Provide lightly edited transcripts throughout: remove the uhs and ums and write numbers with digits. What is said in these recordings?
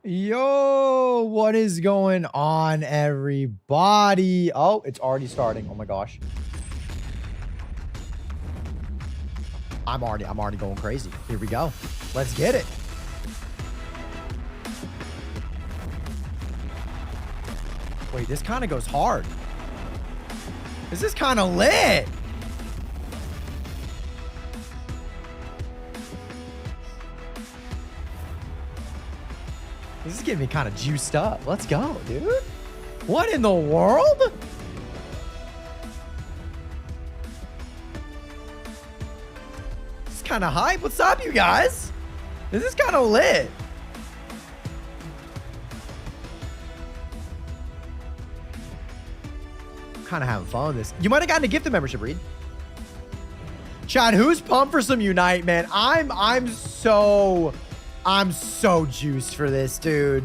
Yo, what is going on, everybody? Oh, it's already starting. Oh my gosh. I'm already going crazy. Here we go. Let's get it. Wait, this kind of goes hard. This is kind of lit. This is getting me kind of juiced up. Let's go, dude. What in the world? This is kind of hype. What's up, you guys? This is kind of lit. I'm kind of having fun with this. You might have gotten a gifted membership, Reed. Chad, who's pumped for some Unite, man? I'm so juiced for this, dude.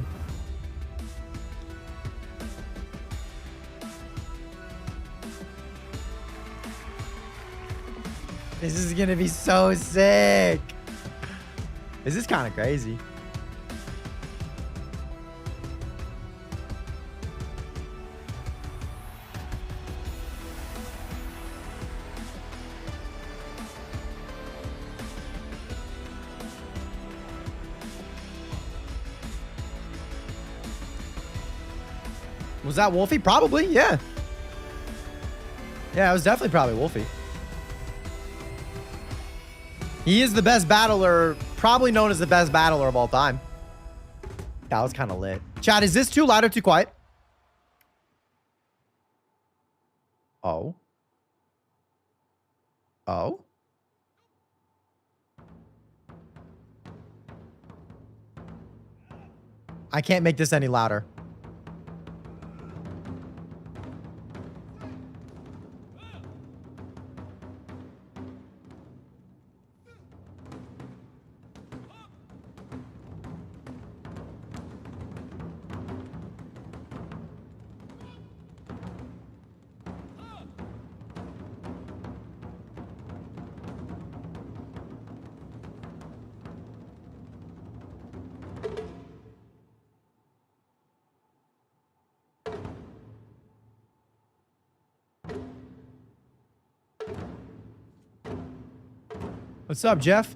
This is gonna be so sick. This is kind of crazy. Was that Wolfie? Probably, yeah. Yeah, it was definitely probably Wolfie. He is the best battler, probably known as the best battler of all time. That was kind of lit. Chat, is this too loud or too quiet? Oh. Oh. I can't make this any louder. What's up, Jeff?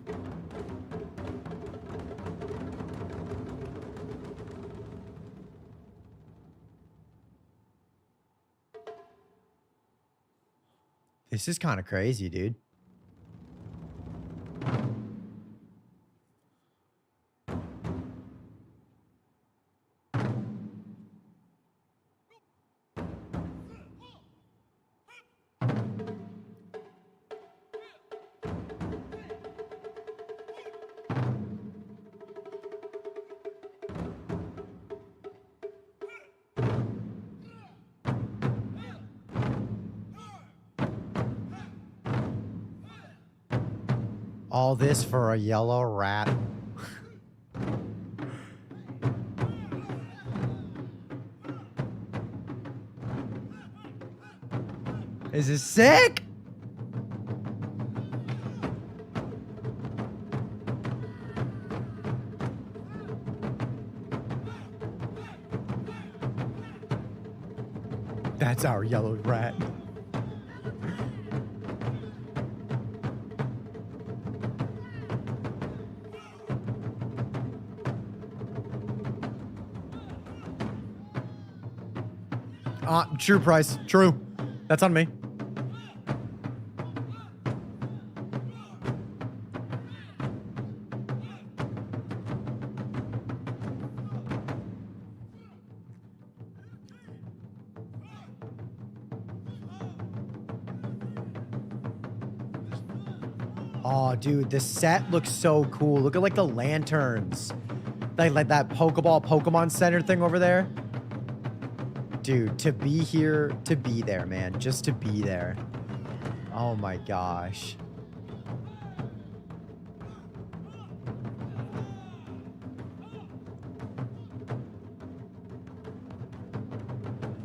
This is kind of crazy, dude. All this for a yellow rat. Is this sick? That's our yellow rat. True price. True. That's on me. Oh, dude, this set looks so cool. Look at like the lanterns. Like that Pokemon Center thing over there. Dude, to be here, to be there, man. Just to be there. Oh my gosh.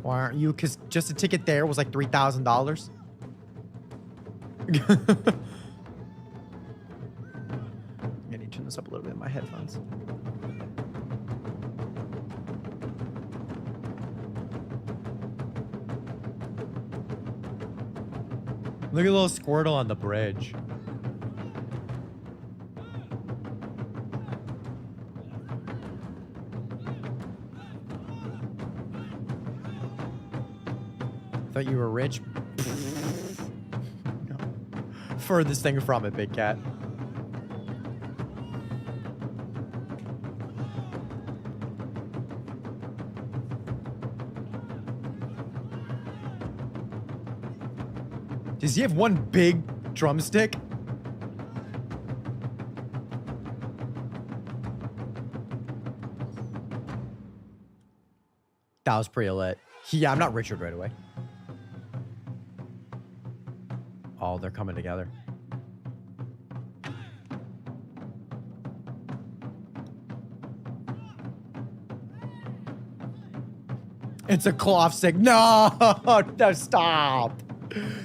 Why aren't you? Because just a ticket there was like $3,000. I need to turn this up a little bit in my headphones. Look at little Squirtle on the bridge. Thought you were rich. No. Furthest thing from it, big cat. Does he have one big drumstick? That was pretty lit. Yeah, I'm not Richard right away. Oh, they're coming together. It's a cloth stick. No, no, stop.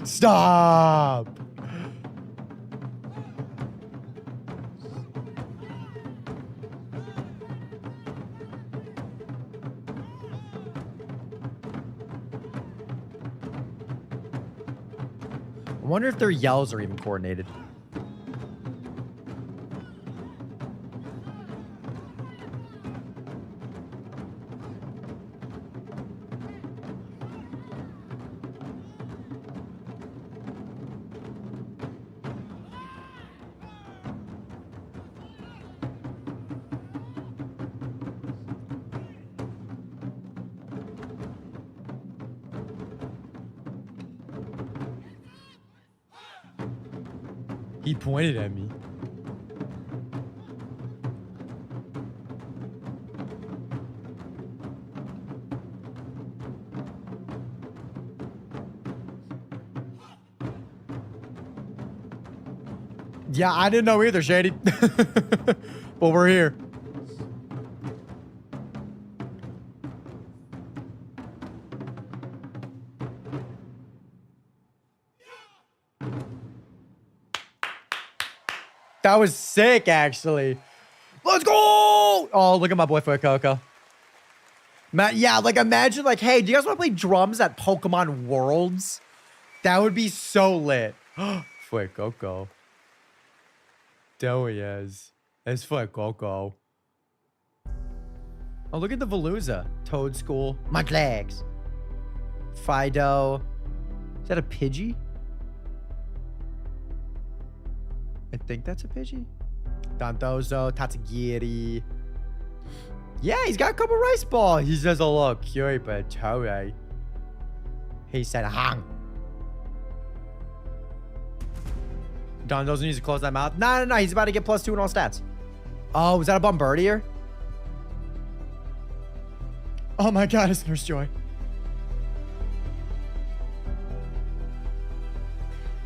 Stop. I wonder if their yells are even coordinated. He pointed at me. Yeah, I didn't know either, Shady. But we're here. That was sick, actually. Let's go! Oh, look at my boy Coco. Yeah, like imagine like, hey, do you guys want to play drums at Pokemon Worlds? That would be so lit. Coco. There he is. It's Coco. Oh, look at the Veluza. Toad School. My legs. Fido. Is that a Pidgey? I think that's a Pidgey. Dondozo, Tatsugiri. Yeah, he's got a couple rice balls. He says a little cute, but totally. He said, hang. Dondozo needs to close that mouth. No. He's about to get +2 in all stats. Oh, was that a Bombardier? Oh my god, it's Nurse Joy.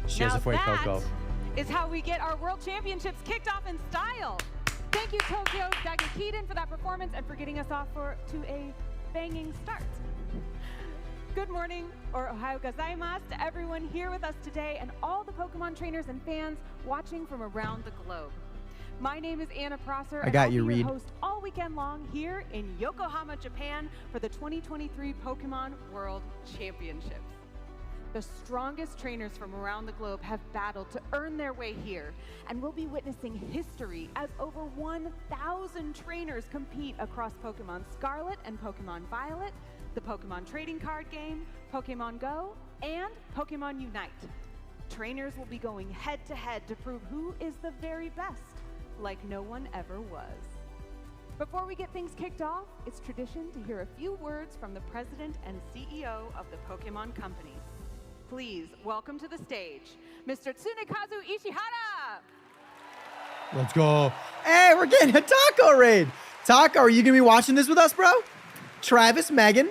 She has a Fue Coco. Is how we get our World Championships kicked off in style. Thank you, Tokyo Dagakiden, for that performance and for getting us off to a banging start. Good morning, or ohayou gozaimasu, to everyone here with us today and all the Pokemon trainers and fans watching from around the globe. My name is Anna Prosser, and I'll be your host all weekend long here in Yokohama, Japan for the 2023 Pokemon World Championships. The strongest trainers from around the globe have battled to earn their way here, and we'll be witnessing history as over 1,000 trainers compete across Pokemon Scarlet and Pokemon Violet, the Pokemon trading card game, Pokemon Go, and Pokemon Unite. Trainers will be going head-to-head to prove who is the very best, like no one ever was. Before we get things kicked off, it's tradition to hear a few words from the President and CEO of the Pokemon Company. Please welcome to the stage, Mr. Tsunekazu Ishihara. Let's go. Hey, we're getting a taco raid. Taco, are you going to be watching this with us, bro? Travis, Megan,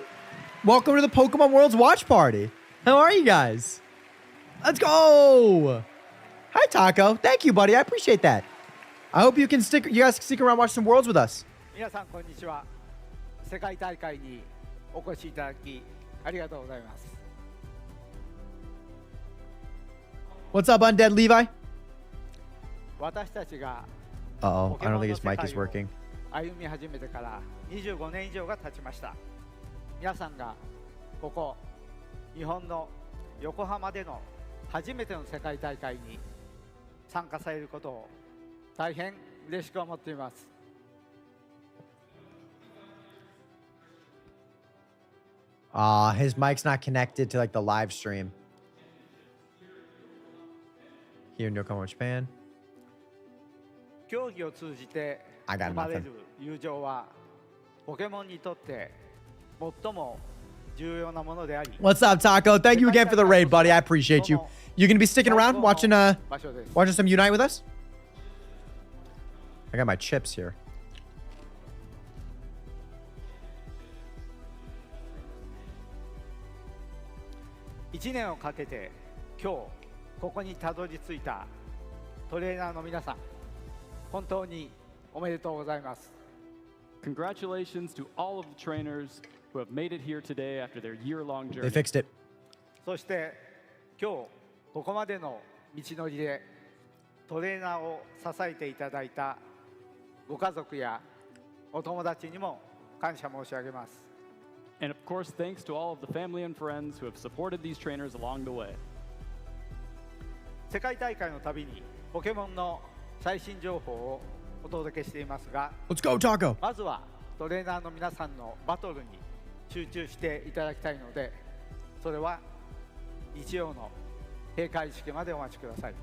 welcome to the Pokemon World's watch party. How are you guys? Let's go. Hi, Taco. Thank you, buddy. I appreciate that. I hope you guys can stick around and watch some Worlds with us. 皆さんこんにちは。世界大会にお越しいただきありがとうございます。 What's up, Undead Levi? 私たちが Uh-oh, I don't think his mic is working. 歩み始めてから25年以上が経ちました。皆さんがここ日本の横浜での初めての世界大会に参加されることを大変嬉しく思っています。His mic's not connected to like the live stream. Here in Yokohama, Japan. 競技を通じて I got 生まれ nothing. る友情はポケモンにとって最も重要なものであり、 What's up, Taco? Thank you again for the raid, buddy. I appreciate you. You gonna be sticking around watching 場所です。 watching some Unite with us? I got my chips here. 1年をかけて今日ここにたどり着いたトレーナーの皆さん、本当におめでとうございます。 Congratulations to all of the trainers who have made it here today after their year-long They journey. fixed it. そして今日ここまでの道のりでトレーナーを支えていただいたご家族やお友達にも感謝申し上げます。 And of course, thanks to all of the family and friends who have supported these trainers along the way. 世界大会のたびにポケモンの最新情報をお届けしていますが、 Let's go, Taco. まずはトレーナーの皆さんのバトルに集中していただきたいので、それは日曜の閉会式までお待ちください。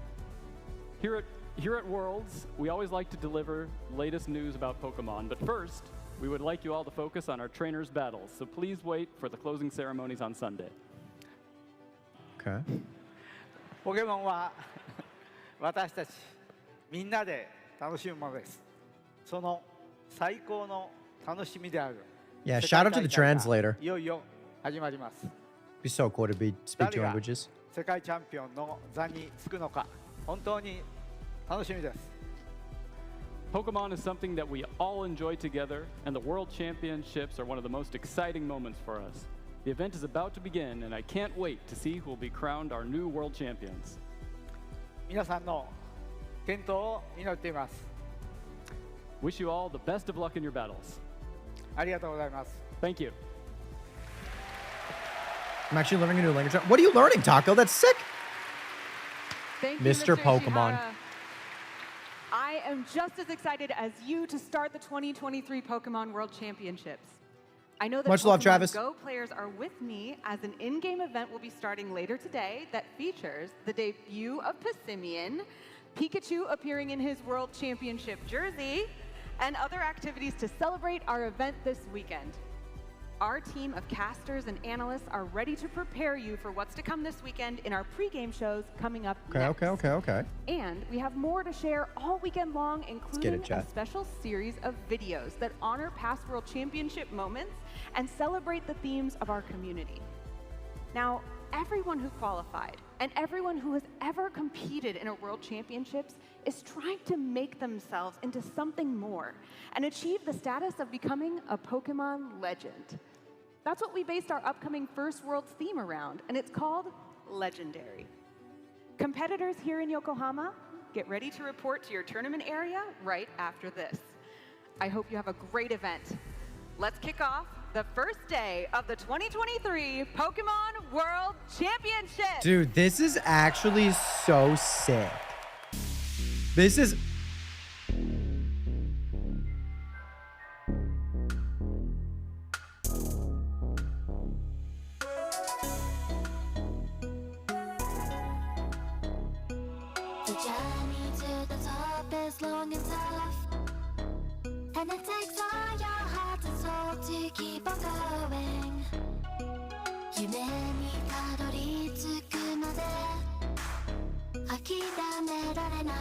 Here at Worlds, we always like to deliver latest news about Pokemon, but first, we would like you all to focus on our trainers' battles, so please wait for the closing ceremonies on Sunday. Okay. ポケモンは私たちみんなで楽しむものです。その最高の楽しみである Yeah, 世 shout 界 out to the 大会が translator. いよいよ始まります。 Be so cool to speak two 誰が languages. 世界チャンピオンの座につくのか本当に楽しみです。 Pokemon is something that we all enjoy together, and the World Championships are one of the most exciting moments for us. The event is about to begin, and I can't wait to see who will be crowned our new World Champions. 皆さんの健闘を祈っています。 Wish you all the best of luck in your battles. ありがとうございます。 Thank you. I'm actually learning a new language. What are you learning, Taco? That's sick. Thank you, Mr. Pokemon. Ishihara. I am just as excited as you to start the 2023 Pokemon World Championships. I know that Much love, Pokemon Travis. Go players are with me as an in-game event will be starting later today that features the debut of Passimian, Pikachu appearing in his World Championship jersey, and other activities to celebrate our event this weekend. Our team of casters and analysts are ready to prepare you for what's to come this weekend in our pregame shows coming up next. Okay. And we have more to share all weekend long, including a chat. special series of videos that honor past World Championship moments and celebrate the themes of our community. Now, everyone who qualified and everyone who has ever competed in a World Championships is trying to make themselves into something more and achieve the status of becoming a Pokemon legend. That's what we based our upcoming First Worlds theme around, and it's called Legendary. Competitors here in Yokohama, get ready to report to your tournament area right after this. I hope you have a great event. Let's kick off the first day of the 2023 Pokemon World Championship. Dude, this is actually so sick. This is... The journey to the top is long and tough, and it takes all your heart and soul to keep on going. 夢にたどり着くまで諦められない。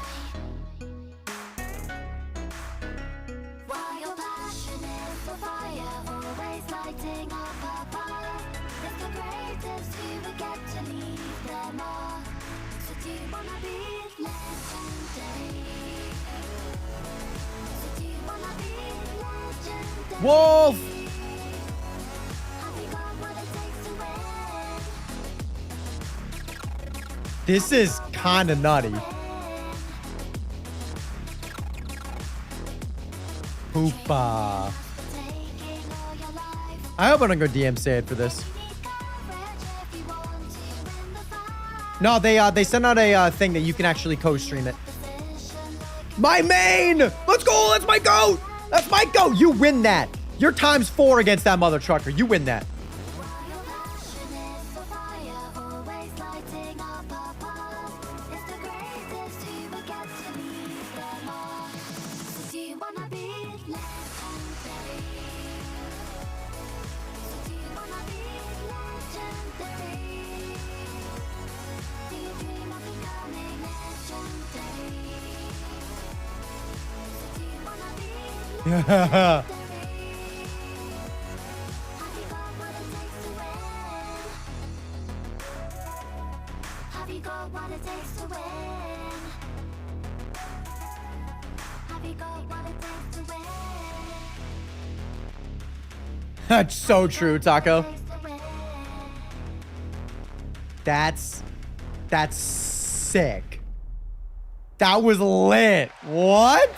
While your passion is the fire, always lighting up above, it's the greatest who will get to lead them all. So do you wanna be legendary? So do you wanna be legendary? Wolf! Have you got what it takes to win? This is kind of nutty. Hoopa. Taking all your life, I hope I don't go DM sad for this. you need courage if you want to win the fight. No, they sent out a thing that you can actually co-stream it. My main! Let's go! That's my goat! That's my goat! You win that! You're ×4 against that mother trucker. You win that. Yeah. That's so true, Taco. That's sick. That was lit. What?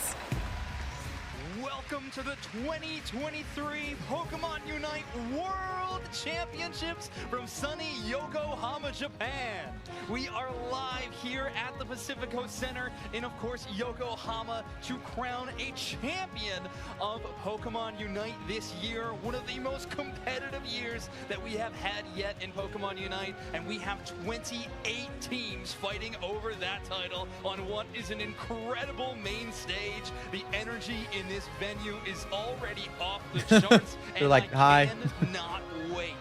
Welcome to the 2023 Pokemon Unite World Championships from sunny Yokohama, Japan. We are live here at the Pacifico Center in, of course, Yokohama to crown a champion of Pokemon Unite this year. One of the most competitive years that we have had yet in Pokemon Unite, and we have 28 teams fighting over that title on what is an incredible main stage. The energy in this venue is already off the charts. They're like, hi. Cannot wait.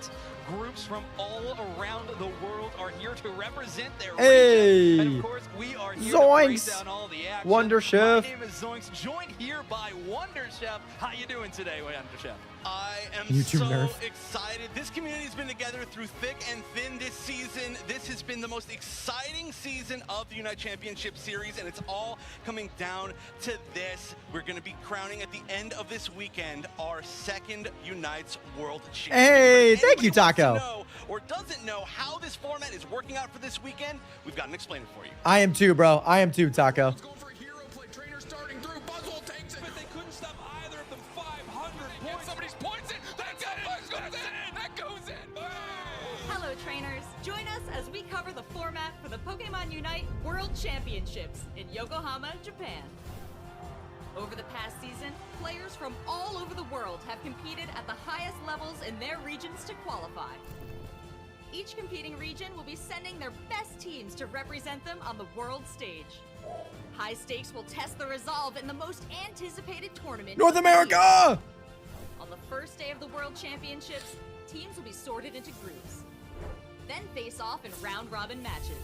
Groups from all around the world are here to represent their Hey! region. And of course, we are here Zoinks! to break down all the action. Wonder Chef. My name is Zoinks, joined here by Wonder Chef. How you doing today, Wonder Chef? I am YouTube so nerf. excited. This community has been together through thick and thin this season. This has been the most exciting season of the Unite Championship Series, and it's all coming down to this. We're going to be crowning at the end of this weekend our second Unites World Champion. Hey, If thank you, anybody wants to Taco. know or doesn't know how this format is working out for this weekend, we've got an explainer for you. I am too, bro. I am too, Taco. Go for hero play. Trainer starting through. Buzzwole takes it. But they couldn't stop either of them. 500 points. Somebody's points in. That's it. That goes in. Hello, trainers. Join us as we cover the format for the Pokemon Unite World Championships in Yokohama, Japan. Over the past season, players from all over the world have competed at the highest levels in their regions to qualify. Each competing region will be sending their best teams to represent them on the world stage. High stakes will test the resolve in the most anticipated tournament. North America! On the first day of the World Championships, teams will be sorted into groups, then face off in round-robin matches.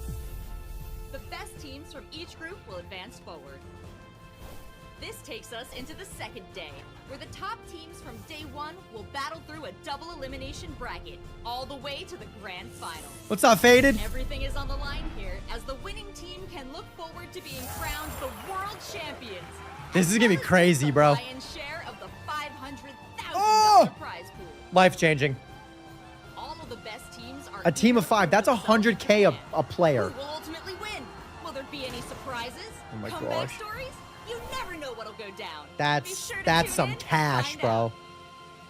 The best teams from each group will advance forward. This takes us into the second day, where the top teams from day one will battle through a double elimination bracket, all the way to the grand final. What's up, Faded? Everything is on the line here, as the winning team can look forward to being crowned the world champions. This is gonna be crazy, bro. Lion's share of the $500,000 Oh! prize pool. Life-changing. All of the best teams are A team of here 5. for That's the 100K self-command. a player. Who will ultimately win? Will there be any surprises? Oh my Comeback gosh. stories? You never know what'll go down. Be That's sure to that's tune some in to cash, find bro. out.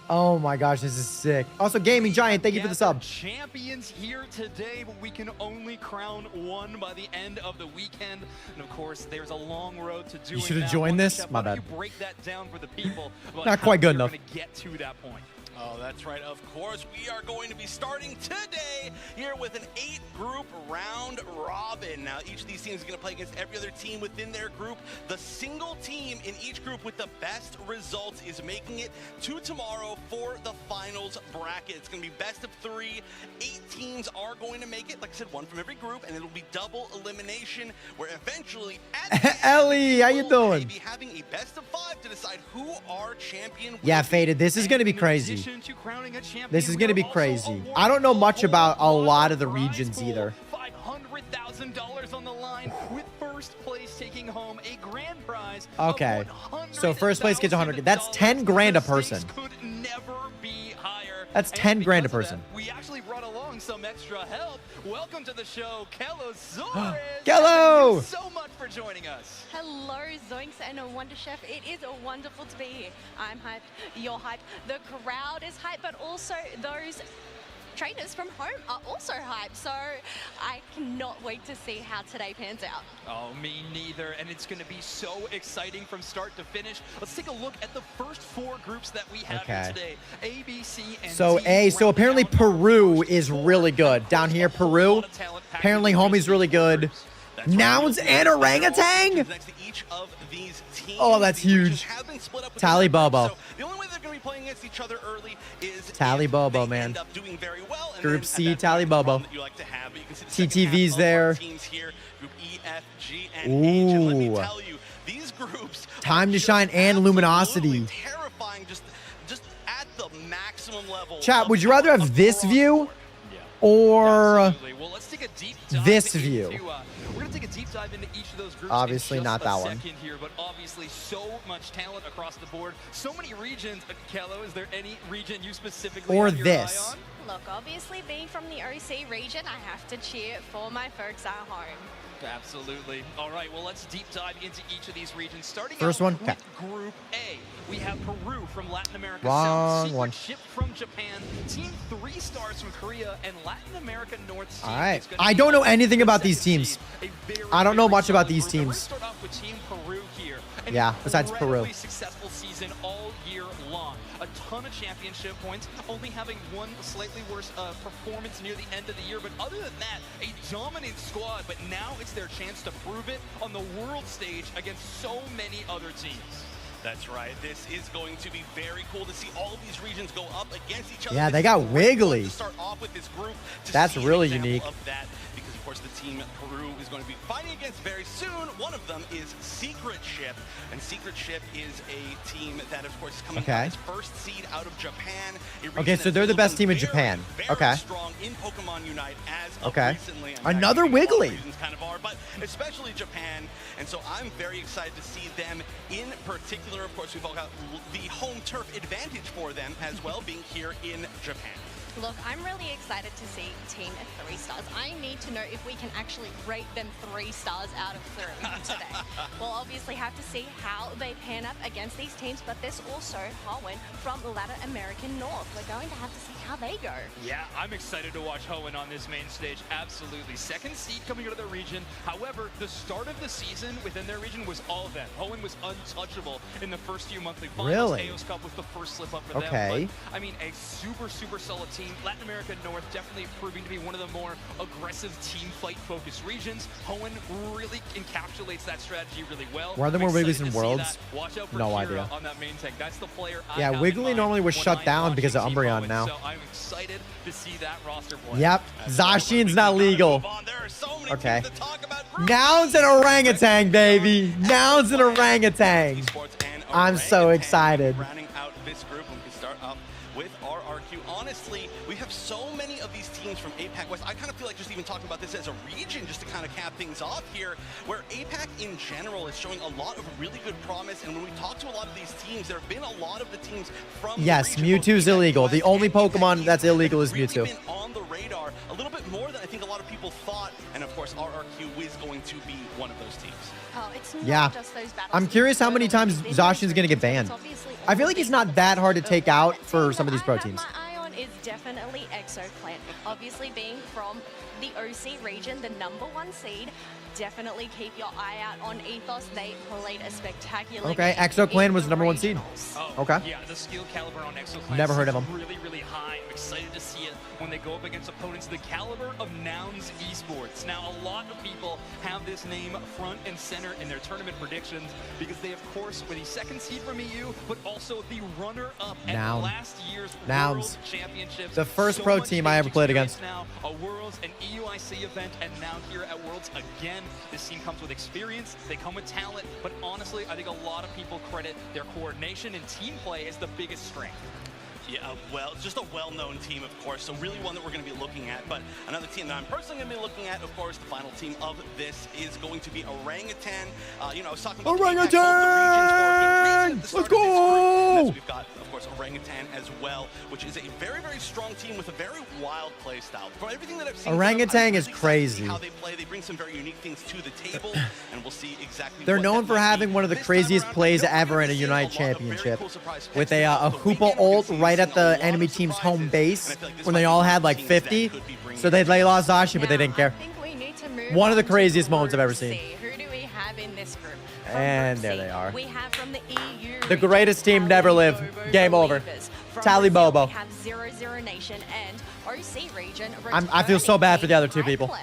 Oh my gosh, this is sick. Also, Gaming Giant, thank you for the sub. Champions here today, but we can only crown one by the end of the weekend. And of course, there's a long road to doing should've that. joined Wonder this? Chef, My why don't bad. you break that down for the people? about Not how quite good you're enough. gonna get to that point. Oh, that's right. Of course, we are going to be starting today here with an 8-group round robin. Now, each of these teams is going to play against every other team within their group. The single team in each group with the best results is making it to tomorrow for the finals bracket. It's going to be best of 3. 8 teams are going to make it. Like I said, one from every group, and it'll be double elimination, where eventually at the end, Ellie, how you we'll doing? be having a best of 5 to decide who our champion will Yeah, be. Faded, this is gonna be In crazy. addition to crowning a champion, This is we gonna are be also crazy. awarding I don't know much about a whole lot of the prize regions pool, either. $500,000 on the line, with first place taking home a grand prize. Okay. Of So first place gets 100. That's 10 grand a person. The stakes could never be higher. That's And 10 grand a because of person. that, we actually brought along some extra help. Welcome to the show, Kellosaurus. Kello! Thank you so much for joining us. Hello, Zoinks and Wonder Chef. It is wonderful to be here. I'm hyped, you're hyped, the crowd is hyped, but also those trainers from home are also hyped. So I cannot wait to see how today pans out. Oh, me neither. And it's going to be so exciting from start to finish. Let's take a look at the first 4 groups that we have here today. A, B, C, and So D. so apparently Peru is really good. Down here, Peru. Apparently homie's really good. Nouns and orangutan? Oh, that's huge. Tally Bobo. The only way they're going to be playing against each other early is Tally Bobo, they man. end up doing very well. And Group then C, that's Tally the Bobo. problem that you like to have. But you can see the second TTV's half of our there. teams here, Group E, F, G, and H. And let me Ooh. tell you, these groups Time are to just shine and luminosity. absolutely terrifying, just at the maximum level. Chat, would you rather have this view or Absolutely. Well, let's take a deep dive this into, view? we're going to take a deep dive into each of those groups. Obviously in not just that a one. second here, but obviously so much talent across the board. So many regions. Kello, is there any region you specifically Or have your this? eye on? Look, obviously being from the OC region, I have to cheer for my folks at home. Absolutely. All right, well, let's deep dive into each of these regions. Starting First out one? with Okay. Group A. We have Peru from Latin America Wrong South, one. Secret Ship from Japan, Team 3 Stars from Korea, and Latin America North team. All right. It's gonna I be don't know the anything about second these teams. seed. A very, I don't know very much about solid these group. And we're teams. gonna start off with Team Peru here. An Yeah, besides Peru. incredibly successful season all year long. A ton of championship points, only having one slightly worse performance near the end of the year. But other than that, a dominant squad. But now it's their chance to prove it on the world stage against so many other teams. That's right. This is going to be very cool to see all of these regions go up against each other. Yeah, they It's got a great wiggly. one to start off with this group to That's see an really example unique. of that, because of course the team Peru is going to be fighting against very soon. One of them is Secret Ship, and Secret Ship is a team that of course is coming Okay. as first seed out of Japan. A region Okay, so that's they're the best looking team in very, Japan. very Okay. strong in Pokemon Unite as of Okay. recently. I mean, Another actually, all wiggly. regions kind of are, but especially Japan. And so I'm very excited to see them in particular. Of course, we've all got the home turf advantage for them as well, being here in Japan. Look, I'm really excited to see Team 3 Stars. I need to know if we can actually rate them 3 stars out of 3 today. We'll obviously have to see how they pan up against these teams, but there's also Hoenn from Latin American North. We're going to have to see how they go. Yeah, I'm excited to watch Hoenn on this main stage. Absolutely. Second seed coming out of their region. However, the start of the season within their region was all of them. Hoenn was untouchable in the first few monthly finals. Really? Eos Cup was the first slip up for Okay. them. But, I mean, a super, super solid team. Latin America North definitely proving to be one of the more aggressive team fight focused regions. Hoenn really encapsulates that strategy really well. Were there I'm more Wigglies excited in to see Worlds? that. Watch out for No Kira idea. on that main tank. That's the player I Yeah, have in Wiggly mind normally was when shut I'm down because of watching Team Umbreon Hoenn. now. So I'm excited to see that roster play. Yep. Zashian's not legal. There are so many Okay. teams to talk about. Group Nouns and orangutan, baby. Nouns and orangutan. Esports and I'm so orangutan. excited. Rounding out this group, and we can start up with RRQ. Honestly, we have so many of these teams from APAC West. I kind of feel like just even talking about this as a region, just to kind of cap things off here, where APAC in general is showing a lot of really good promise. And when we talk to a lot of these teams, there have been a lot of the teams from Yes, the region, both Mewtwo's APAC illegal. West The only and APAC Pokemon East, that's illegal is really Mewtwo. been on the radar a little bit more than I think a lot of people thought. And of course, RRQ is going to be one of those teams. Oh, it's not Yeah. just those battles. I'm curious how many It's times been Zashian's gonna get it's banned. obviously I feel like he's not that hard to take out for some of these pro teams. I have my eye on is definitely ExoClan. Obviously being from the OC region, the #1 seed. Definitely keep your eye out on Ethos. They played a spectacular Okay, game ExoClan in was the the #1 seed. regionals. Oh, Okay. Yeah, the skill caliber on ExoClan Never heard of is him. really, really high. I'm excited to see it when they go up against opponents the caliber of Nouns Esports. Now, a lot of people have this name front and center in their tournament predictions because they, of course, were the second seed from EU, but also the runner-up at Noun. last year's Nouns. World Championships. The first So pro much team I ever stage played experience against. Now, a Worlds, an EUIC event, and now here at Worlds again. This team comes with experience, they come with talent, but honestly, I think a lot of people credit their coordination and team play as the biggest strength. Yeah, well, just a well-known team, of course, so really one that we're going to be looking at. But another team that I'm personally going to be looking at, of course, the final team of this is going to be Orangutan. You know, I was talking about Orangutan! the regions for a good reason at the start Let's of this group. go! And that's what we've got, of course, course, Orangutan as well, which is a very, very strong team with a very wild play style. From everything that I've seen, Orangutan is crazy. How they play, they bring some very unique things to the table, and we'll see exactly. They're what known that for might having be. one of the This time craziest around, plays I know we're ever gonna in a see Unite lot of very championship, cool surprise picks with a throughout the Hoopa weekend. We ult could see right at a the lot enemy of team's surprises, home base and I feel like this when might they be all one of had the like teams that 50. could be bringing So they lost Zashi, but they Now, didn't care. I think we need to move One of the on to craziest moments I've Group ever seen. C. Who do we have in this group? From And Group there C, they are. We have from the EU. The greatest team to ever live. Game over. Tally Bobo. We have 0-0 Nation and OC region. I feel so bad for the other two returning people. iClan.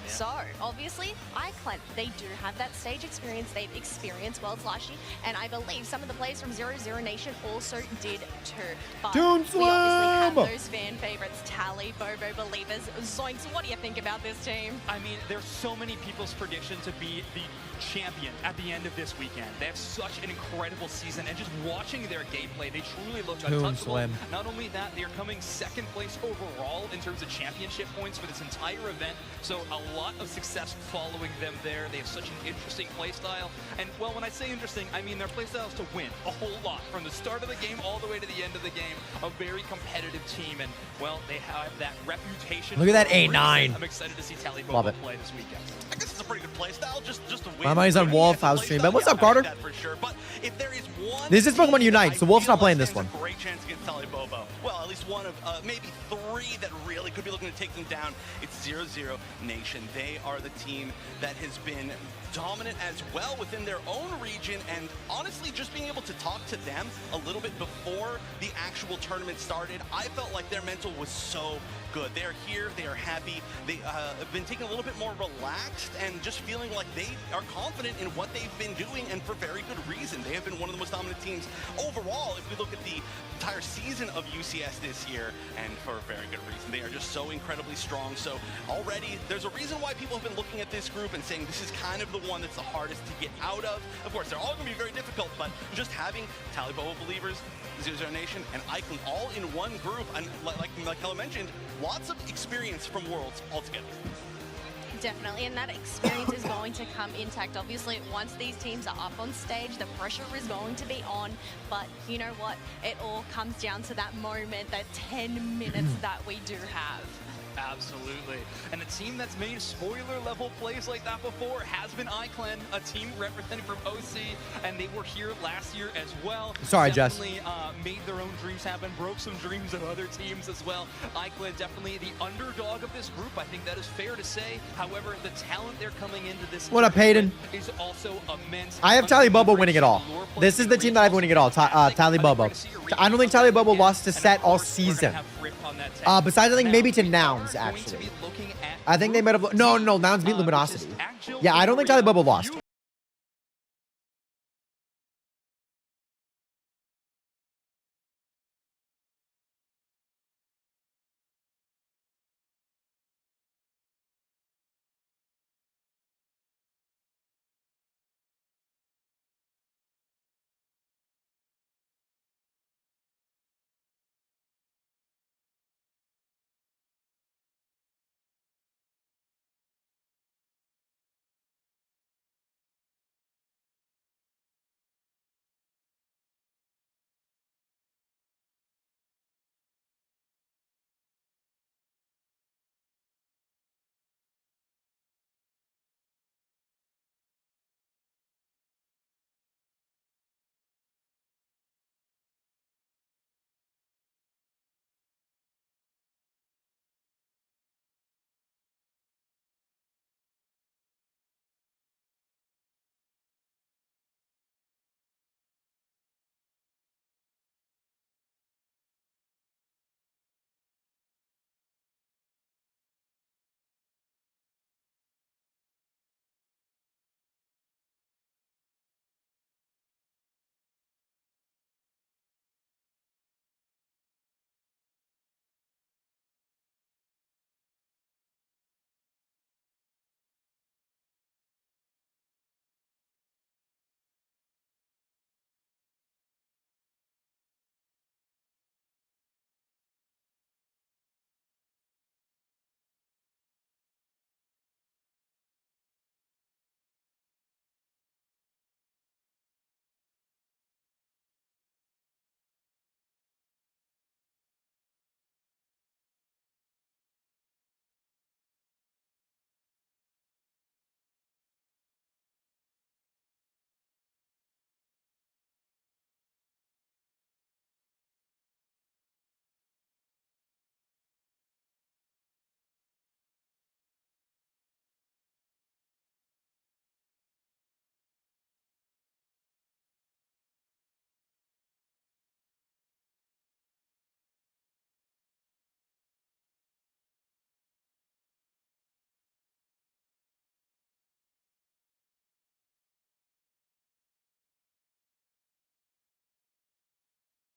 So, obviously, iClan, they do have that stage experience. They've experienced Worlds last year, and I believe some of the players from 0-0 Nation also did too. But Toon we obviously have Slam! those fan favorites, Tally, Bobo, Believers. Zoinks, what do you think about this team? I mean, there's so many people's prediction to be the champion at the end of this weekend. They have such an incredible season, and just watching their gameplay, they truly look Toon untouchable. Slim. Not only that, they are coming second place overall in terms of championship points for this entire event, so a lot of success following them there. They have such an interesting playstyle, and well, when I say interesting, I mean their playstyle is to win a whole lot, from the start of the game all the way to the end of the game. A very competitive team, and well, they have that reputation. Look at that for a reason. 8-9. I'm excited to see Tally Love Bobo it. play this weekend. I guess it's a pretty good play style, just to win. My money's on Winning Wolf at the House play stream. style, What's yeah, up, Carter? I like that for sure. But if there is one This is Pokemon team Unite, that so I Wolf's feel not playing like this one. stands a great chance against Tally Bobo. Well, at least one of maybe three that really could be looking to take them down. It's 0-0 Nation. They are the team that has been dominant as well within their own region, and honestly, just being able to talk to them a little bit before the actual tournament started, I felt like their mental was so good. They're here, they are happy, they have been taking a little bit more relaxed and just feeling like they are confident in what they've been doing, and for very good reason. They have been one of the most dominant teams overall if we look at the entire season of UCS this year, and for a very good reason. They are just so incredibly strong. So already there's a reason why people have been looking at this group and saying this is kind of the one that's the hardest to get out of. Of course, they're all going to be very difficult, but just having Tally Bobo Believers, 0-0 Nation, and Icon all in one group, and like Hella mentioned, lots of experience from Worlds altogether. Definitely, and that experience is going to come intact. Obviously, once these teams are up on stage, the pressure is going to be on, but you know what? It all comes down to that moment, that 10 minutes that we do have. Absolutely. And a team that's made spoiler-level plays like that before has been iClan, a team represented from OC, and they were here last year as well. Sorry, Jess. Definitely made their own dreams happen, broke some dreams of other teams as well. iClan definitely the underdog of this group. I think that is fair to say. However, the talent they're coming into this What up, Hayden? is also immense. I have Tally Bobo winning it all. This is the team that I have winning it all. Tally Bobo. I don't think Tally Bobo lost to Set all season. Besides, I think maybe to Nouns, actually. I think they might have... No, Nouns beat Luminosity. Yeah, I don't think Tally Bobo lost.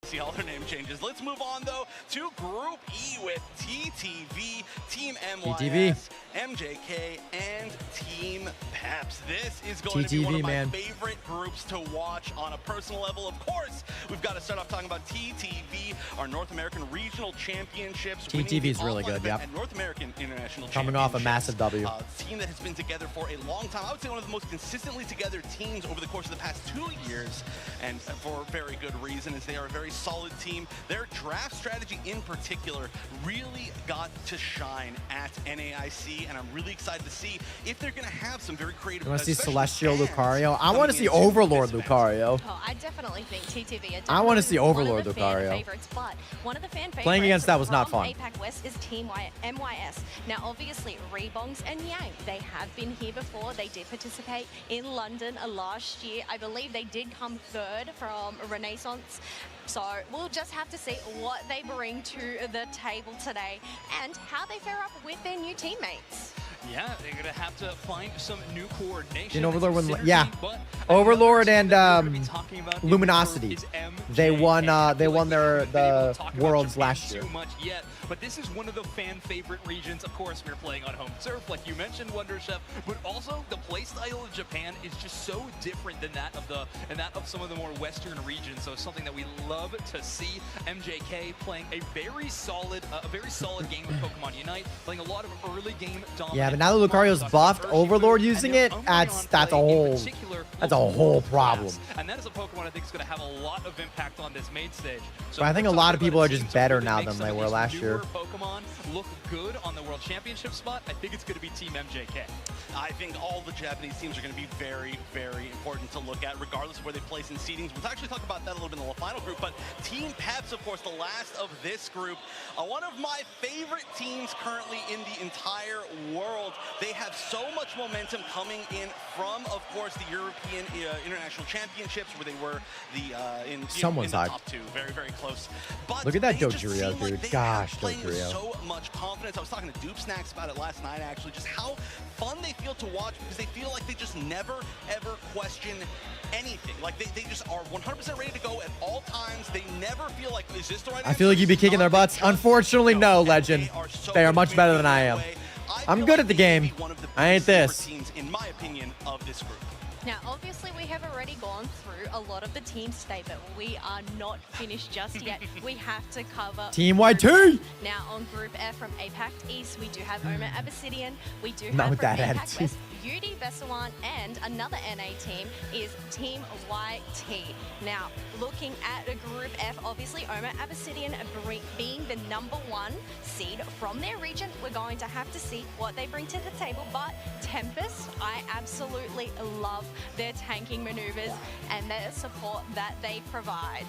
See all their name changes. Let's move on though to Group E with TTV, Team MYS, MJK, and Team Peps. This is going to be one of my favorite groups to watch on a personal level. Of course, we've got to start off talking about TTV, our North American Regional Championships. TTV is really good, yeah. North American International Coming off a massive W. Team that has been together for a long time. I would say one of the most consistently together teams over the course of the past 2 years, and for very good reason, as they are a very solid team. Their draft strategy in particular really got to shine at NAIC, and I'm really excited to see if they're going to have some very creative. You want to see Celestial Lucario? I want to see Overlord Lucario. Oh, I definitely think TTV. I want to see Overlord Lucario. Favorites, but one of the fan favorites playing against that was not fun. APAC West is Team MYS. Now, obviously, Rebongs and Yang, they have been here before. They did participate in London last year. I believe they did come third from Renaissance. So we'll just have to see what they bring to the table today and how they fare up with their new teammates. Yeah, they're going to have to find some new coordination. In Overlord, Overlord and Luminosity. They won the Worlds last year. But this is one of the fan favorite regions. Of course, we're playing on home turf, like you mentioned, Wonder Chef. But also, the playstyle of Japan is just so different than that of some of the more Western regions. So it's something that we love to see. MJK playing a very solid game of Pokemon Unite, playing a lot of early game dominance. Yeah, but now that Lucario's buffed, Overlord using it, that's a whole problem. And that is a Pokemon I think is going to have a lot of impact on this main stage. So but I think a lot of people are just better now than they were last year. Pokemon look good on the World Championship spot. I think it's going to be Team MJK. I think all the Japanese teams are going to be very, very important to look at, regardless of where they place in seedings. We'll actually talk about that a little bit in the final group, but Team Peps, of course, the last of this group, one of my favorite teams currently in the entire world. They have so much momentum coming in from, of course, the European International Championships, where they were in the top two, very, very close. But look at that Dodrio, dude. Gosh, Dodrio. So much confidence. I was talking to Dupe Snacks about it last night, actually, just how fun they feel to watch, because they feel like they just never, ever question anything. Like, they just are 100% ready to go at all times. They never feel like, is this the right answer? I feel like you'd be kicking their butts. Unfortunately, no, Legend. They are much better than I am. I'm good at the game. I ain't this. In my opinion, of this group. Now, obviously, we have already gone through a lot of the teams today, but we are not finished just yet. We have to cover Team YT. Now, on Group F from APAC East, we do have Oma Abyssinian. We do not have with from that APAC attitude. West, UD Vesawan, and another NA team is Team YT. Now, looking at Group F, obviously, Oma Abyssinian being the #1 seed from their region, we're going to have to see what they bring to the table. But Tempest, I absolutely love their tanking maneuvers and their support that they provide.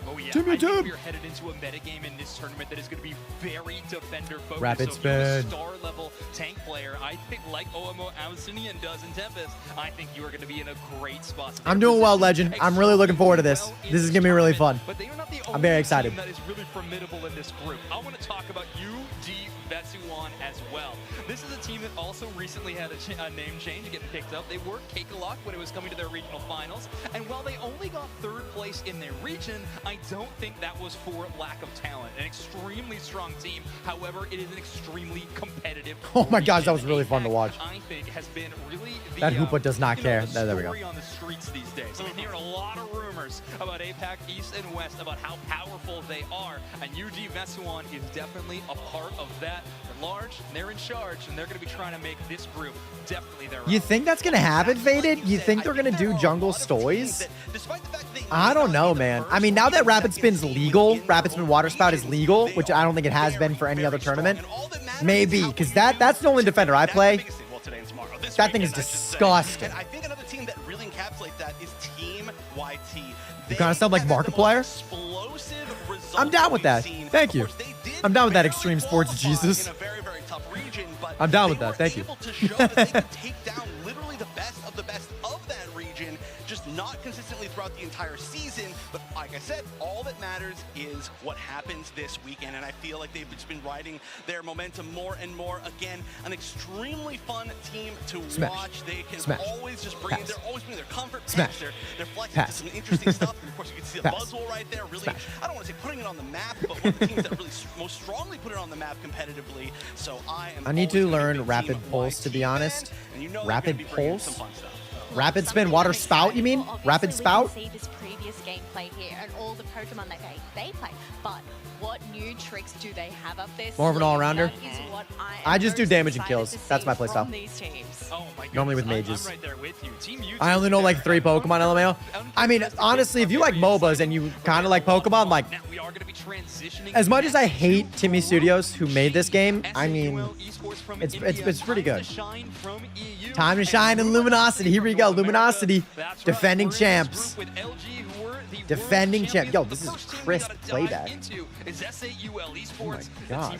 Oh yeah, I think we're headed into a metagame in this tournament that is going to be very defender-focused. Rapid so if you're a spin. star-level tank player, I think like Omo Abyssinian does in Tempest, I think you are going to be in a great spot. So I'm doing well, Legend. I'm really looking forward to this. This is going to be really fun. But they are not the I'm very excited. team that is really formidable in this group. I want to talk about UD Vetsuan as well. This is a team that also recently had a name change and get picked up. They were Cakelock when it was coming to their regional finals, and while they only got 3rd place in their region, I don't think that was for lack of talent. An extremely strong team, however, it is an extremely competitive Oh my gosh, that was region. really fun to APAC, watch. I think has been really the, That Hoopa does not care. the There we go. story on the streets these days. I mean, there are a lot of rumors about APAC East and West about how powerful they are, and UD Vesuan is definitely a part of that. They're large, and they're in charge, and they're going to be trying to make this group definitely their own. You think that's going to happen, Faded? You think they're going to do jungle stoys? I don't know, man. I mean, now that Rapid Spin's legal, Rapid Spin Water Spout is legal, which I don't think it has been for any other tournament. Maybe, because that's the only defender I play. That thing is disgusting. And I think another team that really encapsulates that is Team YT. You kind of sound like Markiplier. I'm down with that. Thank you. I'm down with that Extreme Sports Jesus. I'm down with that. Thank you. Take down literally the best of that region, just not consistently throughout the entire season, but like I said, all that matters is what happens this weekend, and I feel like they've just been riding their momentum more and more. Again, an extremely fun team to watch. They can always just bring they're always bringing their comfort pass, they're flexing to some interesting stuff. And of course, you can see the Buzzwole right there, really, I don't want to say putting it on the map, but one of the teams that really most strongly put it on the map competitively. So I need to learn Rapid Pulse, to be honest. Rapid Pulse? Rapid Spin, Water Spout, you mean? Rapid Spout? See this previous gameplay here and all the Pokemon that they play, but what new tricks do they have up there? More of an all-rounder. I just do damage and kills. That's my playstyle. Oh my goodness. Normally with mages. I'm right there with you. Team I only know like 3 Pokemon, LMAO. I mean, honestly, if you like MOBAs and you kind of like Pokemon, like, as much as I hate Timmy Studios, who made this game, I mean, it's pretty good. Time to shine in Luminosity. Here we go, Luminosity, defending champs. Defending champ. Yo, this is crisp playback. Oh my god.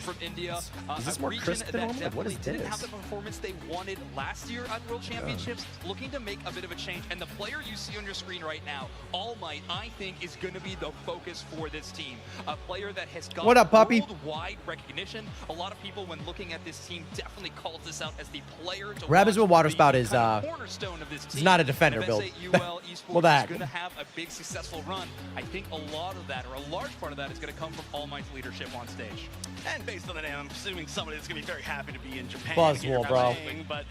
Is this more crisp than normal? Like, what is didn't this? have the performance they wanted last year at World Championships, looking to make a bit of a change. And the player you see on your screen right now, All Might, I think is going to be the focus for this team. A player that has got worldwide recognition. A lot of people, when looking at this team, definitely calls this out as the player to Rabbids with Water Spout is cornerstone of this team. It's not a defender build. Well, that is going to have a big successful run. I think a lot of that, or a large part of that, is going to come from All Might's leadership on stage. And based on the name, I'm assuming somebody that's going to be very happy to be in Japan. Buzzwole, bro. But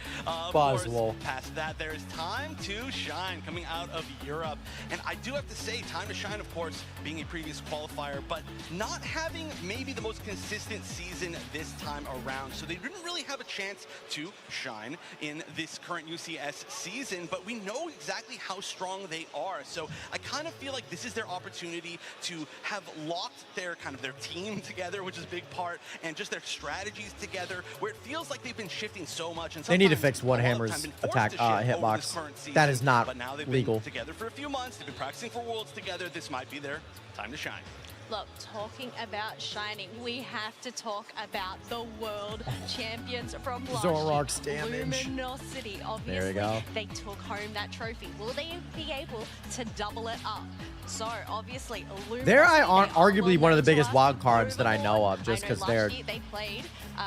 Buzzwole. Past that, there is Time to Shine coming out of Europe. And I do have to say, Time to Shine, of course, being a previous qualifier, but not having maybe the most consistent season this time around. So they didn't really have a chance to shine in this current UCS season, but we know exactly how strong they are. So I kind of feel like this is their opportunity to have locked their their team together, which is a big part, and just their strategies together, where it feels like they've been shifting so much. And they need to fix One Hammer's attack hitbox. That is not but now they've legal. Been together for a few months. They've been practicing for Worlds together. This might be their time to shine. Look, talking about shining, we have to talk about the world champions from last Zoroark's year. damage. Luminosity, obviously, there we go. They took home that trophy. Will they be able to double it up? So, obviously, they're arguably one of the biggest wild cards that I know of, just because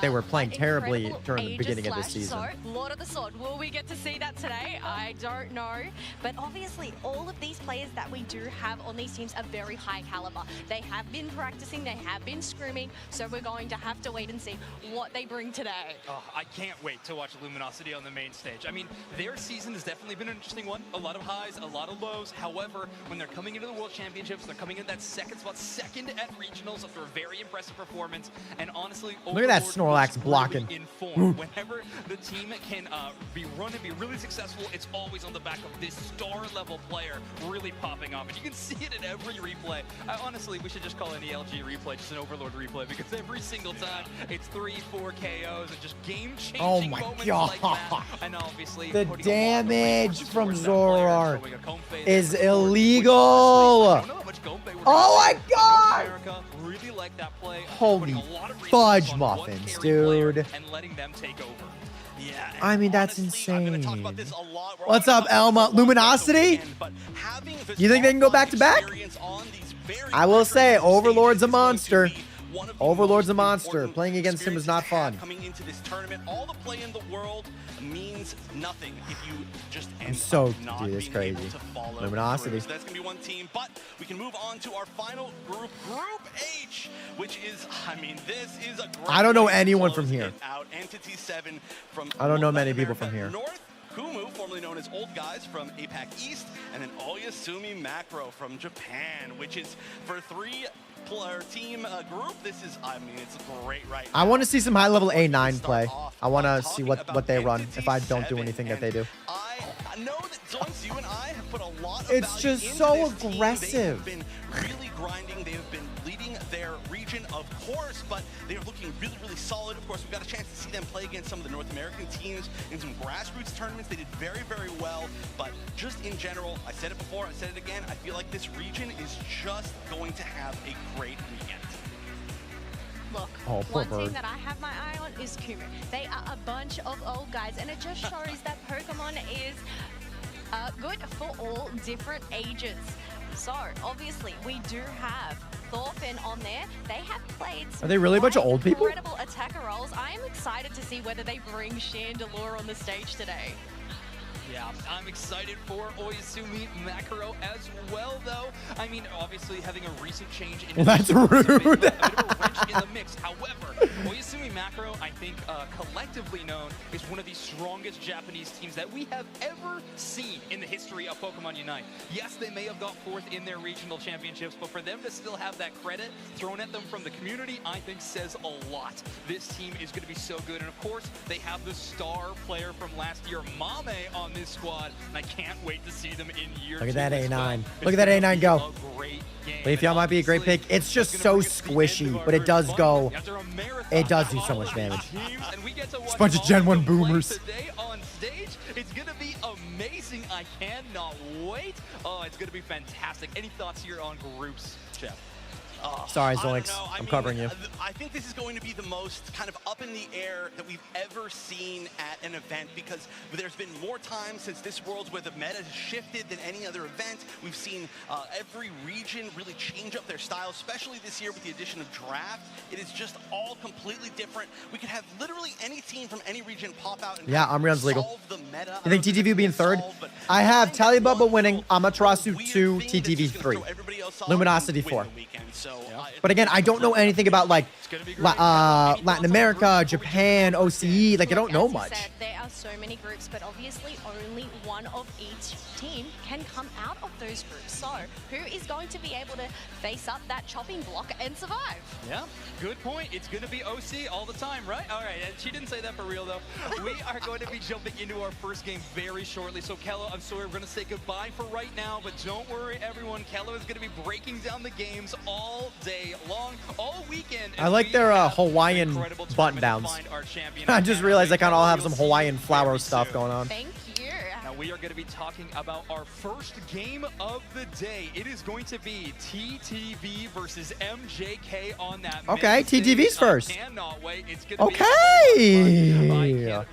they were playing terribly during the beginning of this season. So, Lord of the Sword, will we get to see that today? I don't know. But obviously, all of these players that we do have on these teams are very high caliber. They have been practicing, they have been screaming, so we're going to have to wait and see what they bring today. Oh, I can't wait to watch Luminosity on the main stage. I mean, their season has definitely been an interesting one. A lot of highs, a lot of lows. However, when they're coming into the World Championships, they're coming in that second spot, second at regionals after a very impressive performance. And honestly, look at that Snorlax blocking. In form. Whenever the team can be run and be really successful, it's always on the back of this star-level player really popping off. And you can see it in every replay. Honestly, we should just call it an ELG replay, just an Overlord replay, because every single time it's 3-4 KOs and just game-changing moments like that. And obviously, the damage from Zoroark is illegal. Oh my god! Really like that play. Holy fudge muffins, dude. And letting them take over. Yeah, I mean, that's insane. What's up, Elma? Luminosity? You think they can go back to back? I will say, Overlord's a monster. Overlord's a monster. Playing against him is not fun. Coming into this tournament, all the play in the world means nothing if you just end up dude, it's crazy. Luminosity. So that's gonna be one team, but we can move on to our final group, Group H, which is, I mean, this is a great I don't know anyone from here. Entity 7 from I don't know many people from here. North. Kumu, formerly known as Old Guys from APAC East, and then Oyasumi Macro from Japan, which is for 3-player team group. This is, I mean, it's great right now. I want to see some high-level A9 play. I want to see what they run if I don't do anything that they do. I know that Zoinks, you and I have put a lot of It's just so aggressive. They have been really grinding. They have been leading their region, of course, but they are looking really, really solid. Of course, we've got a chance to see them play against some of the North American teams in some grassroots tournaments. They did very, very well, but just in general, I said it before, I said it again, I feel like this region is just going to have a great weekend. Look, one team that I have my eye on is Kumu. They are a bunch of old guys, and it just shows that Pokemon is good for all different ages. So, obviously, we do have Thorfinn on there. They have played some Are they really a bunch of old people? incredible attacker roles. I am excited to see whether they bring Chandelure on the stage today. Yeah, I'm excited for Oyasumi Makaro as well, though. I mean, obviously, having a recent change in Well, that's rude. a bit of a wrench in the mix. However, Oyasumi Makaro, I think, collectively known, is one of the strongest Japanese teams that we have ever seen in the history of Pokemon Unite. Yes, they may have got fourth in their regional championships, but for them to still have that credit thrown at them from the community, I think says a lot. This team is going to be so good, and of course, they have the star player from last year, Mame, on this squad, and I can't wait to see them in year 2. Look at that as A9. well. Look at that A9 go. A great game. Leafeon might be a great pick. It's just so squishy, but it does go. It does do so much damage. Just a bunch of Gen 1 boomers. Today on stage, it's going to be amazing. I cannot wait. Oh, it's going to be fantastic. Any thoughts here on groups, Jeff? Sorry, I don't Zoinks. know. I I'm mean, covering you. I think this is going to be the most kind of up in the air that we've ever seen at an event, because there's been more time since this Worlds where the meta has shifted than any other event. We've seen every region really change up their style, especially this year with the addition of Draft. It is just all completely different. We could have literally any team from any region pop out and Yeah, Umbreon's legal. solve the meta. You think TTV will be in third? I have Talibubba winning, Amaterasu 2, TTV 3, Luminosity 4. But again, I don't know anything about like Latin America, Japan, OCE. Like I don't know much. There are so many groups, but obviously only one of each team can come out of those groups. So who is going to be able to face up that chopping block and survive? Yeah, good point. It's going to be OC all the time, right? All right, and she didn't say that for real, though. We are going to be jumping into our first game very shortly. So, Kello, I'm sorry, we're going to say goodbye for right now, but don't worry, everyone. Kello is going to be breaking down the games all day long, all weekend. I like their Hawaiian button downs. I just realized I kind of all have some Hawaiian flower stuff going on. Thank you. Now we are going to be talking about our first game of the day. It is going to be TTV versus MJK on that. Okay, TTV's first. I cannot wait. It's going to Okay.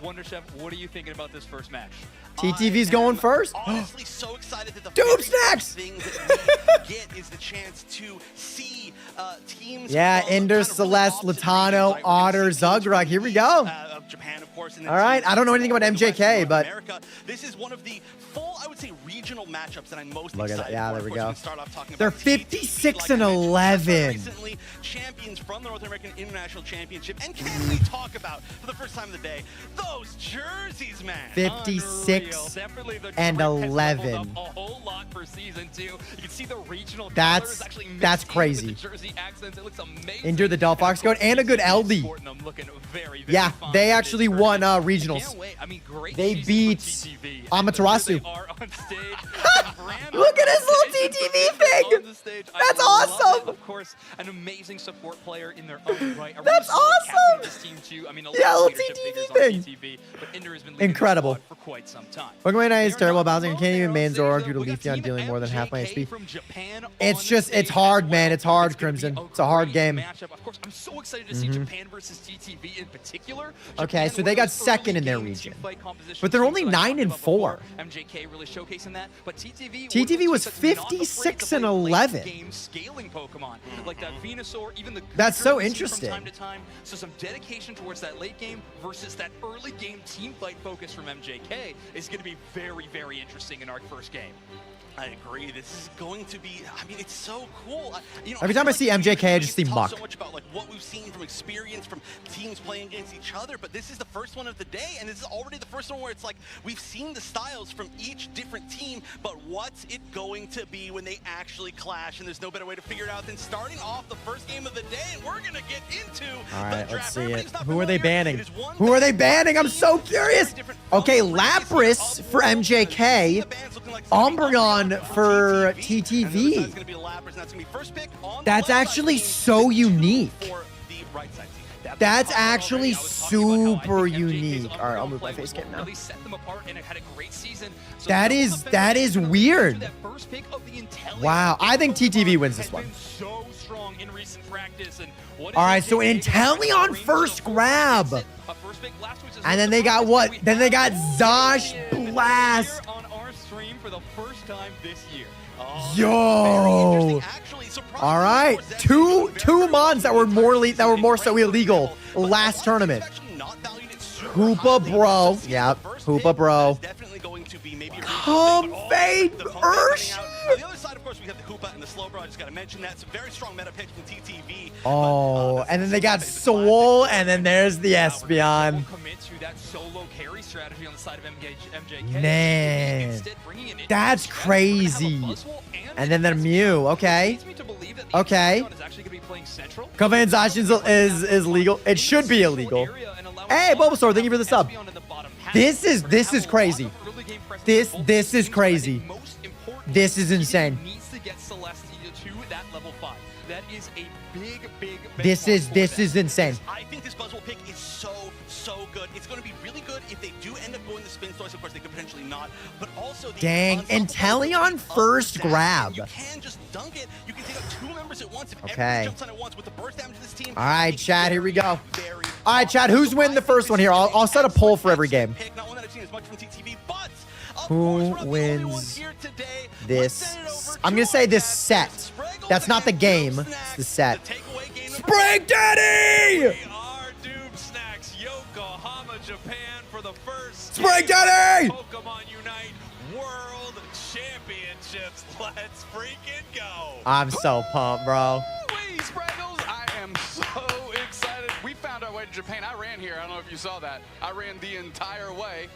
Wonder Chef, what are you thinking about this first match? TTV's going first. Honestly, so excited that the Dude snacks! thing that we get is the chance to see teams. Yeah, from Ender, kind of really Celeste, opposite Latano, regions, right? Otter, We're gonna see Zugrug. Here we go. Of Japan, of course, and then All right, teams I don't know anything from about the West MJK, and but North America. This is one of the full, I would say, regional matchups that I'm most look at excited that. Yeah, for. there we Of course, go. we can start off talking They're about TTV, 56 like and I mentioned, 11. Recently, champions from the North American International Championship. And can we talk about, for the first time of the day, those jerseys, man? 56 Definitely the and trend has 11. leveled up a whole lot for season 2. You can see the regional That's- colors actually that's mixed in crazy. with the jersey accents. It looks amazing. Endure the Delphox code and a good LD. Sporting them looking very, very Yeah, fine they with actually this won version. regionals. Can't wait. I mean, great They season beat for TTV. Amaterasu. And here they are on stage. Look at his little TTV thing. On the stage. That's I love awesome. it. Of course, an amazing support player in their own right. A That's really solid captain awesome. of this team too. I mean, a Yeah, lot little of leadership TTV figures thing. on TTV, but Ender has been leading the Incredible. squad for quite some time. Pokemon Night is They are terrible. not Bouncing alone. can't They're even on man stage, Zoroark though. due to We got Leafeon Team dealing more than half my MJK HP. from Japan It's on just, the it's stage hard, as man. well. It's hard, It's gonna be Crimson. a It's a hard great game. matchup. Of course, I'm so excited to see Japan versus TTV in particular. Okay, Japan so were they got those second in their early game region. team-fight composition But they're teams only that I 9 talked and about 4. before. MJK really showcasing that, but TTV TTV was such not afraid to 56 play and late 11. game scaling Pokemon like that Venusaur, even the That's so Kirby interesting. from time to time. So some dedication towards that late game versus that early game team fight focus from MJK is going to be very, very interesting in our first game. I agree. This is going to be. I mean, it's so cool. Every time I see MJK, I just see talk Muck. so much about like what we've seen from experience from teams playing against each other, but this is the first one of the day, and this is already the first one where it's like we've seen the styles from each different team, but what's it going to be when they actually clash? And there's no better way to figure it out than starting off the first game of the day, and we're gonna get into All right, the let's draft. see it. Everybody's not Who are they familiar. banning? It is one Who are they that banning? I'm so teams, curious. very different Okay, from previous Lapras of for Worlds. MJK, The bands looking like it's gonna be Umbreon for And the other side's TTV. gonna be Lapras, and that's gonna be first pick on the That's left side actually team, so and two unique. for the right side team. That's actually I was talking about how I super think MJK's unique. All right, I'll Umbreon move my play face was cam what now. really set them apart and it had a great season. So That the is- offense that is gonna lead weird. to that first pick of the Intellion. Wow, I think TTV wins has this one. been so strong in recent practice. And what is All right, so MJK Intellion range first support grab. against it? A first pick, Blastoise is And then the they got first what? we Then they got have. Zosh Here Blast. on our stream for the first time this year. Oh, Yo! actually, All right, two mons that were more so illegal last tournament. Hoopa bro, yep, Hoopa bro. Definitely going to be maybe Comfey Ursh. On the other side, of course, we have the Hoopa and the Slowbro. I just got to mention that. Some very strong meta picks from TTV. Oh, and then they got Soul, and then there's the Espeon. Commit to that solo carry strategy on the side of MJK. Man, that's crazy. And then the Mew, okay. Okay. Comfey and Zacian is legal. It should be illegal. Hey, Bulbasaur, thank you for the sub. This is crazy. This is crazy. This is insane. This is insane. I think this Buzzwole pick is so good. It's going to be really good if they do end up going the spin source. Of course, they could potentially not. But also, dang, Inteleon first grab. You can just dunk it. You can take out 2 members at once if okay. everyone jumps on it once with the burst damage to this team. All right, Chad, here we go. All right, Chad, who's winning the first one here? I'll set a poll for every game. Who wins this? I'm going to say this set. That's not the game. It's the set. Spring Daddy! We are Doob Snacks, Yokohama, Japan for the first Spring Daddy! Pokemon Unite World Championships. Let's freaking go. I'm so pumped, bro. Wee, Spraggles, I am so excited. We found our way to Japan. I ran here. I don't know if you saw that. I ran the entire way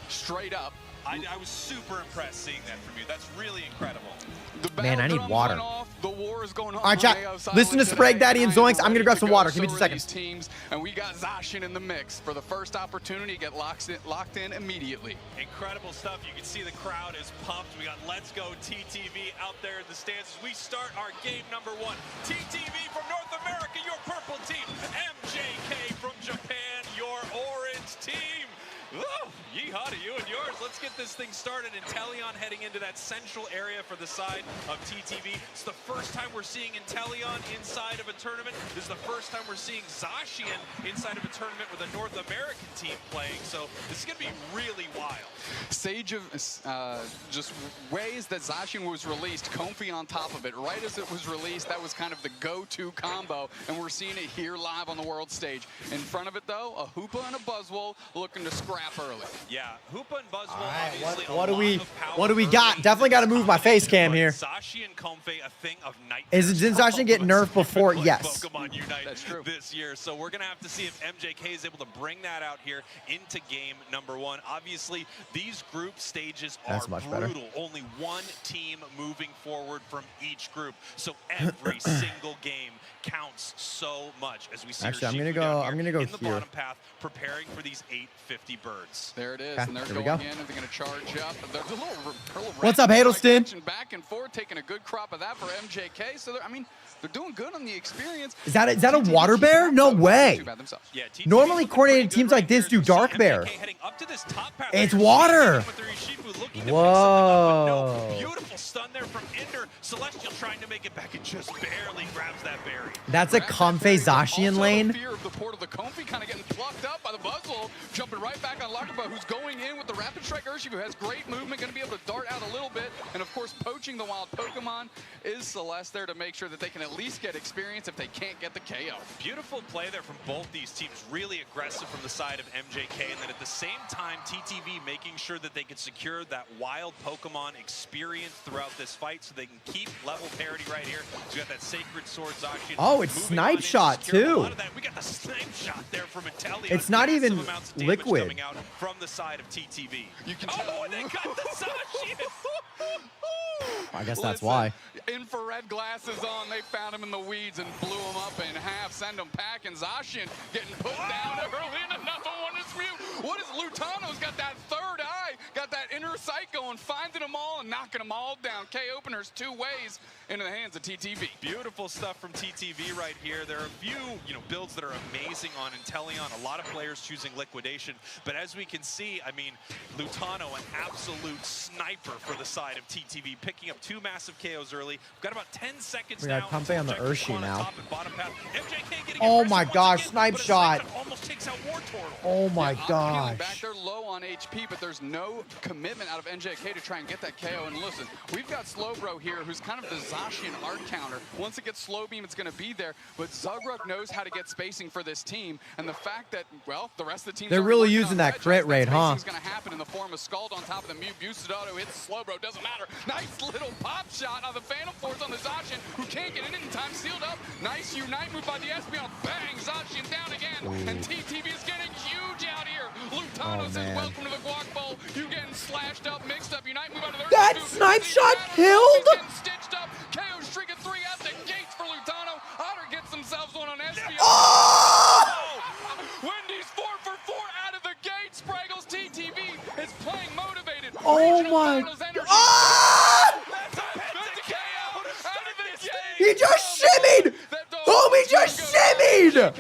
straight up. I was super impressed seeing that from you. That's really incredible. Man, I need water. The war is going on. All right, chat. Listen to Sprague Daddy and Zoinks. I'm going to grab some water. Give me 2 seconds. Teams, and we got Zacian in the mix for the first opportunity to get locked in immediately. Incredible stuff. You can see the crowd is pumped. We got Let's Go TTV out there in the stands as we start our game number 1. TTV from North America, your purple team. MJK from Japan, your orange team. Woo! Yeehaw to you and yours. Let's get this thing started. Inteleon heading into that central area for the side of TTV. It's the first time we're seeing Inteleon inside of a tournament. This is the first time we're seeing Zacian inside of a tournament with a North American team playing. So this is going to be really wild. Sage of just ways that Zacian was released, Comfey on top of it. Right as it was released, that was kind of the go-to combo, and we're seeing it here live on the world stage. In front of it, though, a Hoopa and a Buzzwole looking to scrap early. Yeah, Hoopa and Buzzwole, right, obviously. what do we got? Definitely got to move my face cam here. Zacian Comfey, a thing of night. Didn't Zacian get nerfed before? Yes. Pokemon Unite That's true. This year, so we're gonna have to see if MJK is able to bring that out here into game number 1. Obviously, these group stages are brutal. Only one team moving forward from each group, so every single game counts so much as we see. Actually, I'm gonna go in the here. bottom path, preparing for these 850 birds. There it is, okay, and they're going in, and they're gonna charge up. There's a little what's up, Hadelston? Back and forth, taking a good crop of that for MJK. So they're doing good on the experience. Is that a water bear? No way. Yeah, normally coordinated teams like this do dark bear. It's water. Whoa. Beautiful stun there from Ender. Celestial trying to make it back and just barely grabs that berry. That's a Comfey Zacian lane. Fear of the port of the Comfey kind of getting plucked up by the Buzzwole, jumping right back on Gardevoir, who's going in with the Rapid Strike Urshifu, who has great movement, going to be able to dart out a little bit, and of course poaching the wild Pokemon is Celeste there to make sure that they can at least get experience if they can't get the KO. Beautiful play there from both these teams, really aggressive from the side of MJK, and then at the same time TTV making sure that they could secure that wild Pokemon experience throughout this fight so they can keep level parity right here. So we got that Sacred Sword Zacian. Oh, it's Snipe Shot too. We got the Snipe Shot there from Inteleon. It's not even liquid. Coming out from the side of TTV. You can tell. And they got the Zacian. I guess that's why. Infrared glasses on, they found him in the weeds and blew him up in half, send him packing. Zacian getting put down early, and another one is real. What is Lutano's got that third eye, got that inner sight going, finding them all and knocking them all down. K-openers 2 ways into the hands of TTV. Beautiful stuff from TTV right here. There are a few, builds that are amazing on Inteleon. A lot of players choosing liquidation, but as we can see, I mean, Lutano, an absolute sniper for the side of TTV, picking up 2 massive KOs early. We've got about 10 seconds now. We got Comfey on the Urshi now. Oh my gosh, Snipe Shot. Almost takes out War Turtle. Oh my gosh. Back, they're low on HP, but there's no commitment commitment out of NJK to try and get that KO. And listen, we've got Slowbro here, who's kind of the Zacian art counter. Once it gets slow beam, it's going to be there. But Zugrug knows how to get spacing for this team. And the fact that, well, the rest of the team, they're really using that crit rate, huh? It's going to happen in the form of Scald on top of the Mew. Boosted auto hits Slowbro, doesn't matter. Nice little pop shot on the Phantom Force on the Zacian, who can't get it in time. Sealed up. Nice Unite move by the Espeon. Bang! Zacian down again. And TTV is getting huge out here. Lutano says, welcome to the Guac Bowl. You getting slashed up, mixed up. Unite move out of there. That snipe shot killed! Stitched up. KO streak of 3 out the gates for Lutano. Otter gets themselves one on Espeon. Oh! Wendy's 4 for 4 out of the gate. Spraggles TTV is playing motivated. Oh my! Ah! He just shimmied! Homie just shimmied!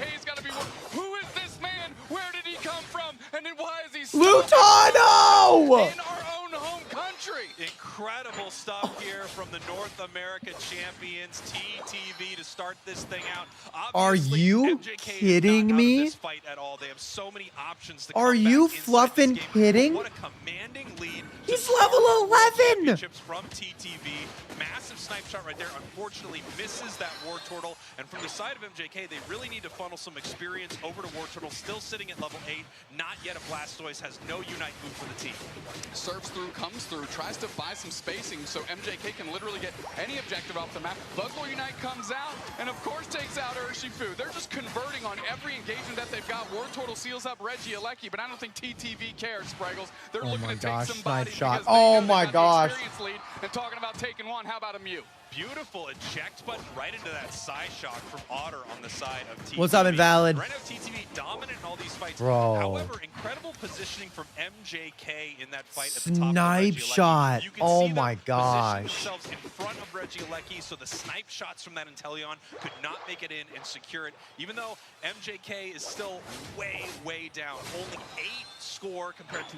Who is this man? Where did he come from? And then why is he Lutano! in our own home country? Incredible stuff here from the North America champions, TTV, to start this thing out. Are Obviously, you MJK kidding is not out of me? this fight at all. They have so many options to Are come you back inside fluffing this game. kidding? What a commanding lead. He's level 11! From TTV. Massive snipe shot right there. Unfortunately, misses that War Turtle. And from the side of MJK, they really need to funnel some experience over to War Turtle. Still sitting at level 8. Not yet a Blastoise. Has no Unite move for the team. Surfs through, comes through, tries to buy some spacing so MJK can literally get any objective off the map. Buzzwole Unite comes out and of course takes out Urshifu. They're just converting on every engagement that they've got. War Turtle seals up Reggie Alecki, but I don't think TTV cares, Spraggles. They're looking to take some bodies shot. because they Oh know my they got the gosh. experience lead. And talking about taking one, how about a Mew? Beautiful eject button right into that side shock from Otter on the side of TTV. What's up, Invalid? Right now, TTV dominant in all these fights. Bro. However, incredible positioning from MJK in that fight at the top. Snipe shot. You can Oh see my them gosh. position themselves in front of Reggie Alecki, so the snipe shots from that Inteleon could not make it in and secure it. Even though MJK is still way, way down. Only 8 score compared to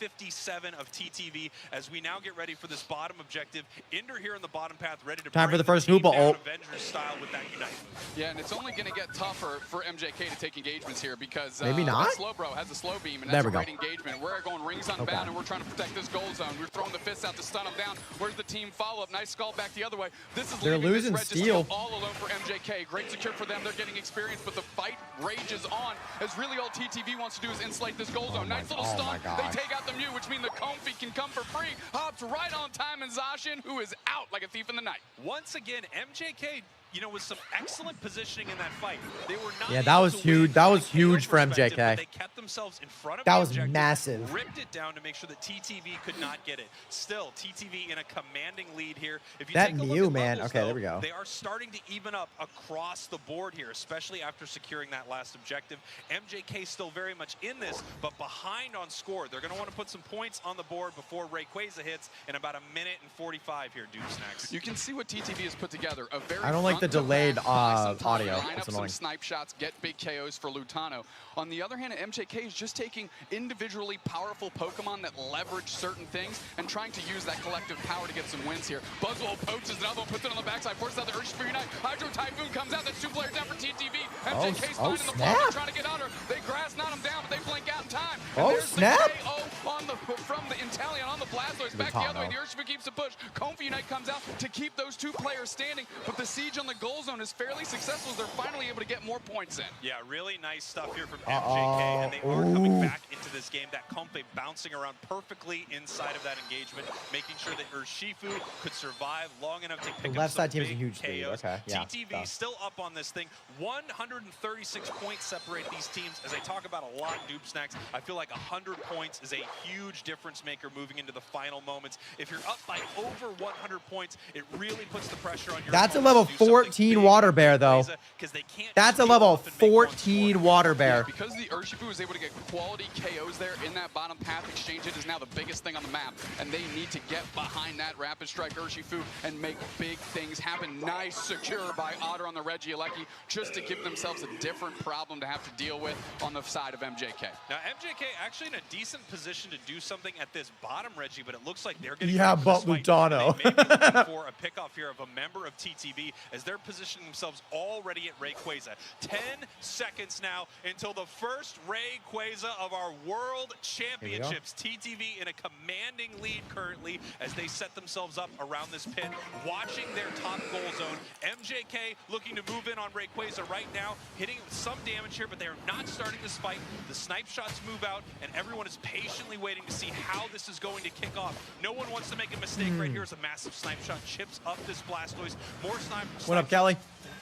157 of TTV as we now get ready for this bottom objective. Inder here in the bottom path, ready to Time for bring the first team Hoopa down ult. Avengers style with that Unite. Yeah, and it's only going to get tougher for MJK to take engagements here because Maybe not? Slowbro has a slow beam, and There that's we a go. great engagement. We're going rings unbound, Okay. and we're trying to protect this goal zone. We're throwing the fists out to stun him down. Where's the team follow-up? Nice skull back the other way. This is They're leaving losing this Regis steal. all alone for MJK. Great secure for them. They're getting experience, but the fight rages on as really all TTV wants to do is insulate this goal zone. Nice little oh stun. my gosh. They take out the Mew, which means the Comfy can come for free. Hops right on time, and Zacian, who is out like a thief in the night. Once again, MJK, you know, with some excellent positioning in that fight. They were not Yeah, that able was to huge. win That from was a KO huge for perspective, MJK. but they kept themselves in front of That the was objective, massive. ripped it down to make sure that TTV could not get it. Still, TTV in a commanding lead here. If you That take a Mew, look at man. levels, Okay, though, there we go. They are starting to even up across the board here, especially after securing that last objective. MJK still very much in this, but behind on score. They're going to want to put some points on the board before Rayquaza hits in about 1:45 here, Dude Snacks. You can see what TTV has put together. A very I don't like the front-to-back, delayed, buy some time, audio. line It's up annoying. some snipe shots, get big KOs for Lutano. On the other hand, MJK is just taking individually powerful Pokemon that leverage certain things and trying to use that collective power to get some wins here. Buzzwole poaches another one, puts it on the backside, forces out the Urshifu Unite. Hydro Typhoon comes out. That's 2 players down for TTV. MJK's finding the snap. ball, trying to get under. They grass knot him down, but they blink out in time. And Oh, there's snap. The KO on the, from the Inteleon on the Blastoise. Back the other way, the Urshifu keeps the push. Comfy Unite comes out to keep those 2 players standing, but the siege on the goal zone is fairly successful as they're finally able to get more points in. Yeah, really nice stuff here from MJK, and they are coming back into this game. That Comfy bouncing around perfectly inside of that engagement, making sure that Urshifu could survive long enough to pick The up left some side team is a big huge lead. KOs. Okay, yeah, TTV tough. still up on this thing. 136 points separate these teams. As I talk about a lot, Noob Snacks, I feel like 100 points is a huge difference maker moving into the final moments. If you're up by over 100 points, it really puts the pressure on your That's a opponents level to do something 14 big water bear, though. because they can't That's a just level go up and make one 14 score. water bear. Because the Urshifu is able to get quality KOs there in that bottom path exchange, it is now the biggest thing on the map, and they need to get behind that Rapid Strike Urshifu and make big things happen. Nice secure by Otter on the Reggie Alecki, just to give themselves a different problem to have to deal with on the side of MJK. Now, MJK actually in a decent position to do something at this bottom, Reggie, but it looks like they're getting Yeah, but Lutano. They may be looking for a pickoff here of a member of TTV as they're positioning themselves already at Rayquaza. 10 seconds now until the first Rayquaza of our World Championships. TTV in a commanding lead currently as they set themselves up around this pit, watching their top goal zone. MJK looking to move in on Rayquaza right now, hitting it with some damage here, but they are not starting this fight. The snipe shots move out, and everyone is patiently waiting to see how this is going to kick off. No one wants to make a mistake right here as a massive snipe shot chips up this Blastoise. More snipe. What up, Kelly?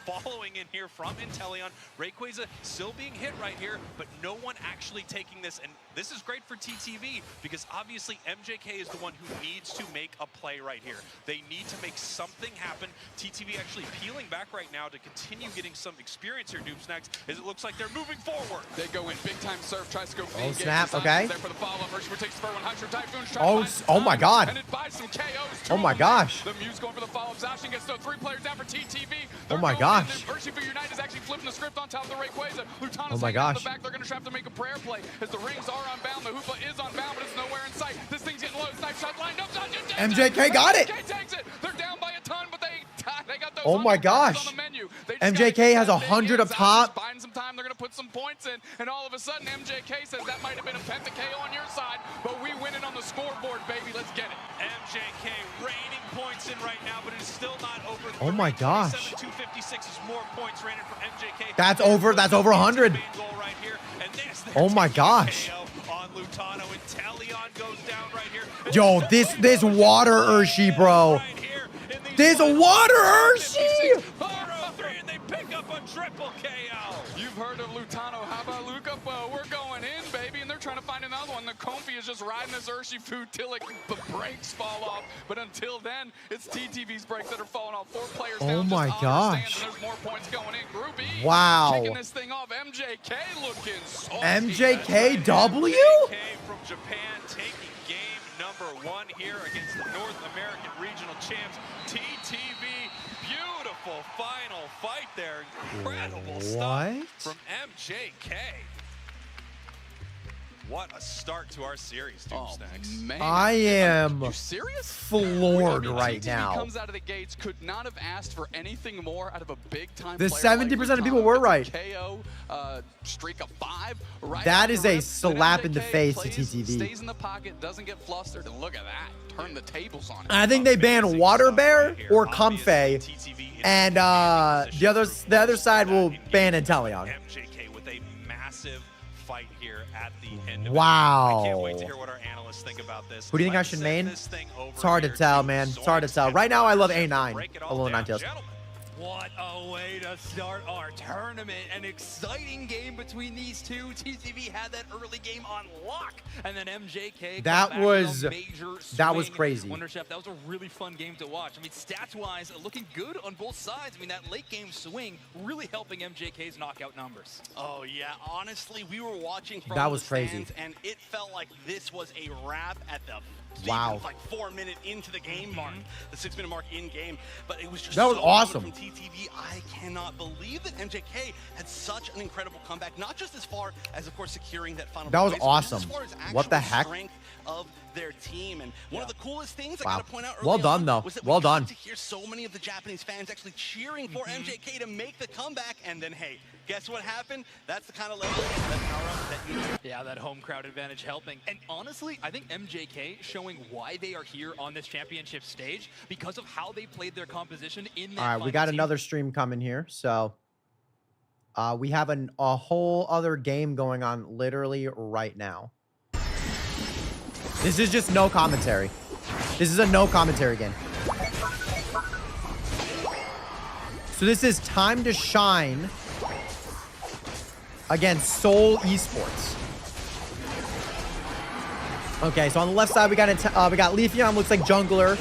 Following in here from Inteleon. Rayquaza still being hit right here, but no one actually taking this. And this is great for TTV because obviously MJK is the one who needs to make a play right here. They need to make something happen. TTV actually peeling back right now to continue getting some experience here, Doomsnacks, as it looks like they're moving forward. They go in big time surf, tries to go. Oh, snap, okay. There for the follow-up. Urshifu takes for 100 Typhoons. Oh my God. And it buys some KOs. Oh my gosh. The Muse going for the follow-up. Zacian gets 3 players down for TTV. Oh my gosh. Urshifu Unite is actually flipping the script on top of the Rayquaza. Lutano's oh my gosh. The back. They're going to have to make a prayer play as the rings are unbound. The Hoopa is unbound, but it's nowhere in sight. This thing's getting low. Snipe shot lined up. MJK got it. MJK takes it. They're down by a ton, but they got those. Oh my gosh. On the menu. MJK has 100 up top. Buying some time. They're going to put some points in, and all of a sudden MJK says that might have been a penta KO on your side, but we win it on the scoreboard, baby. Let's get it. MJK raining points in right now, but it's still not over. Oh my gosh. 256 is more points rated for MJK. That's over 100. Right here, and oh my gosh. On Lutano, and Inteleon goes down right here. Yo, this water Urshi, bro. This water Urshi. 403, and they pick up a triple KO. You've heard of Lutano. How about Luca? We're going in, baby, and they're trying to find another one. The Comfy is just riding this Urshifu till the brakes fall off. But until then, it's TTV's brakes that are falling off. 4 players down. Oh my gosh. There's more points going in. Group E. Wow. Kicking this thing off. MJK looking salty. MJKW? MJK from Japan taking game number 1 here against the North American Regional Champs. TTV, beautiful final fight there. Incredible stuff from MJK. What a start to our series, Doomsnacks. Man. I am floored right TTV now. Comes out of the gates, could not have asked for anything more out of a big time The player 70% like of people were right. KO streak of 5. Right that is a rip. slap in the MJK face to plays, TTV. Stays in the pocket, doesn't get flustered, and look at that. Turn the tables on it. I think they banned Water Bear or Comfey, and the other side will ban Inteleon. MJK with a massive fight here at the end of Wow. I can't wait to hear what our analysts think about this. Who do you think I should main? It's hard to tell, man. It's hard to tell. Right now, I love A9. Although Ninetales. What a way to start our tournament. An exciting game between these two. TTV had that early game on lock, and then MJK. That was crazy. Wonder Chef, that was a really fun game to watch. I mean, stats-wise, looking good on both sides. I mean, that late game swing really helping MJK's knockout numbers. Oh yeah, honestly, we were watching from That was the crazy. stands, and it felt like this was a wrap at the like 4 minute into the game mark, the 6 minute mark in game. But it was just that was so awesome from TTV. I cannot believe that MJK had such an incredible comeback, not just as far as, of course, securing that final. That was place, but awesome. As far as What the actual heck? strength of their team, and one of the coolest things I gotta point out Well early done, on though. was that Well we got done. to hear so many of the Japanese fans actually cheering for MJK to make the comeback, and then hey, guess what happened? That's the kind of level that power up that you need. Yeah, that home crowd advantage helping. And honestly, I think MJK showing why they are here on this championship stage because of how they played their composition in that. All right, we got another stream coming here. So we have a whole other game going on literally right now. This is just no commentary. This is a no commentary game. So this is Time to Shine against Seoul Esports. Okay, so on the left side we got Leafeon, looks like jungler,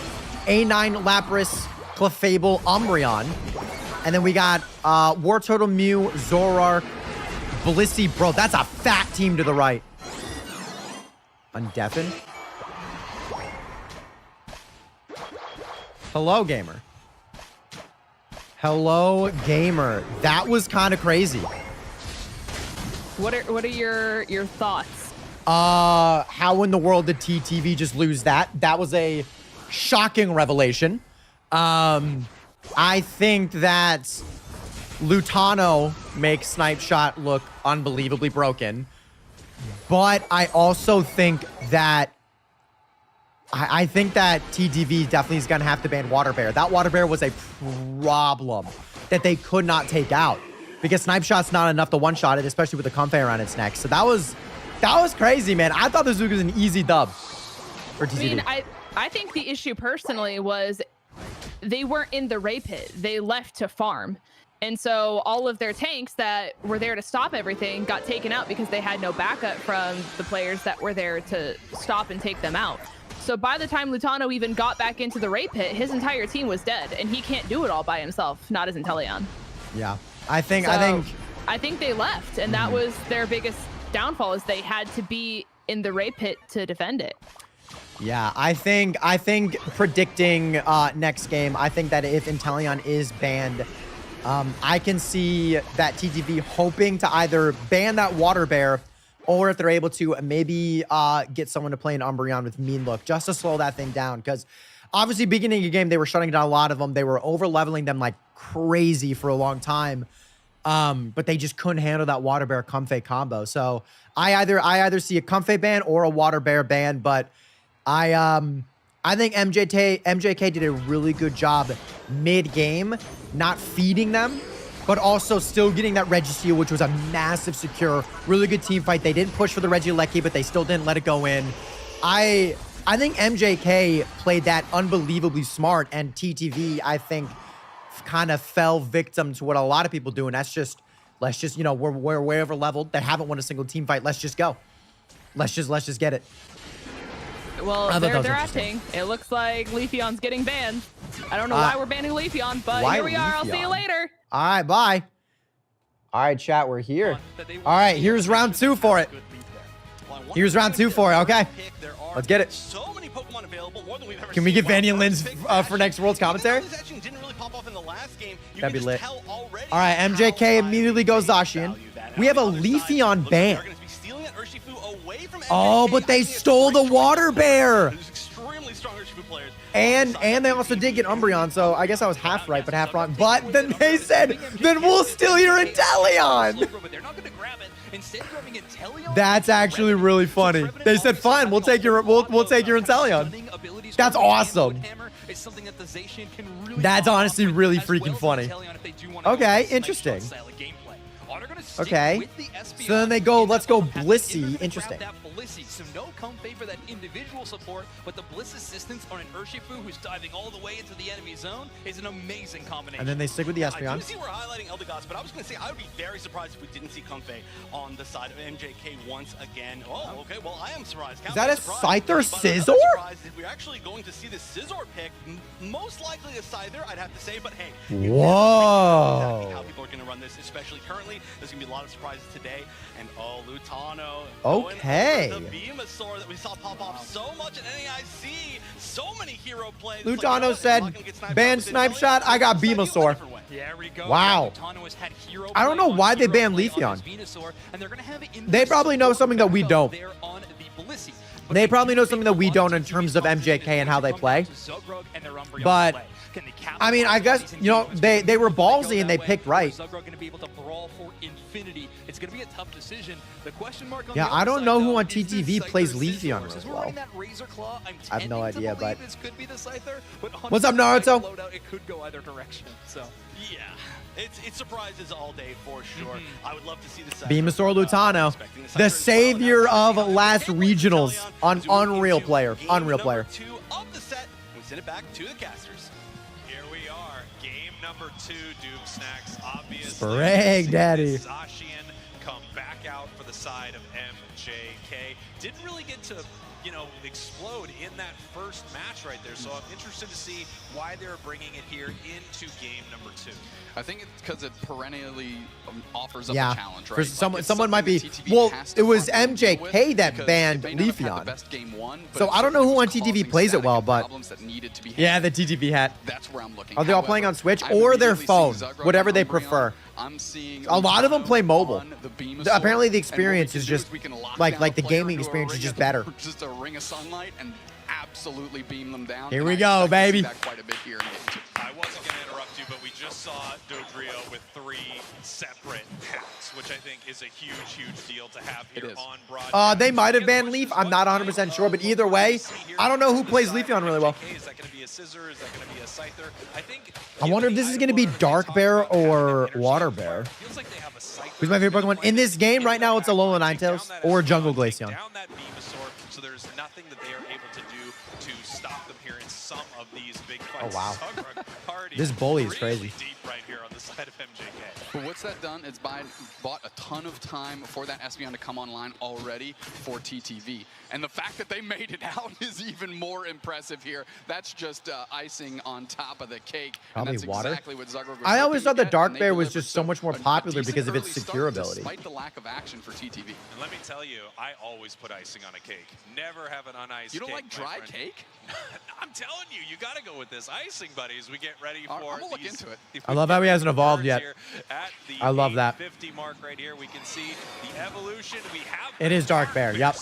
A9 Lapras, Clefable, Umbreon, and then we got Wartortle, Mew, Zoroark, Blissey. Bro, that's a fat team to the right. Undeafen. Hello, gamer. Hello, gamer. That was kind of crazy. What are your thoughts How in the world did TTV just lose that? That was a shocking revelation. I think that Lutano makes Snipe Shot look unbelievably broken. But I also think that I think that TTV definitely is going to have to ban Water Bear. That Water Bear was a problem that they could not take out because Snipe Shot's not enough to one-shot it, especially with the Comfey around its neck. So that was crazy, man. I thought this was an easy dub for TTV. I mean, I think the issue personally was they weren't in the Ray Pit. They left to farm. And so all of their tanks that were there to stop everything got taken out because they had no backup from the players that were there to stop and take them out. So by the time Lutano even got back into the Ray Pit, his entire team was dead, and he can't do it all by himself, not as Inteleon. Yeah, I think they left, and that was their biggest downfall, is they had to be in the Ray Pit to defend it. Yeah, I think predicting next game, I think that if Inteleon is banned, I can see that TTV hoping to either ban that Water Bear, or if they're able to maybe get someone to play an Umbreon with Mean Look just to slow that thing down. Because obviously beginning of the game, they were shutting down a lot of them. They were over leveling them like crazy for a long time. But they just couldn't handle that Water Bear Comfey combo. So I either see a Comfey ban or a Water Bear ban. But I think MJK did a really good job mid-game, not feeding them, but also still getting that Registeel, which was a massive secure, really good team fight. They didn't push for the Regieleki, but they still didn't let it go in. I think MJK played that unbelievably smart, and TTV, I think, kind of fell victim to what a lot of people do, and that's just, let's just, you know, we're way over leveled. They haven't won a single team fight. Let's just go. Let's just get it. Well, they're acting. It looks like Leafeon's getting banned. I don't know why we're banning Leafeon, but here we are. I'll see you later. All right, bye. All right, chat, we're here. All right, here's round 2 for it. Here's round 2 for it, okay. Let's get it. Can we get Vandy and Linz for next World's commentary? That'd be lit. All right, MJK immediately goes Zacian. We have a Leafeon ban. Oh, but they stole the Water Bear. And they also did get Umbreon, so I guess I was half right, but half wrong. But then they said, then we'll steal your Inteleon. That's actually really funny. They said, fine, we'll take your Inteleon. That's awesome. That's honestly really freaking funny. Okay, interesting. Okay. So then they go, let's go Blissey. Interesting. So no Comfey for that individual support, but the Bliss assistance on an Urshifu who's diving all the way into the enemy zone is an amazing combination. And then they stick with the Espeon. I do see we're highlighting Eldegoss, but I was going to say I would be very surprised if we didn't see Comfey on the side of MJK once again. Oh, okay. Well, I am surprised. Is that a Scyther Scizor? We're actually going to see the Scizor pick. Most likely a Scyther, I'd have to say, but hey. Whoa. Exactly how people are going to run this, especially currently. There's going to be a lot of surprises today. And Lutano. Okay. The Venusaur that we saw pop off so much at NAIC. So many hero plays. Lutano like, said, ban Snipe Shot, I got Venusaur. Yeah, we go. Wow. I don't know why they banned Leafeon. They probably know something that we don't. They probably know something that we don't in terms of MJK and how they play. But, I mean, I guess, you know, they were ballsy and they picked right. It's going to be a tough decision. The question mark on yeah, I don't know who on TTV plays Leafeon as well. I have no idea, but... What's up, Naruto? It could go either direction, so... Yeah. It's surprises all day for sure. I would love to see the Venusaur Lutano, the savior of last regionals, on Unreal player. Unreal player. 2 of the set. We send it back to the casters. Here we are, game number 2. Doom Snacks, obviously. Sprague, daddy. Zacian come back out for the side of MJK. Didn't really get to you know, explode in that first match right there. So I'm interested to see why they're bringing it here into game number 2. I think it's because it perennially offers up Yeah. a challenge, right? For Like, someone might be. that TTV Well, has it to was front-run deal with MJK that because banned they may not have had the Leafeon. best game one, but So it I don't know who certainly on was TTV causing plays it static well, and but problems that needed to be yeah, the handled. TTV hat. That's where I'm looking. Are they all playing on Switch or their phone? Whatever they prefer. I'm seeing A lot of them play mobile. on the Venusaur, Apparently, the and what we experience can is do just we can lock like down a the player gaming into a experience is ring just of- better. Just a ring of sunlight and absolutely beam them down. Here and we I go, expect to see baby. that quite a bit here in game 2. I wasn't going to interrupt you, but we just saw Dodrio with 3 separate hats, which I think is a huge, huge deal to have here on broadcast. They might have banned Leaf. I'm not 100% sure, but either way, I don't know who plays Leafeon really well. Is that going to be a Scissor? Is that going to be a Scyther? I think. I wonder if this is going to be Dark Bear or Water Bear. Feels like they have a Scyther. Who's my favorite Pokemon? In this game right now, it's Alola Ninetales or Jungle Glaceon. Down that Venusaur, so there's nothing that they are able to do to stop them here in some of these big fights. Oh, wow. Sugrug already This bully is really crazy. deep right here on the side of MJK. But what's that done? It's bought a ton of time for that Espeon to come online already for TTV. And the fact that they made it out is even more impressive here. That's just icing on top of the cake. Probably and that's water. exactly what Zuckerberg was I always hoping thought to the get, Dark and they Bear was delivered. just so much more a popular decent because of its early secure start, ability. Despite the lack of action for TTV. And let me tell you, I always put icing on a cake. Never have an uniced You don't cake, like my dry friend. cake? I'm telling you, you got to go with this icing, buddy, as we get ready for I'm gonna look these- into it. I love how he hasn't evolved yet. here at the I love that. 50 mark right here. We can see the evolution. We have It is Dark Bear. Yep.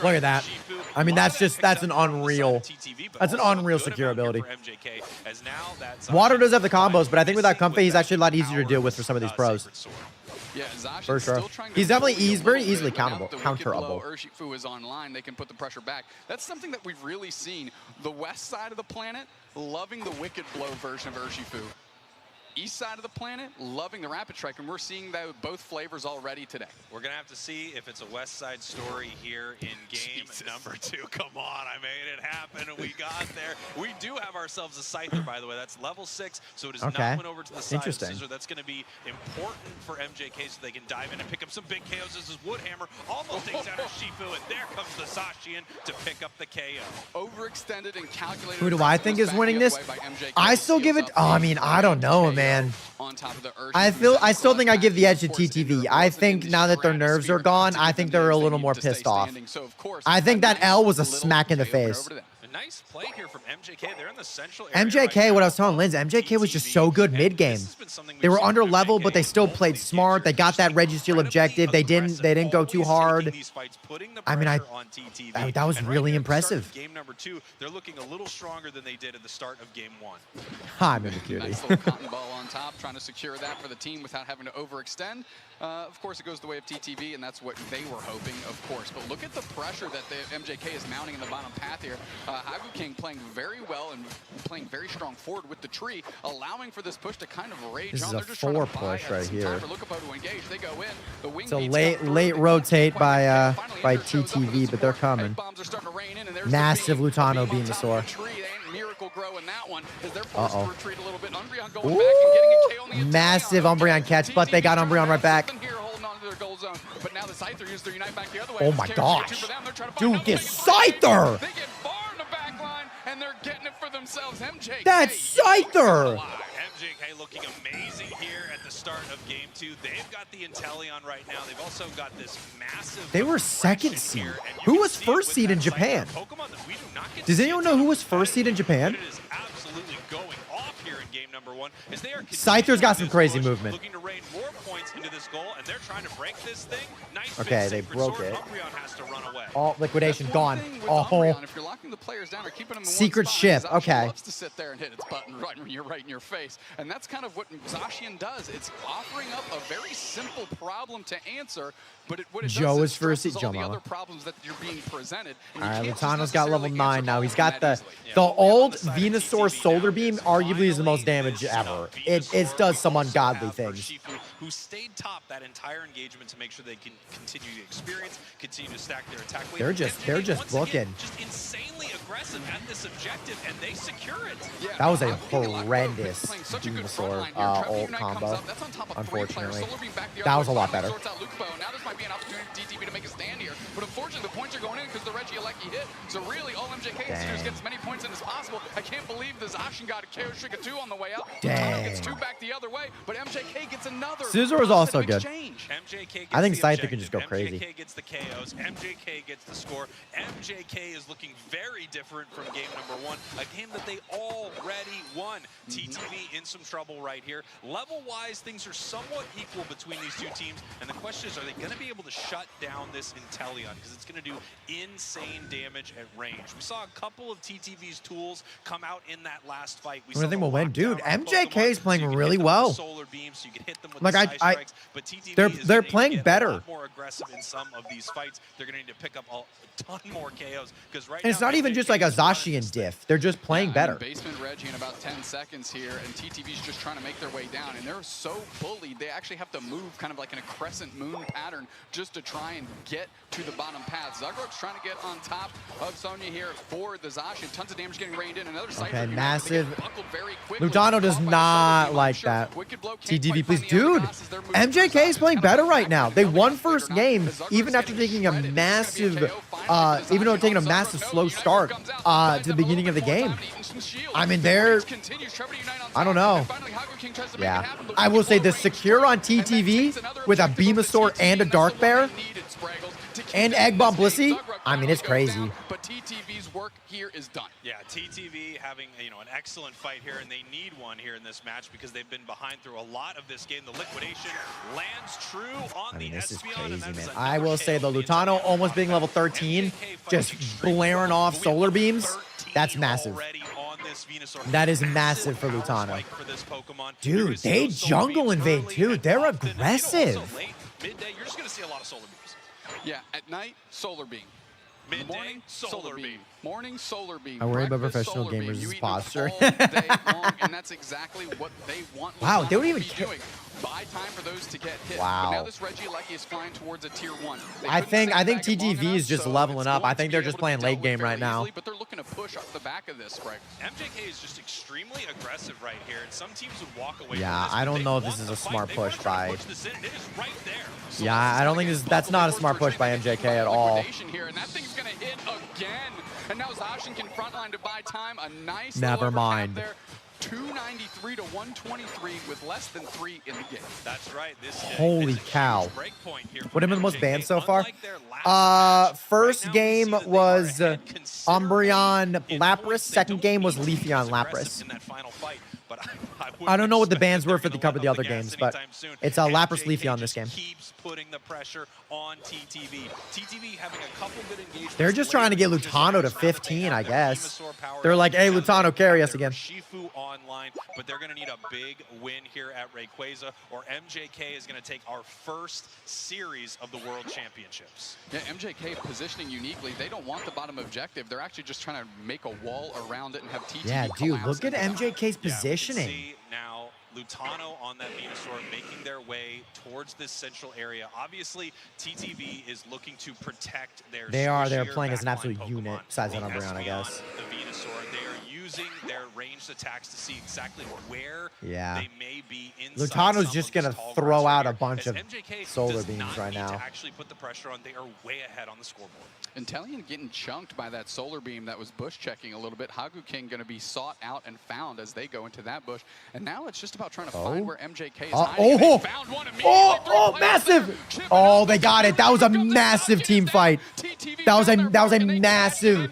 Look at that. I mean, that's an unreal. That's an unreal secure ability. Water does have the combos, but I think without Comfey, he's actually a lot easier to deal with for some of these pros. Yeah, Zacian's For sure. still trying to He's definitely build it a very little easily bit, but now countable. that the Wicked Blow Counterable. Urshifu is online, they can put the pressure back. That's something that we've really seen. The west side of the planet loving the Wicked Blow version of Urshifu. East side of the planet loving the Rapid Strike, and we're seeing that with both flavors already today. We're going to have to see if it's a West Side story here in game number 2. Come on, I made it happen. We got there. We do have ourselves a Scyther, by the way. That's level 6, so it is Okay. not went over to the side of Interesting. Scissor. That's going to be important for MJK so they can dive in and pick up some big KOs. This is Woodhammer. Almost takes out Urshifu, and there comes the Zacian to pick up the KO. Overextended and calculated. Who do I think is winning this? By MJK. I still give it. Oh, I mean, I don't know, man. On top of the I still think I give the edge to TTV. I think now that their nerves are gone, I think they're a little more pissed off. I think that L was a smack in the face. A nice play here from MJK. They're in the central area. MJK, what I was telling Linz, MJK was just so good mid-game. They were under level, but they still played smart. They got that Registeel objective. They didn't go too hard. I mean, that was really impressive. Game number 2, they're looking a little stronger than they did at the start of game 1. I'm in the cutie. Nice little cotton ball on top, trying to secure that for the team without having to overextend. Of course, it goes the way of TTV, and that's what they were hoping, of course. But look at the pressure that the MJK is mounting in the bottom path here. Hagu King playing very well and playing very strong forward with the tree, allowing for this push to kind of rage This on. is They're a just trying to 4 buy push right some here. time for Lucapo to engage. They go in. The wing It's a beats late come through. rotate by Finally, TTV, but they're coming. bombs are starting to rain in, and there's the Massive beam. Lutano The beam on top of Venusaur. the tree. They ain't Miracle Grow in that one, as they're forced Uh-oh. to retreat a little bit. Umbreon going back and getting a KO on the Italian. Massive Umbreon catch, but they got Umbreon right back. Here holding on to their goal zone. But now the Scyther used their Unite back the other way. Oh It's my KO gosh. 2 for them. They're trying to find Dude, out this if they can find Scyther! it. They get far in the back line, and they're getting it for themselves. MJK. That Scyther! MJK looking amazing here at the start of game 2. They've got the Inteleon right now. They've also got this massive. They were second seed. Who was first seed in Japan? Does anyone know who was first seed in Japan? It is absolutely going off here in game number 1. As they are Scyther's got some crazy movement. looking to rain more points into this goal, and they're trying to break this thing. Nice Okay, big they sacred broke sword. it. Umbreon has to run away. All liquidation That's one gone. thing with Oh, Umbreon, if you're locking the players down or keeping them in one Secret spot, ship, Zacian okay. loves to sit there and hit its button right in your face. And that's kind of what Zacian does. It's offering up a very simple problem to answer, but what it Joe does is first seed, stresses Joe all the Mama. other problems that you're being presented. and All you right, can't just Lutano's got level necessarily 9 answer now. He's problems got that the easily. old Venusaur Solar Beam, arguably is the most damage ever. It does some ungodly things. Urshifu, who stayed top that entire engagement to make sure they can continue to experience, continue to stack their attack wave. They're just once again, looking. just insanely aggressive at this objective, and they secure it. Yeah, That was a I think a lot of horrendous playing such a good front Venusaur line here. Trevor ult Unite comes combo, up. That's on top of 3 players. unfortunately. Solar Beam back the That other was a way. lot Finally better. sorts out Lucapo. Now this might maybe an opportunity for TTV to make a stand here. But unfortunately, the points are going in because the Regieleki hit. So really, all MJK has to do is get as many points in as possible. I can't believe the Zacian got a KO streak of 2 on the way out. Lutano gets 2 back the other way, but MJK gets another. Scizor is also good. MJK gets I think the Scyther can objective. just go crazy. MJK gets the KOs. MJK gets the score. MJK is looking very different from game number 1, a game that they already won. TTV in some trouble right here. Level-wise, things are somewhat equal between these two teams, and the question is, are they going to be able to shut down this Inteleon? Because it's going to do insane damage at range. We saw a couple of TTV's tools come out in that last fight. I think we'll win. Dude, MJK is playing really well. Solar beams, so you can hit them with Like, the strikes, but TTV they're playing better. More aggressive in some of these fights. They're going to need to pick up a ton more KOs because right And it's now, not even just like a Zacian diff. They're just playing better. Basement Reggie in about 10 seconds here, and TTV's just trying to make their way down, and they're so bullied, they actually have to move kind of like in a crescent moon pattern just to try and get to the bottom path. Zugrock's trying to get on top of Sonya here for the Zacian. Tons of damage getting rained in. Another Okay, massive. Lutano does not like that. TTV, please. Dude, MJK is playing better right now. They won first game, even after taking a massive, even though taking a massive slow start to the beginning of the game. I mean, they're, I don't know. Yeah. I will say the secure on TTV with a Venusaur and a Dark Bear and Egg Bomb Blissey, I mean, it's crazy. But TTV's work here is done. Yeah, TTV having an excellent fight here, and they need one here in this match because they've been behind through a lot of this game. The liquidation lands true on the This is Espeon, crazy, man. I will say the Lutano almost being level 13, just blaring off solar beams. That's massive. That is massive for Lutano. Dude, they jungle invade too. They're aggressive. Midday, you're just going to see a lot of solar beams. Yeah, at night, solar beam. Midday, Morning, solar beam. Morning, solar beam. I worry about Breakfast, professional solar beam. gamers' You eat posture. all day long, and that's exactly what they want. Wow, they don't Lutano even to be doing. Buy time for those to get hit. Wow. But now this Regieleki is flying towards a tier 1. I think TTV is just leveling up. I think they're just playing late game right now. But they're looking to push off the back of this, right? MJK is just extremely aggressive right here, and some teams would walk away Yeah, from this, I but don't they know if want this is the a smart fight. They push wanna try to by. push this in. It is right there. So Yeah, I don't think that's not a smart push by MJK at all. Here, and that thing's gonna hit again. And now Zacian can frontline to buy time. A nice Never mind. there. 293 to 123 with less than 3 in the game. That's right. This Holy cow. What have been the most banned so far? First game was Umbreon Lapras. Second game was Leafeon Lapras. I don't know what the bans were for the couple of the other games, but it's Lapras Leafeon this game. Keeps putting the pressure on TTV. TTV having a couple good engagements. They're just trying to get Lutano to 15, I guess. They're like, hey, Lutano, carry us again. Shifu online, but they're going to need a big win here at Rayquaza, or MJK is going to take our first series of the World Championships. Yeah, MJK positioning uniquely. They don't want the bottom objective. They're actually just trying to make a wall around it and have TTV Yeah, dude, collapse look at MJK's positioning. See now Lutano on that Venusaur making their way towards this central area. Obviously, TTV is looking to protect their They're squishier playing as an backline absolute Pokemon. unit, besides The on Umbreon, I Espeon, guess. The Venusaur, they are using their ranged attacks to see exactly where Yeah. they may be inside. Lutano's some just of going to these tall throw grass out a right bunch here. of As MJK solar does beams not right need now. to actually put the pressure on. They are way ahead on the scoreboard. Inteleon getting chunked by that solar beam that was bush checking a little bit. Hagu King going to be sought out and found as they go into that bush. And now it's just about trying to find where MJK is hiding. They found one immediately. Massive! Oh, they got it. That was a massive team fight. That was a massive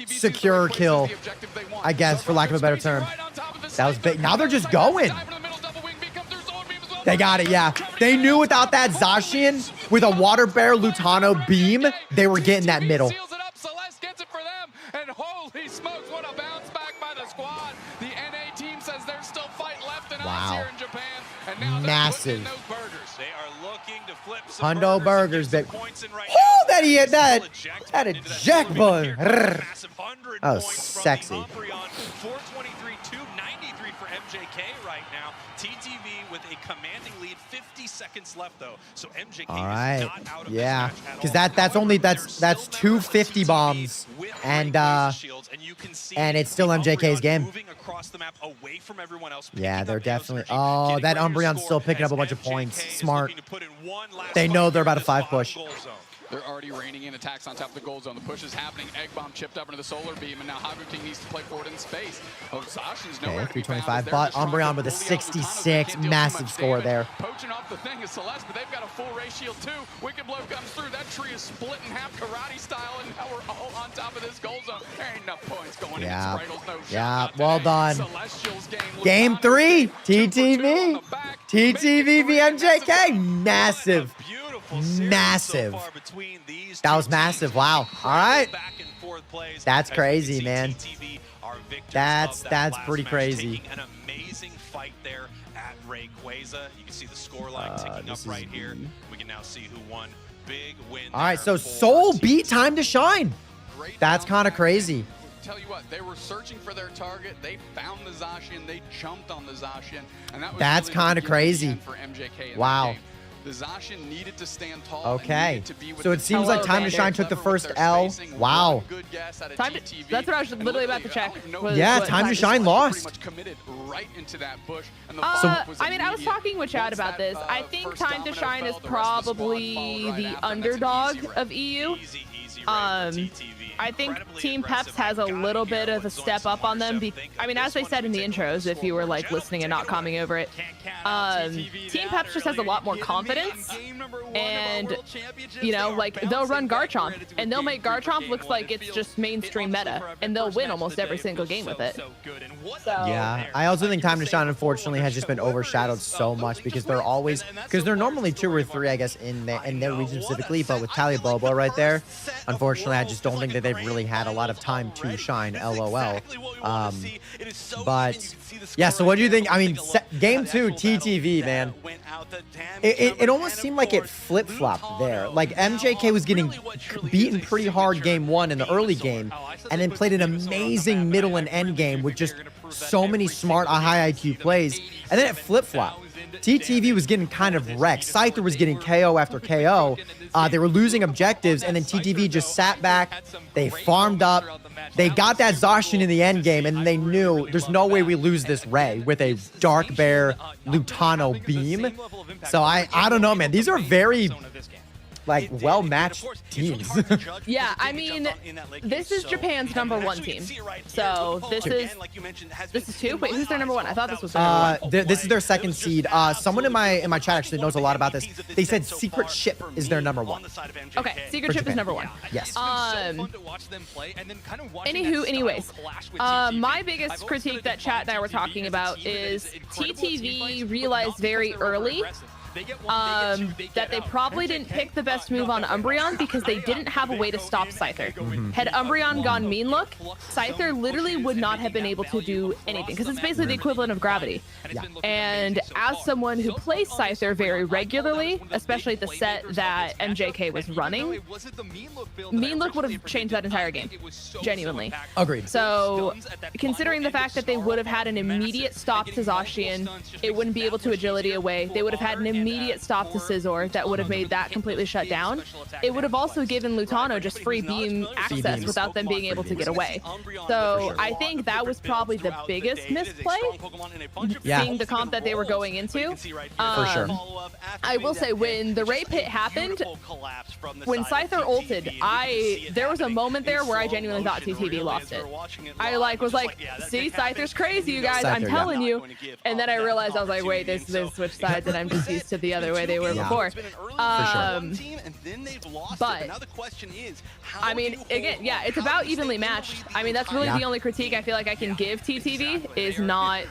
secure kill, I guess, for lack of a better term. That was big. Now they're just going. They got it, yeah. They knew without that Zacian with a Water Bear Lutano beam, they were getting that middle. Gets it for them, and holy smokes, what a bounce back by the squad. The NA team says there's still fight left in us here in Japan, and now massive. those burgers. They are looking to flip some Hundo burgers, baby. Oh, that he hit that eject button. That was sexy. 423, 293 for MJK right now. TTV with a commanding lead, 50 seconds left though. So MJK All is right. not out of Yeah. this match at Because all. that's two 50 bombs. And it's still MJK's game. Moving across the map away from everyone else. Yeah, they're definitely. energy, Oh, getting that ready to Umbreon's score still picking up a as bunch of MJK points. is Smart. looking to put in one last They know fight they're about here to in this 5 push. goal zone. They're already raining in attacks on top of the goal zone. The push is happening. Egg bomb chipped up into the solar beam, and now Habu King needs to play forward in space. Oh, Zacian's nowhere to be found. 325, They're but just trying to Umbreon with a bully out 66, Lutano. They can't deal too massive much score damage. there. Poaching off the thing is Celeste, but they've got a full ray shield too. Wicked Blow comes through. That tree is split in half karate style, and now we're all on top of this goal zone. There ain't enough points going Yeah. in. Sprittles, no Yeah, shot well today. done. Celestial's Game Lutano 3, taking 2 for 2 on TTV. the back. TTV v Make it 3, MJK. Massive. Massive. That was massive. Wow. All right. That's crazy, man. That's pretty crazy. An amazing fight there at Rayquaza. You can see the scoreline ticking up right here. We can now see who won. Big win. All right, there so for Soul TTV. beat Time to Shine. Great That's round kind of back. crazy. Tell you what, they were searching for their target. They found the Zacian. They jumped on the Zacian, and that was That's really the kinda beginning crazy. and end for MJK in Wow. that game. The Zacian needed to stand tall. and Okay. needed to be with So the it seems team. like Time to Vander. Shine took the Clever with first their L. spacing. Wow. One good guess out of Time to, TTV, that's what I was and literally about to I check. don't even know was Yeah, what Time to This Shine one lost. Pretty much committed right into that bush, and the Uh, follow-up was I mean, I was immediate. talking with Chad Once about that, this. I think first Time to domino Shine fell, is the rest of the squad followed probably right the after. That's an underdog easy of EU. Easy I think Team Peps has a little bit of a step up on them. I mean, as they said in the intros, if you were like listening and not commenting over it, Team Peps just has a lot more confidence. And, you know, like they'll run Garchomp and they'll make Garchomp look like it's just mainstream meta and they'll win almost every single game with it. So, Yeah, I also think Time to Shine, unfortunately, has just been overshadowed so much because they're normally 2 or 3, I guess, in their region specifically, but with Talia Bobo right there, unfortunately, I just don't think that they've really had a lot of time to shine, LOL. But, yeah, so what do you think? I mean, game 2, TTV, man. It almost seemed like it flip-flopped there. Like, MJK was getting beaten pretty hard game 1 in the early game, and then played an amazing middle and end game with just so many smart, high IQ plays, and then it flip-flopped. TTV was getting kind of wrecked. Scyther was getting KO after KO. They were losing objectives, and then TTV just sat back. They farmed up. They got that Zacian in the end game, and they knew there's no way we lose this Ray with a Dark Bear Lutano beam. So I don't know, man. These are very like well-matched teams. yeah, I mean, this is Japan's #1 team. So this is 2. Wait, who's their #1? I thought this was their #1. This is their 2nd seed. Someone in my chat actually knows a lot about this. They said Secret Ship is their #1. Okay, Secret Ship is #1. Yes. Anyways, my biggest critique that Chat and I were talking about is TTV realized very early that they probably didn't pick the best move on Umbreon because they didn't have a way to stop Scyther. Had Umbreon gone Mean Look, Scyther literally would not have been able to do anything because it's basically the equivalent of gravity. Yeah. And as someone who plays Scyther very regularly, especially the set that MJK was running, Mean Look would have changed that entire game. Genuinely. Agreed. So, considering the fact that they would have had an immediate stop to Zacian, it wouldn't be able to agility away. They would have had an immediate stop to Scizor that would have made that completely shut down. It would have also given Lutano just free beam access without them being able to get away. So I think that was probably the biggest misplay, seeing the comp that they were going into. For sure. I will say, when the Ray Pit happened, when Scyther ulted, there was a moment there where I genuinely thought TTV lost it. I was like, see, Scyther's crazy, you guys, I'm telling you. And then I realized, I was like, wait, they switched sides and I'm just used to the other way they were before. But I mean, again, yeah, it's about evenly matched. I mean, that's really the only critique I feel like I can give TTV is not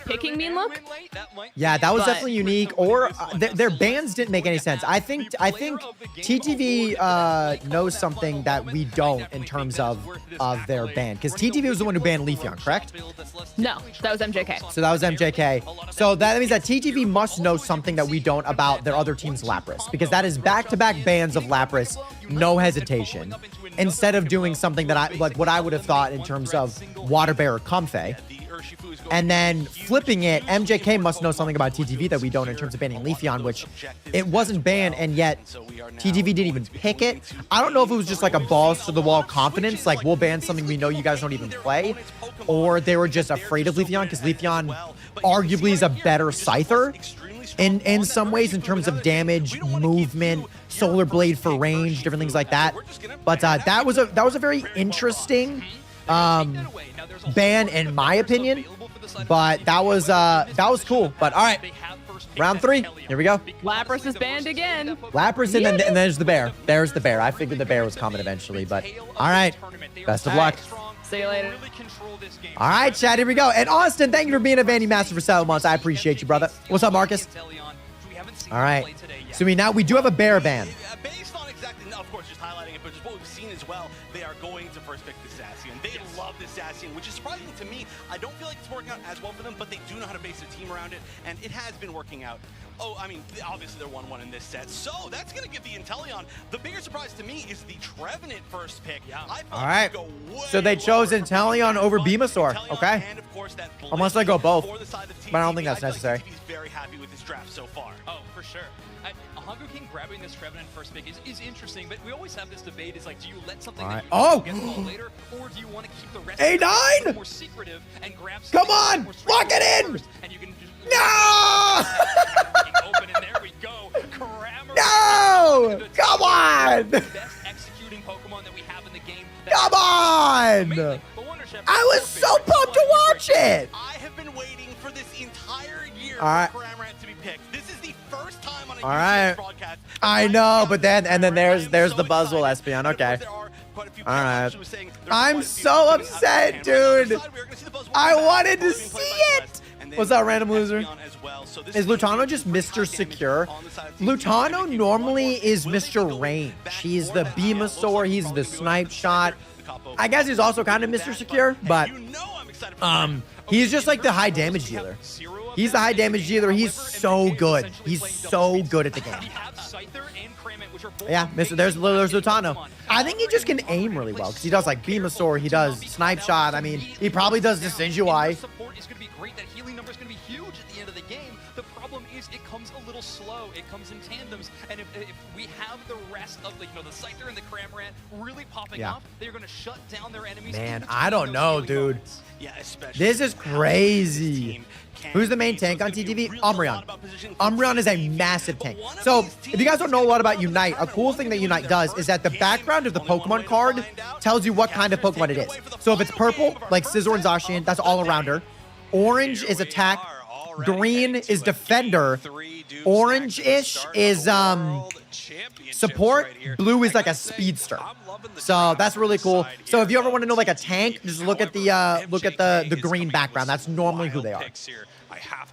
picking Mean Look. Yeah, that was definitely unique. Or their bans didn't make any sense. I think TTV knows something that we don't in terms of their ban, because TTV was the one who banned Leafeon, correct? No, that was MJK. So that was MJK. So that means that TTV must know something that we don't about their other team's Lapras, because that is back-to-back bans of Lapras, no hesitation, instead of doing something that what I would have thought in terms of Water Bear or Comfey. and then flipping it, MJK must know something about TTV that we don't in terms of banning Leafeon, which it wasn't banned, and yet TTV didn't even pick it. I don't know if it was just like a balls to the wall confidence, like we'll ban something we know you guys don't even play, or they were just afraid of Leafeon, because Leafeon arguably is a better Scyther in some ways in terms of damage, movement, Solar Blade for range, different things like that. But that was a very interesting ban in my opinion. But that was cool. But all right, round 3. Here we go. Lapras is banned again. Lapras and then there's the bear. There's the bear. I figured the bear was coming eventually, but all right. Best of luck. See you later. All right, Chad, here we go. And Austin, thank you for being a Vandy Master for 7 months. I appreciate you, brother. What's up, Marcus? All right. So now we do have a bear ban. Based on exactly, of course, just highlighting it, but just what we've seen as well, they are going to first pick the Zacian. They love the Zacian, which is surprising to me. I don't feel like it's working out as well for them, but they do know how to base their team around it, and it has been working out. Oh, I mean, obviously they're 1-1 in this set, so that's going to give the Inteleon. The bigger surprise to me is the Trevenant first pick. Yeah. All right. So they chose Inteleon over Venusaur. Okay. Unless they go both, but I don't think that's necessary. He's very happy with his draft so far. Oh, for sure. Hunger King grabbing this Trevenant first pick is interesting, but we always have this debate, is like, do you let something that you get later, or do you want to keep the rest A9! of it more secretive and grab Come on! Lock it in! And you can just no! open, and there we go. No! Come on! Best executing Pokemon that we have in the game. Come on! I was so pumped to watch it! I have been waiting for this entire year for Cramorant to be picked. This is the first time on a right. broadcast. I know, but then there's the Buzzwole Espeon. Okay. All right. I'm so upset, dude. I wanted to see it. What's that, random loser? Is Lutano just Mr. Secure? Lutano normally is Mr. Range. He's the Venusaur. He's the Snipe Shot. I guess he's also kind of Mr. Secure, but he's just like the high damage dealer. He's the high damage dealer. He's so good. He's so good at the game. Yeah, there's Lutano. I think he just can aim really well because he does like Venusaur. He does Snipe Shot. I mean, he probably does Decidueye. Support is going to be great. That healing number is going to be huge at the end of the game. The problem is it comes a little slow. It comes in tandems, and if we have the rest of the the Scyther and the Cramorant really popping off, they're going to shut down their enemies. Man, I don't know, dude. Yeah, especially this is crazy. Who's the main tank on TTV? Umbreon. Umbreon is a massive tank. So, if you guys don't know a lot about Unite, a cool thing that Unite does is that the background of the Pokemon card tells you what kind of Pokemon it is. So, if it's purple, like Scizor and Zacian, that's all-arounder. Orange is attack. Green is defender. Orange-ish is support. Blue is like a speedster. So that's really cool. So if you ever want to know like a tank, just look at the green background. That's normally who they are.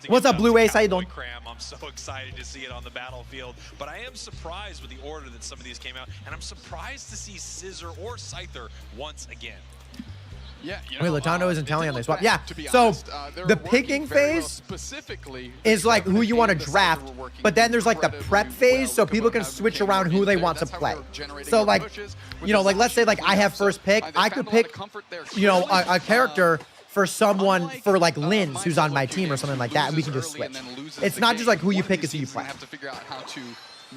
What's up, Blue Ace? How you doing? I'm so excited to see it on the battlefield, but I am surprised with the order that some of these came out, and I'm surprised to see Scizor or Scyther once again. Yeah, wait, Lutano isn't telling on this swap. Yeah, so the picking phase is like who you want to draft, but then there's like the prep phase, so people can switch around who they want to play. So like, like let's say like I have first pick, I could pick, a character for someone for like Linz who's on my team or something like that, and we can just switch. It's not just like who you pick is who you play. Have to figure out how to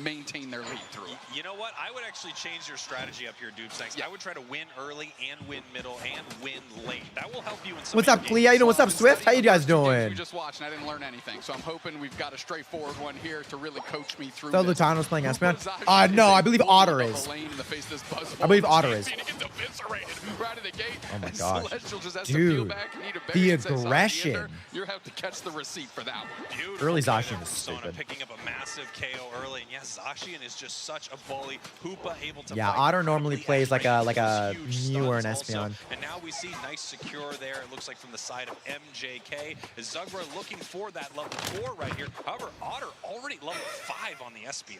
maintain their lead through. You know what? I would actually change your strategy up here, dude. I would try to win early and win middle and win late. That will help you in some. What's up, Clea? What's up, Swift? How you guys doing? You just watched and I didn't learn anything, so I'm hoping we've got a straightforward one here to really coach me through. So Lutano's playing Espeon? No, I believe Otter is. I believe Otter is. Oh my gosh, dude, the aggression. You have to catch the receipt for that one. Early Zacian is stupid. Picking up a massive KO early, and yes, Zacian is just such a bully. Hoopa able to. Yeah, Otter normally plays like a Mew or an Espeon. And now we see nice secure there. It looks like from the side of MJK. Is Zugbra looking for that level 4 right here? However, Otter already level 5 on the Espeon.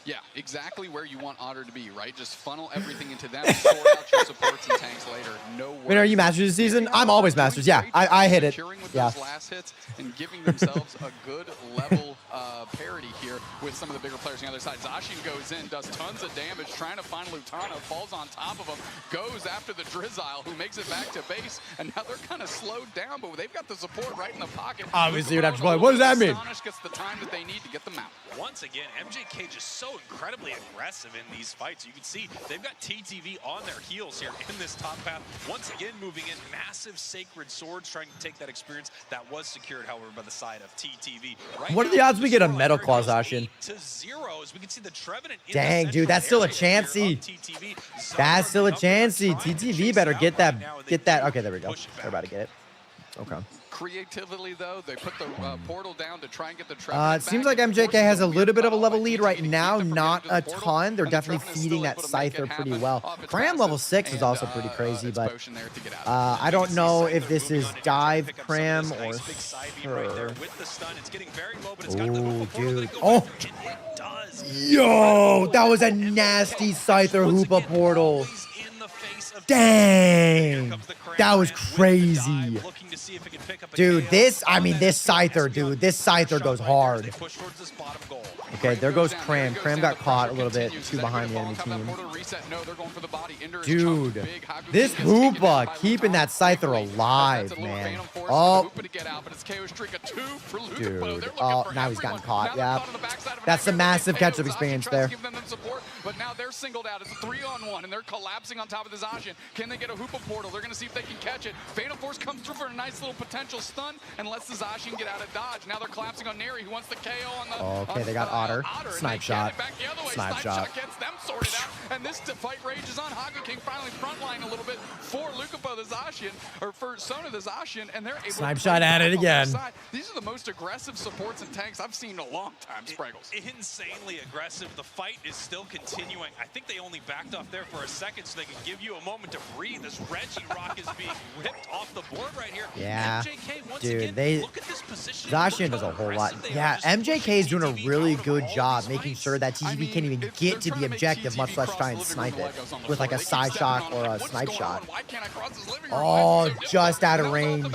Yeah, exactly where you want Otter to be, right? Just funnel everything into them, sort out your supports and tanks later. No worries. Wait, are you Masters this season? I'm always Masters. Yeah, I hit it. Yeah. Last hits and giving themselves a good level parity here with some of the bigger players on the other side. Zacian goes in, does tons of damage, trying to find Lutano, falls on top of him, goes after the Drizzile, who makes it back to base, and now they're kind of slowed down, but they've got the support right in the pocket. Obviously, you'd have to play. What does that mean? Astonish gets the time that they need to get them out. Once again, MJK just so incredibly aggressive in these fights. You can see they've got TTV on their heels here in this top path. Once again, moving in massive sacred swords, trying to take that experience that was secured, however, by the side of TTV. Right, what are the odds we get a Metal Claw, Zacian? We can see the Trevenant. Dang, dude, that's still a chancey. That's still a chancey. TTV better get that. Okay, there we go. They're about to get it. Okay. Creatively, though, they put the portal down to try and get the Trevenant it seems like MJK has a little bit of a level lead right now, not a ton. They're definitely feeding that Scyther pretty well. Cram level 6 is also pretty crazy, but I don't know if this is dive Cram or her. Oh, dude. Oh! Yo! That was a nasty Scyther Hoopa portal. Dang! That was crazy. Dude, this Scyther, dude. This Scyther goes hard. Okay, there goes Cram. Cram got caught a little bit too behind the enemy team. Dude, this Hoopa keeping that Scyther alive, man. Oh. Dude. Oh, now he's gotten caught. Yeah. That's a massive catch-up experience there. But now they're singled out. It's a 3-on-1, and they're collapsing on top of the Zacian. Can they get a Hoopa portal? They're going to see if they can catch it. Phantom Force comes through for a nice little potential stun and lets the Zacian get out of dodge. Now they're collapsing on Neri, who wants the KO on the... Okay, they got Otter. Snipe shot. Snipe shot gets them sorted out, and this fight rages on. Haku King finally frontline a little bit for Lukupo the Zacian, or for Sona the Zacian, and they're able Snipe to shot at it again. These are the most aggressive supports and tanks I've seen in a long time, Spraggles. Insanely aggressive. The fight is still continuing. I think they only backed off there for a second so they could give you a moment to breathe as Reggie Rock is being whipped off the board right here. Yeah. MJK, once dude, again, look at this position. Zacian does a whole lot. Yeah, MJK is doing a really good job making sure that TTV can't even get to the objective, much less try and snipe it with like a side shot or a snipe shot. Oh, just out of range.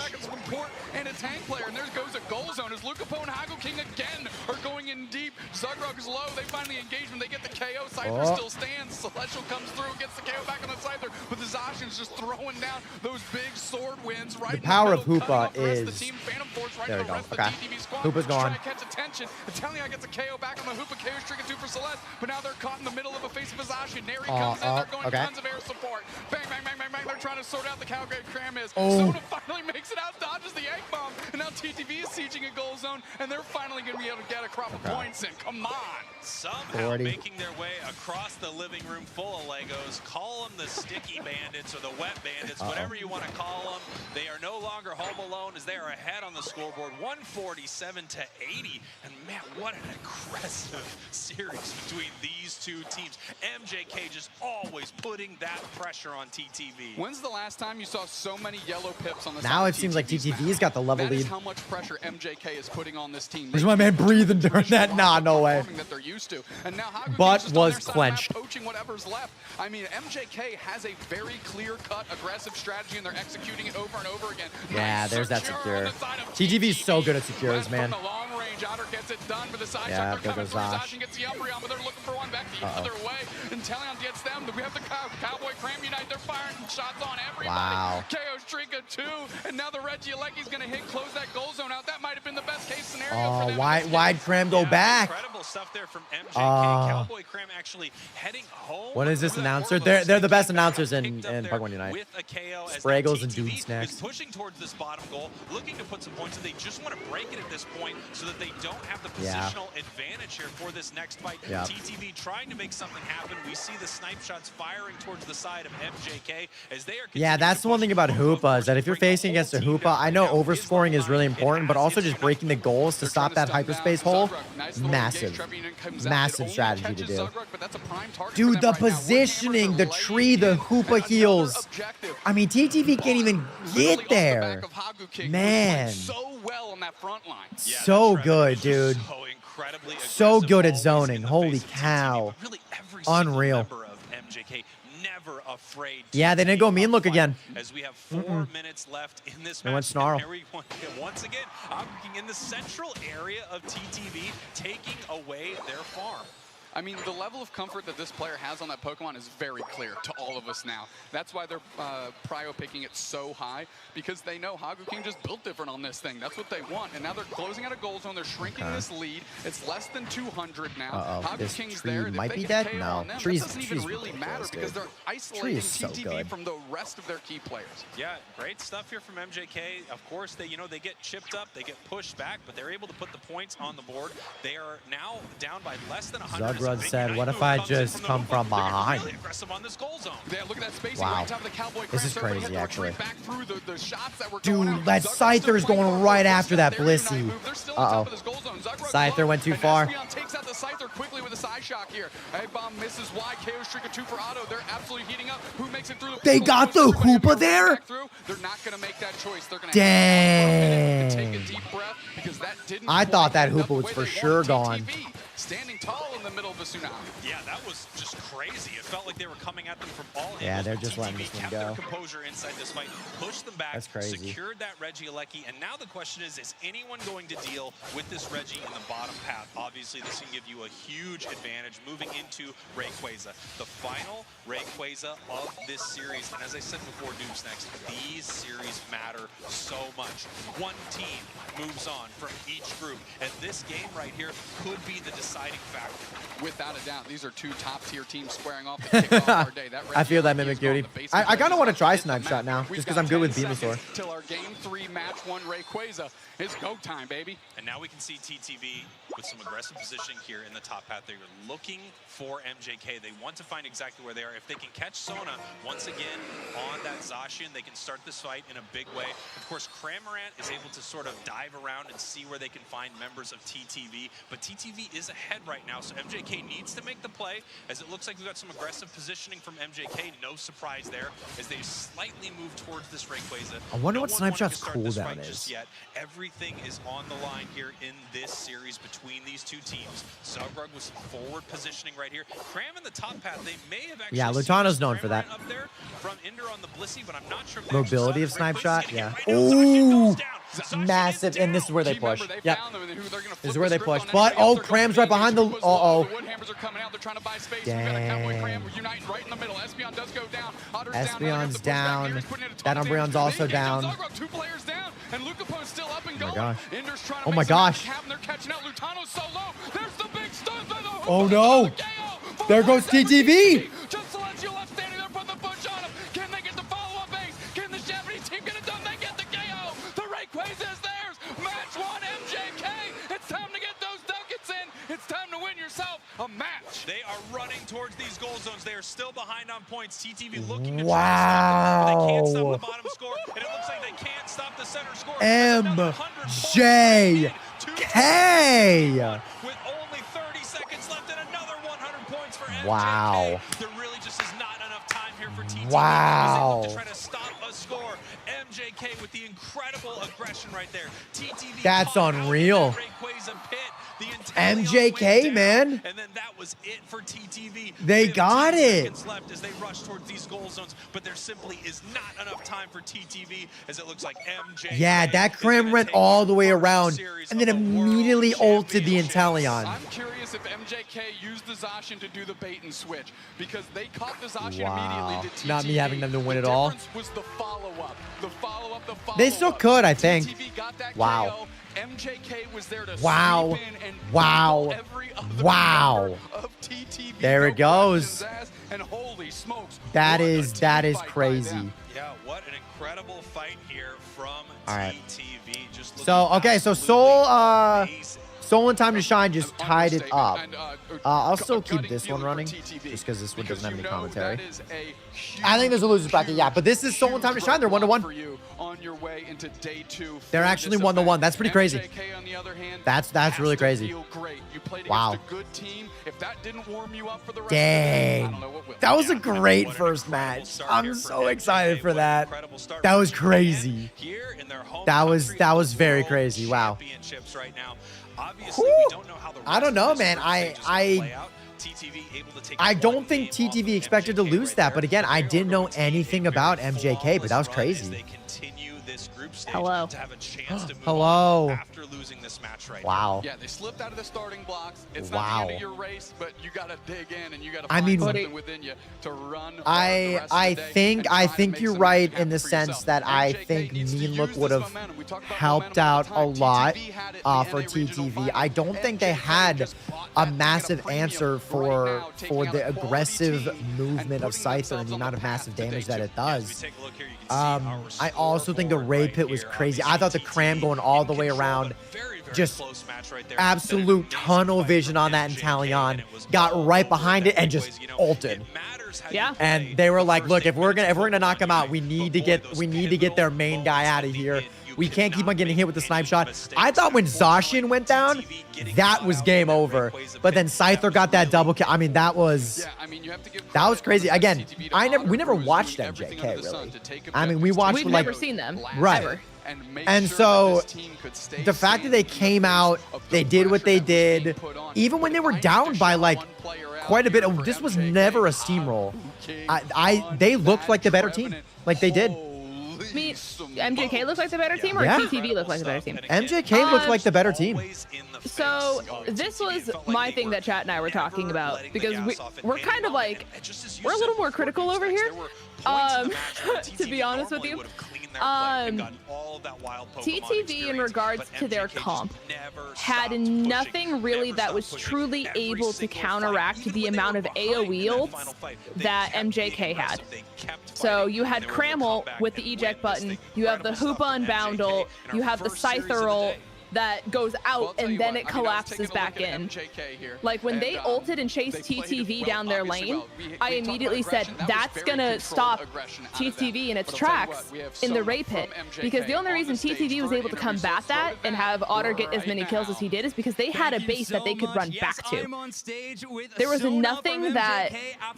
And a tank player, and there goes a goal zone as Lukupo and Haku King again are going in deep. Zugrug is low. They finally engage when they get the KO. Scyther still stands. Celestial comes through, gets the KO back on the Scyther, but the Zacian's just throwing down those big sword wins right. The power of Hoopa is. Right, there we go. Okay. Hoopa's gone. To catch attention. Italian gets a KO back on the Hoopa. KO streak 2 for Celeste, but now they're caught in the middle of a face of a Zacian. Neri comes in. They're going tons of air support. Bang, bang, bang, bang, bang. They're trying to sort out the Calgary Cram is. Sona finally makes it out, dodges the egg bomb, and now TTV is sieging a goal zone, and they're finally going to be able to get a crop of points in. Come on. Somehow 40. Making their way across the living room full of Legos. Call them the sticky bandits or the wet bandits, whatever you want to call them. They are no longer home alone as they are ahead on the scoreboard, 147-80. And man, what an aggressive series between these two teams. MJK just always putting that pressure on TTV. When's the last time you saw so many yellow pips on the Now it seems like TTV's got the level lead. That is how much pressure MJK is putting on this team. There's my man breathing during that. Nah, no way. That they're used to. And now Haku But was clenched. Poaching whatever's left. I mean, MJK has a very clear-cut, aggressive strategy, and they're executing it over and over again. Yeah, there's that secure. TTV's so good at secures, man. Long range, Otter gets it done for the side yeah, shot. there goes Zacian gets the Umbreon, but they're looking for one back the other way. And Talion gets them. We have the Cowboy Cram Unite. They're firing shots on everybody. Wow. KO streak of 2, and now the Reggie Alecki's going to hit, close that goal zone out. That might have been the best case scenario for them. Why'd Cram go back? Incredible stuff there from MJK. Cowboy Cram actually heading home. What is this announcer? They're the best announcers in Pokemon Unite. With a KO Spraggles and Dude Snacks. Pushing towards this bottom goal, looking to put some points in. They just want to break it at this point so that they don't have the positional advantage here for this next fight. TTV trying to make something happen. We see the snipe shots firing towards the side of MJK as they are. Yeah, that's the one thing about Hoopa is that if you're facing against a Hoopa, I know overscoring is really important, but also just breaking the goals to stop that hyperspace hole, massive strategy to do. Dude, the positioning, the tree, the Hoopa heals. I mean, TTV can't even get there. Man. So good, dude. So good at zoning. Holy cow. Unreal. never afraid. Yeah, they didn't go mean look again. As we have 4 minutes left in this They match. went snarl. There we go. Once again, Looking in the central area of TTV, taking away their farm. I mean, the level of comfort that this player has on that Pokemon is very clear to all of us now. That's why they're prio picking it so high, because they know Hagu just built different on this thing. That's what they want. And now they're closing out a goal zone. They're shrinking this lead. It's less than 200 now. This King's tree there. might If be they get dead. KO No, on them, trees. that doesn't even really matter because they're isolating so TTV good. from the rest of their key players. Yeah, great stuff here from MJK. Of course, they get chipped up, they get pushed back, but they're able to put the points on the board. They are now down by less than 100. Zugrud said, "What if I just come from behind?" Really aggressive on this goal zone. Yeah, look at that spacing Wow. right on top of the Cowboy. This is crazy, actually. Back through the shots that were Dude, that Scyther is going right after that Blissey. Uh-oh. Scyther went too far. Takes out the Scyther quickly with a side shock here. Egg-Bomb misses wide. KO streak of 2 for Otto. They're absolutely heating up. Who makes it through the They got the Hoopa there? They're not going to make that choice. They're going Dang. to take a deep breath because that didn't I thought that quite end up Hoopa the was way for they sure wanted. gone. TTV standing tall in the middle of the tsunami. Yeah, that was just crazy. It felt like they were coming at them from all angles. Yeah, they're just letting TTV this one kept go. their composure inside this fight, pushed them back, That's crazy. secured that Regieleki, and now the question is anyone going to deal with this Reggie in the bottom path? Obviously, this can give you a huge advantage moving into Rayquaza, the final Rayquaza of this series. And as I said before, Dupes Next, these series matter so much. One team moves on from each group, and this game right here could be the deciding factor. Without a doubt, these are 2 top-tier teams squaring off to kick off our day. I feel that, Mimic Beauty. I kind of want to try Snipe Shot now, just because I'm good with Venusaur. Till our Game 3 Match 1 Rayquaza is go time, baby. And now we can see TTV with some aggressive positioning here in the top path. They're looking for MJK. They want to find exactly where they are. If they can catch Sona once again on that Zacian, they can start this fight in a big way. Of course, Cramorant is able to sort of dive around and see where they can find members of TTV, but TTV is ahead right now, so MJK needs to make the play, as it looks like we've got some aggressive positioning from MJK. No surprise there, as they slightly move towards this Rayquaza. I wonder what Snipe Shot's Shot's cooldown is. Yet. Everything is on the line here in this series between these 2 teams. Zugrud with some forward positioning right here. Cram in the top path. They may have actually Lutano's known for that. up there from Inder on the Blissey, but I'm not sure if Mobility of Snipe Shot, yeah. Ooh, massive, and this is where they push. Yep. This is where they push. But, oh, Cram's right behind the, uh-oh. Dang. Espeon's down. That Umbreon's also down. Oh my gosh. Oh my gosh. Oh no. There goes TTV. Just to let you left standing there from the push on him. Can they get the follow-up base? Can the Japanese team get it done? They get the KO. The Rayquaza is theirs. Match 1 MJK. It's time to get those ducats in. It's time to win yourself a match. They are running towards these goal zones. They are still behind on points. TTV looking to Wow. try to stop them, but they can't stop the bottom score, and it looks like they can't stop the center score. MJK. With only 30 seconds left and another 100 points for MJK. Wow. There really just is not enough time here for TTV. Wow. To try to stop a score. MJK with the incredible aggression right there. TTV. That's unreal. MJK, man. And then that was it for TTV. They got it. Left as they rush towards these goal zones, but there simply is not enough time for TTV, as it looks like MJK. Yeah, that Cram went all the way around and then immediately ulted the Inteleon. I'm curious if MJK used the Zacian to do the bait and switch, because they caught the Zacian Wow. immediately to TTV. Not me having them to win it The all. difference was the follow-up. The follow-up, the follow-up. They still could, I think. TTV got that Wow. KO. MJK was there to Wow. sweep in and Wow. every other Wow. member of TTV. There it goes. And holy smokes. That what a is team fight by crazy. them. Yeah, what an incredible fight here from All right. TTV. Just So, okay, so Soul and Time to Shine just tied it up. And, I'll still keep gutting this one feeling for running, TTV, just because this one doesn't have any you know commentary. that is a I think there's a loser's bracket, yeah, but this is Soul and Time to Shine. They're 1-1. for you on your way into day 2. They're actually 1-1. That's pretty crazy. MJK, on the other hand, That's has really to crazy. feel great. You played Wow. against a good team. If that didn't warm you up for the rest Dang. of the day, I don't know what will. That was a great first match. I'm so excited for that. That was crazy. Here in their home That was country, very World crazy. Wow. Championships right now. Obviously, Whew. we don't know how the I don't rest know, of this man. group stage is gonna play out. TTV TTV able to take I one don't think game off of TTV expected to MJK lose right that, there. but again, I They're didn't know going to take anything a about very MJK, but that was flawless run as crazy. they continue this group stage Hello. to have a chance to move Hello. on after losing this match right Wow. Yeah, they slipped out of the starting blocks. It's Wow. not the end of your race, but you got to dig in and you got to I find mean, something within you to run hard the rest of I the day and try to think make you're some right magic in the happen for sense yourself. that I MJK think needs to Mean use Look this would have momentum. We talked about helped momentum all out the a time. lot TTV had it in the for NA regional TTV. final. I don't think they MJK had just bought a that. They got massive premium answer right for now, taking out the a quality aggressive team movement of and putting Scyther and themselves the on amount the of path massive to damage day that two. it As we does. take a look here, you can see our I also think the scoreboard raid right pit was here. crazy. I Obviously, thought the TTV cram going all the in way control, around, but very, very just close match right there. absolute Been an tunnel amazing fight vision from on that MJK, Inteleon, and it was got all right over behind the it and boys. just You know, ulted. it matters how Yeah. you play And they were the like, first look, if 8 we're minutes gonna knock him out, we but need to boy, get those their main pivotal guy out of moments here. that they did, you We can't keep cannot on getting make hit with the snipe any shot. mistakes. I thought when Unfortunately, Zacian went down, TTV getting that caught was out game in their over. breakaways a But then bit, Scyther got that double kill. I mean, that was Yeah, I mean, you have to give that was credit crazy. to Again, TTV to we never honor who's watched doing everything MJK under the sun really. to take I mean, we objectives, watched We've like never seen them, right. ever. make And sure so that this team could stay the fact that they sane in the came face out, of they the did what they pressure that was being did, put on. even when But they if were I need down to by shout like one player out quite a bit. here for This was MJK, never a steamroll. They looked like the better team, like they did. I mean, MJK looked like the better team, or Yeah. TTV looked like the better team? MJK looked like the better team. So this was my thing that Chat and I were talking about, because we're kind of like, we're a little more critical over here, to be honest with you. TTV in regards to their comp had nothing really that was truly able to counteract the amount of AoE ults that MJK had. So you had Cramel with the eject button, you have the Hoopa Unboundle, you have the Scyther ult that goes out and then it collapses back in. Like when they ulted and chased TTV down their lane, I immediately said that's gonna stop TTV in its tracks in the raid pit, because the only reason TTV was able to combat that and have Otter get as many kills as he did is because they had a base that they could run back to. There was nothing that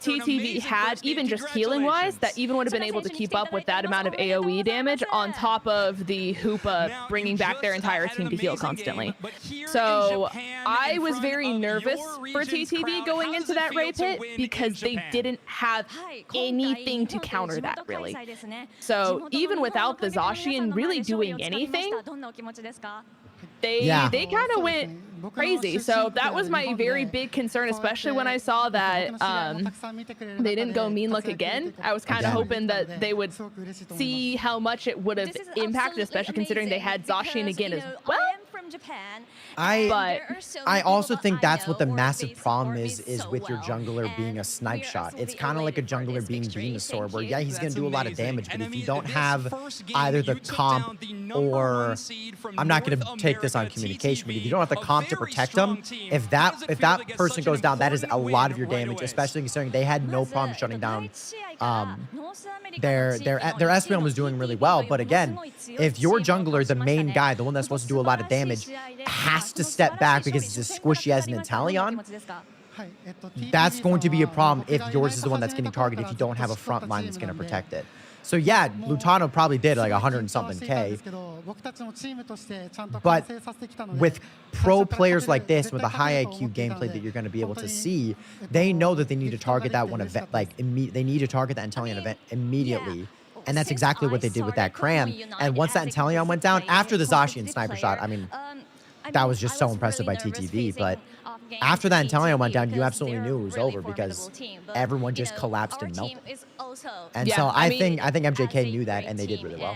TTV had, even just healing wise, that even would have been able to keep up with that amount of AoE damage on top of the Hoopa bringing back their entire team to heal constantly. So I was very nervous for TTV going into that raid pit because they didn't have anything to counter that really. So even without the Zacian really doing anything, they kind of went crazy. So that was my very big concern, especially when I saw that they didn't go Mean Look again. I was kind of hoping that they would see how much it would have impacted, especially considering they had Zacian again as well. I also think that's what the massive problem is with your jungler being a snipe shot. It's kind of like a jungler being Venusaur, where yeah, he's going to do a lot of damage, but if you don't have either the comp or, I'm not going to take this on communication, but if you don't have the comp to protect them, if that person goes down, that is a lot of your damage, especially considering they had no problem shutting down their Espeon was doing really well. But again, if your jungler, the main guy, the one that's supposed to do a lot of damage, has to step back because he's as squishy as an Inteleon, that's going to be a problem if yours is the one that's getting targeted, if you don't have a front line that's going to protect it. So yeah, Lutano probably did like 100 and something K. But with pro players like this, with a high IQ gameplay that you're going to be able to see, they know that they need to target that one event, like they need to target that Inteleon event immediately. And that's exactly what they did with that Cram. And once that Inteleon went down, after the Zacian sniper shot, I mean, that was just so impressive by TTV. But after that Inteleon went down, you absolutely knew it was over because everyone just collapsed and melted. And Yeah, so I mean, I think MJK knew that, and they did really well.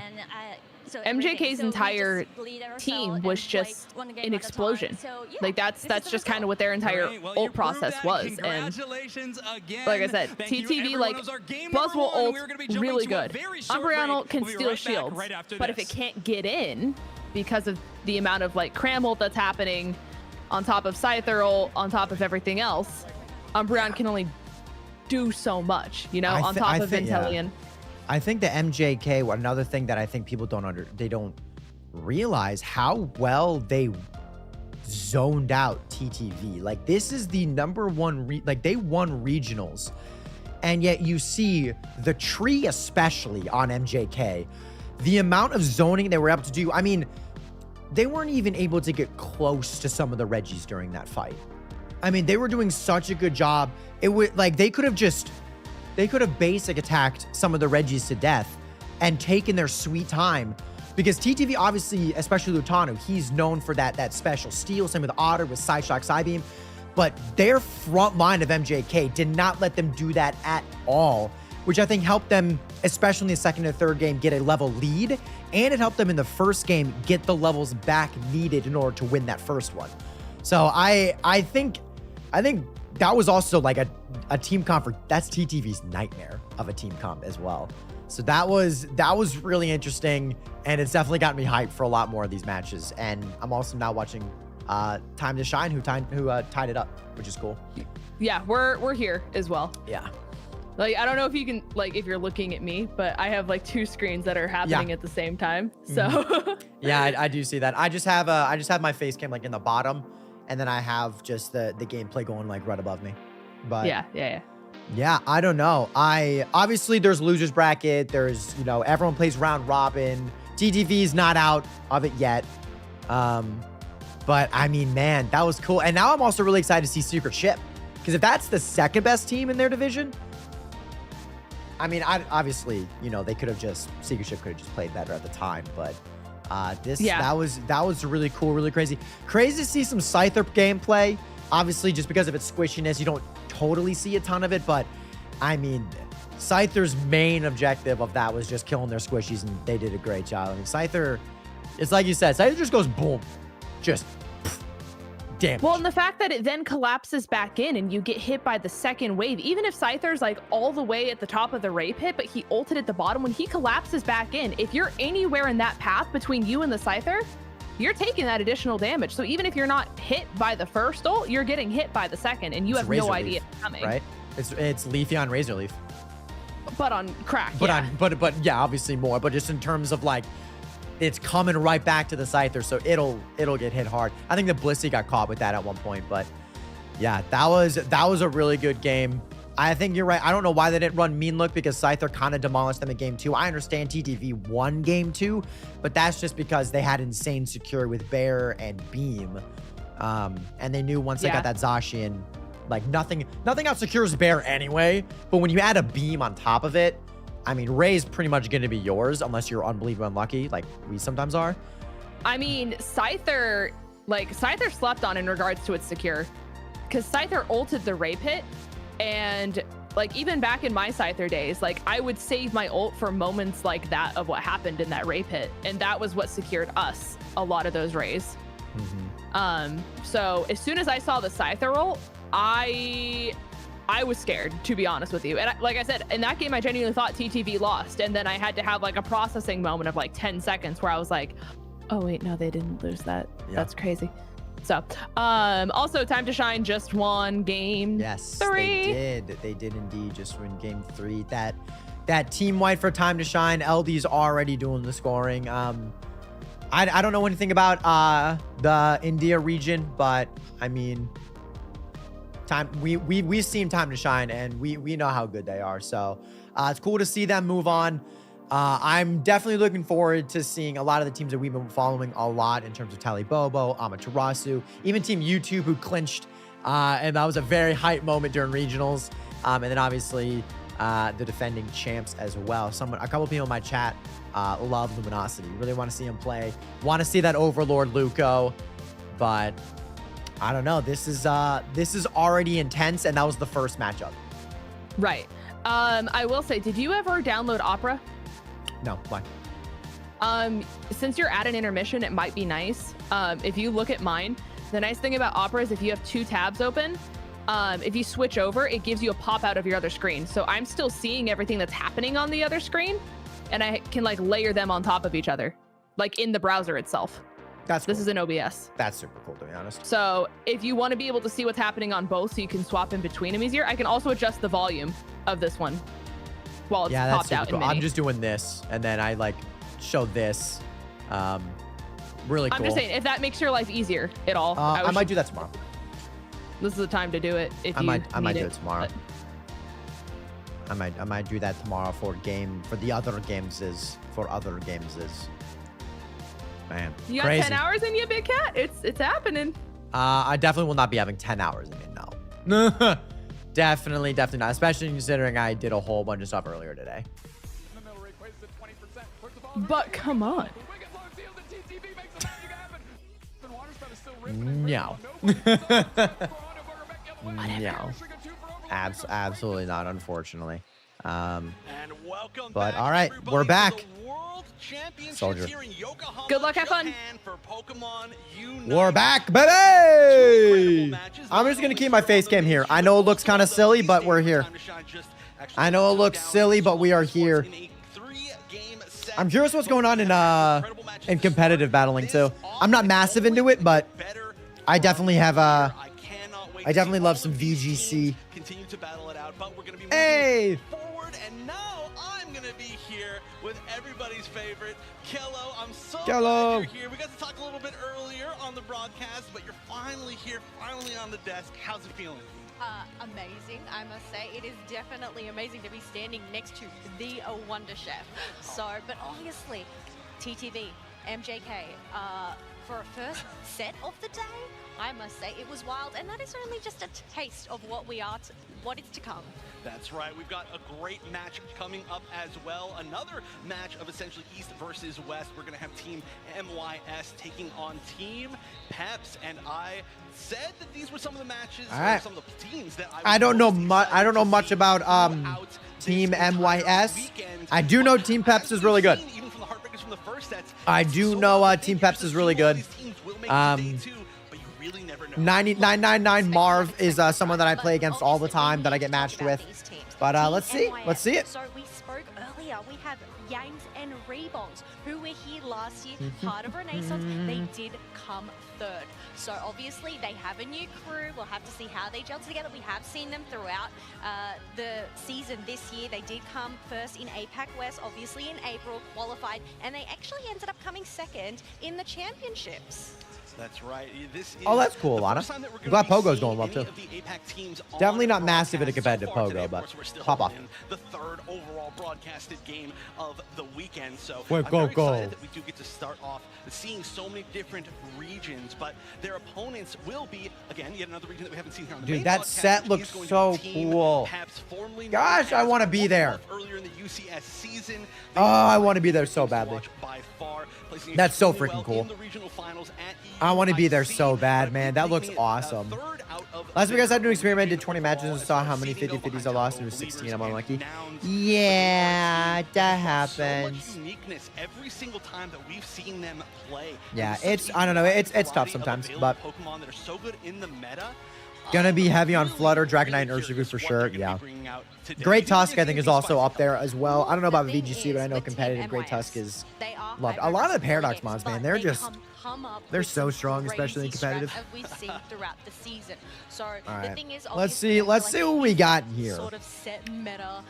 MJK's entire team was just an explosion. Like that's just kind of what their entire ult process was. And like I said, TTV, like Buzzwole ult really good. Umbreon ult can steal shields, but if it can't get in because of the amount of like Cram ult that's happening on top of Scyther ult, on top of everything else, Umbreon can only do so much, you know, on top of Inteleon. I think the MJK, another thing that I think people they don't realize how well they zoned out TTV. Like this is the #1, like they won regionals, and yet you see the tree, especially on MJK, the amount of zoning they were able to do. I mean, they weren't even able to get close to some of the Reggies during that fight. I mean, they were doing such a good job. It would like they could have basic attacked some of the Regis to death and taken their sweet time, because TTV obviously, especially Lutano, he's known for that special steal. Same with Otter with Side Shock, Side Beam, but their front line of MJK did not let them do that at all, which I think helped them, especially in the second and third game, get a level lead, and it helped them in the first game get the levels back needed in order to win that first one. So I think that was also like a team comp that's TTV's nightmare of a team comp as well. So that was really interesting, and it's definitely got me hyped for a lot more of these matches. And I'm also now watching Time to Shine, who tied it up, which is cool. Yeah, we're here as well. Yeah. Like, I don't know if you can, like, if you're looking at me, but I have like 2 screens that are happening at the same time. So yeah, I do see that. I just have my face cam like in the bottom, and then I have just the gameplay going like right above me. But yeah, I don't know. Obviously there's losers bracket. There's, you know, everyone plays round robin. TTV's not out of it yet. But I mean, man, that was cool. And now I'm also really excited to see Secret Ship, because if that's the second best team in their division, I mean, obviously, you know, they could have Secret Ship could have just played better at the time, but that was really cool, really crazy. Crazy to see some Scyther gameplay. Obviously, just because of its squishiness, you don't totally see a ton of it, but I mean, Scyther's main objective of that was just killing their squishies, and they did a great job. I mean, Scyther, it's like you said, Scyther just goes boom, just damage. Well, and the fact that it then collapses back in and you get hit by the second wave, even if Scyther's like all the way at the top of the Ray Pit, but he ulted at the bottom, when he collapses back in, if you're anywhere in that path between you and the Scyther, you're taking that additional damage. So even if you're not hit by the first ult, you're getting hit by the second, and you have no idea it's coming. Right? It's Leafy on Razor Leaf. But on crack. But yeah, obviously more. But just in terms of like, it's coming right back to the Scyther, so it'll get hit hard. I think the Blissey got caught with that at one point, but yeah, that was a really good game. I think you're right. I don't know why they didn't run Mean Look, because Scyther kind of demolished them in game 2. I understand TTV won game 2, but that's just because they had insane secure with Bear and Beam. And they knew once they got that Zacian, like nothing else secures Bear anyway. But when you add a Beam on top of it, I mean, Ray's pretty much going to be yours unless you're unbelievably unlucky, like we sometimes are. I mean, Scyther slept on in regards to its secure, because Scyther ulted the Ray Pit. And like, even back in my Scyther days, like I would save my ult for moments like that of what happened in that Ray Pit. And that was what secured us a lot of those Rays. So as soon as I saw the Scyther ult, I was scared, to be honest with you. And like I said, in that game, I genuinely thought TTV lost. And then I had to have like a processing moment of like 10 seconds where I was like, oh wait, no, they didn't lose that. Yeah. That's crazy. So, also Time to Shine just won game 3. They did indeed just win game 3. That team wide for Time to Shine, LD's already doing the scoring. I don't know anything about the India region, but I mean, we've seen Time to Shine, and we know how good they are. So it's cool to see them move on. I'm definitely looking forward to seeing a lot of the teams that we've been following a lot in terms of Tally Bobo, Amaterasu, even Team YouTube, who clinched, and that was a very hype moment during regionals. And then obviously the defending champs as well. A couple people in my chat love Luminosity. Really want to see him play. Want to see that Overlord Luco, but I don't know. This is already intense, and that was the first matchup. Right. I will say, did you ever download Opera? No, why? Since you're at an intermission, it might be nice. If you look at mine, the nice thing about Opera is if you have 2 tabs open, if you switch over, it gives you a pop out of your other screen. So I'm still seeing everything that's happening on the other screen, and I can like layer them on top of each other, like in the browser itself. This is an OBS. That's super cool, to be honest. So if you want to be able to see what's happening on both, so you can swap in between them easier, I can also adjust the volume of this one while it's popped out in cool. mini. I'm just doing this, and then I like show this. Really cool. I'm just saying, if that makes your life easier at all, I might do that tomorrow. This is the time to do it. If I might do it tomorrow. I might do that tomorrow for the other games Man, you got crazy. 10 hours in you, big cat. It's happening. I definitely will not be having 10 hours in it. No. Definitely not. Especially considering I did a whole bunch of stuff earlier today. But come on. No. No. Absolutely not, unfortunately. But all right, we're back. Soldier. Good luck, have fun. We're back, baby! I'm just gonna keep my face cam here. I know it looks kind of silly, but we're here. I know it looks silly, but we are here. I'm curious what's going on in competitive battling too. I'm not massive into it, but I definitely have I definitely love some VGC. Continue to battle it out, but we're gonna be moving forward, and now I'm gonna be here with everybody's favorite Kello. I'm so Kello. glad you're here. We got to talk a little bit earlier on the broadcast, but you're finally here, finally on the desk. How's it feeling? Amazing, I must say. It is definitely amazing to be standing next to the Wonder Chef. So, but obviously, TTV, MJK, for a first set of the day, I must say it was wild, and that is only just a taste of what is to come. That's right. We've got a great match coming up as well. Another match of essentially East versus West. We're going to have Team MYS taking on Team Peps, and I said that these were some of the matches, some of the teams that I don't know much. I don't know much about Team MYS. I do know Team Peps is really good. I do know Team Peps is really good. 999 Marv is someone that I play against all the time that I get matched with. But let's see. Let's see it. So we spoke earlier. We have Yangs and Rebonds, who were here last year, part of Renaissance. They did come third. So obviously they have a new crew. We'll have to see how they gel together. We have seen them throughout the season this year. They did come first in APAC West, obviously in April, qualified, and they actually ended up coming second in the championships. That's right. This is that's cool, Lana. I'm glad Pogo's going well too. Definitely not massive in a competitive Pogo, but pop off. The third overall broadcasted game of the weekend. So I'm very excited that we do get to start off seeing so many different regions, but their opponents will be, again, yet another region that we haven't seen here on the main that broadcast, set looks so cool. Gosh, I want to be there. Earlier in the UCS season. Oh, I want to be there so badly. That's so freaking cool. I want to be there so bad, man. That looks awesome. Last week I had to experiment, did 20 matches and saw how many 50-50s I lost, and it was 16. I'm unlucky. Yeah, that happens. Every single time that we've seen them play. Yeah, I don't know, it's tough sometimes, but Pokemon that are so good in the meta. Gonna be heavy on Flutter, Dragonite, and Urshifu for sure. Yeah. Great Tusk, I think, is also up there as well. I don't know about VGC, but I know competitive Great Tusk is loved. A lot of the Paradox mods, man, they're so strong, especially in competitive. We've seen throughout the season. So all right, the thing is, let's see what we got here. Sort of set meta,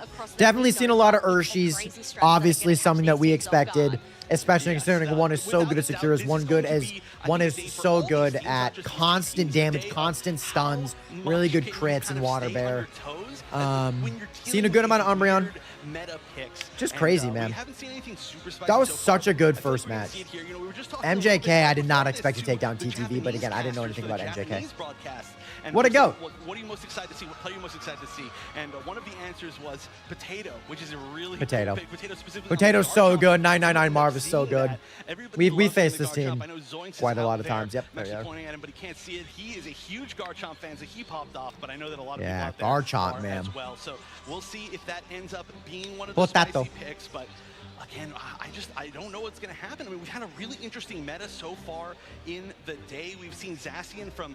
across definitely seen a lot of Urshis. Obviously, something that we expected, especially considering one is so good at Secures, one is so good at constant damage, constant stuns, really good crits in Water Bear. Seen a good amount of Umbreon. Just crazy, man. That was such a good first match. MJK, I did not expect to take down TTV, but again, I didn't know anything about MJK. What a go! What are you most excited to see? What player are you most excited to see? And one of the answers was Potato, which is a really Potato. Big Potato specifically. Potato's so good. 999 Marv is so good. We faced this team quite a lot of times. Yep, there we are. Pointing at him, but he can't see it. He is a huge Garchomp fan, so he popped off. But I know that a lot of people yeah, out there Garchomp, are man. as well. So we'll see if that ends up being one of the spicy picks. But again, I don't know what's going to happen. I mean, we've had a really interesting meta so far in the day. We've seen Zacian from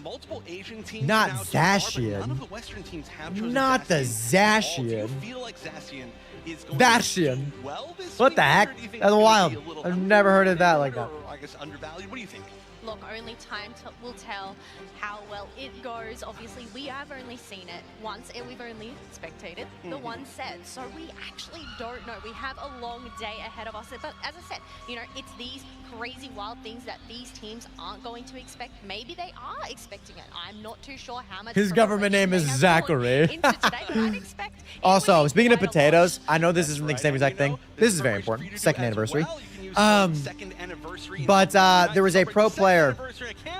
multiple Asian teams. Not now Zacian. So far, but none of the Western teams have chosen Not Zacian. the Zacian. Do you feel like Zacian is going Zacian. to do well this What the heck? That's wild. I've never heard of that like that. Or, I guess undervalued. What do you think? Look, only time will tell how well it goes. Obviously, we have only seen it once, and we've only spectated the one set. So we actually don't know. We have a long day ahead of us. But as I said, you know, it's these crazy wild things that these teams aren't going to expect. Maybe they are expecting it. I'm not too sure how much. His government name is Zachary. Into today, but I'd expect also, speaking of potatoes, I know this isn't the same exact thing. This is very important. Second anniversary. making use of second anniversary. But there was a pro player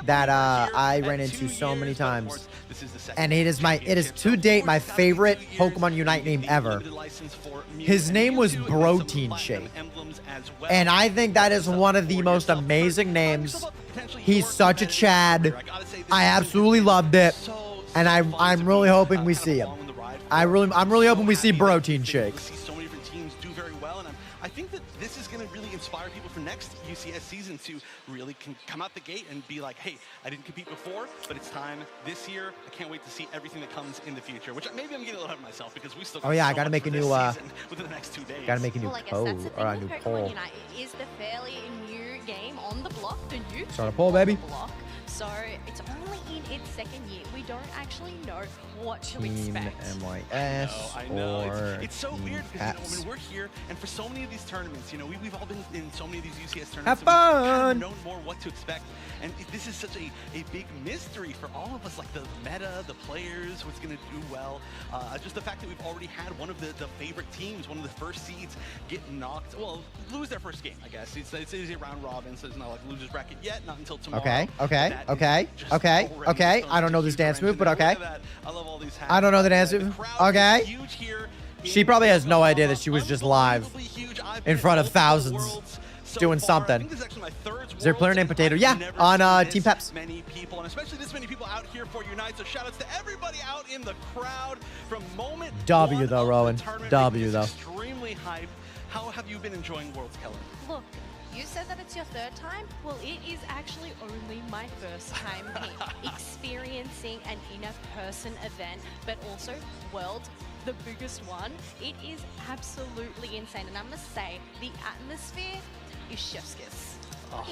that I ran into so many times, and it is to date my favorite Pokemon Unite name ever. His name was Protein Shake, and I think that is one of the most amazing names. He's such a Chad. I absolutely loved it, and I'm really hoping we see him. I'm really hoping we see Protein Shake. So many different teams do very well, and I think that this is going to really inspire people for next UCS season to really come out the gate and be like, hey, I didn't compete before, but it's time this year. I can't wait to see everything that comes in the future, which maybe I'm getting a little ahead of myself because we still got I gotta make a new within the next 2 days. Gotta make a new code or a new poll. It is the fairly new game on the block, the new Start a poll, baby. block. So it's only in its second year. We don't actually know what to Team expect. MYS I know. or It's so weird because when we're here, and for so many of these tournaments, we've all been in so many of these UCS tournaments. Have and fun! we've kind of known more what to expect, and this is such a big mystery for all of us, like the meta, the players, what's going to do well. Just the fact that we've already had one of the favorite teams, one of the first seeds, get knocked, lose their first game, I guess. It's a round robin, so it's not like loser's bracket yet, not until tomorrow. Okay. I don't know this dance move, but okay. I love all these hats. I don't know the dance move. Okay. She probably has no idea that she was just live in front of thousands doing something. Is there a player named Potato? Yeah, on Team Peps. Many people, and especially this many people out here for Unite. So shout outs to everybody out in the crowd from moment W one though, of Rowan. the tournament. W though. Extremely hyped. How have you been enjoying Worlds, Keller? Look, you said that it's your third time? Well, it is actually only my first time here, experiencing an in-person event, but also Worlds, the biggest one. It is absolutely insane, and I must say, the atmosphere is chef's kiss. Oh,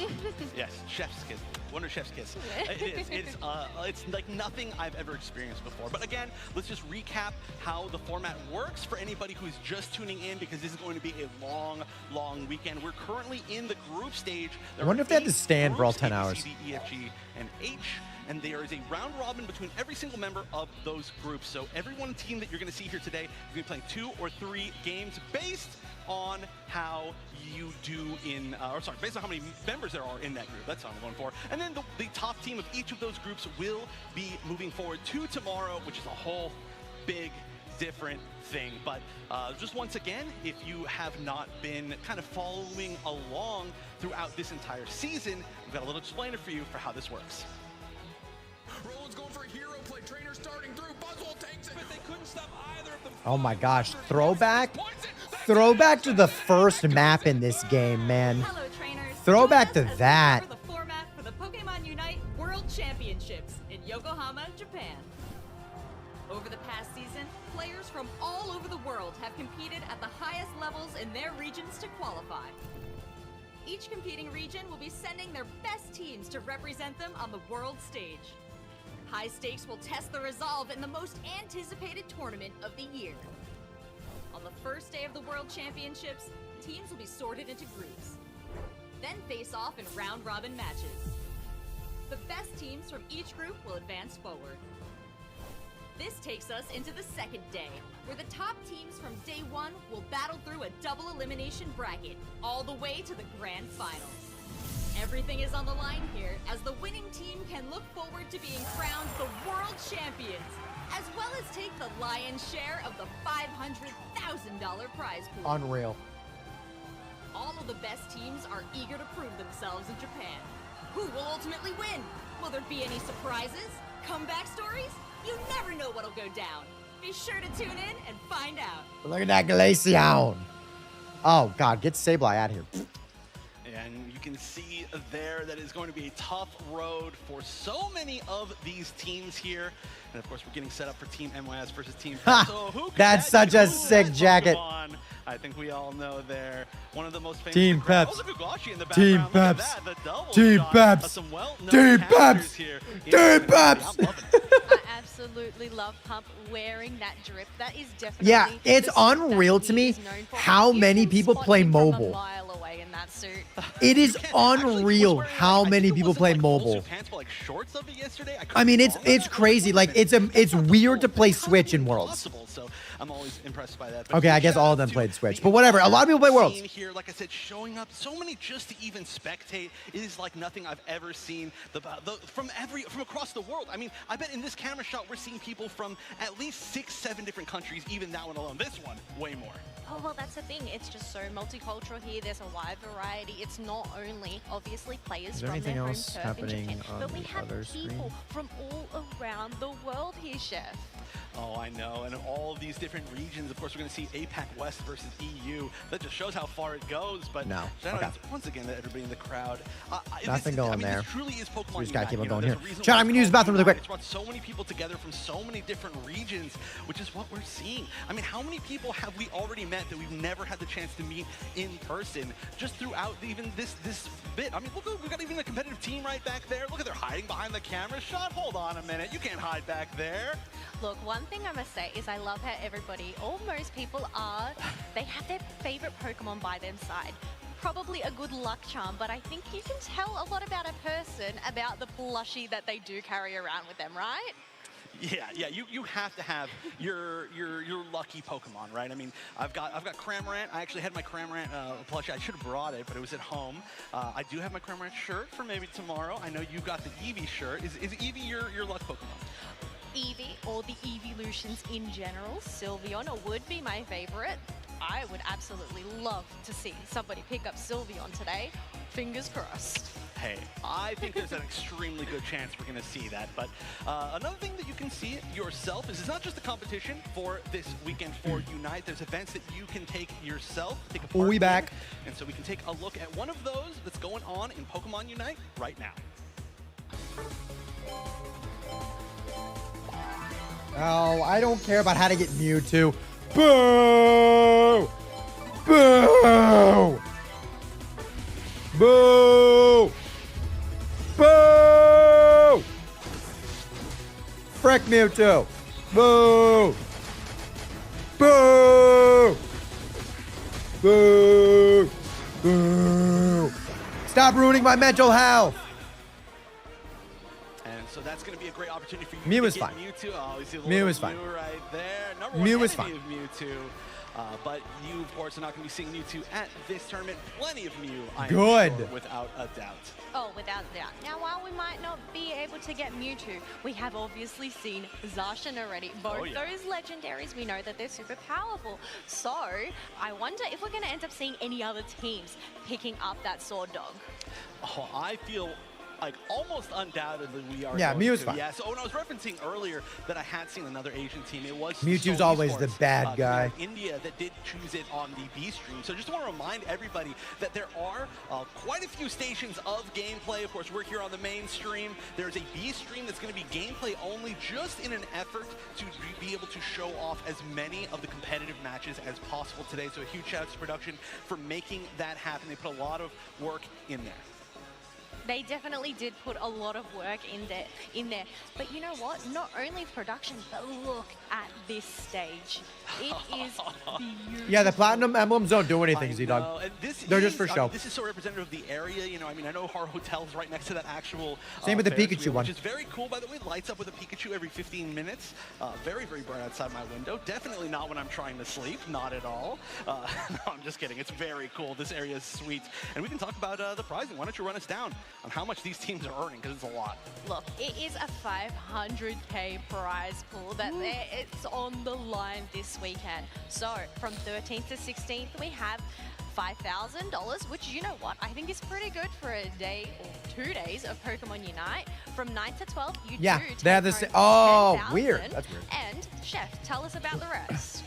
yes, chef's kiss. Wonder chef's kiss. It is. It's like nothing I've ever experienced before. But again, let's just recap how the format works for anybody who's just tuning in, because this is going to be a long, long weekend. We're currently in the group stage. I wonder if they had to stand for all 10 hours. A, B, C, D, E, F, G, and H. And there is a round robin between every single member of those groups. So every one team that you're going to see here today is going to be playing 2 or 3 games based on how you do in, based on how many members there are in that group. That's what I'm going for. And then the top team of each of those groups will be moving forward to tomorrow, which is a whole big different thing. But just once again, if you have not been kind of following along throughout this entire season, we've got a little explainer for you for how this works. Roland's going for a hero play. Trainer starting through. Buzzwole takes it, but they couldn't stop either of them. Oh my gosh, throwback to the first map in this game, man. Hello, trainers. Throwback to Join us as we that. cover the format for the Pokemon Unite World Championships in Yokohama, Japan. Over the past season, players from all over the world have competed at the highest levels in their regions to qualify. Each competing region will be sending their best teams to represent them on the world stage. High stakes will test the resolve in the most anticipated tournament of the year. On the first day of the World Championships, teams will be sorted into groups, then face off in round-robin matches. The best teams from each group will advance forward. This takes us into the second day, where the top teams from day 1 will battle through a double elimination bracket, all the way to the grand final. Everything is on the line here, as the winning team can look forward to being crowned the world champions, as well as take the lion's share of the $500,000 prize pool. Unreal. All of the best teams are eager to prove themselves in Japan. Who will ultimately win? Will there be any surprises? Comeback stories? You never know what'll go down. Be sure to tune in and find out. Look at that Glaceon. Oh God, get Sableye out of here. And you can see there that is going to be a tough road for so many of these teams here. And of course, we're getting set up for Team MYS versus Team Peps. So who could That's that such a be? sick jacket. I think we all know there. One of the most famous Team crowd- Peps. Oh, look at Gugashi in the Team background. Look at Peps. that, the double Team shot Peps. of some well-known Team characters Peps. here in Team the community. Peps. I'm loving it. I absolutely love Pump wearing that drip. That is definitely Yeah, it's the suit that unreal he to me is known for. how You many can people spot play him from a mobile. mile away in that suit. It is Actually, unreal was wearing, how like, I many think it people wasn't, play like, full mobile. suit pants, but, like, shorts of it yesterday. I mean, couldn't it's recall that. crazy. Like it's weird to play Switch in Worlds. Possible. So I'm always impressed by that. Okay, I guess shout all out of them to played Switch, the but whatever. A lot of people play entire Worlds. scene here, like I said, showing up so many just to even spectate. It is like nothing I've ever seen from across the world. I mean, I bet in this camera shot we're seeing people from at least 6, 7 different countries, even that one alone. This one, way more. Oh, well, that's the thing. It's just so multicultural here. There's a wide variety. It's not only, obviously, players from their home turf in Japan, but we have people from all around the world here, Chef. Oh, I know, and all of these different regions, of course, we're going to see APAC West versus EU. That just shows how far it goes, but no. Okay. Once again, everybody in the crowd. Nothing going there. This truly is Pokemon We just gotta keep on Unite. going here. Chat, I'm going to use the bathroom really quick. It's brought so many people together from so many different regions, which is what we're seeing. I mean, how many people have we already met that we've never had the chance to meet in person just throughout even this bit? I mean, look, we've got even a competitive team right back there. Look at they're hiding behind the camera shot. Hold on a minute. You can't hide back there. Look, one thing I must say is I love how everybody, almost people are, they have their favorite Pokemon by their side. Probably a good luck charm, but I think you can tell a lot about a person about the plushie that they do carry around with them, right? Yeah, you have to have your lucky Pokemon, right? I mean, I've got Cramorant. I actually had my Cramorant plushie. I should have brought it, but it was at home. I do have my Cramorant shirt for maybe tomorrow. I know you got the Eevee shirt. Is Eevee your luck Pokemon? Eevee, or the Eeveelutions in general, Sylveon would be my favorite. I would absolutely love to see somebody pick up Sylveon today. Fingers crossed. Hey, I think there's an extremely good chance we're going to see that. But another thing that you can see yourself is it's not just a competition for this weekend for Unite. There's events that you can take yourself, take a part in. back. And so we can take a look at one of those that's going on in Pokemon Unite right now. Oh, I don't care about how to get Mewtwo. Boo! Boo! Boo! Boo! Frick Mewtwo! Boo! Boo! Boo! Boo! Stop ruining my mental health! So that's going to be a great opportunity for you Mew to is get fine. Mewtwo. Oh, we see a little Mew is fine. Mew right there. Number Mew one is fine. of Mewtwo. But you, of course, are not going to be seeing Mewtwo at this tournament. Plenty of Mew, I am Good. sure, without a doubt. Oh, without a doubt. Now, while we might not be able to get Mewtwo, we have obviously seen Zacian already. Both those legendaries, we know that they're super powerful. So, I wonder if we're going to end up seeing any other teams picking up that Sword Dog. Oh, I feel like almost undoubtedly we are. Yeah, going Mew's to. fine. Yeah, so when I was referencing earlier that I had seen another Asian team, it was Mewtwo's Sony always Sports, the bad guy. India that did choose it on the B stream. So just want to remind everybody that there are quite a few stations of gameplay. Of course, we're here on the main stream. There's a B stream that's going to be gameplay only, just in an effort to be able to show off as many of the competitive matches as possible today. So a huge shout out to production for making that happen. They put a lot of work in there. They definitely did put a lot of work in there. But you know what? Not only production, but look at this stage. It is beautiful. Yeah, the platinum emblems don't do anything, Z-Dog. They're just for show. This is so representative of the area. You know, I mean, I know our hotel's right next to that actual Same with the Ferris Pikachu wheel, one. which is very cool, by the way. Lights up with a Pikachu every 15 minutes. Very, very bright outside my window. Definitely not when I'm trying to sleep. Not at all. No, I'm just kidding. It's very cool. This area is sweet. And we can talk about the prizing. Why don't you run us down on how much these teams are earning, because it's a lot. Look, it is a 500k prize pool that it's on the line this weekend. So from 13th to 16th, we have $5,000, which, you know what, I think is pretty good for a day or 2 days of Pokemon Unite. From 9 to 12, you do they have the same. Oh, weird. That's weird. And Chef, tell us about the rest.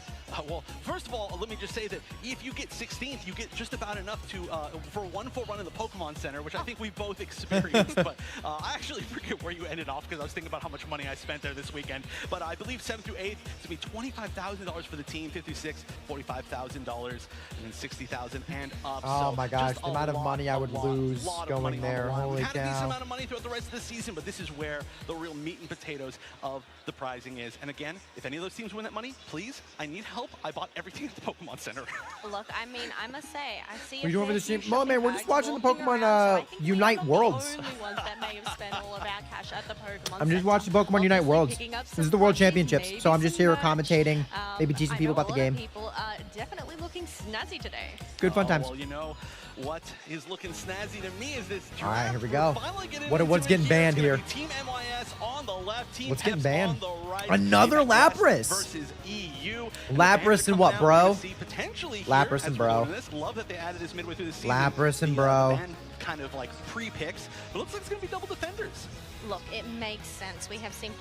Well, first of all, let me just say that if you get 16th, you get just about enough to for one full run in the Pokemon Center, which I think we both experienced. But I actually forget where you ended off because I was thinking about how much money I spent there this weekend. But I believe 7th through 8th, it's going to be $25,000 for the team, 5th through 6th, $45,000, and then $60,000 and up. Oh so my gosh, just the amount of money I would lose going there. Holy cow. Had a decent cow. amount of money throughout the rest of the season, but this is where the real meat and potatoes of the prizing is. And again, if any of those teams win that money, please, I need help. help, I bought everything at the Pokemon Center. Look, I mean, I must say, I see. What are you doing over the stream? Oh man, we're just watching the Pokemon Unite Worlds. I'm just watching Pokemon Unite Worlds. This is the World Championships, so I'm just here commentating, maybe teaching people about the game. People are definitely looking snazzy today. Good fun times. Well, you know what is looking snazzy to me is this draft. All right, here we go. What's What's getting banned here? Team MYS on the left, Team What's getting Peps banned? on the right. Another Lapras. Versus EU. Lapras and what, bro? Potentially Lapras and bro. Love that they added this midway through the season. Lapras and bro. Kind of like pre-picks, but looks like it's gonna be double defenders. Look, it makes sense. We have seen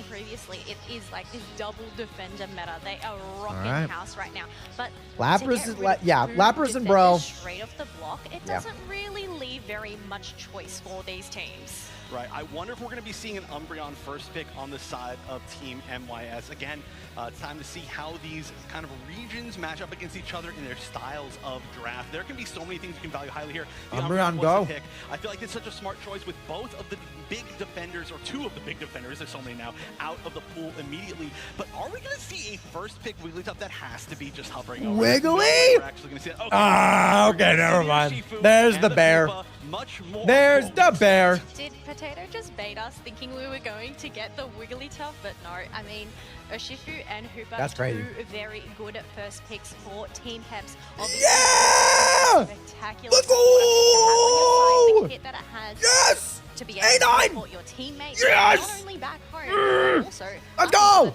previously, it is like this double defender meta. They are rocking house right now. But Lapras is Lapras and bro. Straight off the block, it doesn't really leave very much choice for these teams. Right, I wonder if we're going to be seeing an Umbreon first pick on the side of Team MYS. Again, it's time to see how these kind of regions match up against each other in their styles of draft. There can be so many things you can value highly here. The Umbreon go. Pick. I feel like it's such a smart choice with both of the big defenders, or two of the big defenders, there's so many now, out of the pool immediately. But are we going to see a first pick Wigglytuff? That has to be just hovering over. Wiggly? We're actually going to see it. Okay, never mind. There's the bear. Much more. There's the bear. Did Potato just bait us thinking we were going to get the Wigglytuff? But no, I mean, Urshifu and Hooper, That's crazy. two very good first picks for Team Peps. Yeah! Spectacular. Let's go! The hit that it has. Yes! To be able to A9! support your teammates, yes! not only back home, but also let's go!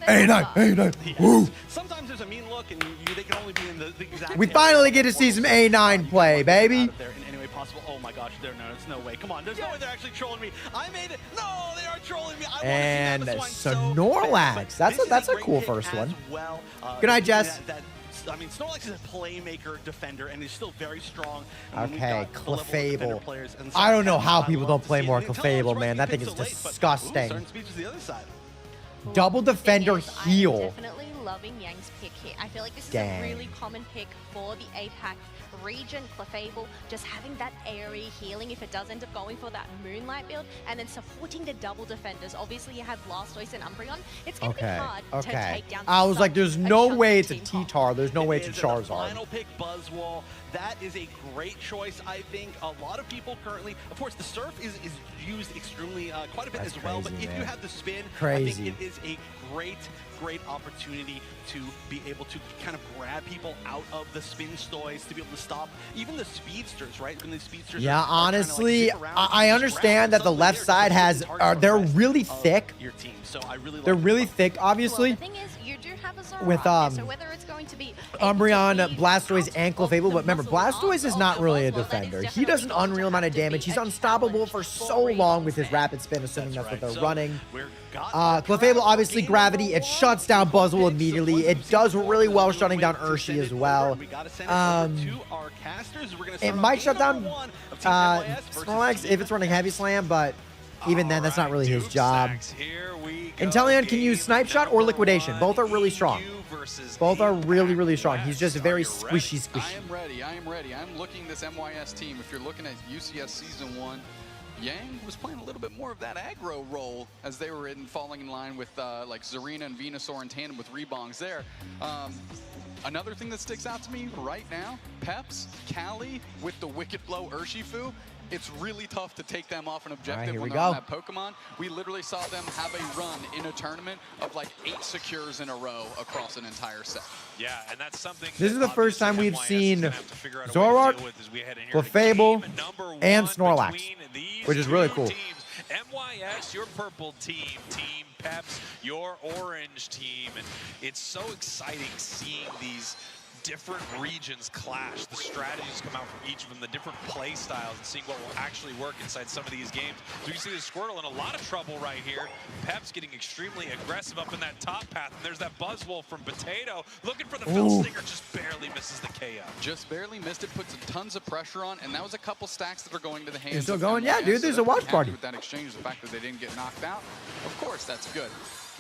A9, A9. Woo! Sometimes there's a mean look, and they can only be in the exact. We finally get to see some A9 play, baby. Out of there in any way possible. Oh my gosh, there's no way. Come on, there's no way they're actually trolling me. I made it. No, they are trolling me. I And Snorlax. That's a cool first one. Well, good night, Jess. I mean, Snorlax is a playmaker defender, and he's still very strong. Okay, Clefable. I don't know how people don't play more Clefable, man. That thing is disgusting. Double defender heal. Definitely loving Yang's pick here. I feel like this is a really common pick for the APAC region. Clefable, just having that airy healing if it does end up going for that Moonlight build, and then supporting the double defenders. Obviously, you have Blastoise and Umbreon. It's going to be hard to take down. I was like, there's no way it's a T-Tar. There's no way it's a Charizard. Final pick, Buzzwole. That is a great choice, I think. A lot of people currently, of course, the Surf is used extremely quite a bit as well. But if you have the spin, I think it is a great opportunity to be able to kind of grab people out of the spin stoys, to be able to stop even the speedsters, right? When the speedsters honestly, I understand that the left side has they're really thick. Your team, so I really they're really thick, obviously. Well, the thing is, you do have a Zoroark, with so whether it's going to be Umbreon, Blastoise, and Clefable, but remember, Blastoise is not really a defender. He does an unreal amount of damage. He's unstoppable for so long with his rapid spin, assuming that's what they're running. Clefable, obviously, gravity. It shuts down Buzzwole immediately. It does really well shutting down Urshi as well. It might shut down Snorlax if it's running Heavy Slam, but even then, that's not really his job. Inteleon can use Snipe Shot or Liquidation. Both are really strong. Both are really strong. He's just very squishy. I am ready. I'm looking this MYS team. If you're looking at UCS Season 1, Yang was playing a little bit more of that aggro role as they were falling in line with like Zarina and Venusaur in tandem with Rebongs there. Another thing that sticks out to me right now, Peps, Cali with the Wicked Blow Urshifu. It's really tough to take them off an objective when they're on that Pokemon. We literally saw them have a run in a tournament of like 8 secures in a row across an entire set. Yeah, and that's something. This is the first time we've seen Zoroark, Clefable, and Snorlax, which is really cool. MYS, your purple team, Team Peps, your orange team, and it's so exciting seeing these different regions clash, the strategies come out from each of them, the different play styles, and seeing what will actually work inside some of these games. So you see the Squirtle in a lot of trouble right here. Peps getting extremely aggressive up in that top path, and there's that Buzzwole from Potato looking for the Fill Stinger, just barely misses the KO. Just barely missed it, puts tons of pressure on, and that was a couple stacks that are going to the hands. You're still going? Yeah, dude, there's a watch party. With that exchange, the fact that they didn't get knocked out, of course, that's good.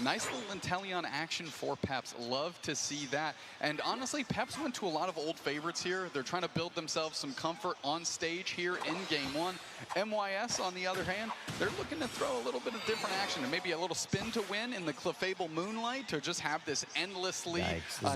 Nice little Inteleon action for Peps. Love to see that. And honestly, Peps went to a lot of old favorites here. They're trying to build themselves some comfort on stage here in game one. MYS, on the other hand, they're looking to throw a little bit of different action and maybe a little spin to win in the Clefable Moonlight to just have this endlessly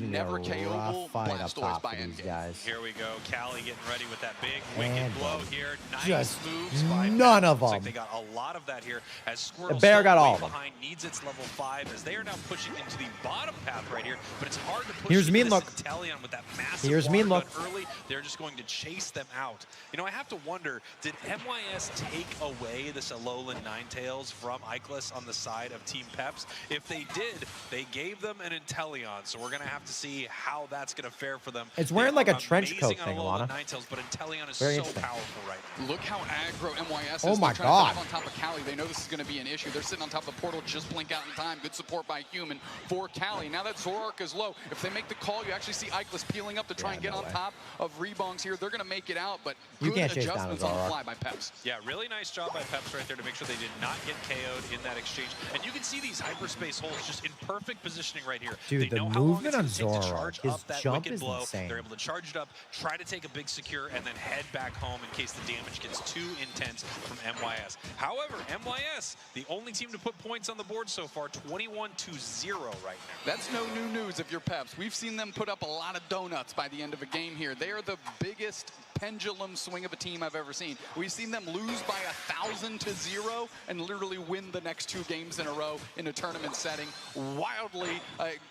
never KO'able Blastoise by endgame. Here we go. Callie getting ready with that big wicked blow here. Nice just moves by none of Looks them. like they got a lot of that here as Squirtle The bear still got way all of them. behind, needs its level 5 as they are now pushing into the bottom path right here, but it's hard to push Here's into Mean Look. this Inteleon with that massive Here's Mean water Look. gun early. They're just going to chase them out. You know, I have to wonder, did MYS take away this Alolan Ninetales from Ikelis on the side of Team Peps? If they did, they gave them an Inteleon, so we're going to have to see how that's going to fare for them. It's wearing like a trench coat Amazing thing, on Alolan Alana. Ninetales, but Inteleon is Very so interesting. powerful right now. Look how aggro MYS is. Oh my They're trying to God. dive on top of Callie. They know this is going to be an issue. They're sitting on top of the portal, just blink out in time. Good support by Human for Callie. Now that Zoroark is low, if they make the call, you actually see Ikelis peeling up to try and get on top of Rebongs here. They're going to make it out, but You good can't chase down a adjustments on the Zoroark. fly by Peps. Yeah, really nice job by Peps right there to make sure they did not get KO'd in that exchange. And you can see these hyperspace holes just in perfect positioning right here. Dude, they the know how long movement it's on gonna take to Zoroark, charge his up that jump wicked is blow. insane. They're able to charge it up, try to take a big secure, and then head back home in case the damage gets too intense from MYS. However, MYS, the only team to put points on the board so far, 21-0 right now. That's no new news if you're Peps. We've seen them put up a lot of donuts by the end of a game here. They are the biggest pendulum swing of a team I've ever seen. We've seen them lose by 1,000-0 and literally win the next 2 games in a row in a tournament setting. Wildly,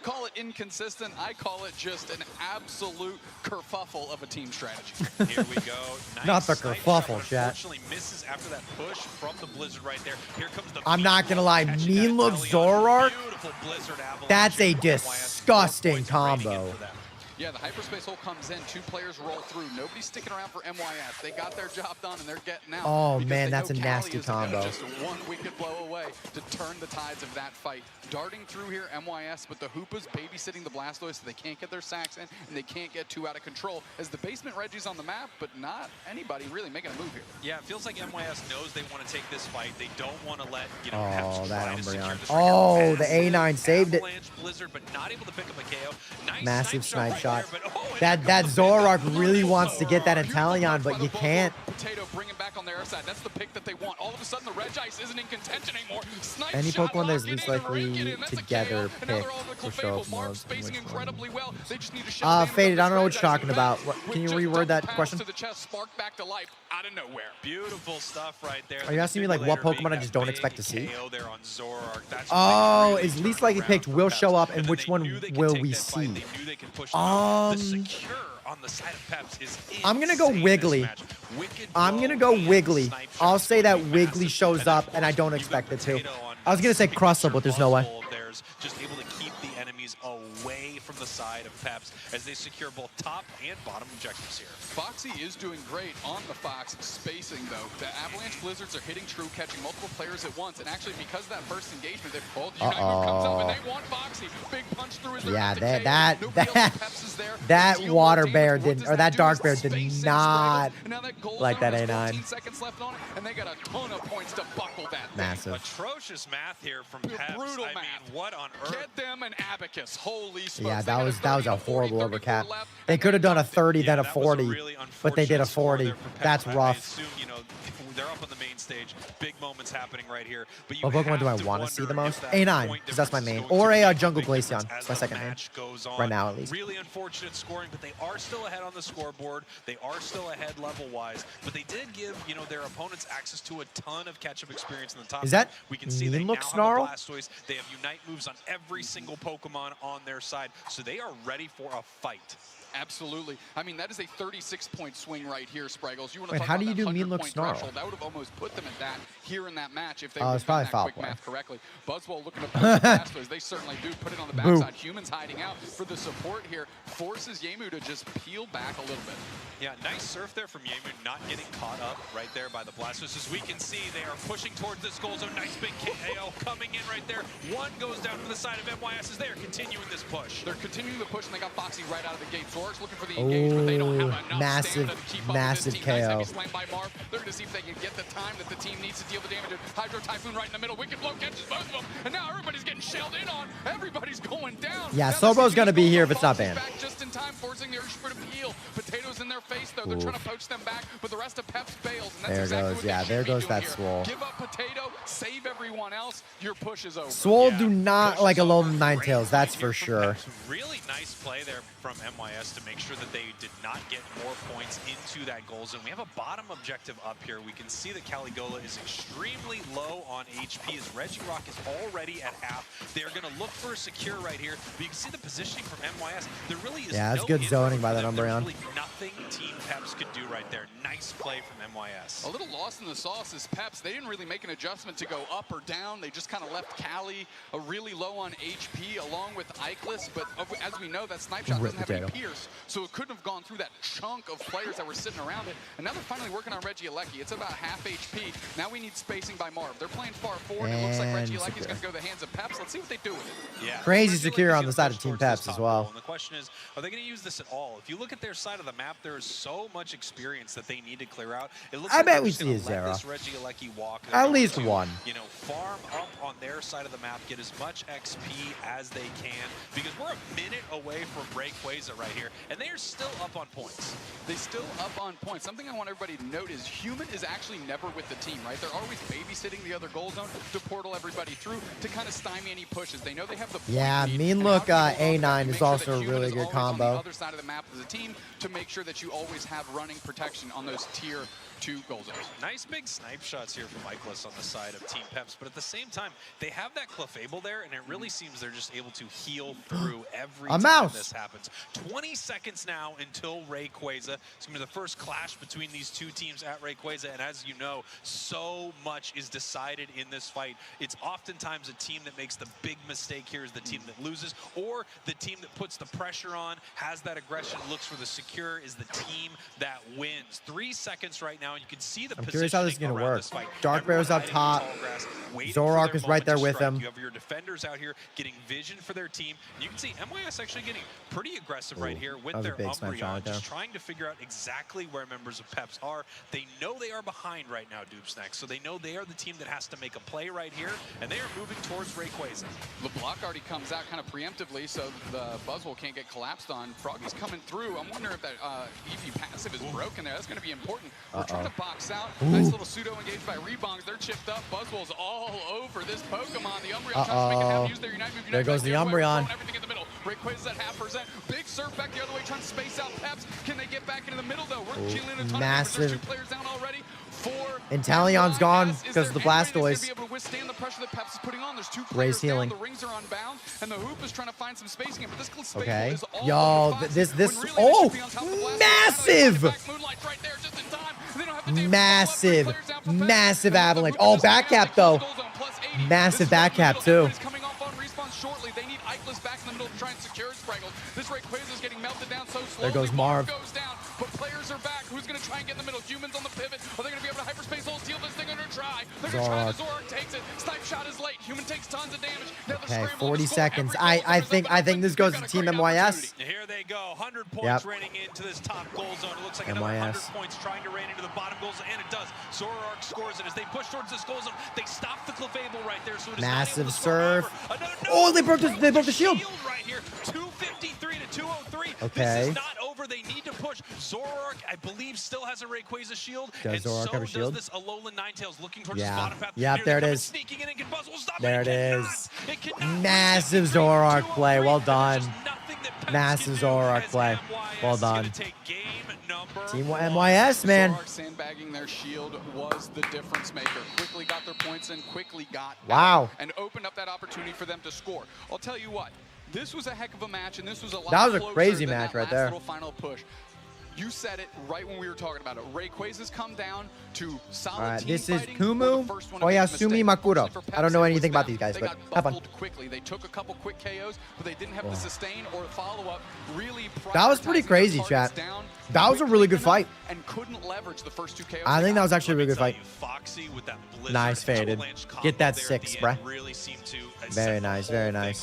call it inconsistent. I call it just an absolute kerfuffle of a team strategy. Here we go. Nice Not the snipe kerfuffle, shot, but chat. unfortunately misses after that push from the Blizzard right there. Here comes the I'm not gonna lie, catching Mean that Look Inteleon. Zoroark, Beautiful Blizzard avalanche that's a here from MYS. 4 disgusting points raining in combo. for them. Yeah, the hyperspace hole comes in, 2 players roll through. Nobody's sticking around for MYS. They got their job done and they're getting out. Oh, because man, they that's know a Callie nasty is combo. Just one wicked blow away to turn the tides of that fight. Darting through here, MYS, but the Hoopas babysitting the Blastoise so they can't get their sacks in and they can't get too out of control. As the basement Reggie's on the map, but not anybody really making a move here. Yeah, it feels like MYS knows they want to take this fight. They don't want to let, you know, Oh, Peps that try to secure Umbreon. this right here. Oh, the Massive A9 saved it. avalanche Blizzard, but not able to pick up a KO. Nice Massive snipe right shot. there, but, oh, That Zoroark really wants to get that Inteleon, but you can't. Potato bringing back on their side. That's the pick that they want. All of a sudden, the Regice isn't in contention anymore. Snipe Any shot, Pokemon that's lock it least in, and likely ring it in. That's a together KO. And now pick they're all over the will show up Clefable. Marv most. spacing Which incredibly well. They just need to shut down Faded, I don't know what this you're talking Regice. about. What, With can you just reword double that pounds question? To the chest, spark back to life out of nowhere. Beautiful stuff right there. Are you asking me, like, what Defibulator being Pokemon I just don't that expect to big see? KO there on Zoroark. That's Oh, what they is really least turned likely around picked for will Peps. show up, and then which they one knew they could will take we that fight. see? They knew they could push through. The Um, secure on the side of Peps is I'm gonna go insane Wiggly. this match. Wicked I'm blow gonna go and Wiggly. snipe I'll shot. say that Massive. Wiggly shows And then, up, of and I course, don't you've expect got it to. Potato on I was gonna say Crustle, but there's no way. Buzzwole of theirs, just able to keep the enemies away from the side of Peps as they secure both top and bottom objectives here. Foxy is doing great on the Fox, spacing though. The Avalanche Blizzards are hitting true, catching multiple players at once, and actually because of that first engagement, the Unite move comes up and they want Foxy. Big punch through his Yeah, that that water bear didn't, or that dark bear did not like that A9. Seconds left on it, and they got a ton of points to buckle that thing. Massive. Atrocious math here from Peps. Brutal I math. mean, what on earth? Get them an abacus. Holy smokes. Yeah, They that got was a 30, horrible 40, overcap. 34 left, They and could have done a 30, Yeah, then a that was 40, really but they did a unfortunate score 40. there for Peps. That's I rough. assume, you know, they're up on the main stage. Big moments happening right here. But you What Pokemon do I have to want to see the wonder most? if that A9, point because that's my difference main. is going Or to a make Jungle big difference Glaceon. as It's my the second main. match goes on. Right now, at least. Really unfortunate scoring, but they are still ahead on the scoreboard. They are still ahead level-wise, but they did give, you know, their opponents access to a ton of catch-up experience in the top. Is that we can see they Mean now Look have a Snarl? Blastoise. They have Unite moves on every single Pokemon on their side, so they are ready for a fight. Absolutely. I mean, that is a 36-point swing right here, Spraggles. You want to Wait, talk how about do you that do Mean Look 100-point Snarl? threshold. That would have almost put them at that here in that match if they Oh, would it's have done probably that foul quick play. math correctly. Buzzwole looking to push the Blastoise. They certainly do. Put it on the Boo. backside. Humans hiding out for the support here. Forces Yemu to just peel back a little bit. Yeah, nice surf there from Yemu, not getting caught up right there by the Blastoise. As we can see, they are pushing towards this goal zone. Nice big KO coming in right there. One goes down for the side of MYS as they are continuing this push. They're continuing the push, and they got Foxy right out of the gate. course, looking for the engagement. They don't have enough massive, stamina to keep up massive with this team. Nice KO. heavy slam by Marv. They're going to see if they can get the time that the team needs to deal the damage. Hydro Typhoon right in the middle. Wicked Blow catches both of them. And now everybody's getting shelled in on. Everybody's going down. Yeah, now Sobo's going to be here if it's not banned. back just in time, forcing the Urshford to peel. Potatoes in their face, though. They're trying to poach them back, but the rest of Peps bails. And that's There exactly goes, what yeah, they there should be goes doing that here. Swole. Give up Potato, save everyone else. Your push is over. Swole do not like a low Ninetales, that's for sure. Really nice play there from MYS to make sure that they did not get more points into that goal zone. We have a bottom objective up here. We can see that Caligula is extremely low on HP as Regirock is already at half. They're going to look for a secure right here. But you can see the positioning from MYS. There really is Yeah, that's no good inroad zoning by for that them. There's Umbreon. really nothing Team Peps could do right there. Nice play from MYS. A little lost in the sauce is Peps. They didn't really make an adjustment to go up or down. They just kind of left Cali really low on HP along with Ikelis. But as we know, that snipe shot doesn't have any pierce, so it couldn't have gone through that chunk of players that were sitting around it. And now they're finally working on Regieleki. It's about half HP. Now we need spacing by Marv. They're playing far forward. It looks like Regieleki's going to go to the hands of Peps. Let's see what they do with it. Yeah, Crazy secure on the side of Team Peps as well. And the question is, are they going to use this at all? If you look at their side of the map, there is so much experience that they need to clear out. It looks I like bet they're we just see gonna a let Zero. this Regieleki walk. At least one. You know, farm up on their side of the map, get as much XP as they can, because we're a minute away from Rayquaza right here, and they are still up on points. They still up on points. Something I want everybody to note is Human is actually never with the team, right? They're always babysitting the other goal zone to portal everybody through to kind of stymie any pushes. They know they have the point Yeah, lead, mean and look, how do you go A9 off is make sure also that a Human really is good always on combo. the other side of the map as a team to make sure that you always have running protection on those tier 2 goal zones. Nice big snipe shots here from Ikelis on the side of Team Peps, but at the same time, they have that Clefable there, and it really seems they're just able to heal through every time this happens. 20 seconds now until Rayquaza. It's going to be the first clash between these two teams at Rayquaza, and as you know, so much is decided in this fight. It's oftentimes a team that makes the big mistake here is the team that loses, or the team that puts the pressure on, has that aggression, looks for the secure, is the team that wins. 3 seconds right now, and you can see the I'm curious how this is going to work. Dark Bear's up top. Zoroark Zoroark is right there with him. You have your defenders out here getting vision for their team. You can see MYS actually getting pretty aggressive right here with their Umbreon, just trying to figure out exactly where members of Peps are. They know they are behind right now, Doopsnack, so they know they are the team that has to make a play right here, and they are moving towards Rayquaza. The block already comes out kind of preemptively, so the Buzzwole can't get collapsed on. Froggy's coming through. I'm wondering if that EV passive is broken there. That's going to be important. We're trying to box out. Nice little pseudo engaged by Rebongs. They're chipped up. Buzzwole's all over this Pokemon. The Umbreon tries to make it happen. Use their Unite move. There goes the Umbreon. Everything in the middle. Rayquaza's at 0.5%. Big surf back the other way, trying to space out Peps. Can they get back into the middle, though? We're chilling a ton massive. There's 2 players down already. Inteleon's gone because of the Blastoise. Be able to withstand the pressure that Peps is putting on. There's 2 players healing. down. The rings are unbound, and the Hoop is trying to find some spacing. But this Clefable Okay. is all Yo, over this, really oh, massive! massive, massive avalanche. Oh, back cap though. Massive back cap too. Coming off on respawn shortly. They need Ikelis back in the middle to try and secure his Spraggle. This Rayquaza is getting melted down so slowly. There goes Marv. Goes down, but players are back. Who's going to try and get in the middle? Humans on the pivot. Are they going to be able to hyperspace hold, steal this thing under try? They're going to try. The Zoroark takes it. Snipe shot is late. Human takes tons of damage. Now Okay, 40 seconds. I think this goes to Team MYS. Here they go. 100 points raining into this top goal zone. It looks like another 100 points trying to rain into the bottom goal zone, and it does. Zoroark scores it. As they push towards this goal zone, they stop the Clefable right there. So it is massive serve. Oh, they broke the shield. Right here. 253 to 203. Okay. This is not over. They need to push. Zoroark, I believe, still has a Rayquaza shield. Does Zoroark have a shield? Does this Alolan Ninetales looking towards his bottom path. Yep, there it is. Sneaking in, and can Buzzwole stop there it is. cannot. Massive Zoroark play. Well done. Massive Zoroark play. Well done. Team MYS, man. Zoroark sandbagging their shield was the difference maker. Quickly got their points in, quickly got wow. out, and opened up that opportunity for them to score. I'll tell you what, this was a heck of a match, and this was a lot that was a closer crazy than match that right last there. Little final push. You said it right when we were talking about it. Rayquaza's come down to solid all right, team this is fighting. Kumu, Oyasumi Makuro. I don't know anything about these guys, but have fun. Quickly. They took a couple quick KOs, but they didn't have the sustain or follow-up. Really, that was pretty crazy, chat. That was a really good fight. And couldn't leverage the first 2 KOs. I think that was actually a really good fight. Foxy with that nice faded. Get that 6, bruh. Really seemed to very nice, very nice.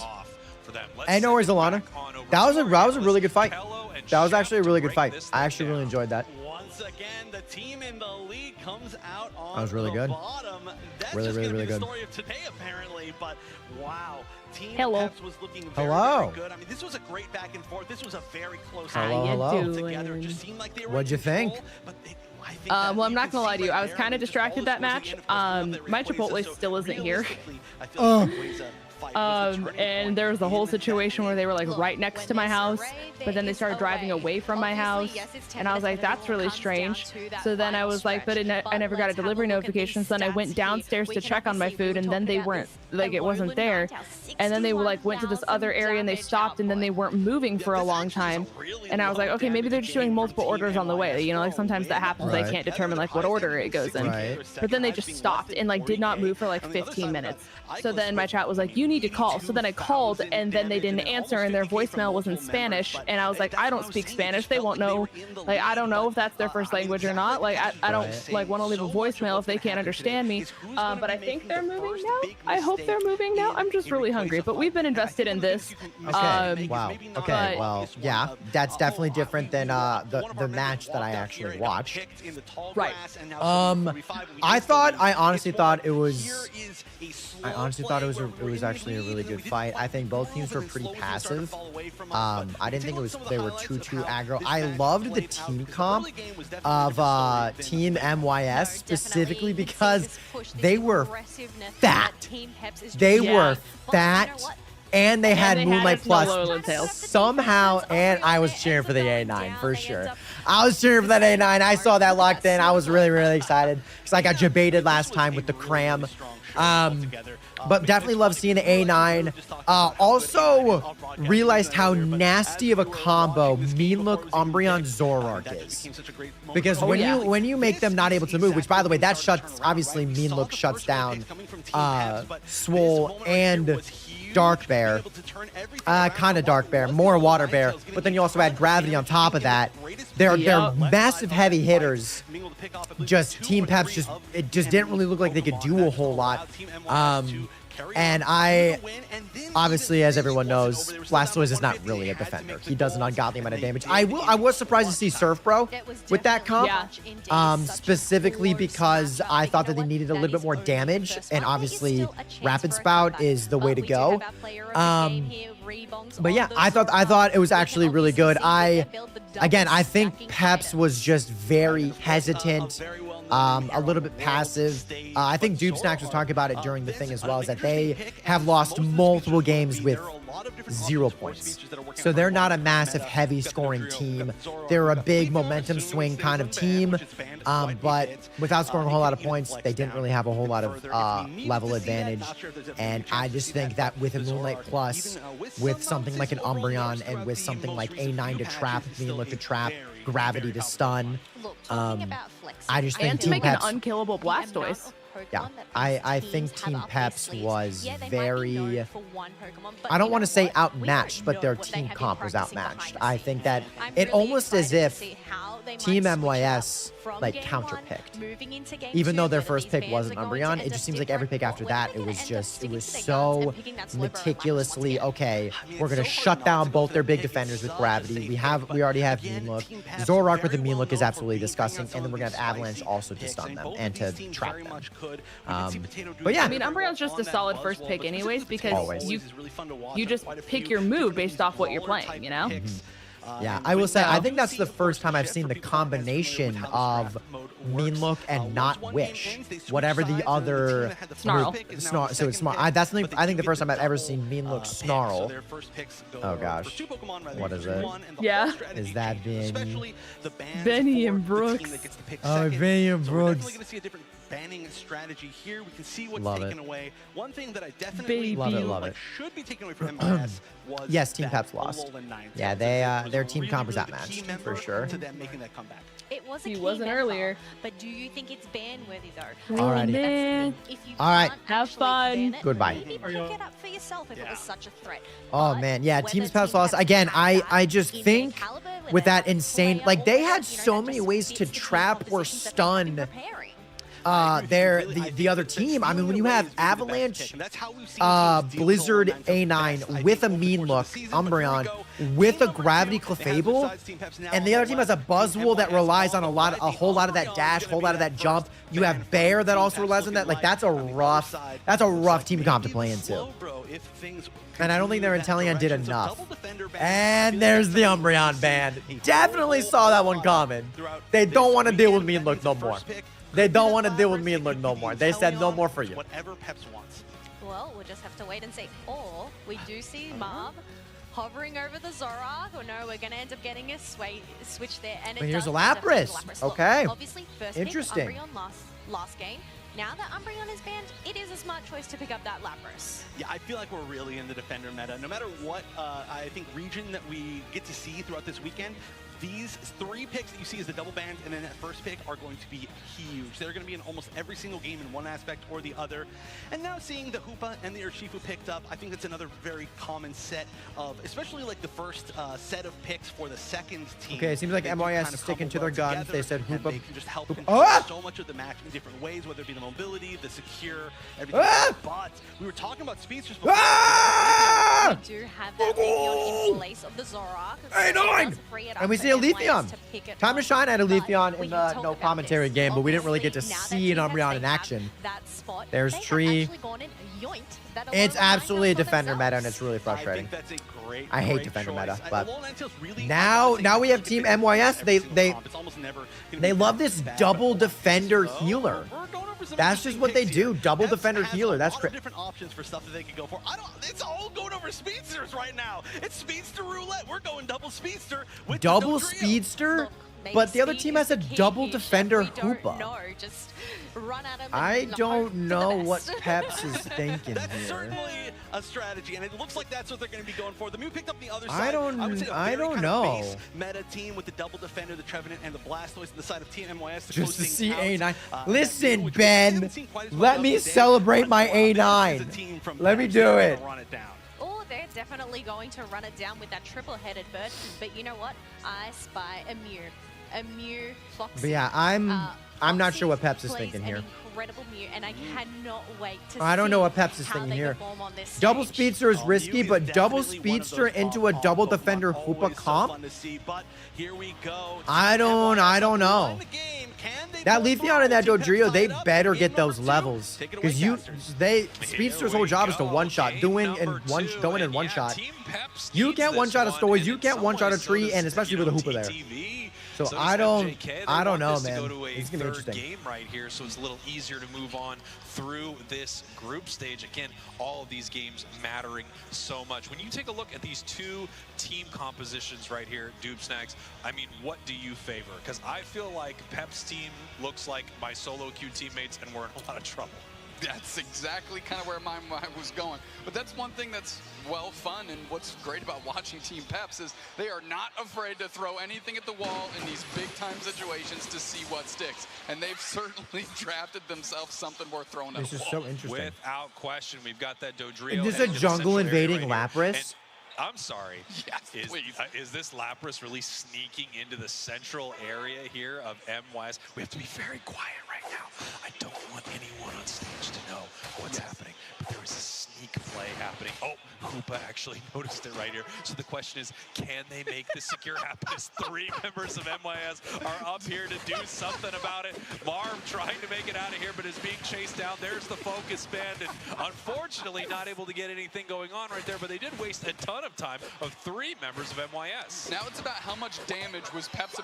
for them. And no worries, Alana. That was a really good fight. That was actually a really good fight. I actually really enjoyed that. Once again, the team in the lead comes out on That was really good. bottom. That's Really, just really, gonna really be the good. story of today, apparently. But wow, Team Hello. Peps was looking very, Hello. very good. I mean, this was a great back and forth. This was a very close Hello, game hello. together. It just seemed like they were What'd you in control, think? but they, I think Well, I'm you not can gonna lie see to you. right I was there, kind of just distracted all that this match. towards the end, of course, My they were Chipotle poised, still isn't here. realistically, I feel like the Quasar fight was the turning And point there was the in whole the situation where they were like Look, right next when to my there's a house, raid, but then they there started is a driving raid. away from my house. Obviously, yes, it's 10 And I was like, minutes, but it that's all really comes down strange. to that So then I final was like, but stretch. I never got a let's have delivery look at these notification. So then I stats went here. downstairs We to can check on my obviously- food, we and were then they talking about weren't, this. like, it wasn't there. And then they were like went to this other area and they stopped, and then they weren't moving for a long time. And I was like, okay, maybe they're just doing multiple orders on the way. You know, like sometimes that happens. I Right. can't determine like what order it goes in. Right. But then they just stopped and like did not move for like 15 minutes. So then my chat was like, you need to call. So then I called, and then they didn't answer, and their voicemail was in Spanish. And I was like, I don't speak Spanish. They won't know. Like, I don't know if that's their first language or not. Like, I don't like want to leave a voicemail if they can't understand me. But I think they're moving now. I hope they're moving now. I'm just really hungry. But we've been invested in this. Okay. Wow. Okay. but- Well, yeah, that's definitely different than the match that I actually watched. Right. I honestly thought it was. I honestly thought it was actually a really good fight. I think both teams were pretty passive. I didn't think they were too aggro. I loved the team comp of Team MYS specifically because they were fat. They were fat. And they had they Moonlight had a snow Plus tail. somehow, and I was cheering for the A9 for sure. I was cheering for that A9. I saw that locked in. I was really, really excited because I got debated last time with the cram. But definitely love seeing the A9. Also realized how nasty of a combo Mean Look Umbreon Zoroark is. Because when you make them not able to move, which by the way, that shuts, obviously Mean Look shuts down Swole and Dark Bear, kind of Dark Bear, more Water Bear, but then you also add Gravity on top of that. They're massive heavy hitters. Just Team Peps it just didn't really look like they could do a whole lot. And I, obviously, as everyone knows, Blastoise is not really a defender. He does an ungodly amount of damage. I was surprised to see Surf Bro with that comp, specifically because I thought that they needed a little bit more damage, and obviously Rapid Spout is the way to go. But yeah, I thought it was actually really good. I think Peps was just very hesitant. A little bit passive. I think Doob Snacks was talking about it during the thing as well, is that they have lost multiple games with 0 points. So they're not a massive heavy scoring team. They're a big momentum swing kind of team, but without scoring a whole lot of points, they didn't really have a whole lot of level advantage. And I just think that with a Moonlight Plus, with something like an Umbreon, and with something like A9 to trap, Mean Look to trap, Gravity to stun, I just think And to Team make an Peps, unkillable Blastoise. yeah, I think Team Peps was very, I don't want to say outmatched, but their team comp was outmatched. I think that it almost as if Team MYS like counterpicked. Even though their first pick wasn't Umbreon, it just seems like every pick after that, it was so meticulously, okay, we're going to shut down both their big defenders with Gravity. We already have Mean Look. Zoroark with the Mean Look is absolutely disgusting, and then we're going to have Avalanche also to stun them and to trap them. But yeah. I mean, Umbreon's just a solid first pick anyways, because you just pick your move based off what you're playing, you know? Yeah, I will say, I think that's the first time I've seen the combination of Mean Look and not Wish. Whatever the other... Snarl. So it's Snarl. I think the first time I've ever seen Mean Look Snarl. Oh gosh. What is it? Yeah. Is that Benny and Brooks? Oh, Benny and Brooks. Banning strategy here. We can see what's Love taken it. away. One thing that I definitely love it. should be taken away from MIS was yes, Team that Peps lost. Alolan 9. Yeah, their team comp was outmatched for sure. To them making that comeback. It was a He key wasn't member, earlier. But do you think it's ban worthy though? Alrighty. Man. If you All right. can't Have actually fun. ban it, Goodbye. Maybe pick it up for yourself if it was such a threat. Oh But man, yeah, whether Team Peps lost. Peps Again, had I that just in their think caliber, where with they're that like insane, player like they or, had you know, so that many just ways to fits the team trap or compositions that they've been stun preparing. they're the other team. I mean, when you have Avalanche, Blizzard A9 with a Mean Look, Umbreon with a Gravity Clefable, and the other team has a Buzzwole that relies on a whole lot of that dash, whole lot of that jump. You have Bear that also relies on that. Like that's a rough team comp to play into. And I don't think their Inteleon did enough. And there's the Umbreon band. Definitely saw that one coming. They don't want to deal with Mean Look no more. They don't want to deal with Mean Look no more. They said no more for you. Whatever Peps wants. Well, we'll just have to wait and see. Or we do see Marv hovering over the Zoroark. Or no, we're going to end up getting a switch there. And Here's a Lapras. Okay. Obviously, first interesting. Pick Umbreon last game. Now that Umbreon is banned, it is a smart choice to pick up that Lapras. Yeah, I feel like we're really in the defender meta. No matter what, I think region that we get to see throughout this weekend, these 3 picks that you see as the double band and then that first pick are going to be huge. They're going to be in almost every single game in one aspect or the other. And now seeing the Hoopa and the Urshifu picked up, I think that's another very common set of, especially like the first set of picks for the second team. Okay, it seems like MYS is sticking to their guns. They said Hoopa. They can just help control so much of the match in different ways, whether it be the mobility, the secure, everything. But we were talking about speedsters before. We do have that Leafeon in place of the Zoroark. And we see a Leafeon. Time to shine at a Leafeon in the no commentary game, but we didn't really get to see an Umbreon in action. There's Tree. It's absolutely a defender meta, and it's really frustrating. I hate defender meta, but now we have Team MYS. They love this double defender healer. That's just what they do. Double defender healer. That's crazy. Different options for stuff that they could go for. It's all going over speedsters right now. It's speedster roulette. We're going double speedster with double speedster. But the other team has a double defender Hoopa. I don't know what Peps is thinking That's here. certainly a strategy, and it looks like that's what they're going to be going for. The Mew picked up the other side. I don't know. Base meta team with the double defender, the Trevenant, and the Blastoise on the side of Team MYS. Just to see A9. Listen, Ben, let me celebrate my A9. Let me do it. Oh, they're definitely going to run it down with that triple-headed bird. But you know what? I spy a Mew. A Mew, Foxy. But yeah, I'm not sure what Peps is thinking here. Incredible Mew, and I cannot wait to I don't know what Peps is thinking here. Double speedster is risky, but double speedster into a double defender Hoopa comp? I don't know. That Leafeon and that Dodrio, they better get those levels. Because Speedster's whole job is to one-shot, going in one shot. You can't one-shot a Stoise, you can't one-shot a Tree, and especially with a Hoopa there. So I don't know, man. It's gonna be interesting. Game right here, so it's a little easier to move on through this group stage. Again, all of these games mattering so much. When you take a look at these 2 team compositions right here, Doob Snacks, I mean, what do you favor? Because I feel like Pep's team looks like my solo queue teammates, and we're in a lot of trouble. That's exactly kind of where my mind was going. But that's one thing that's, well, fun, and what's great about watching Team Peps is they are not afraid to throw anything at the wall in these big-time situations to see what sticks. And they've certainly drafted themselves something worth throwing at the wall. This is so interesting. Without question, we've got that Dodrio. Is this a jungle invading Lapras? I'm sorry. Yes, please. Is this Lapras really sneaking into the central area here of MYS? We have to be very quiet right now. I don't want anyone on stage to know what's happening. But there is a sneak play happening. Oh, Hoopa actually noticed it right here. So the question is, can they make this secure happen? As 3 members of MYS are up here to do something about it. Marv trying to make it out of here, but is being chased down. There's the focus band, and unfortunately not able to get anything going on right there, but they did waste a ton of time of 3 members of MYS. Now it's about how much damage was Peps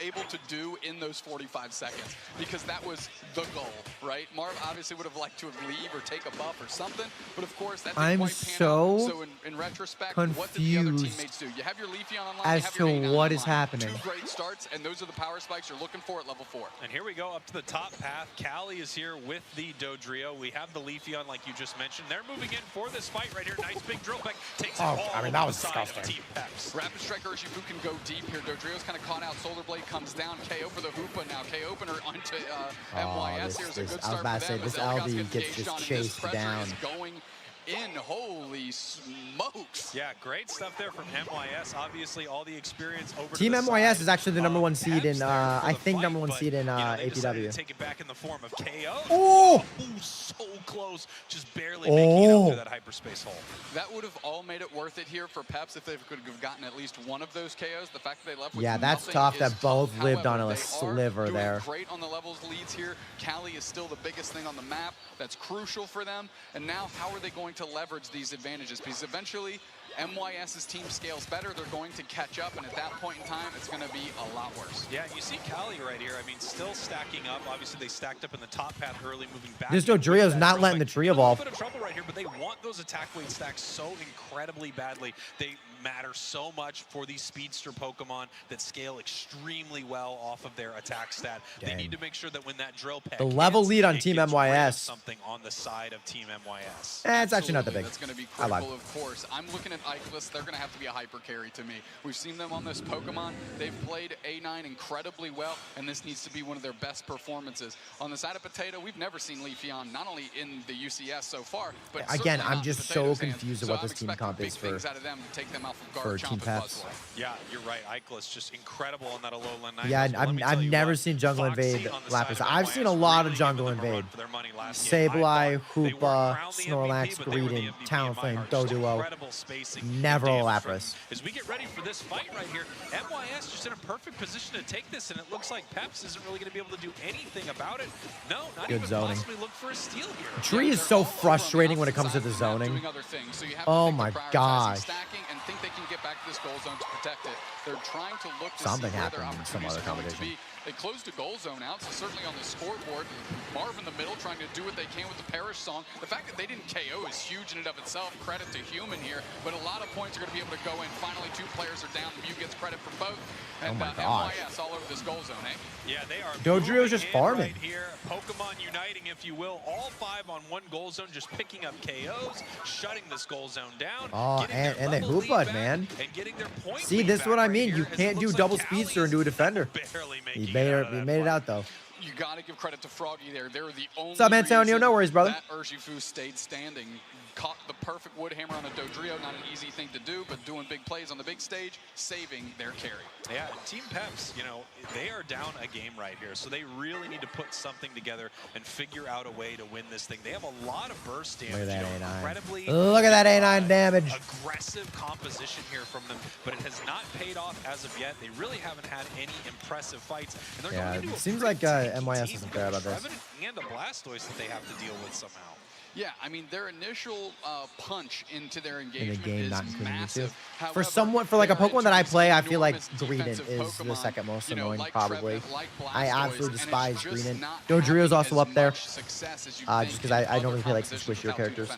able to do in those 45 seconds, because that was the goal, right? Marv obviously would have liked to leave or take a buff or something, but of course that didn't quite pan out. So in retrospect, what did the other teammates do? You have your Leafeon online, as to what is happening. 2 great starts, and those are the power spikes you're looking for at level 4. And here we go up to the top path. Callie is here with the Dodrio. We have the Leafeon, like you just mentioned. They're moving in for this fight right here. Nice big drill back. Takes it all. I mean, that was disgusting. Team Peps. Rapid Strike Urshifu can go deep here. Dodrio's kind of caught out. Solar Blade comes down. KO for the Hoopa now. KO opener onto MYS. Here's a good start for them. This LV gets just chased down. Going in. Holy smokes. Yeah, great stuff there from MYS. Obviously, all the experience over Team to the MYS side is actually the number one of seed in, Peps there for I the think fight, number one but, seed in you know, they decided APW. to take it back in the form of KO. Oh! Ooh, so close. Just barely making it up through that hyperspace hole. That would have all made it worth it here for Peps if they could have gotten at least one of those KOs. The fact that they left with Yeah, that's nothing tough is that both tough. lived on However, a they are sliver doing there. great on the levels leads here. Cali is still the biggest thing on the map. That's crucial for them. And now how are they going to leverage these advantages? Because eventually MYS's team scales better. They're going to catch up, and at that point in time, it's going to be a lot worse. Yeah, you see Cali right here. I mean, still stacking up. Obviously, they stacked up in the top path early, moving back. This Dodrio's not letting the tree evolve. A little bit of trouble right here, but they want those attack weight stacks so incredibly badly. They matter so much for these speedster Pokemon that scale extremely well off of their attack stat. Dang. They need to make sure that when that drill peck The level hits, lead on it Team gets rid of MYS. something on the side of Team MYS. It's actually not that big. That's going to be I lied. critical, of course. I'm looking at Ikelis. They're going to have to be a hyper carry to me. We've seen them on this Pokemon. They've played A9 incredibly well, and this needs to be one of their best performances. On the side of Potato, we've never seen Leafeon, not only in the UCS so far, but Again, certainly I'm not just in so Potato's hands. confused at So what I'm this team expecting comp big is things out of them to take them off of for guard, Team Chomp, and Peps. Buzzwole. Yeah, you're right. Ikelis just incredible on that Alolan Night. Yeah, Let me I've tell you never what, seen Jungle Foxy Invade on the side Lapras. of I've MYS seen a lot of really Jungle giving them a run Invade. for their money last game. I Sableye, thought they weren't Hoopa, crowned the Snorlax, MVP, but they were the Greedent, MVP in my Talonflame, heart. Just Doduo. incredible spacing Never a and damage from Lapras. them. As we get ready for this fight right here, MYS just in a perfect position to take this, and it looks like Peps isn't really going to be able to do anything about it. No, not Good even zoning. possibly look for a steal here. Tree is so frustrating when it comes to the zoning. Oh my gosh. Stacking and think they can get back to this goal zone to protect it. They're trying to look to Something see where their happened in some opportunities other are going to competition. be. They closed the goal zone out, so certainly on the scoreboard, Marv in the middle trying to do what they can with the Parrish song. The fact that they didn't KO is huge in and of itself. Credit to Human here, but a lot of points are going to be able to go in. Finally, 2 players are down. Mew gets credit for both. And my gosh. MYS all over this goal zone, eh? Yeah, they are. Dodrio's just moving in farming. right here. Pokemon uniting, if you will. All 5 on one goal zone, just picking up KOs, shutting this goal zone down. Oh, getting their and they level Hoopud, lead back, man. And getting their point See, lead this is back what I right mean. here, You as it can't do looks double like speedster and do a defender. barely making He it made out it, of he that made it fight. out, though. You got to give credit to Froggy there. They're the only What's up, Antonio? reason No worries, brother. That Urshifu stayed standing. Caught the perfect wood hammer on a Dodrio. Not an easy thing to do, but doing big plays on the big stage, saving their carry. Yeah, and Team Peps, you know, they are down a game right here, so they really need to put something together and figure out a way to win this thing. They have a lot of burst damage. Look at that you know, A9. incredibly Look at that A9 damage. aggressive composition here from them, but it has not paid off as of yet. They really haven't had any impressive fights. And they're Yeah, going into it a seems pretty like tanky MYS team. isn't fair about this. Trevenant and a Blastoise that they have to deal with somehow. Yeah, I mean, their initial punch into their engagement game, is not including you two. massive. For someone, for like a Pokemon that I play, I feel like Greedent is the second most annoying, probably. I absolutely despise Greedent. Dodrio's also up there, just because I don't really play like some squishier characters.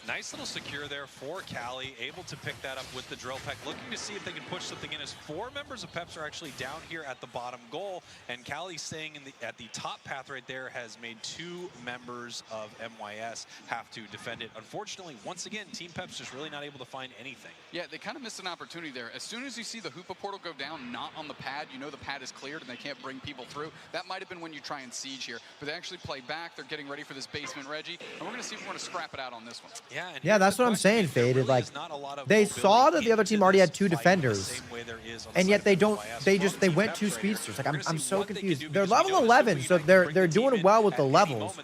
Nice little secure there for Cali, able to pick that up with the drill peck, looking to see if they can push something in, as 4 members of Peps are actually down here at the bottom goal, and Cali staying in at the top path right there has made 2 members of MYS have to defend it. Unfortunately, once again, Team Peps just really not able to find anything. Yeah, they kind of missed an opportunity there. As soon as you see the Hoopa portal go down, not on the pad, you know the pad is cleared and they can't bring people through. That might have been when you try and siege here, but they actually play back. They're getting ready for this basement Reggie, and we're going to see if we're going to scrap it out on this one. Yeah, that's what I'm saying, Faded. Like, they saw that the other team already had 2 defenders, and yet they don't. They went 2 speedsters. Like, I'm so confused. They're level 11, so they're doing well with the levels.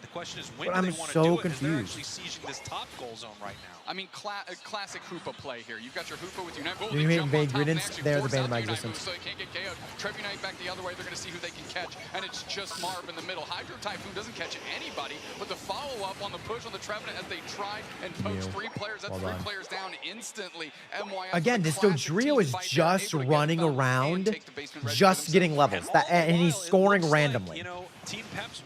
But I'm so confused. This top goal zone right now. I mean, classic Hoopa play here. You've got your Hoopa with Unite. You mean Invade Greedents? They're the bane of my existence. So they can't get KO'd. Trebunite back the other way. They're going to see who they can catch, and it's just Marv in the middle. Hydro Typhoon doesn't catch anybody, but the follow-up on the push on the Trevenant as they tried and poach 3 players. That's 3 players down instantly. MYS Again, this Dodrio is just running around, just getting levels, and he's scoring randomly.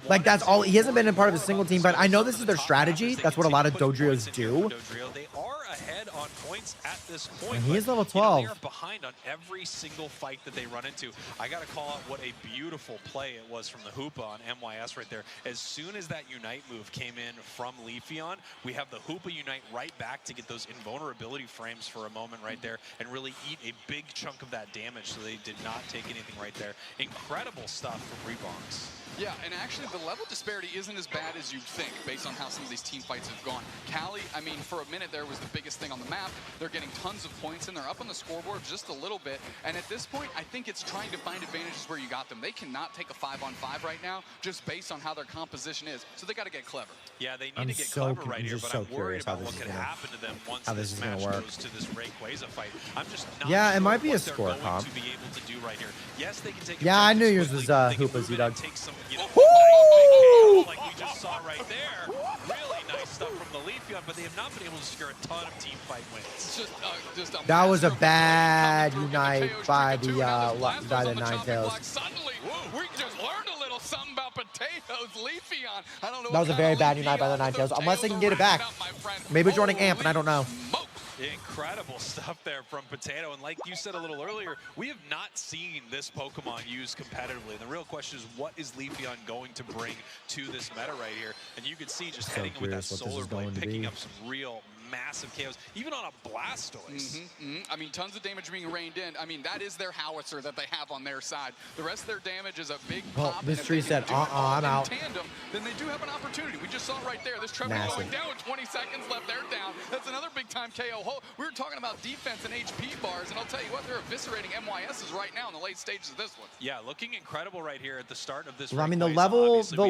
Like, that's all. He hasn't been a part of a single team, but I know this is their strategy. That's what a lot of Dodrios do. They are ahead on points at this point. And he is level 12. You know, they are behind on every single fight that they run into. I got to call out what a beautiful play it was from the Hoopa on MYS right there. As soon as that Unite move came in from Leafeon, we have the Hoopa Unite right back to get those invulnerability frames for a moment right there and really eat a big chunk of that damage, so they did not take anything right there. Incredible stuff from Reeboks. Yeah, and actually the level disparity isn't as bad as you'd think based on how some of these team fights have gone. Cali, I mean, for a minute there was the biggest thing on the map. They're getting tons of points and they're up on the scoreboard just a little bit. And at this point, I think it's trying to find advantages where you got them. They cannot take a 5-on-5 right now just based on how their composition is. So they got to get clever. Yeah, they need to get clever right here, but I'm worried about what could happen to them once this match goes to this Rayquaza fight. I'm just not yeah, sure it might be a what they're score going comp. to be able to do right here. Yes, they can take yeah, I knew yours quickly, was they can Hoopa move it Z-Dog. and take some, you know, Woo! like we just saw right there. Really nice stuff from the Leafeon, but they have not been able to secure a ton of team fight wins. That was a bad unite by the Ninetales. Suddenly, we just learned a little something about Potatoes, Leafeon. I don't know. That was a very bad unite by the Ninetales, unless they can get it back. Maybe it's running amp, and I don't know. Incredible stuff there from Potato, and like you said a little earlier, we have not seen this Pokemon used competitively, and the real question is what is Leafeon going to bring to this meta right here? And you can see just heading with that Solar Blade, picking up some real massive KOs, even on a Blastoise. I mean, tons of damage being rained in. I mean, that is their howitzer that they have on their side. The rest of their damage is a big pop. This tree said, I'm out. Tandem, then they do have an opportunity. We just saw it right there. This Trevor going down with 20 seconds left. They're down. That's another big time KO. We were talking about defense and HP bars, and I'll tell you what, they're eviscerating MYS's right now in the late stages of this one. Yeah, looking incredible right here at the start of this. Well, I mean, the level disparity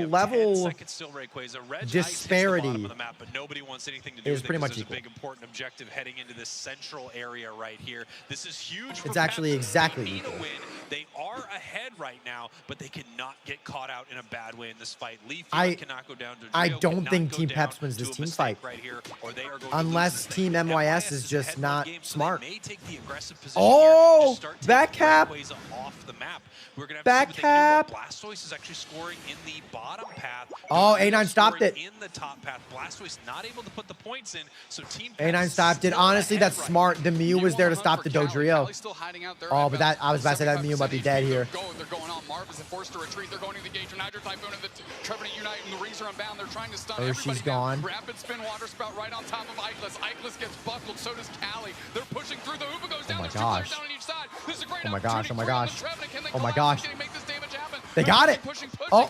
of the map, but nobody wants anything to do is with pretty it much there's equal. a big important objective heading into this central area right here. This is huge. It's actually exactly they need equal. a win. They are ahead right now, but they cannot get caught out in a bad way in this fight. Leafeon cannot go down to I don't think Team Peps wins this team fight. Right here, or they are going unless to Team MYS is just not smart. May take the aggressive position oh, back cap. Off the map. We're gonna have back to see cap. Blastoise is actually scoring in the bottom path. Oh, A9 stopped it. In the top path, Blastoise not able to put the points in, so Team A9 stopped it. Honestly, that's smart. The Mew was there to stop the Dodrio. Oh, but that I was about to say that Mew might be dead here. They're going on. Marv is forced to retreat. They're going to the Gauge and Hydro Typhoon and the Trevor Unite and the Reezer Unbound. They're trying to stun everybody. She's gone. Rapid spin water spout right on top of Ickless. Ickless gets buckled. So does Cali. They're pushing through. The Hoopa goes down. Oh my There's 2 players down on each side. This is a great gosh. Oh my gosh. Oh my gosh. gosh. They got it. Pushing. Oh.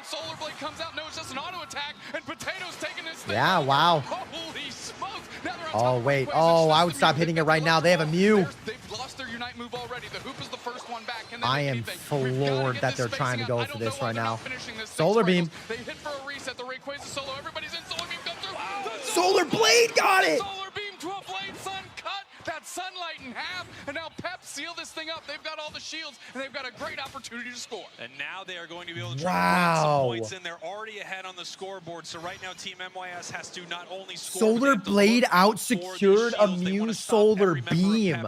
Solar Blade comes out. No, it's just an auto attack. And Potato's taking this thing. Yeah, wow. Holy smokes. Now they're on Oh, top wait. of Oh, I would stop hitting it right now. They have a Mew. They've lost their Unite move already. The Hoop is the first one back. I am floored that they're trying to go for this right now. Solar Beam. They hit for a reset. The Rayquaza solo. Everybody's in. Solar Beam comes through. Solar Blade got it. Solar Beam to a Blade Sun cut that sunlight in half, and now Pep seal this thing up. They've got all the shields, and they've got a great opportunity to score. And now they are going to be able to try to some points in. They're already ahead on the scoreboard, so right now Team MYS has to not only score, Solar Blade out secured a Mew Solar Beam.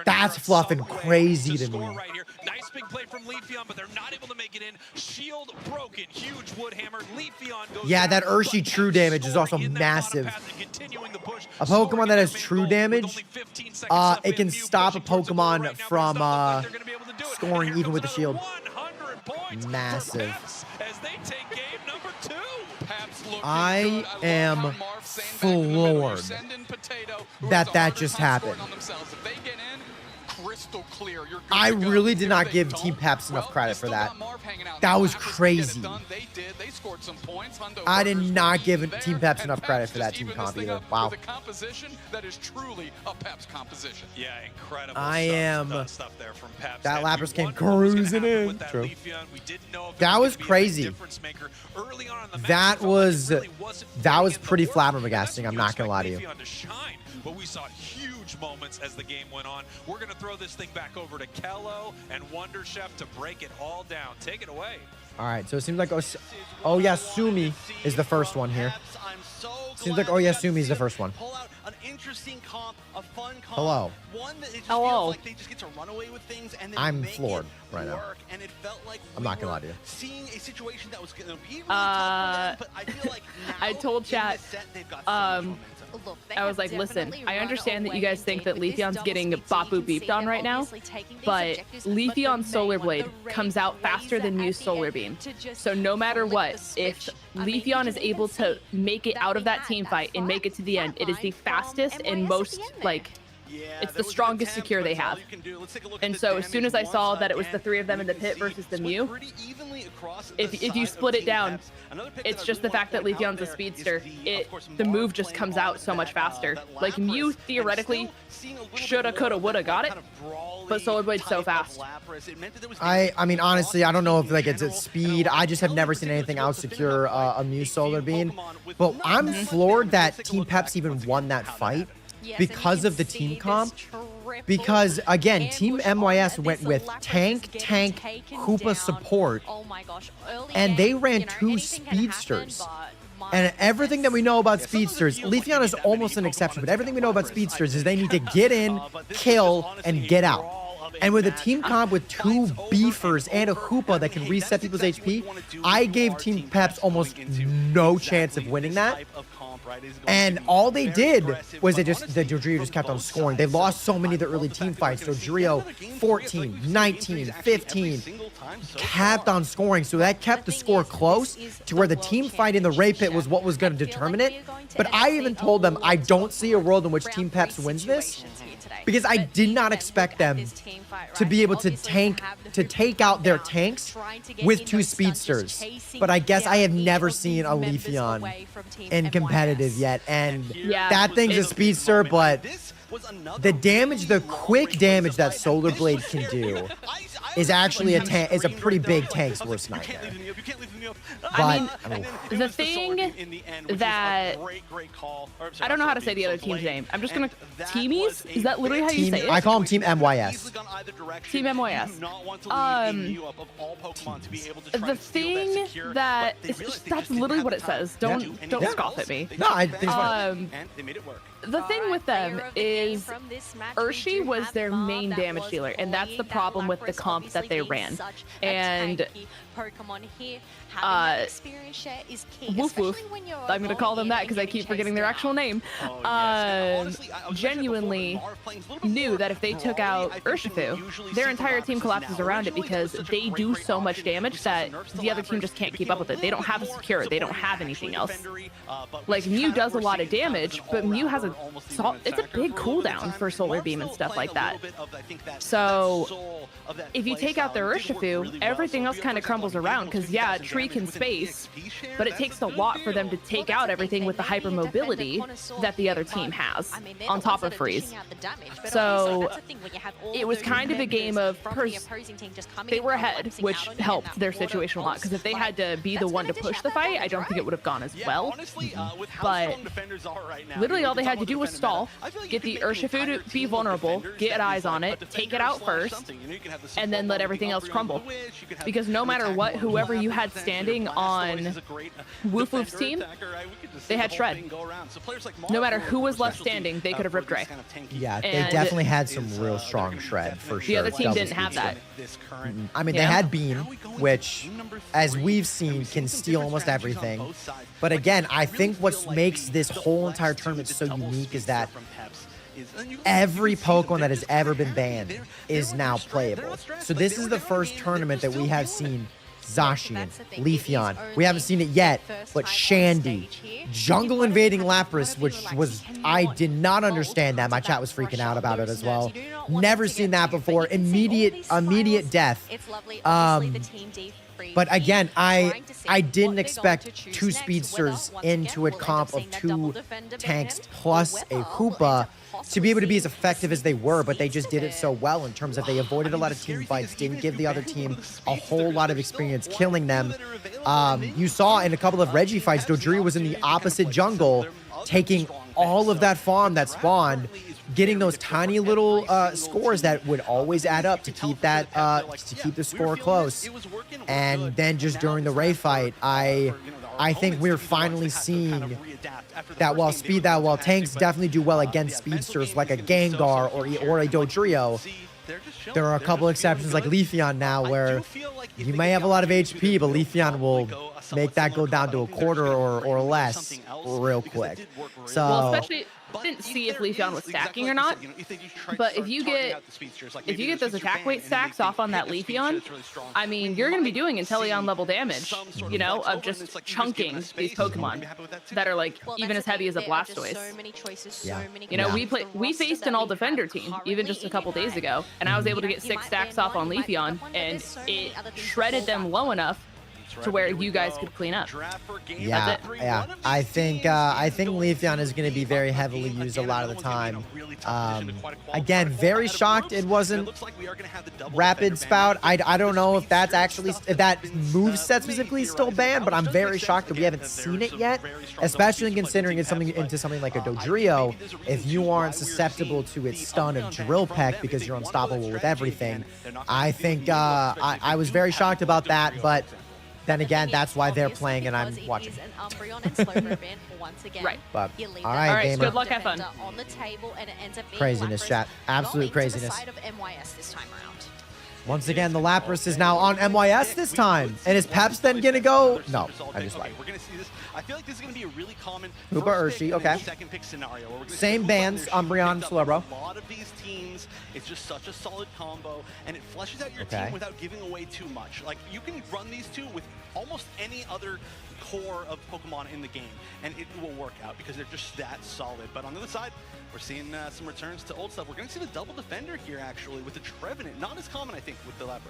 That's fluffing crazy to me. Right here. Nice big play from Leafeon, but they're not able to make it in. Shield broken. Huge wood hammer. Leafeon goes yeah, that Urshi true damage is also massive. A Pokemon that has true damage, it can stop a Pokemon from scoring even with the shield. Massive. I am floored that just happened. Crystal clear. I really did not give Team Peps enough credit for that. That was crazy. They scored some points. I did not give Team Peps enough credit for that team comp either. Wow. With a composition that is truly a Peps composition. Yeah, incredible. I am. Stuff there from Peps. That Lapras came cruising in. True. That was crazy. That was pretty flabbergasting. I'm not gonna lie to you. But we saw huge moments as the game went on. We're going to throw this thing back over to Kello and Wonder Chef to break it all down. Take it away. All right, so it seems like Oyasumi is the first one here. Seems like Oyasumi is the first one. An interesting comp, a fun comp. Hello. One that it just feels like they just get to run away with things and then I'm make floored it right now. work. And it felt like I'm not gonna lie to you. Seeing a situation that was going to be really tough for them, but I feel like now I told chat, they've got so much momentum. I was like, listen, I understand that you guys think that Leafeon's getting Bapu beeped on right now, but Leafeon's Solar Blade comes out faster than Mew's Solar Beam. So no matter what, if Leafeon is able to make it out of that team fight and make it to the end, it is the fastest and most, like, It's the strongest secure they have. And so as soon as I saw that it was the 3 of them in the pit versus the Mew, if you split it down, it's just the fact that Leafeon's a speedster. The move just comes out so much faster. Like Mew theoretically shoulda, coulda, woulda got it, but Solar Blade's so fast. I mean, honestly, I don't know if like it's at speed. I just have never seen anything out secure a Mew Solar Beam. But I'm floored that Team Peps even won that fight because of the team comp. Because again, Team MYS went with tank, Hoopa support, and they ran 2 speedsters. And everything that we know about speedsters, Leafeon is almost an exception, but everything we know about speedsters is they need to get in, kill, and get out. And with a team comp with 2 beefers and a Hoopa that can reset people's HP, I gave Team Peps almost no chance of winning that. And all they did was the Dodrio just kept on scoring. They lost so many of the early team fights. Dodrio 14, 19, 15 kept on scoring. So that kept the score close to where the team fight in the Ray Pit was what was going to determine it. But I even told them I don't see a world in which Team Peps wins this, because I did not expect them to be able to take out their tanks with 2 speedsters. But I guess I have never seen a Leafeon in competitive yet, and that thing's a speedster, but the damage, the quick damage that Solar Blade can do is actually a pretty big tank's worst nightmare. I mean, the thing that I don't know how to say the other team's name. I'm just gonna Teamies. Is that literally how you say it? I call them Team MYS. Team MYS. The thing that that's literally what it says. Don't scoff at me. No, I think it's fine. The thing with them is Urshi was their main damage dealer, and that's the problem with the comp that they ran. And Woof Woof, I'm going to call them that because I keep forgetting their actual name, genuinely knew that if they took out Urshifu, their entire team collapses around it because they do so much damage that the other team just can't keep up with it. They don't have a secure, they don't have anything else. Like Mew does a lot of damage, but Mew has it's a big cooldown for Solar Beam and stuff like that. So if you take out their Urshifu, everything else kind of crumbles around because yeah, Tree can space, but it takes a lot for them to take out everything with the hypermobility that the other team has on top of Freeze. So it was kind of a game of they were ahead, which helped their situation a lot because if they had to be the one to push the fight, I don't think it would have gone as well. But literally all they had to do was stall, get the Urshifu to be vulnerable, get eyes on it, take it out first, and then let everything else crumble. Because no matter what, whoever you had standing on Woof Woof's team, they had shred. No matter who was left standing, they could have ripped Ray. Yeah, they definitely had some real strong shred for sure. The other team didn't have that. I mean, they had Beam, which, as we've seen, can steal almost everything. But again, I think what makes this whole entire tournament so unique is that every Pokemon that has ever been banned is now playable. So this is the first tournament that we have seen Zacian, Leafeon. We haven't seen it yet, but Shandy, Jungle Invading Lapras, which was, I did not understand that. My chat was freaking out about it as well. Never seen that before. Immediate death. But again, I didn't expect 2 speedsters into a comp of 2 tanks plus a Hoopa to be able to be as effective as they were, but they just did it so well in terms of they avoided a lot of team fights, didn't give the other team a whole lot of experience killing them. You saw in a couple of Reggie fights, Dodrio was in the opposite jungle, taking all of that farm that spawned, getting those tiny little scores that would always add up to keep that to keep the score close. And then just during the Ray fight, I think we're finally seeing that while tanks definitely do well against speedsters like a Gengar or a Dodrio, there are a couple exceptions like Leafeon now where like if You they may get have a the lot of opportunity HP, to but do it, Leafeon will go a somewhat make that go similar down to a combo. I think quarter they're or trying to do less something else real because it quick. did work really So well. Especially, But didn't see if there Leafeon is, was exactly stacking or like you not. said, you know, if they do try But to if you start targeting get out the speedsters, like if maybe you get there's those speedster attack ban, weight and then stacks they off on that pick a speedster Leafeon, that's really strong, I we mean, you're going to be might doing Inteleon see level damage, some sort you know, flex of over, and just it's like you're just giving chunking us these space. Would you Pokemon be happy with that too? that are like Well, even that's as the heavy as thing. a There are just Blastoise. so many choices, Yeah. so many You know, Yeah. we faced an all defender team even just a couple days ago, and I was able to get 6 stacks off on Leafeon, and it shredded them low enough to where you guys could clean up. Yeah, yeah. I think Leafeon is going to be very heavily used a lot of the time. Again, very shocked it wasn't Rapid Spout. I don't know if that's actually if that moveset specifically is still banned, but I'm very shocked that we haven't seen it yet. Especially considering it's something like a Dodrio. If you aren't susceptible to its stun of Drill Peck because you're unstoppable with everything, I think I was very shocked about that, but. Then again, that's why they're playing and I'm watching. Right. But, You leave all that right, gamer. good luck, have fun. on the table, and it ends up being Craziness, Lapras chat. Absolute going to the craziness. side of MYS this time around. Once again, the Lapras is now on MYS this time. And is Peps then going to go? No, I just like. We're going to see this. I feel like this is going to be a really common Hoopa first Urshi, pick and then okay. second pick scenario. Where we're gonna Same see Hoopa bans, and Urshi Umbreon, mixed up Slowbro. with a lot of these teams, it's just such a solid combo, and it fleshes out your Okay. team without giving away too much. Like, you can run these two with almost any other core of Pokemon in the game, and it will work out because they're just that solid. But on the other side, we're seeing some returns to old stuff. We're going to see the double defender here, actually, with the Trevenant. Not as common, I think, with the Lapras.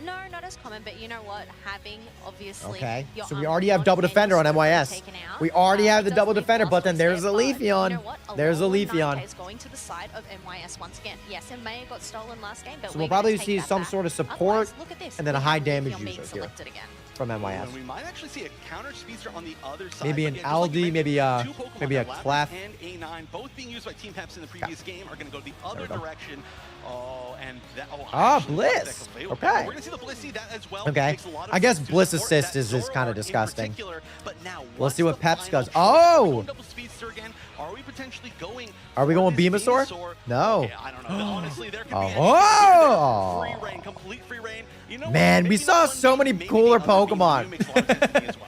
No, not as common, but you know what? Having, obviously... Okay, your so we already have double and defender on your MYS. taken out, We already have the it double does make defender, but then Blastoise there's a there, but you Leafeon. know what? There's a Alolan Leafeon. Ninetales going to the side of MYS once again. Yes, it may have got stolen last game, but So we're we'll gonna probably take see that some back. sort of support Otherwise, look at this. and then a We high have damage Leafeon being user here selected again. from MYS. And we might actually see a counter speedster on the other side. Maybe But an yeah, just like you Aldi, maybe mentioned, two Pokemon, maybe a Lapras Clef. and A9, both being used by Team Peps in the previous game, are going to go the other we go. direction. Oh, and that. Oh, Ah, actually, Bliss. that's available. Okay. We're going to see the Blissey that as well. Okay. Makes a lot of I guess sense to Bliss support Assist that is kind Zoroark of in disgusting. particular. But now, We'll what's see what the Peps final goes. choice? Oh! Double speedster again. Are we potentially going? Are we for going this Venusaur? No. Yeah, I don't know. Honestly, there could be Oh! free reign, complete free reign. You know what? Man, we Maybe saw the so one many maybe cooler the other Pokemon. makes a lot of sense to me as well.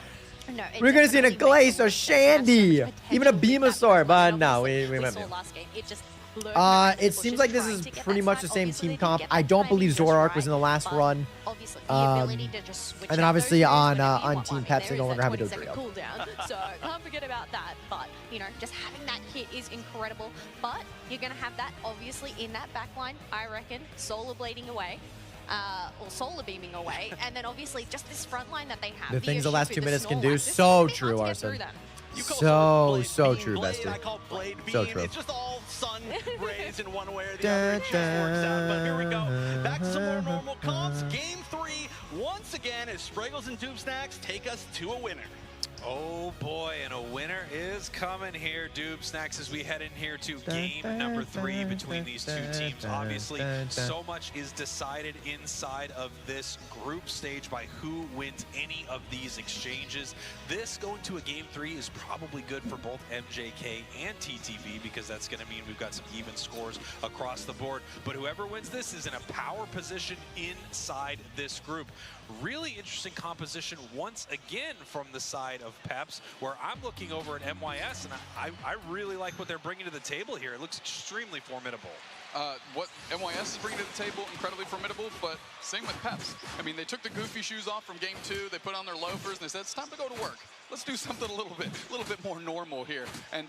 No, it We're going to see a definitely makes Glace, a more sense. It has so Shandy, much even a potential with that Venusaur, Pokemon, but and no, obviously, we we went saw Venusaur. last game, it just blurred my It eyes. seems Just like this trying is to get pretty that much the side. same Obviously, team they didn't comp. get I that don't timing believe just Zoroark right, was in the last but run. obviously, the ability to just switch And then out obviously those moves on whenever you on want Team one. Peps, There they no is longer have a that 20-second Dodrio. cooldown, so can't forget about that. But, you know, just having that hit is incredible. But you're going to have that, obviously, in that back line, I reckon, solar blading away. Or solar beaming away, and then obviously just this front line that they have. The things the last 2 minutes can Snorlax, do, this is so gonna be hard true, to get Arson. through them. So true, Blade, I bestie. call Blade So Beam. true. It's just all sun rays in one way or the other. It just works out. But here we go. Back to some more normal comps. Game 3, once again, as Spriggles and Doob Snacks take us to a winner. Oh boy, and a winner is coming here, Doob Snacks, as we head in here to game number 3 between these two teams. Obviously, so much is decided inside of this group stage by who wins any of these exchanges. This going to a game 3 is probably good for both MJK and TTV because that's going to mean we've got some even scores across the board. But whoever wins this is in a power position inside this group. Really interesting composition once again from the side of Peps, where I'm looking over at MYS, and I really like what they're bringing to the table here. It looks extremely formidable. What MYS is bringing to the table, incredibly formidable, but same with Peps. I mean, they took the goofy shoes off from game 2, they put on their loafers, and they said, it's time to go to work. Let's do something a little bit more normal here. And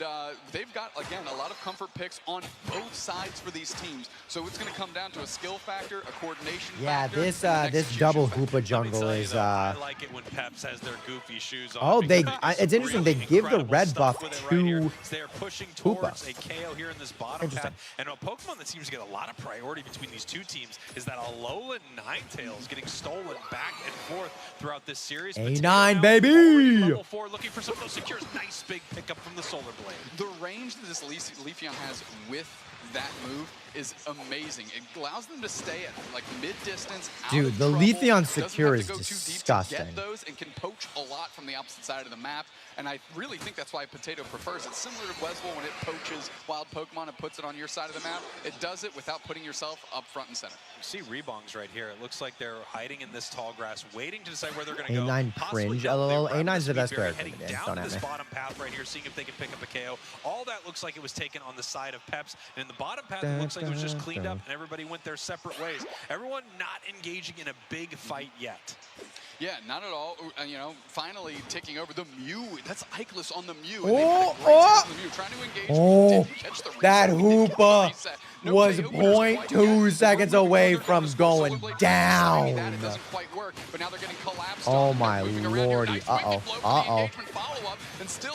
they've got, again, a lot of comfort picks on both sides for these teams. So it's going to come down to a skill factor, a coordination factor. Yeah, this double Hoopa jungle is I like it when Peps has their goofy shoes on. Oh, it's interesting. They give the red buff to They're pushing towards Hoopa. a KO here in this bottom path. And a Pokemon that seems to get a lot of priority between these two teams is that Alolan Ninetales getting stolen back and forth throughout this series. A9, baby! Level 4, looking for some of those secures. Nice big pickup from the Solar Blade. The range that this Leafeon has with that move is amazing. It allows them to stay at like mid-distance. Dude, the Leafeon Secure is disgusting. Get those and can poach a lot from the opposite side of the map. And I really think that's why Potato prefers it. Similar to Wesville when it poaches wild Pokemon and puts it on your side of the map. It does it without putting yourself up front and center. You see Rebongs right here. It looks like they're hiding in this tall grass, waiting to decide where they're going to go. A9 cringe, lol. A9's the best player. Heading down to this bottom path right here, seeing if they can pick up a KO. All that looks like it was taken on the side of Peps. And in the bottom path, it looks like it was just cleaned up and everybody went their separate ways. Everyone not engaging in a big fight yet. Yeah, not at all. You know, finally taking over the Mew. That's Ikelis on the Mew. Trying to engage. Oh, that Hoopa was 0.2 seconds away from going down. It doesn't quite work, but now they're getting collapsed. Oh my lordy. Uh-oh. Uh-oh.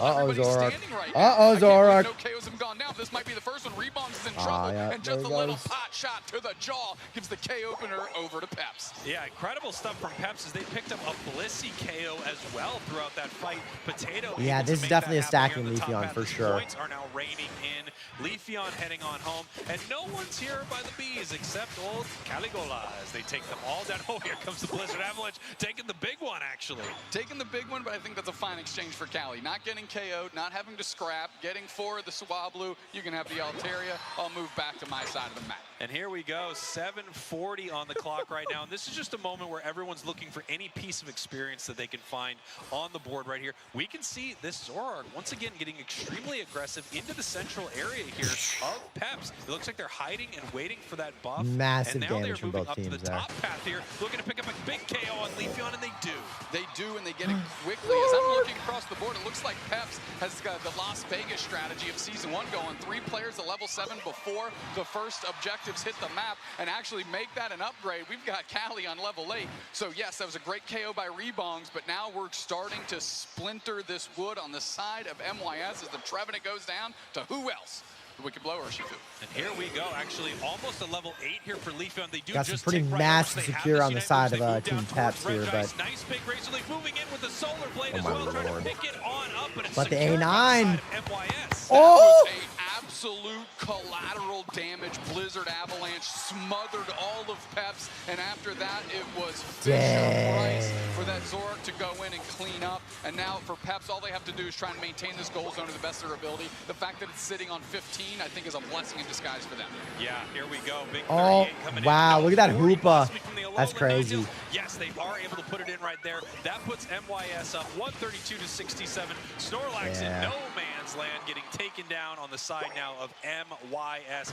Uh-oh, Zorak. Right uh-oh, Zorak. No KOs have gone down. This might be the first one. Rebongs is in trouble. Yeah, and just a little pot shot to the jaw gives the K opener over to Peps. Yeah, incredible stuff from Peps as they picked up a Blissey KO as well throughout that fight. Potato. Yeah, this is definitely a stacking Leafeon for sure. Points are now raining in. Leafeon heading on home, and no one's here by the bees except old Caligola as they take them all down. Oh, here comes the Blizzard Avalanche, taking the big one, actually. Taking the big one, but I think that's a fine exchange for Cali. Not getting KO'd, not having to scrap, getting 4 of the Swablu. You can have the Altaria. I'll move back to my side of the map. And here we go, 7:40 on the clock right now. And this is just a moment where everyone's looking for any piece of experience that they can find on the board right here. We can see this Zoroark once again getting extremely aggressive into the central area here of Peps. It looks like they're hiding and waiting for that buff. Massive and now damage from both teams to the top path here, looking to pick up a big KO on Leafeon, and they do. They do, and they get it quickly. As I'm looking across the board, it looks like Peps has got the Las Vegas strategy of Season 1 going. 3 players at level 7 before the first objectives hit the map and actually make that an upgrade. We've got Cali on level 8. So yes, that was a great KO by Rebongs, but now we're starting to splinter this wood on the side of MYS as the Trevenant goes down to who else? The Wicked Blow or Shifu. And here we go, actually almost a level 8 here for Leafeon. They do got some just pretty massive secure on the side of Team Peps here, but nice big Razor Leaf moving in with the Solar Blade as well, trying to pick it on up, but it's but the secured A9. MYS. Oh! Absolute collateral damage. Blizzard Avalanche smothered all of Peps, and after that it was Fisher-Price for that Zoroark to go in and clean up. And now for Peps, all they have to do is try and maintain this goal zone to the best of their ability. The fact that it's sitting on 15, I think, is a blessing in disguise for them. Yeah, here we go. Big 38 coming wow, in. look at that Hoopa. That's crazy. Yes, they are able to put it in right there. That puts MYS up 132 to 67. Snorlax in no man's land, getting taken down on the side now of MYS.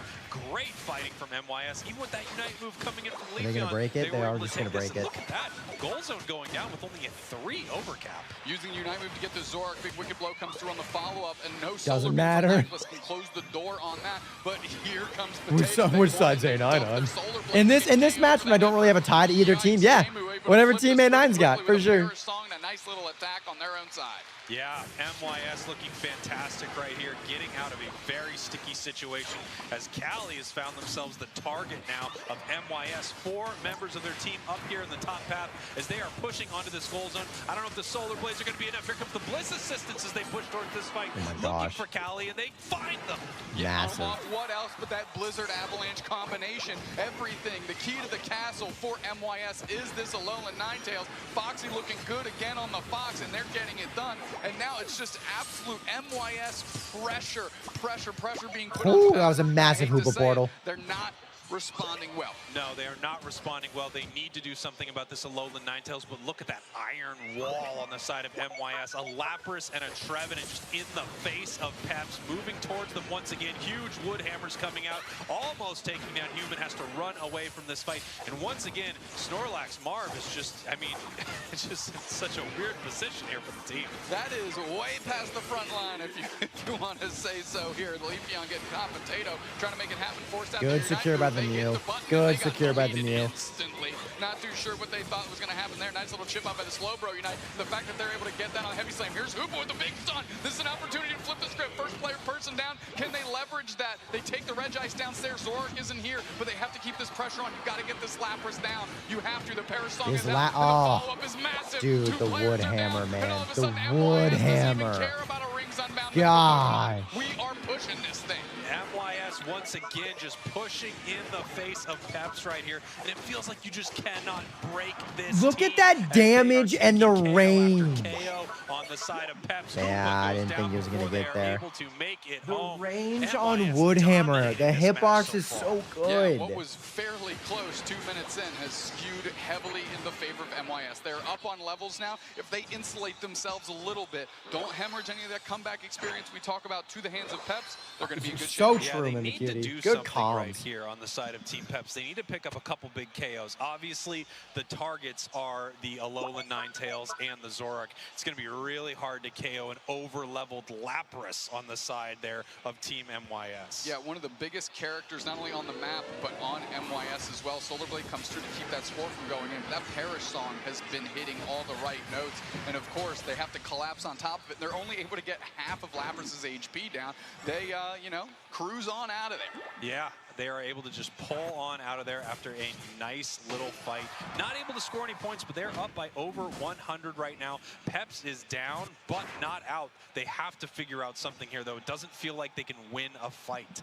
Great fighting from MYS. Even with that Unite move coming in from Leafeon. Are they going to break it? They are just going to break it. Look at that. Goal zone going down with only a 3 overcap. Using Unite move to get the Zoroark. Big Wicked Blow comes through on the follow-up, and no doesn't matter. Can close the door on that, but here comes which side's A9 on? In this match, when I don't really have a tie to either team, yeah. Whatever team A9's got, for sure. A nice little attack on their own side. Yeah, MYS looking fantastic right here, getting out of a very sticky situation as Cali has found themselves the target now of MYS. 4 members of their team up here in the top path as they are pushing onto this goal zone. I don't know if the Solar Blades are going to be enough. Here comes the Bliss assistance as they push towards this fight. Looking for Cali, and they find them. Massive. What else but that Blizzard Avalanche combination? Everything. The key to the castle for MYS is this Alolan Ninetales. Foxy looking good again on the Fox, and they're getting it done. And now it's just absolute MYS pressure being put on. That was a massive Hoopa portal. They're not responding well. No, they are not responding well. They need to do something about this Alolan Ninetales, but look at that iron wall on the side of MYS. A Lapras and a Trevenant just in the face of Peps, moving towards them once again. Huge wood hammers coming out, almost taking down Human, has to run away from this fight. And once again, Snorlax Marv is just, I mean, it's just such a weird position here for the team. That is way past the front line, if you want to say so here. Leafeon getting top Potato, trying to make it happen. Forced out good secure by the Mew. Good secure by the Mew. Instantly. Not too sure what they thought was going to happen there. Nice little chip up by the Slowbro Unite. The fact that they're able to get that on Heavy Slam. Here's Hoopa with the big stun. This is an opportunity to flip the script. First player person down. Can they leverage that? They take the Regice downstairs. Zoroark isn't here, but they have to keep this pressure on. You've got to get this Lapras down. You have to. The Parasong is out. The follow-up is massive. Dude, the wood hammer, man. The wood hammer. God. We are pushing this thing. MYS Peps once again just pushing in the face of Peps right here. And it feels like you just cannot break this Look team at that damage and the KO range. KO on the side of Peps. Yeah, I didn't think he was going to get there. Able to make it The home. range NYS on Woodhammer, the dominating this hitbox match is so so far. good. Yeah, what was fairly close 2 minutes in has skewed heavily in the favor of MYS. They're up on levels now. If they insulate themselves a little bit, don't hemorrhage any of that comeback experience we talk about to the hands of Peps, they're going to be in good So shape. true, they man, need Cutie. to do Good something comms. right here on the side of Team Peps. They need to pick up a couple big KOs. Obviously, the targets are the Alolan Ninetales and the Zoroark. It's going to be really hard to KO an over-leveled Lapras on the side there of Team MYS. Yeah, one of the biggest characters, not only on the map, but on MYS as well. Solar Blade comes through to keep that score from going in. That Perish song has been hitting all the right notes. And of course, they have to collapse on top of it. They're only able to get half of Lapras's HP down. They, you know, cruise on out of there. Yeah, they are able to just pull on out of there after a nice little fight. Not able to score any points, but they're up by over 100 right now. Peps is down, but not out. They have to figure out something here, though. It doesn't feel like they can win a fight.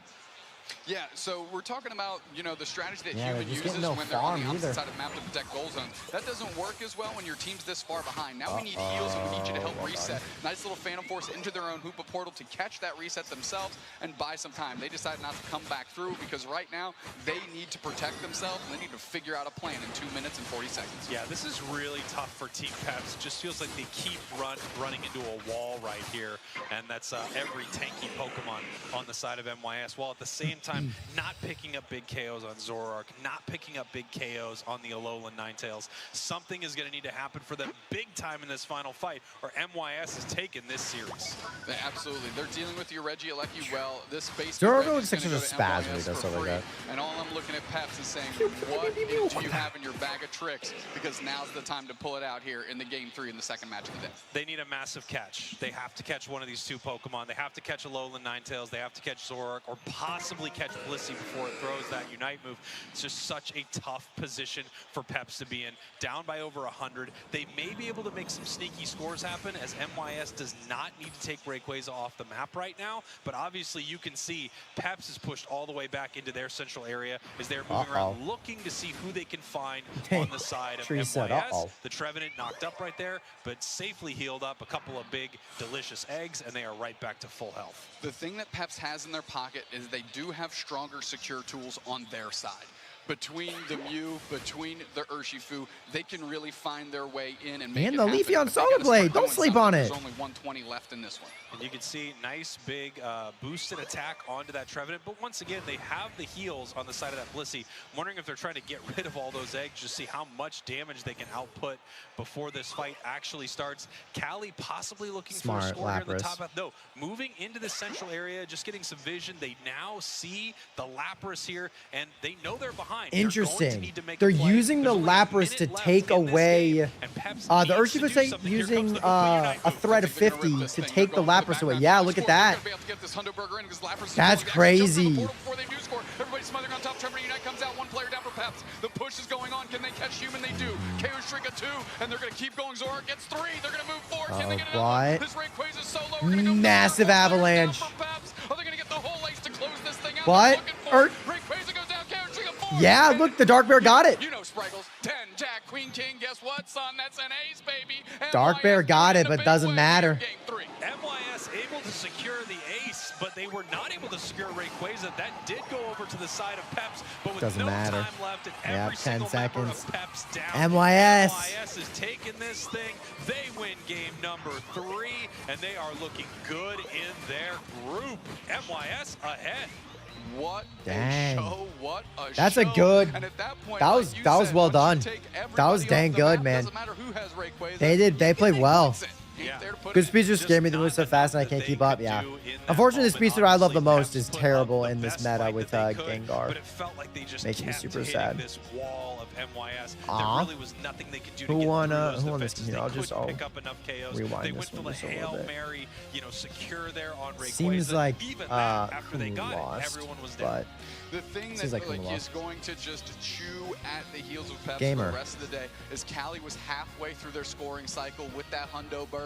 Yeah, so we're talking about, you know, the strategy that Yeah, they're Human just uses getting no when they're on the farm opposite either. side of the map to protect goal zones. That doesn't work as well when your team's this far behind. Now we need heals and we need you to help reset. Nice little Phantom Force into their own Hoopa portal to catch that reset themselves and buy some time. They decided not to come back through because right now they need to protect themselves and they need to figure out a plan in 2 minutes and 40 seconds. Yeah, this is really tough for Team Peps. It just feels like they keep running into a wall right here, and that's every tanky Pokemon on the side of MYS, while at the same time not picking up big KOs on Zoroark, not picking up big KOs on the Alolan Ninetales. Something is going to need to happen for them big time in this final fight, or MYS is taking this series. Absolutely. They're dealing with your Regieleki well. This base Zoroark looks like such a spaz when he does stuff like that. And all I'm looking at Peps is saying, what do you have in your bag of tricks? Because now's the time to pull it out here in the game 3 in the second match of the day. They need a massive catch. They have to catch one of these two Pokemon. They have to catch Alolan Ninetales. They have to catch Zoroark, or possibly catch Blissey before it throws that Unite move. It's just such a tough position for Peps to be in. Down by over 100. They may be able to make some sneaky scores happen, as MYS does not need to take Rayquaza off the map right now. But obviously you can see Peps is pushed all the way back into their central area as they're moving around looking to see who they can find on the side of MYS. The Trevenant knocked up right there, but safely healed up. A couple of big, delicious eggs, and they are right back to full health. The thing that Peps has in their pocket is they do have stronger secure tools on their side. Between the Mew, between the Urshifu, they can really find their way in and make it the happen. Leafy on But they gotta Solar Blade. start Don't doing sleep something. on it. There's only 120 left in this one. And you can see nice big boosted attack onto that Trevenant, but once again they have the heals on the side of that Blissey. I'm wondering if they're trying to get rid of all those eggs, just see how much damage they can output before this fight actually starts. Callie possibly looking for a score here in the top half. No, moving into the central area, just getting some vision. They now see the Lapras here, and they know they're behind. Interesting. They're using the Lapras to take away the Urshifu's using a threat of 50 to take the Lapras away. Yeah, look at that. That's crazy. Everybody's smothering on top. Trevor Unite comes out. One player down for Peps. The push is going on. Can they catch Human? They do. KO Shrika 2, and they're going to keep going. Zoroark gets 3. They're going to move 4. Can they get another? This Rayquaza is solo. We're gonna go massive avalanche. Are they going to get the whole ace to close this thing out? What? Rayquaza goes down. KO Shrika 4. Yeah, look, the Dark Bear got it. You know Spriggles. 10, Jack, Queen, King. Guess what, son? That's an ace, baby. Dark Bear got it, but doesn't matter. MYS able to secure the ace, but they were not able to secure Rayquaza. That did go over to the side of Peps, but with Doesn't no matter. time left and Yeah, every 10 single member seconds. of Peps down. MYS. MYS is taking this thing. They win game number 3, and they are looking good in their group. MYS ahead. What Dang. a show, what a That's show. a good. And at that point, That was like you that was said, well once done. you take That was everybody dang off the good, map, man. doesn't matter who has Rayquaza, They did. They played well. Yeah. Good speedsters scare me. They move so fast and I can't keep up. Yeah. Unfortunately, the speedster I love the most is terrible in this meta with Gengar. But it felt like they just Makes me kept super hitting sad. this wall of MYS. Aw. There really was nothing they could do to Who get won? through those Who won this defenses. game? I'll They just couldn't pick up enough KOs. rewind They this went for one the just a little Hail bit. Mary, secure there on Rayquaza. Seems like even that, after they Kumu got lost, it, everyone was down. but The thing seems that like Kumu is lost. going to just chew at the heels of Peps for Gamer. the rest of the day is Callie was halfway through their scoring cycle with that Hundo Burger.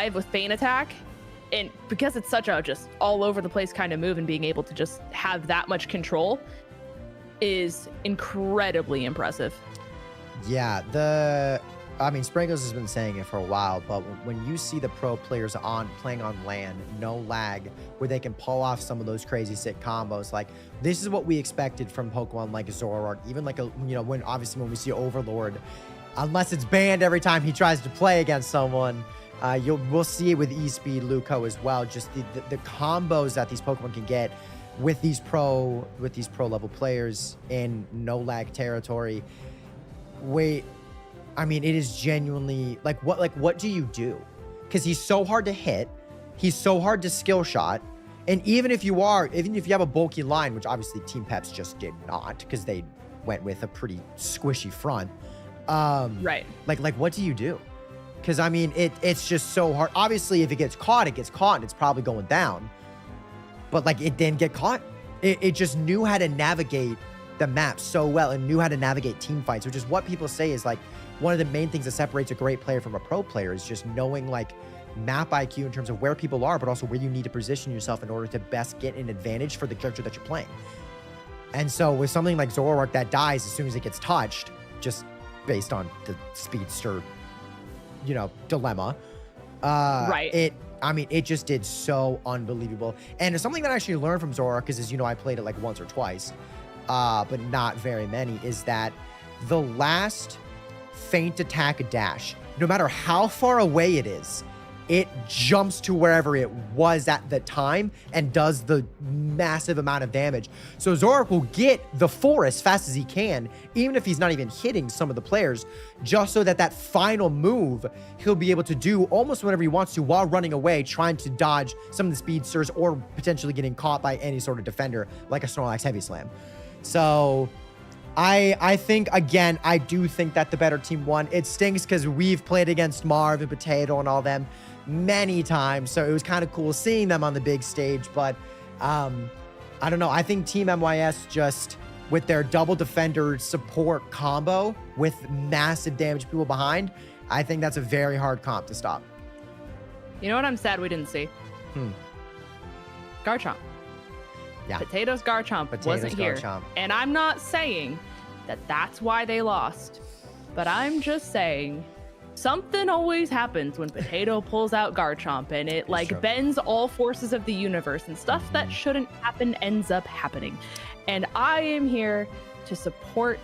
5 with Bane attack. and because it's such a just all over the place kind of move, and being able to just have that much control is incredibly impressive. Yeah, Sprangos has been saying it for a while, but when you see the pro players playing on land, no lag, where they can pull off some of those crazy sick combos, like this is what we expected from Pokemon like Zoroark, even like when we see Overlord, unless it's banned every time he tries to play against someone, we'll see it with E-Speed Luco as well. Just the combos that these Pokemon can get with these pro level players in no lag territory. It is genuinely what do you do? Because he's so hard to hit, he's so hard to skill shot, and even if you have a bulky line, which obviously Team Peps just did not, because they went with a pretty squishy front. Right. Like what do you do? Because it's just so hard. Obviously, if it gets caught, and it's probably going down. But it didn't get caught. It just knew how to navigate the map so well and knew how to navigate team fights, which is what people say is one of the main things that separates a great player from a pro player, is just knowing map IQ in terms of where people are, but also where you need to position yourself in order to best get an advantage for the character that you're playing. And so with something like Zoroark that dies as soon as it gets touched, just based on the speedster, dilemma, right. It just did so unbelievable. And it's something that I actually learned from Zoroark, because as you know, I played it once or twice, but not very many, is that the last feint attack dash, no matter how far away it is, it jumps to wherever it was at the time and does the massive amount of damage. So Zoroark will get the 4 as fast as he can, even if he's not even hitting some of the players, just so that final move he'll be able to do almost whenever he wants to while running away, trying to dodge some of the speedsters or potentially getting caught by any sort of defender like a Snorlax Heavy Slam. So I think, again, I do think that the better team won. It stings because we've played against Marv and Potato and all them many times, so it was kind of cool seeing them on the big stage. But I don't know. I think Team MYS, just with their double defender support combo with massive damage people behind, I think that's a very hard comp to stop. You know what I'm sad we didn't see? Garchomp. Yeah. Potato's Garchomp wasn't here. And I'm not saying that that's why they lost, but I'm just saying something always happens when Potato pulls out Garchomp, and it bends all forces of the universe, and stuff that shouldn't happen ends up happening. And I am here to support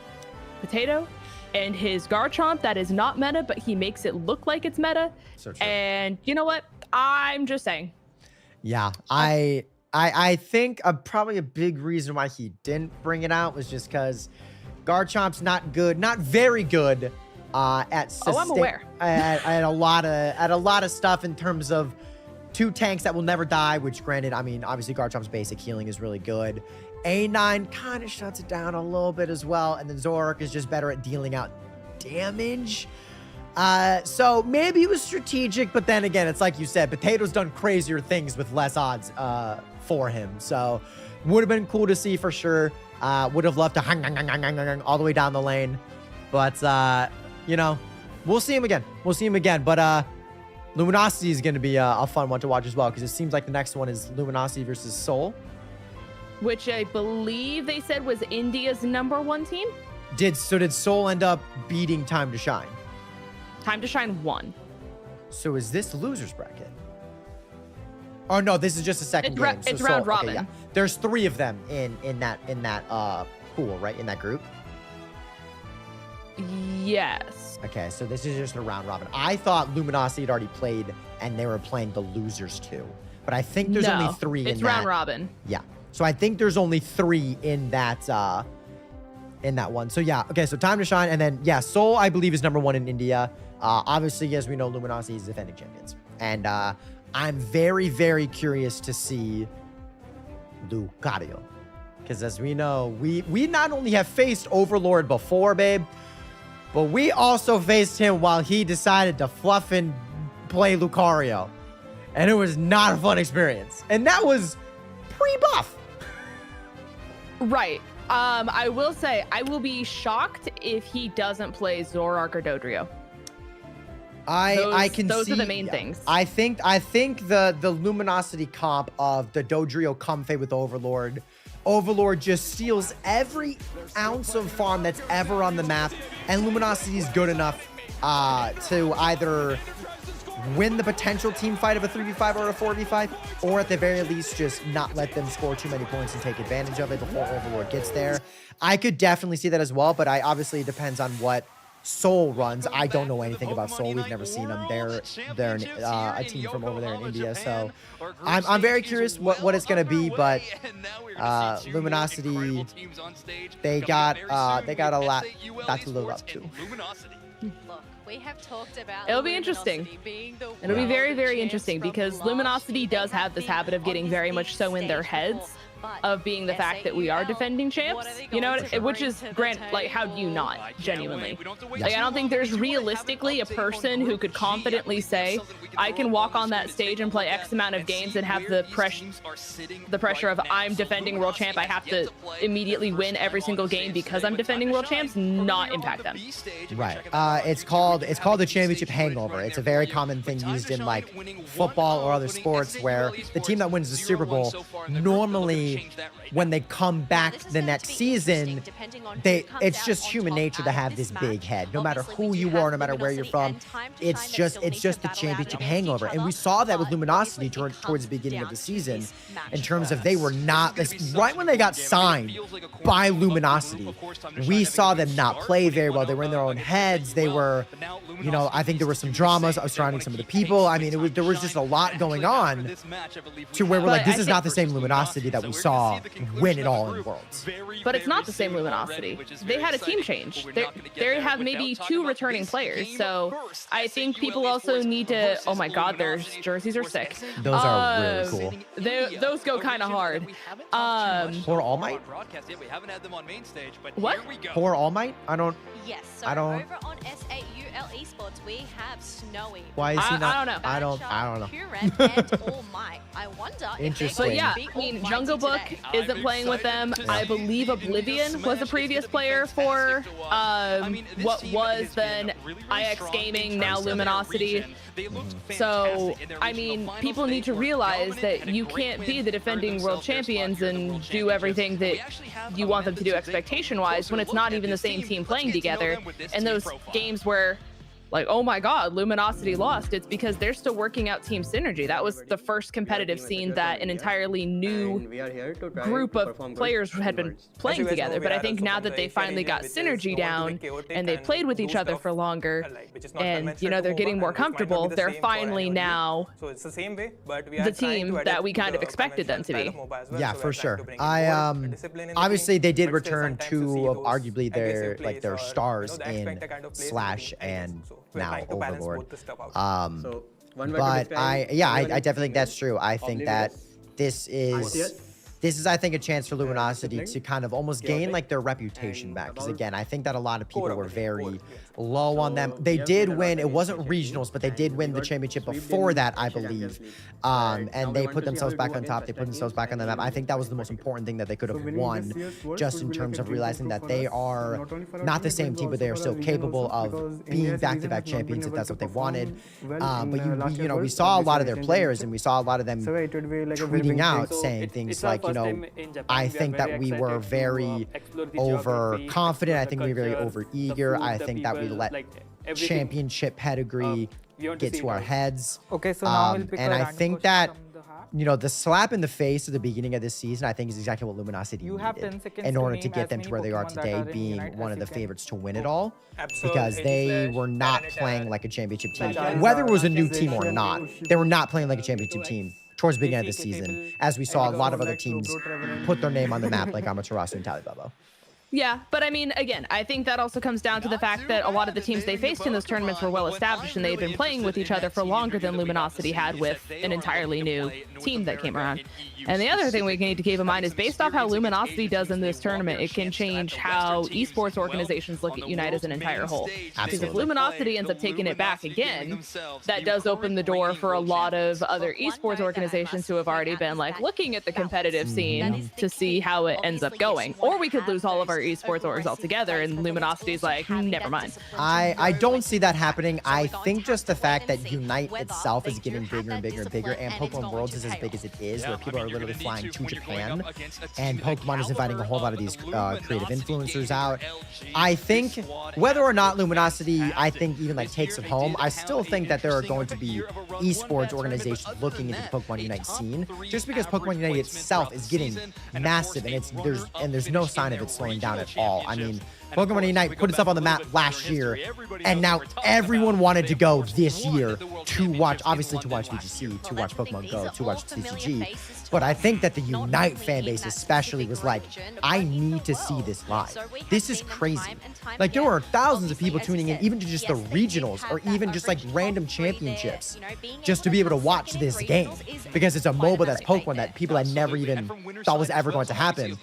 Potato and his Garchomp that is not meta, but he makes it look like it's meta. So true. And you know what? I'm just saying. Yeah, I think probably a big reason why he didn't bring it out was just because Garchomp's not very good at I'm aware. at a lot of stuff in terms of 2 tanks that will never die, which granted, obviously Garchomp's basic healing is really good. A9 kind of shuts it down a little bit as well, and then Zoroark is just better at dealing out damage. So maybe it was strategic, but then again, it's like you said, Potato's done crazier things with less odds for him. So would have been cool to see for sure. Would have loved to hang all the way down the lane. But, we'll see him again. But Luminosity is going to be a fun one to watch as well, because it seems like the next one is Luminosity versus Soul. Which I believe they said was India's #1 team. Did Soul end up beating Time to Shine? Time to Shine won. So is this loser's bracket? Oh no, this is just a second game. It's round robin. Okay, yeah. There's 3 of them in that pool, right? In that group. Yes. Okay, so this is just a round robin. I thought Luminosity had already played and they were playing the losers too, but I think there's only 3 in that. It's round robin. Yeah. So I think there's only 3 in that one. So yeah, okay, so Time to Shine, and then yeah, Soul I believe is #1 in India. Obviously, as we know, Luminosity is defending champions. And I'm very, very curious to see Lucario. Because as we know, we not only have faced Overlord before, babe, but we also faced him while he decided to fluff and play Lucario. And it was not a fun experience. And that was pre-buff. Right. I will say, I will be shocked if he doesn't play Zoroark or Dodrio. Those are the main things. I think the Luminosity comp of the Dodrio Comfey with Overlord. Overlord just steals every ounce of farm that's ever on the map, and Luminosity is good enough to either win the potential team fight of a 3v5 or a 4v5, or at the very least just not let them score too many points and take advantage of it before Overlord gets there. I could definitely see that as well, but obviously it depends on what Seoul runs. I don't know anything about Seoul. We've never seen them. They're a team from over there in India, so I'm very curious what it's gonna be. But Luminosity, they got a lot to live up to. Look, we have talked about It'll be interesting. It'll be very, very interesting because Luminosity does have this habit of getting very much so in their heads of being the fact that we are defending champs, you know, which is like, how do you not, genuinely? Like, I don't think there's realistically a person who could confidently say, I can walk on that stage and play X amount of games and have the pressure of I'm defending world champ, I have to immediately win every single game because I'm defending world champs, not impact them. Right. It's called the championship hangover. It's a very common thing used in like football or other sports where the team that wins the Super Bowl normally, when they come back the next season, it's just human nature to have this big head. No matter who you are, no matter where you're from, it's just the championship hangover. And we saw that with Luminosity towards the beginning of the season, in terms of they were not, right when they got signed by Luminosity, we saw them not play very well. They were in their own heads. They were, you know, I think there were some dramas surrounding some of the people. I mean, there was just a lot going on to where we're like, this is not the same Luminosity that we saw win it all in Worlds. But it's not the same Luminosity. They had a team change. They have maybe 2 returning players. So I think people also need to, oh my God, their jerseys are sick. Those are really cool. Those go kind of hard. For All Might? What? For All Might? Yes, so I don't. Over on SAUL Esports, we have Snowy. Why is he not? I don't know. I don't know. Huron and All Might. I wonder if But yeah, I mean, Jungle Book isn't playing with them. I believe Oblivion was a previous player for what was then IX Gaming, now Luminosity. So, I mean, people need to realize that you can't be the defending world champions and do everything that you want them to do expectation-wise when it's not even the same team playing together. And those games where, like, oh my God, Luminosity lost, it's because they're still working out team synergy. That was the first competitive scene that an entirely new group of players had been playing together. But I think now that they finally got synergy down and they played with each other for longer and, you know, they're getting more comfortable, they're finally now the team that we kind of expected them to be. Yeah, for sure. Obviously they did return 2 of arguably their stars in Slash and now Overlord. But I definitely think that's true. I think that this is I think a chance for Luminosity to kind of almost gain like their reputation back, because again, I think that a lot of people were very low on them. They did win, it wasn't regionals, but they did win the championship before that, I believe. And they put themselves back on top, they put themselves back on the map. I think that was the most important thing that they could have won, just in terms of realizing that they are not the same team, but they are still capable of being back-to-back champions if that's what they wanted. But you know, we saw a lot of their players, and we saw a lot of them tweeting out saying things like, you know, I think that we were very overconfident, I think we were very over-eager, I think that we let championship pedigree get to our heads. Okay, so now we'll pick and I think that, you know, the slap in the face at the beginning of this season, I think is exactly what Luminosity needed in order to get them to where they are today, being one of the favorites to win it all, because they were not playing like a championship team. Whether it was a new team or not, they were not playing like a championship team towards the beginning of the season, as we saw a lot of other teams put their name on the map, like Amaterasu and Talibaba. Yeah, but I mean, again, I think that also comes down to the fact that a lot of the teams they faced in those tournaments were well established and they had been playing with each other for longer than Luminosity had with an entirely new team that came around. And the other thing we need to keep in mind is based off how Luminosity does in this tournament, it can change how esports organizations look at Unite as an entire whole. Because if Luminosity ends up taking it back again, that does open the door for a lot of other esports organizations who have already been like looking at the competitive scene to see how it ends up going. Or we could lose all of our our esports orgs all together, and Luminosity's like, never mind. I don't see that happening. I think just the fact that Unite itself is getting bigger and bigger and bigger, and Pokemon Worlds is as big as it is, where people are literally flying to Japan, and Pokemon is inviting a whole lot of these creative influencers out. I think whether or not Luminosity, I think even like takes it home, I still think that there are going to be esports organizations looking into the Pokemon Unite scene, just because Pokemon Unite itself is getting massive, and there's no sign of it slowing down at all. I mean, Pokemon Unite put itself on the map last year, and now everyone wanted to go this year to watch, obviously to watch VGC, to watch Pokemon Go, to watch TCG. But I think that the Unite fan base especially was like, I need to see this live. This is crazy. Like, there were thousands of people tuning in, even to just the regionals, or even just like random championships, just to be able to watch this game, because it's a MOBA that's Pokemon that people had never even thought was ever going to happen.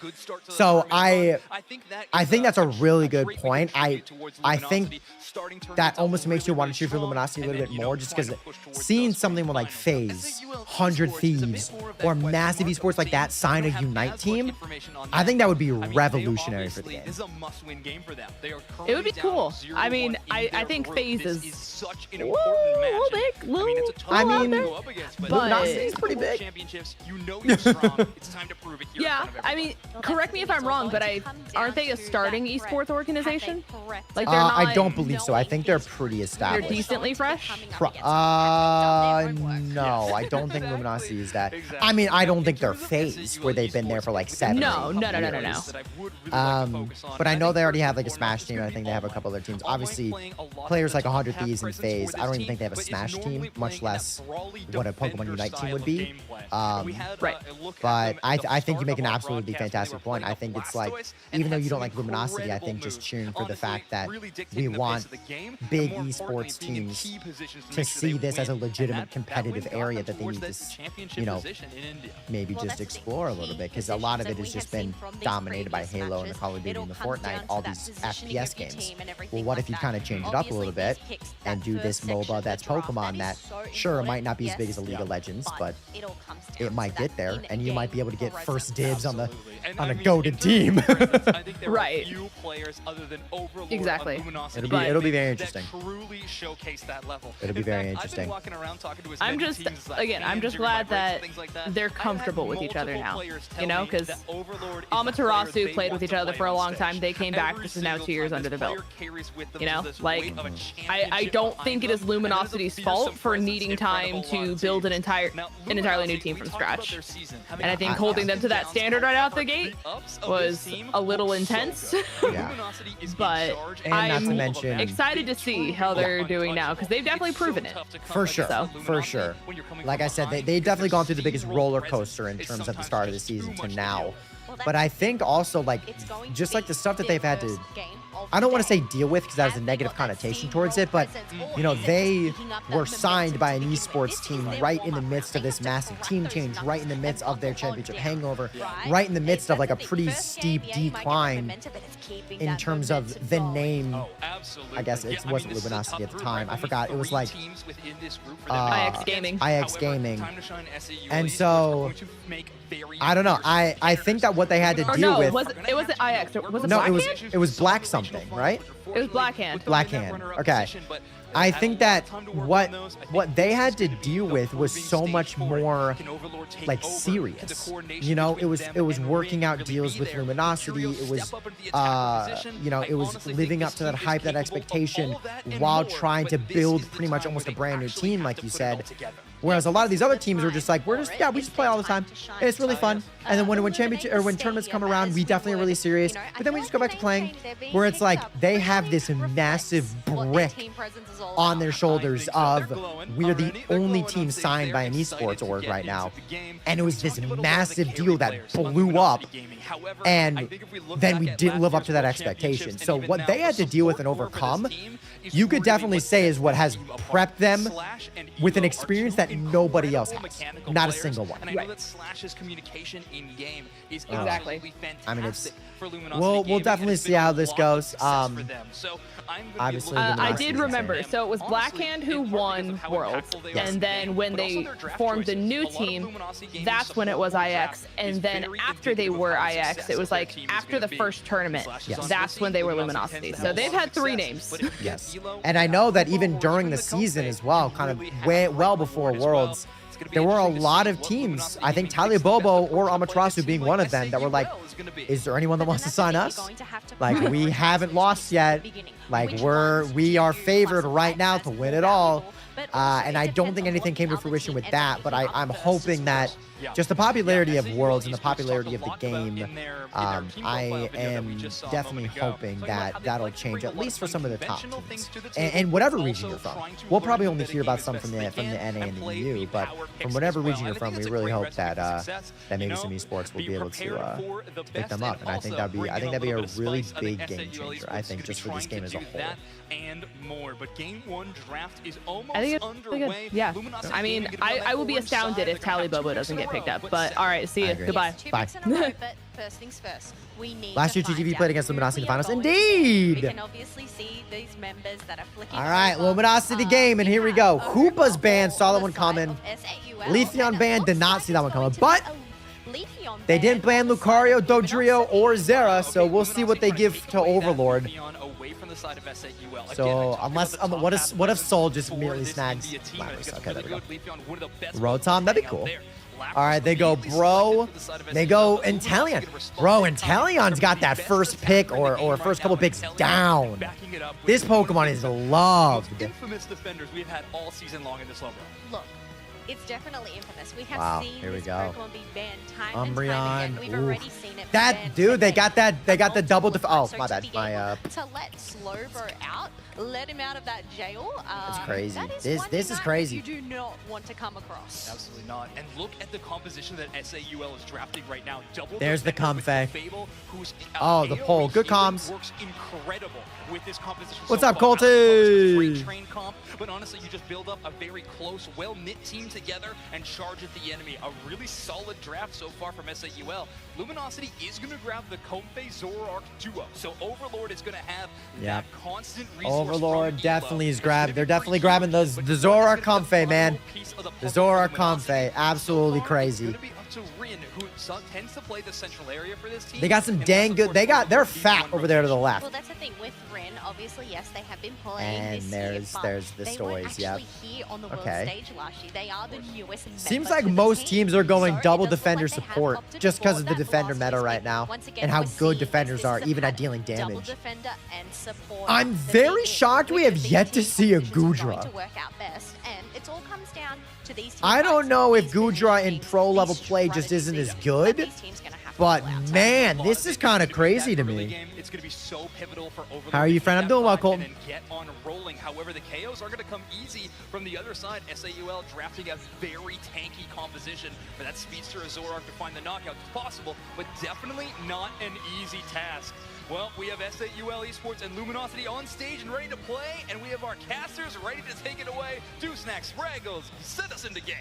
So I think that's a really good point. I think that almost makes you want to cheer for Luminosity a little bit more, just because seeing something with like FaZe, 100 Thieves, or massive esports like that sign a Unite team, I think that would be revolutionary for the game. It would be cool. I mean, I think FaZe is such an important match. I mean, Luminosity's pretty big. You know you're strong. It's time to prove it here. Yeah, I mean, correct me if I'm wrong, but aren't they a starting esports organization? Like, they're not. I don't believe so. I think they're pretty They're established. decently fresh. No, I don't think Luminosity is that. I mean, I don't think they're FaZe, where they've been there for like 7 No. years. But I know they already have like a Smash team, and I think they have a couple other teams. Obviously, players like 100 Thieves and FaZe, I don't even think they have a Smash team, much less what a Pokemon Unite team would be. Right. But I think you make an absolutely fantastic point. I think it's like, even though you don't like Luminosity, I think just cheering for the fact that we want big esports teams to see this as a legitimate competitive area that they need to, you know, maybe just explore a little bit, because a lot of it has just been dominated by Halo and the Call of Duty and the Fortnite, all these FPS games. Well, what if you kind of change it up a little bit and do this MOBA that's Pokemon that, sure, it might not be as big as a League of Legends, but it might get there, and you might be able to get first dibs on a goated team. Right. Exactly. It'll be very interesting. Truly showcase that level. It'll be very interesting. I'm just glad that they're comfortable with each other now, you know, because Amaterasu played with each other for a long time. They came back. This is now 2 years under the belt. You know, like, I don't think it is Luminosity's fault for needing time to build an entirely new team from scratch. And I think holding them to that standard right out the gate was a little intense. Yeah. But I'm excited to see how they're doing now, because they've definitely proven it. For sure. For sure. Like I said, they've definitely gone through the biggest roller coaster in terms of the start of the season to now. But I think also, like, just like the stuff that they've had to, I don't want to say deal with, because that has a negative connotation towards it, but, you know, they were signed by an esports team right in the midst of this massive team change, right in the midst of their championship hangover, right in the midst of like a pretty steep decline in terms of the name. I guess it wasn't Luminosity at the time. I forgot. It was like IX Gaming. And so I don't know. I think that what they had to deal with. It wasn't IX. Was it no, Blackhand? it was Black something, right? It was Blackhand. Blackhand. Okay. I think that what they had to deal with was so much more like serious. You know, it was working out deals with Luminosity. It was you know, it was living up to that hype, that expectation, while trying to build pretty much almost a brand new team, like you said. Whereas a lot of these other teams were just like, we just play all the time, and it's really fun. And then when tournaments come around, we definitely are really serious. But then we just go back to playing, where it's like they have this massive brick on their shoulders of, we're the only team signed by an esports org right now, and it was this massive deal that blew up, and then we didn't live up to that expectation. So what they had to deal with and overcome, you could definitely say, is what has prepped them with an experience that nobody else incredible has. mechanical Not a players, single one. And I know that Slash's communication in game is Exactly. absolutely fantastic. I mean, it's for Luminosity we'll Gaming, definitely and it's see been how a this lot of goes. success for them. So I'm gonna be Obviously, looking I forward did to remember. them. So it was Honestly, Blackhand in who part because won of how Worlds, impactful they are and to then game, when but also they their draft formed the choices. new A lot of team, Luminosity Gaming that's when it was support IX. draft And is then very after they indicative of were how IX, successful it was their like team is after gonna the be. first tournament, Slash is Yes. on that's this when team. they were Luminosity Luminosity. tends to So have a they've lot had of 3 success, names. but if you get Yes. Elo And I know that Gardevoir, even or during the the season Kobe, as well, you kind of really have way a great well before reward as well. Worlds, It's gonna be there were a interesting to lot see of what teams, Luminosity I think Gaming thinks the Taliobobo best or approach to play Amaterasu a being team one like of them that were like, SAUL is gonna be. is there anyone that wants to sign us? Going to have to Like, prove we it haven't lost yet. Like, we are favored right now to win it all. And I don't think anything came to fruition with that, but I'm hoping that just the popularity of Worlds and the popularity of the game, I am definitely hoping that that'll change, at least for some of the top teams. And whatever region you're from. We'll probably only hear about some from the NA and the EU, but from whatever region you're from, we really hope that that maybe some esports will be able to pick them up. And I think that'd be a really big game changer, I think, just for this game as a whole. And more, but game 1 draft is almost I think it's underway. good. Yeah. Luminosity I mean, Gaming gonna be on I that will be orange astounded side. if They're gonna have Tallybobo 2 doesn't picks get in a picked row, up. but But all right, see I you. agree. Goodbye. 2 Bye. picks in a row, but first things first, we need Last to year, find GTV out played against who Luminosity in the we are finals. going to see. Indeed! We can obviously see these members that are flicking All right, over. Luminosity game, and here we go. have Hoopa's Overlord banned, saw that on one the side coming. of SAUL, Leafeon and it banned, did looks not like see that one it's coming, going to but be a Leafeon they didn't ban ban on the side Lucario, of Dodrio, Luminosity. or Zera, so we'll see what they give to Overlord. Away from the side of SAUL. So unless what if Soul just immediately snags Lapis? Okay, there we go. Rotom, that'd be cool. All right, they go Bro. They go Inteleon. Bro, Inteleon's got that first pick or first couple picks down. This Pokemon is loved. Infamous defenders we've had all season long in this level. Look, it's definitely infamous. We have Wow, seen here we this go. Pokemon be banned time and Umbreon. time again. We've Ooh. already seen it. That banned dude, they again. got the double def. Oh, So my to bad. be My able to let Slowbro out, let him out of that jail. That's crazy. That is This one is thing that crazy. You do not want to come across. Absolutely not. And look at the composition that SAUL is drafting right now. Double There's the defender with Comfey. Fable, who's Oh, the AoE pole. Good healing comms. Works incredible with this composition. What's so up, far. Colty? Great train comp, but honestly, you just build up a very close, well-knit team together and charge at the enemy. A really solid draft so far from SAUL. Luminosity is going to grab the Comfey Zoroark duo, so Overlord is going to have that constant resource. Overlord from definitely is Elo. grabbing. They're definitely grabbing the Zoroark Comfey, man. The Zoroark Comfey, absolutely crazy. To Rin, who tends to play the central area for this team. They got some dang good. They're fat over there to the left. Well, that's the thing with Rin. Obviously, yes, they have been playing And this there's the they stories. weren't Yep. actually here on the world Okay. stage last year. They are the newest member Seems like to the most team. teams are going So it double does look defender like they have support opted just for because of the that defender last meta year's right pick. now Once again, and how we're good seeing defenders this are, is a even at pattern. dealing Double damage. defender and support. I'm The very BB, shocked we which have of these yet to team see a compositions are going Goodra. to work out best, and it all comes down to these team I don't fights. know if These two Goodra in teams, pro level these play just strategies isn't as that good, these teams gonna have to but pull out. man, this is kind of crazy to me. It's going to be so pivotal for Overlord. How are you, friend? I'm doing well, Colton. And get on rolling. However, the KOs are going to come easy from the other side. SAUL drafting a very tanky composition for that speedster Zoroark to find the knockout if possible, but definitely not an easy task. Well, we have SAUL Esports and Luminosity on stage and ready to play, and we have our casters ready to take it away. Dewsnack, Spraggles, send us into game.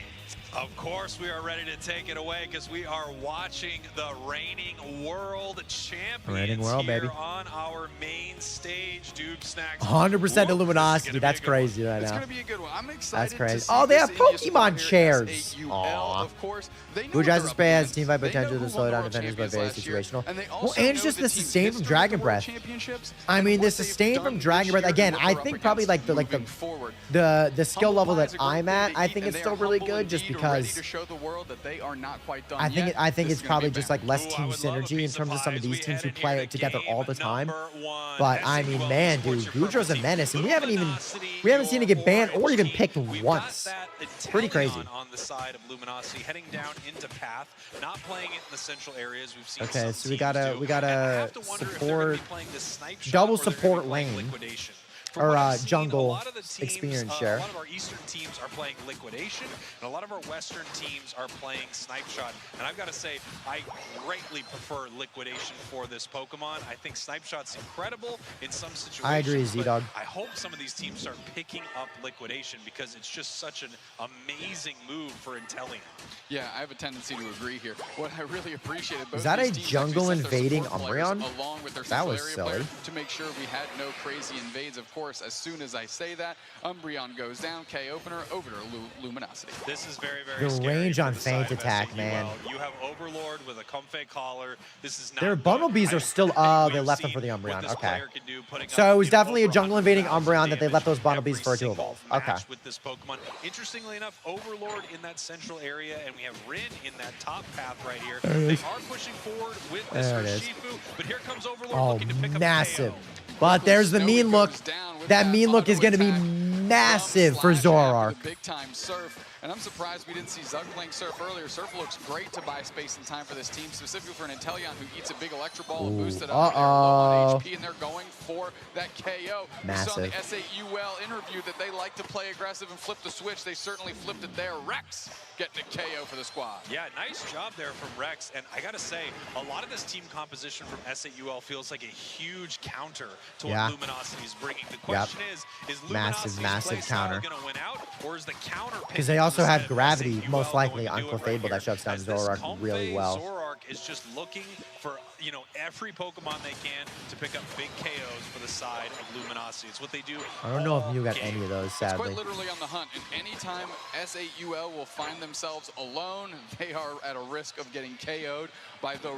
Of course we are ready to take it away because we are watching the reigning world champions world, here baby. on our main stage. Duke Snacks. 100% Whoa, Luminosity. this is gonna be That's a good one. crazy right It's now. going to be a good one. I'm excited. That's crazy. To see Oh, they this have India squad Pokemon here at chairs. SAUL, Aw. of course. They know Blue what Jays they're and up Spay has against. team fight They know potential who to slow won down World defenders, but very Champions last year, situational. and they Well, also and know just the the team's sustain from history Dragon with World Breath. Championships I and mean, the what they've sustain done from this Dragon Breath year again. and I what think they're up probably against like moving forward. the skill level that Pies, a great I'm thing at. to I eat, think and it's they still are really humble good just indeed, ready because to show the world that they are not quite done I think yet. I think This it's is gonna probably be just bad. like less Ooh, team I would love a synergy in piece of terms of some pie of as these we teams who head in play here it to together all the game time. number one. But I mean, SAUL man, Esports, dude, your purple Gudra's a team. menace, and we haven't Luminosity, seen it get banned your or even orange picked team. We've once. got that Pretty crazy. Inteleon on the side of Luminosity, heading down into path, not playing it in the central areas. We've seen Okay, some so we teams gotta do. And I have to wonder if they're gonna be support playing this snipe shot double or they're gonna be support playing lane. liquidation. From what I've seen, jungle a lot of the teams, experience share. A lot of our Eastern teams are playing Liquidation, and a lot of our Western teams are playing Snipe Shot. And I've got to say, I greatly prefer Liquidation for this Pokemon. I think Snipe Shot's incredible in some situations. I agree, Z-Dog. I hope some of these teams start picking up Liquidation because it's just such an amazing move for Inteleon. Yeah, I have a tendency to agree here. What I really appreciated, both Is that these a teams jungle actually set their invading support players Umbreon? along with their That was central area silly. player to make sure we had no crazy invades. Of course, as soon as I say that, Umbreon goes down, K opener over to Luminosity. This is very, very The scary range for on the side Feint of attack, SAUL. man. You have Overlord with a Comfey Collar. This is not Their good. Bumblebees I are still. Oh, they we've left them seen for the what Umbreon. this Okay. player can do, putting So up, it was you know, definitely a over jungle invading 100,000 Umbreon that they left those damage Bumblebees every for it to single evolve. Okay. match with this Pokemon. Interestingly enough, Overlord in that central area, and we have Rin in that top path right here. There it They is. are pushing forward with There it Mr. is. Shifu, but here comes Overlord Oh, looking to pick massive. up a KO. But there's the mean look. That mean look is going to be massive for Zoroark. Big time Surf. And I'm surprised we didn't see Zug playing Surf earlier. Surf looks great to buy space and time for this team, specifically for an Inteleon who eats a big Electro Ball and boosts it up. They're low on HP, and they're going for that KO. Massive. We saw in the SAUL interview that they like to play aggressive and flip the switch. They certainly flipped it there. Rex getting a KO for the squad. Yeah, nice job there from Rex. And I got to say, a lot of this team composition from SAUL feels like a huge counter to Yeah. what Luminosity is bringing. The question is Luminosity's Massive play style counter. going to win out, or is the counter Because they also have instead of Gravity, SAUL most likely going on to do it Clefable right that shuts down here? As this Zoroark really Comfey well. Zoroark is just looking for, you know, every Pokemon they can to pick up big KOs for the side of Luminosity. It's what they do. I don't know if all Mew got game. any of those, It's sadly. quite literally on the hunt, and anytime SAUL will find themselves alone, they are at a risk of getting KO'd by the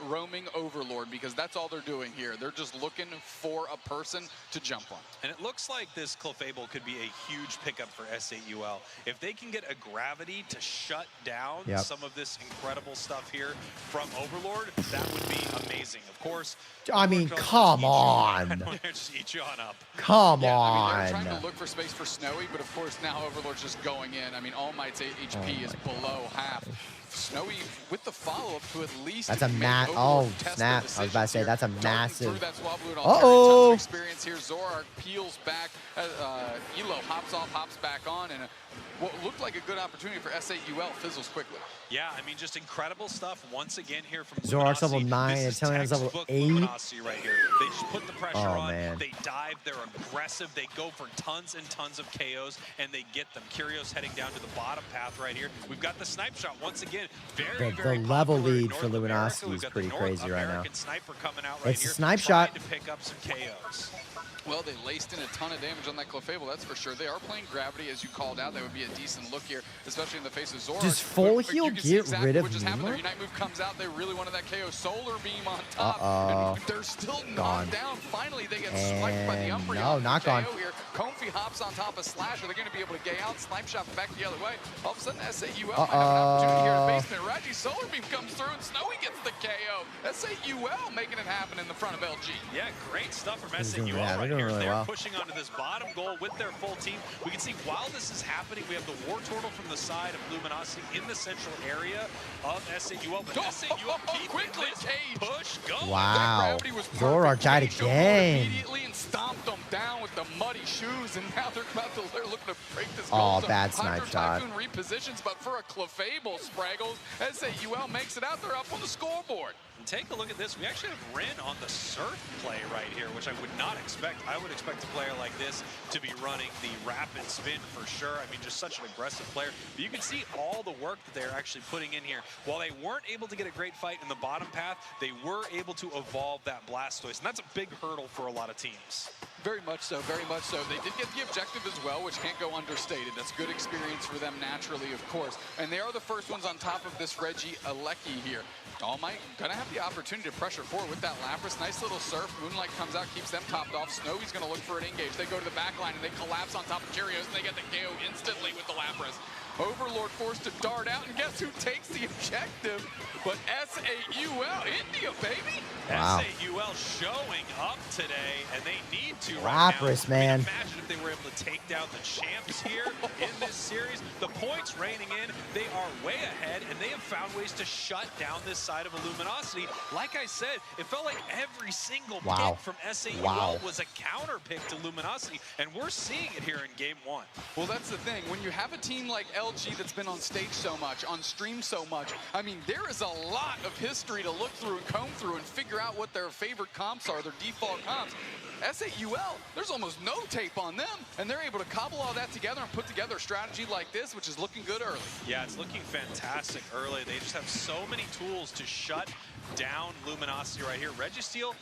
roaming Overlord, because that's all they're doing here. They're just looking for a person to jump on. And it looks like this Clefable could be a huge pickup for SAUL. If they can get a Gravity to shut down some of this incredible stuff here from Overlord, that would be amazing. Of course, I mean, come on. just eat you on up. Come Yeah, on. I mean, they're trying to look for space for Snowy, but of course now Overlord's just going in. I mean, All Might's HP is below half. Snowy with the follow-up to at least That's a make oh, Overlord test snap. the I was about to say, decisions that's a here. massive. Darting through that Swablu and Uh-oh. Altaria, tons of experience here. Zoroark peels back. Elo hops off, hops back on, and what looked like a good opportunity for SAUL fizzles quickly. Yeah, I mean, just incredible stuff once again here from Zoroark's level Luminosity. 9, This is Inteleon's level textbook 8. Luminosity right here. They just put the pressure Oh, on. man. They dive. They're aggressive. They go for tons and tons of KOs, and they get them. Curios heading down to the bottom path right here. We've got the Snipe Shot once again. Very, The very level popular in lead for North Luminosity America. We've is got pretty the crazy North right now. American Sniper coming out right It's a here, Snipe trying Shot. to pick up some KOs. Well, they laced in a ton of damage on that Clefable, that's for sure. They are playing Gravity, as you called out. That would be a decent look here, especially in the face of Zoroark. Does Full But Heal you can see get exactly rid of what just happened there. Mean Unite move comes out. They really wanted that KO. Solar Beam on top. Uh-oh. And they're still Gone. knocked down. Finally, they get swiped by the And Umbreon. no, not KO gone. here. Comfey hops on top of Slash. Are they going to be able to gay out? Snipe Shot back the other way. All of a sudden, SAUL might have an opportunity here in the basement. Raji Solar Beam comes through, and Snowy gets the KO. SAUL making it happen in the front of LG. Yeah, great stuff from They're SAUL doing- yeah, they're right doing here. really They're well. pushing onto this bottom goal with their full team. We can see while this is happening, we have the War Turtle from the side of Luminosity in the central area of SAUL. But SAUL quickly this push going. Wow. Gravity was Zoroark died Cage over again. immediately and stomped them down with the muddy shoes, and now they're looking to break this Oh, goal. So bad Snipe Hydro Shot. Typhoon repositions, but for a Clefable, Spraggles, SAUL makes it out. They're up on the scoreboard. And take a look at this. We actually have Rin on the Surf play right here, which I would not expect. I would expect a player like this to be running the Rapid Spin for sure. I mean, just such an aggressive player. But you can see all the work that they're actually putting in here. While they weren't able to get a great fight in the bottom path, they were able to evolve that Blastoise. And that's a big hurdle for a lot of teams. Very much so, very much so. They did get the objective as well, which can't go understated. That's good experience for them naturally, of course. And they are the first ones on top of this Reggie Alecki here. All Might gonna have the opportunity to pressure forward with that Lapras. Nice little Surf. Moonlight comes out, keeps them topped off. Snowy's gonna look for an engage. They go to the back line and they collapse on top of Curios, and they get the KO instantly with the Lapras. Overlord forced to dart out, and guess who takes the objective? But SAUL India, baby. Wow. SAUL showing up today, and they need to Lapras, right now. man. I mean, imagine if they were able to take down the champs here in this series. The points raining in, they are way ahead, and they have found ways to shut down this side of Illuminosity. Like I said, it felt like every single pick from SAUL was a counter pick to Luminosity, and we're seeing it here in Game 1. Well, that's the thing. When you have a team like LG that's been on stage so much, on stream so much, I mean, there is a lot of history to look through and comb through and figure out what their favorite comps are, their default comps. SAUL, there's almost no tape on them, and they're able to cobble all that together and put together a strategy like this, which is looking good early. Yeah, it's looking fantastic early. They just have so many tools to shut down Luminosity right here. Registeel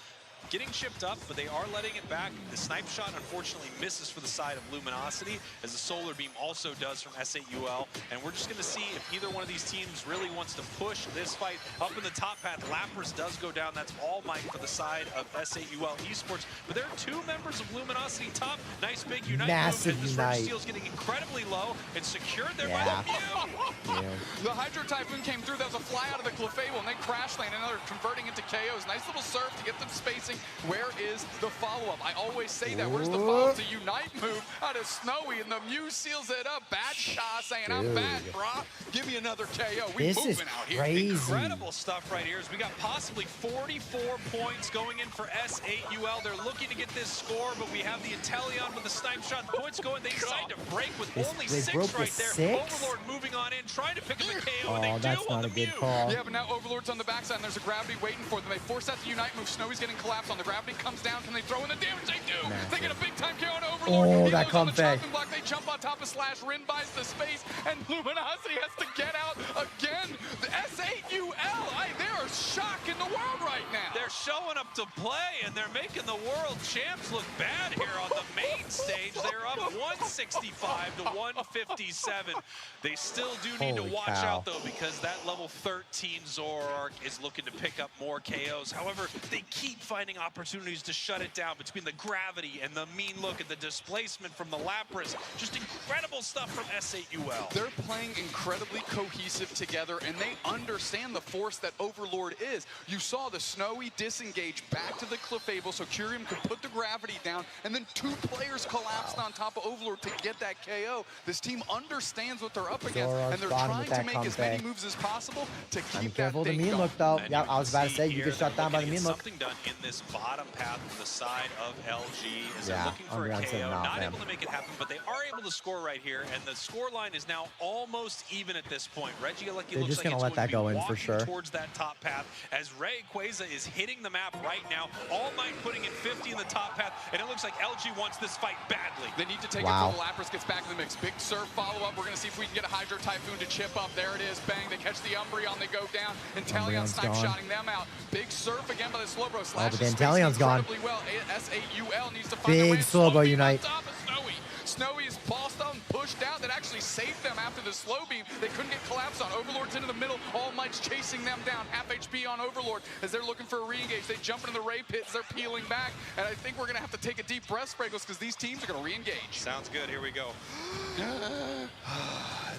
getting chipped up, but they are letting it back. The snipe shot unfortunately misses for the side of Luminosity, as the solar beam also does from SAUL. And we're just going to see if either one of these teams really wants to push this fight up in the top path. Lapras does go down. That's All Might for the side of SAUL Esports. But there are two members of Luminosity top. Nice big Unite Massive move. And this Unite. Registeel's getting incredibly low and secured there by the Mew. The Hydro Typhoon came through. That was a fly out of the Clefable, and then Crash Lane, another converting into KOs. Nice little surf to get them spacing. Where is the follow-up? I always say that. Where's the follow-up? The Unite move out of Snowy, and the Mew seals it up. Bad shot saying, I'm back, brah. Give me another KO. We This is moving out here. crazy. Incredible stuff right here as we got possibly 44 points going in for SAUL. They're looking to get this score, but we have the Inteleon with the snipe shot. The points going. They decide to break with only they 6 broke right with there. 6? Overlord moving on in, trying to pick up the KO, Oh, and they that's do on not the a good Mew. call. Yeah, but now Overlord's on the backside, and there's a gravity waiting for them. They force out the Unite move. Snowy's getting collapsed on. The gravity comes down. Can they throw in the damage? They do. Massive. They get a big time KO on Overlord. Oh, He that goes on the Comfey. chopping block. They jump on top of Slash. Rin buys the space, and Luminosity has to get out again. The SAUL, they are shocking the world right now. They're showing up to play, and they're making the world champs look bad here on the main stage. They're up 165 to 157. They still do need Holy to watch cow. out, though, because that level 13 Zoroark is looking to pick up more KOs. However, they keep finding opportunities to shut it down between the gravity and the mean look and the displacement from the Lapras. Just incredible stuff from SAUL. They're playing incredibly cohesive together, and they understand the force that Overlord is. You saw the Snowy disengage back to the Clefable so Curium could put the gravity down, and then 2 players collapsed on top of Overlord to get that KO. This team understands what they're up against, Zoroark's and they're bottom trying with to that make as Comfey. many moves as possible to Be keep that careful the thing mean going. look, though. And Yeah, you I was about to can say, see you here get shut they're down by the looking to mean get look. something done in this bottom path from the side of LG as they're Yeah, looking for a Umbreon's KO. not, Not man. able to make it happen, but they are able to score right here, and the score line is now almost even at this point. Reggie Lucky They're looks just like gonna it's let going that to go be in for walking sure. towards that top path as Rayquaza is hitting the map right now. All Might putting in 50 in the top path, and it looks like LG wants this fight badly. They need to take Wow. it before the Lapras gets back in the mix. Big surf follow-up. We're going to see if we can get a Hydro Typhoon to chip up. There it is. Bang. They catch the Umbreon. They go down. Inteleon Umbreon's snipe gone. shotting them out. Big surf again by the Slowbro. Slash but the is spacing Inteleon's gone. incredibly well. SAUL needs to find Big a way. Slowbro Slow beam Unite. on top of Snowy. Snowy is bossed out and pushed out. That actually saved them after the slow beam. They couldn't get collapsed on. Overlord's into the middle. All Might's chasing them down. Half HP on Overlord as they're looking for a re-engage. They jump into the Ray pits. They're peeling back. And I think we're going to have to take a deep breath, Spriggles, because these teams are going to re-engage. Sounds good. Here we go.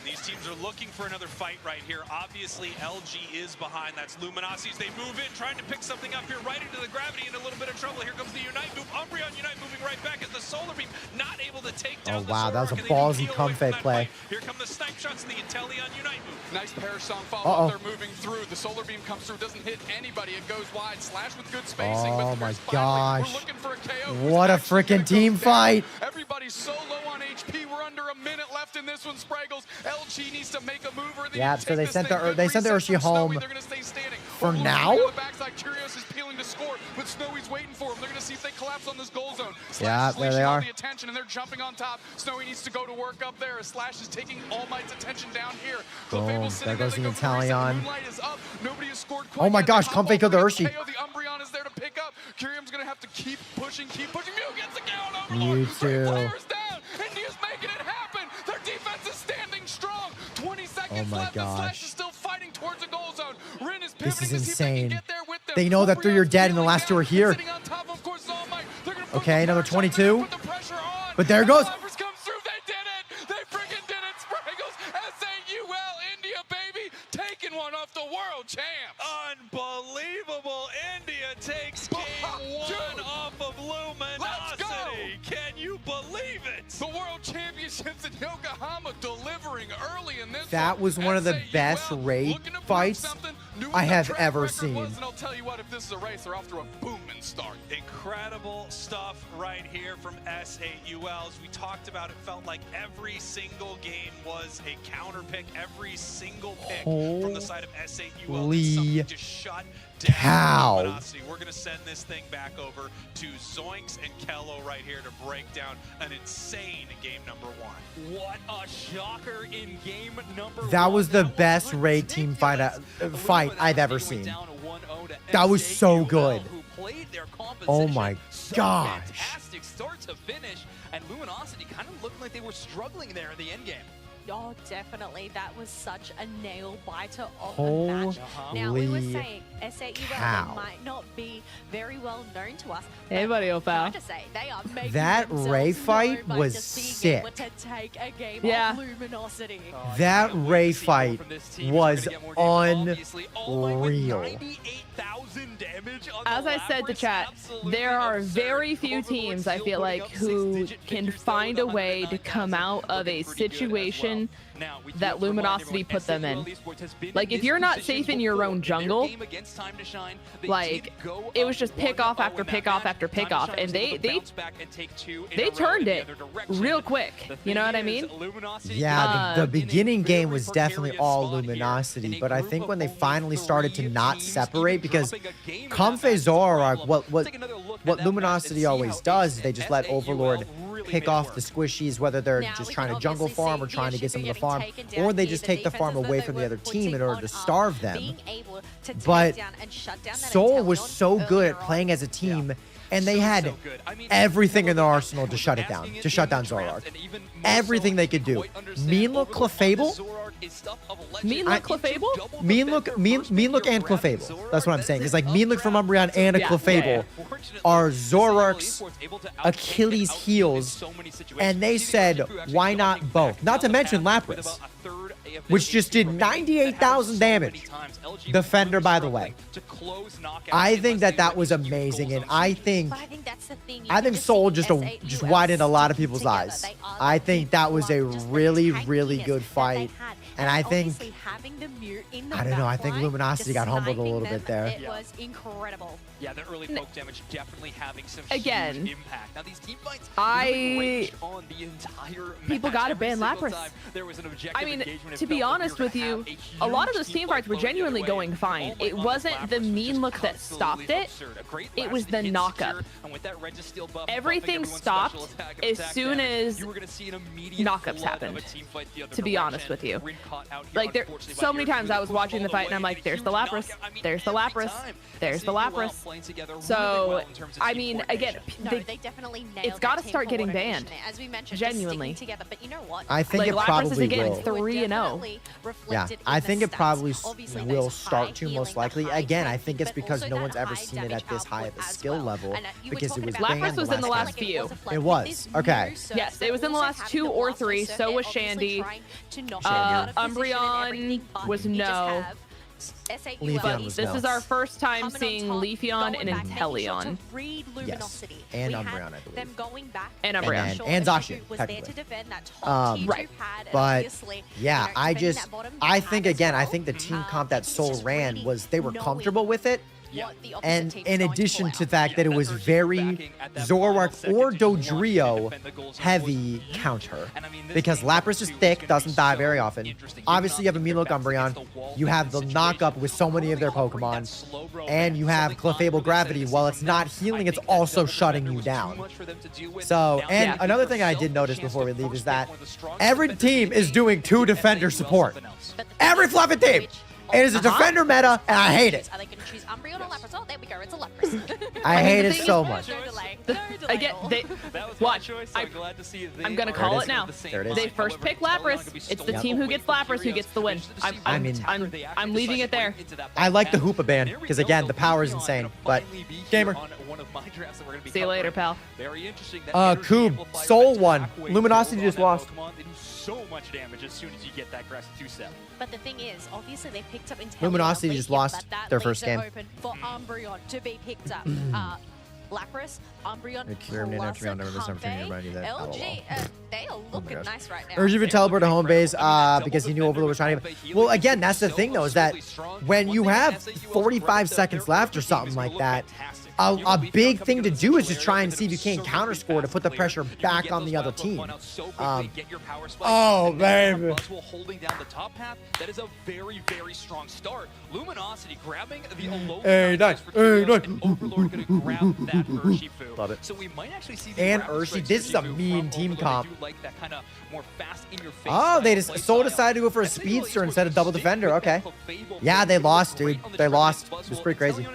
These teams are looking for another fight right here. Obviously, LG is behind. That's Luminosities. They move in, trying to pick something up here, right into the gravity, in a little bit of trouble. Here comes the Unite move. Umbreon Unite moving right back as the Solar Beam not able to take down the wow, that was a Zoroark, and they ballsy peel away from Comfey that play. fight. Here come the snipe shots and the Inteleon Unite move. Nice Parasong follow-up. They're moving through. The Solar Beam comes through, doesn't hit anybody. It goes wide. Slash with good spacing. Oh but my there's finally, gosh. we're looking for a KO. What a freaking team fight. Everybody's so low on HP. We're under a minute left in this one, Spraggles. LG needs to make a move or Yeah, so they sent the Urshi home They're gonna stay standing. for Overlord's now? on the backside. Curious is peeling to score, but Snowy's waiting for him. They're gonna see if they collapse on this goal zone. Yeah, Slash there they leashing all are. the attention, and they're jumping on top. Snowy needs to go to work up there as Slash is taking All Might's attention down here. Boom, Clefable's sitting there goes They the go for the reset. Inteleon. Moonlight is up. Nobody has scored quite Oh my yet. gosh, They hop Comfey off killed the with Urshi. KO. The Umbreon is there to pick up. Curium's gonna have to keep pushing, keep pushing. Mew gets the KO on Overlord. Mewtwo. 3 players down. India's making it happen. Their defense is standing strong. 20 seconds Oh my left. The Slash gosh. is still fighting towards the goal zone. Rin is This pivoting is to see if they can insane. get there with them. They know that they're dead and the last two are here. Sitting on top, of course, is All Might. They're gonna put Okay, the another pressure on. 22. They're gonna put the pressure on. But there it And the goes. Lapras comes through. They did it. They freaking did it. Spraggles. SAUL India, baby. Taking one off the world champs. Unbelievable. India takes game one off of Luminosity. Can you believe it? The World Championships in Yokohama delivering early in this That one. was one of the SAUL best raid looking to prove fights something, knew I what the have track ever record seen. was, and I'll tell you what, if this is a race, they're off to a booming start. Incredible stuff right here from SAUL. As we talked about, it felt like every single game was a counter pick. Every single pick from the side of SAUL did something to shut down cow. Luminosity. We're going to send this thing back over to Zoinks and Kello right here to break down an insane game number one. What a shocker in game number That one. was the best raid team fight I've ever seen. That was so good. Oh my gosh. Fantastic start to finish, and Luminosity kind of looked like they were struggling there in the end game. Oh, definitely. That was such a nail biter of a match. Now, we were saying SAUL might not be very well known to us. Hey, buddy, old pal. I just say they are making That Ray fight known by was just being sick. able to take a game Yeah. of Luminosity. That Ray fight was unreal. 98,000 damage on As the I said to chat, there are very few teams, I feel like, who can find a way to come out of a situation that Luminosity put them in. Like, if you're not safe in your own jungle, like, it was just pick off after pick off after pick off, and they turned it real quick. You know what I mean? Yeah, the beginning game was definitely all Luminosity, but I think when they finally started to not separate, because Comfey Zoroark, what Luminosity always does is they just let Overlord pick off the squishies, whether they're just trying to jungle farm or trying to get some of the farm, or they just take the farm away from the other team in order to starve them. But Seoul was so good at playing as a team, and they had everything in their arsenal to shut it down, to shut down Zoroark. Everything they could do. Mean Look Clefable? Mean Look Clefable? Mean Look and Clefable. That's what I'm saying. It's like Mean Look from Umbreon and a Clefable are Zoroark's Achilles heels, and they said, why not both? Not to mention Lapras, which just did 98,000 damage. Defender, by the way. I think that was amazing, and I think Seoul just widened a lot of people's eyes. I think that was a really, really good fight. And I think, I don't know, I think Luminosity got humbled a little bit there. It was incredible. Yeah, the early poke damage definitely having some Again, huge impact. Now these team fights really range on the entire people got to ban Lapras. I mean, to be honest with you, a lot of those team fights were genuinely going fine. It wasn't the Mean Look that stopped it. It was the knockup. Everything stopped as soon as knockups happened, to be honest with you. Like, there so many times I was watching the fight and I'm like, there's the Lapras, there's the Lapras, there's the Lapras. So, I mean, again, They definitely nailed it's got to team start getting coordination banned. there. As we mentioned, Genuinely. just sticking together. But you know what? I think Like, it Lapras is probably again will. 3-0. Yeah, I think it probably will start to, most likely. Again, I think it's because no one's ever seen it at this high of a skill level, because it was Lapras banned was in the time. last few. It was. Okay. Yes, it was in the last 2 or 3. So was Shandy. Umbreon was no. Leafeon was This no. is our first time seeing Leafeon and Inteleon. Yes, and Umbreon, I believe. And Umbreon. And Zacian, technically. Right. But yeah, I think again, I think the team comp that Seoul ran was they were comfortable with it. And in addition to the fact that it was very Zoroark or Dodrio heavy counter, because Lapras is thick, doesn't die very often. Obviously, you have a Mean Look Umbreon, you have the knockup with so many of their Pokemon, and you have Clefable Gravity. While it's not healing, it's also shutting you down. So, and another thing I did notice before we leave is that every team is doing 2 defender support. Every fluffy team! It is a defender meta, and I hate it. Are they going to choose Umbreon or Lapras? Oh, there we go. It's a Lapras. I hate it so much. Again, watch. I'm going to call it now. There it is. They first pick Lapras. It's the team who gets Lapras who gets the win. I'm leaving it there. I like the Hoopa ban, because again, the power is insane. But, gamer. See you later, pal. Coob, Soul won. Luminosity just lost. so much damage as soon as you get that aggressive 2-step. But the thing is, obviously they picked up Inteleon. Luminosity just lost their first game. Open for Umbreon to be picked up. Lapras, Umbreon, LG, they are looking nice right now. Urge you to teleport to home base because he knew Overlord was trying to... Well, again, that's the thing, though, is that when you have 45 seconds left or something like that, a big thing to do is just try and see if you can't counter score to put the pressure back on the other team. Oh, baby. Holding down the top half, that is a very, very strong start. Luminosity grabbing the alone. Overlord gonna grab that Urshifu. Love it. So we might actually see and Urshi, this is a mean team comp. Like that kind of more fast in your face. Oh, they just decided to go for a speedster instead of double defender. Okay. Yeah, they lost, dude. They lost. It was pretty crazy.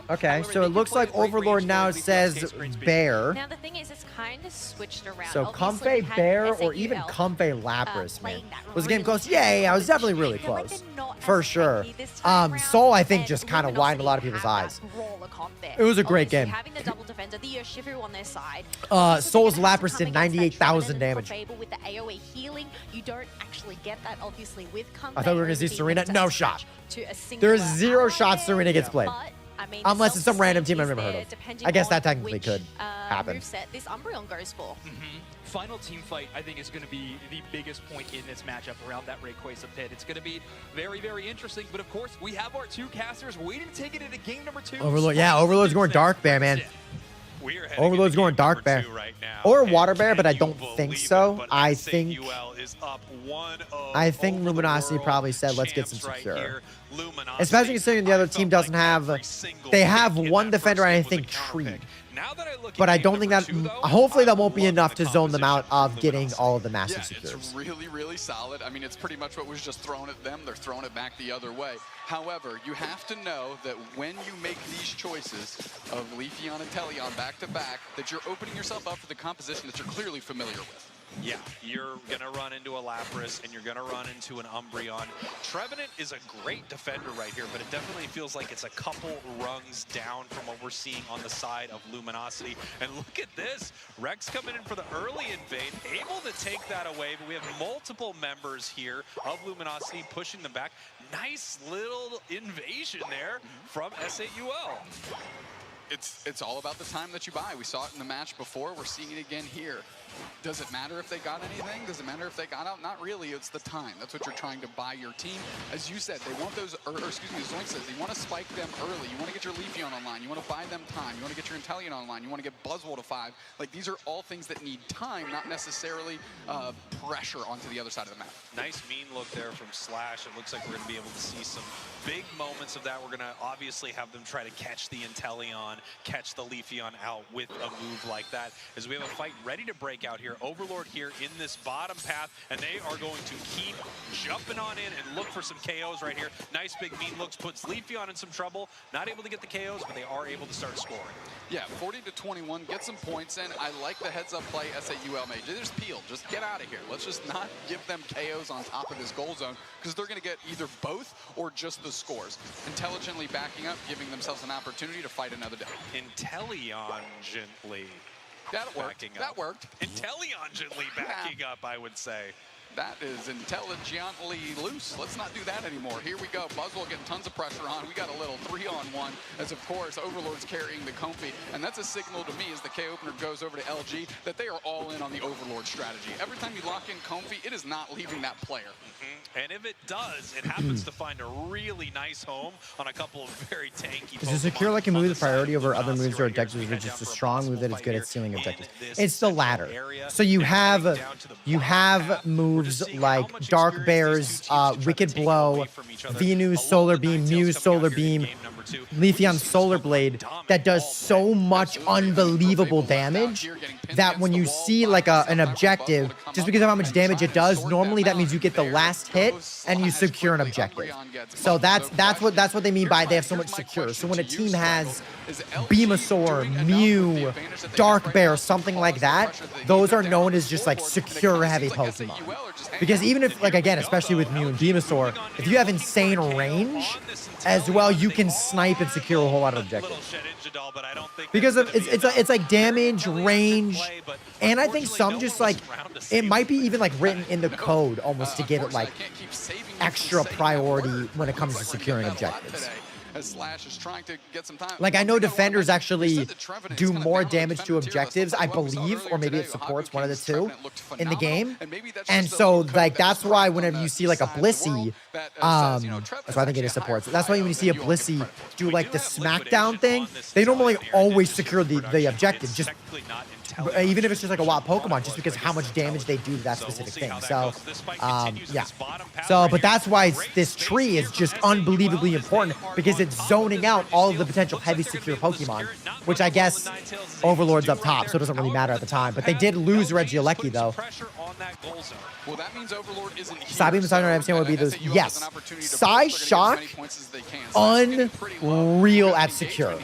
Okay, so it looks like Overlord now says Bear. Now the thing is, it's kind of switched around. So Comfey Bear or even Comfey Lapras, man. Was the game close? Yeah, it was definitely really close. For sure. Soul, I think, just kind of widened a lot of people's eyes. It was a great game. Having the double defender, the Urshifu on their side. Soul's Lapras did 98,000 damage. With the AoE healing, you don't actually get that, obviously, with Comfey. I thought we were going to see Serena. No shot. There's 0 shots Serena gets played. Unless it's some random team I've never heard of. I guess that technically could happen. Moveset this Umbreon goes for. Final team fight, I think, is going to be the biggest point in this matchup around that Rayquaza pit. It's going to be very, very interesting. But of course, we have our 2 casters waiting to take it into game number 2. Overlord, yeah, Overlord's going Dark Bear, man. Overlord's going Dark Bear. Or Water Bear, but I don't think so. I think Luminosity probably said, let's get some secure. Especially considering the other team doesn't have... They have one defender, and I think Tree. But I don't think that... Hopefully that won't be enough to zone them out of getting all of the massive secures. It's really, really solid. I mean, it's pretty much what was just thrown at them. They're throwing it back the other way. However, you have to know that when you make these choices of Leafeon and Inteleon back-to-back, that you're opening yourself up for the composition that you're clearly familiar with. Yeah, you're going to run into a Lapras, and you're going to run into an Umbreon. Trevenant is a great defender right here, but it definitely feels like it's a couple rungs down from what we're seeing on the side of Luminosity. And look at this. Rex coming in for the early invade, able to take that away, but we have multiple members here of Luminosity pushing them back. Nice little invasion there from SAUL. It's all about the time that you buy. We saw it in the match before. We're seeing it again here. Does it matter if they got anything? Does it matter if they got out? Not really. It's the time. That's what you're trying to buy your team. As you said, they want those, or excuse me, as Zoink says, they want to spike them early. You want to get your Leafeon online. You want to buy them time. You want to get your Inteleon online. You want to get Buzzwole to 5. Like, these are all things that need time, not necessarily pressure onto the other side of the map. Nice mean look there from Slash. It looks like we're going to be able to see some big moments of that. We're going to obviously have them try to catch the Inteleon, catch the Leafeon out with a move like that. As we have a fight ready to break out here. Overlord here in this bottom path, and they are going to keep jumping on in and look for some KOs right here. Nice big mean looks, puts Leafeon in some trouble. Not able to get the KOs, but they are able to start scoring. Yeah, 40-21, get some points in. I like the heads-up play SAUL made. Just peel, just get out of here. Let's just not give them KOs on top of this goal zone, because they're going to get either both or just the scores. Intelligently backing up, giving themselves an opportunity to fight another day. Inteleon gently. That worked. That worked. Intelligently backing up, I would say. That is intelligently loose. Let's not do that anymore. Here we go. Buzzwole getting tons of pressure on. We got a little 3-on-1 as, of course, Overlord's carrying the Comfey. And that's a signal to me as the K-Opener goes over to LG that they are all in on the Overlord strategy. Every time you lock in Comfey, it is not leaving that player. And if it does, it happens to find a really nice home on a couple of very tanky Is a secure like a move with priority over other moves or objectives, or just a strong move that is good at sealing objectives? It's the latter. So you have moves like Dark Bear's Wicked Blow, Venu's Solar Beam, Mew's Solar Beam, Leafeon's Solar Blade that does so much unbelievable damage that when you see like an objective, just because of how much damage it does, normally that means you get the last hit and you secure an objective. So that's what they mean by they have so much secure. So when a team has Venusaur, Mew, Dark Bear, something like that, those are known as just like secure heavy Pokemon. Because even if, like, again, especially with Mew and Venusaur, if you have insane range as well, you can snipe and secure a whole lot of objectives. But I don't think Because of, it's like damage, range, and I think some just like, it might be even like written in the code almost to give it like extra priority when it comes to securing objectives. As Slash is trying to get some time. Like, I know defenders actually do more damage to objectives, I believe, or maybe it supports one of the two in the game. And so, like, that's why whenever you see, like, a Blissey, that's why I think it is supports. That's why when you see a Blissey do, like, the smackdown thing, they normally always secure the objective, just even if it's just like a wild Pokemon, just because how much damage they do to that specific thing. So, yeah. So, but that's why this tree is just unbelievably important, because it's zoning out all of the potential heavy secure Pokemon, which I guess Overlord's up top, so it doesn't really matter at the time. But they did lose Regieleki, though. Well, that means Overlord isn't here. Psybeam and Psy understand would be those. Yes. Psy Shock, unreal at secure.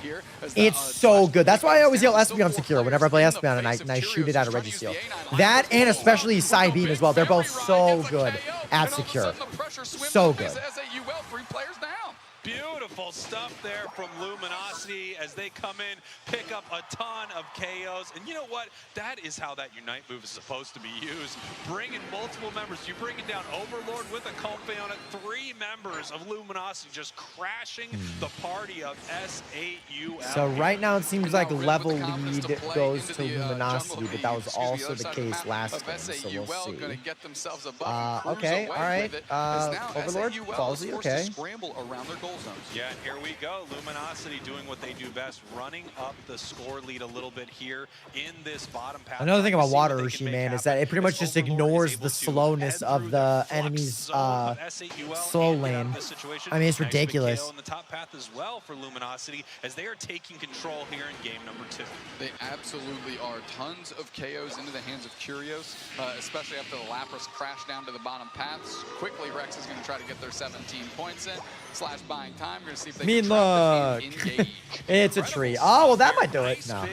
It's so good. That's why I always yell Espeon secure whenever I play Espeon and I shoot it out of Registeel. That and especially Psybeam as well. They're both so good at secure. So good. Beautiful stuff there from Luminosity as they come in, pick up a ton of KOs. And you know what? That is how that Unite move is supposed to be used. Bring in multiple members. You bring it down Overlord with a Comfey on it. 3 members of Luminosity just crashing the party of SAUL. So right now it seems like level lead goes to Luminosity, but that was also the case last game, so we'll see. Okay, all right. Overlord, Ballsy, okay. Scramble around their goal zones. Yeah, and here we go. Luminosity doing what they do best, running up the score lead a little bit here in this bottom path. Another thing about Water Ushi, man, is that it pretty much just ignores the slowness of the enemy's slow lane. I mean, it's ridiculous. In the top path as well for Luminosity as they are taking control here in game number 2. They absolutely are. Tons of KOs into the hands of Curios, especially after the Lapras crash down to the bottom paths. Quickly, Rex is going to try to get their 17 points in. Slash buying time. We're going to see if they can trap this game, engage. It's a tree. Oh, well, that might do it. No.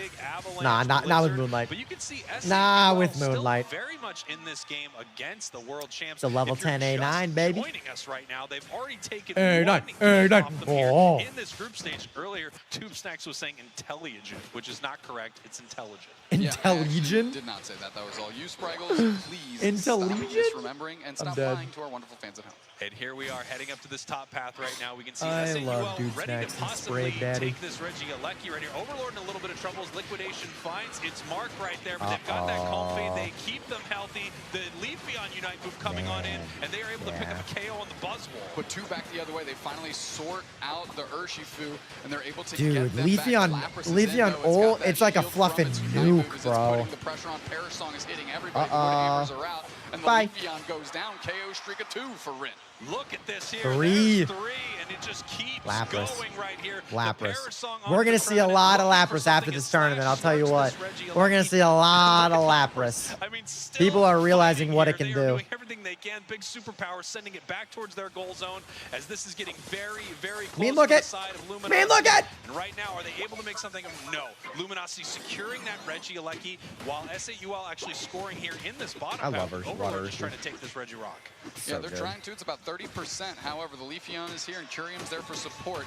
Nah, not with Moonlight. But you can see nah, with Moonlight. Very much in this game against the world champs. It's a level 10 A9, baby. Joining us right now, they've already taken A9. In this group stage earlier, Tube Snacks was saying intelligent, which is not correct. It's intelligent. Intelligent? Did not say that. That was all you, Spraggles. Please stop misremembering and stop lying to our wonderful fans at home. And here we are heading up to this top path right now. We can see I SAUL love Dude ready Snacks to and possibly Sprague Daddy. take this Regieleki right here. Overlord in a little bit of trouble as Liquidation finds its mark right there, but they've got that Comfey. They keep them healthy. The Leafeon Unite move coming on in, and they are able to pick up a KO on the Buzzwole. Put 2 back the other way. They finally sort out the Urshifu, and they're able to Dude, get them Leafeon ult, it's like a fluffing nuke, bro. The pressure on Parasong is hitting everybody. Aimers are out, and the Leafeon goes down. KO streak of 2 for Rin. Look at this here. 3. 3, and it just keeps Lapras. going right here. Lapras. We're going to see a lot of Lapras after this tournament, I'll tell you what. We're going to see a lot of Lapras. I mean, people are realizing what it can do. Doing everything they can. Big superpower sending it back towards their goal zone as this is getting very, very close to the side of Luminosity. And right now, are they able to make something? No. Luminosity securing that Regieleki while SAUL actually scoring here in this bottom path. I love her. Overlord just trying to take this Regirock. Yeah, they're trying to. It's about 30%. However, the Leafeon is here and Curium's there for support.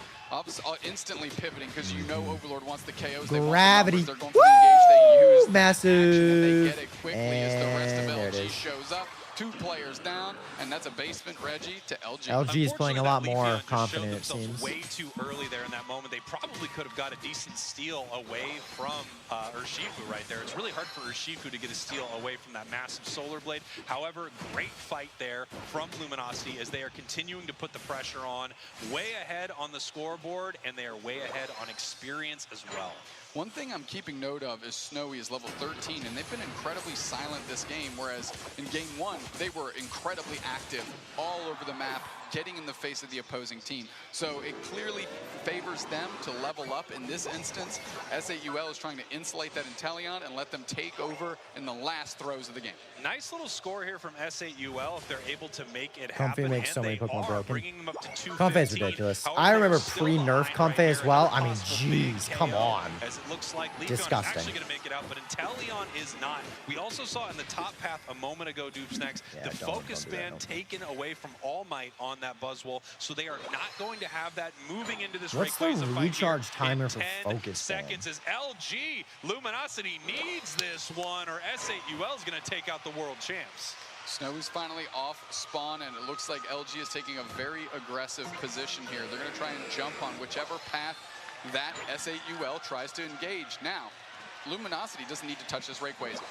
Instantly pivoting because you know Overlord wants the KOs. Gravity. They're going to engage. They use massive. They get it quickly as the rest of LG shows up. 2 players down, and that's a basement Reggie to LG. LG is playing a lot more confident, it seems. Way too early there in that moment. They probably could have got a decent steal away from Urshifu right there. It's really hard for Urshifu to get a steal away from that massive Solar Blade. However, great fight there from Luminosity as they are continuing to put the pressure on. Way ahead on the scoreboard, and they are way ahead on experience as well. One thing I'm keeping note of is Snowy is level 13, and they've been incredibly silent this game, whereas in game 1, they were incredibly active all over the map, getting in the face of the opposing team. So it clearly favors them to level up. In this instance, SAUL is trying to insulate that Inteleon and let them take over in the last throws of the game. Nice little score here from S8UL if they're able to make it Comfey happen. makes so many Pokemon broken. Bringing them up to 215. Comfey is ridiculous. However, I remember they're still pre-nerf behind Comfey as here. well. I mean, Possible big jeez, come KO, on. As it looks like Leafeon Disgusting. is actually going to make it out, but Inteleon is not. We also saw in the top path a moment ago, Doopsnacks, the focus band taken away from All Might on that Buzzwole, so they are not going to have that moving into this What's the Rayquaza fight recharge here timer in for 10 focus seconds band? as LG Luminosity needs this one, or S8UL is going to take out the world champs. Snowy's finally off spawn, and it looks like LG is taking a very aggressive position here. They're going to try and jump on whichever path that S8UL tries to engage. Now, Luminosity doesn't need to touch this Rayquaza.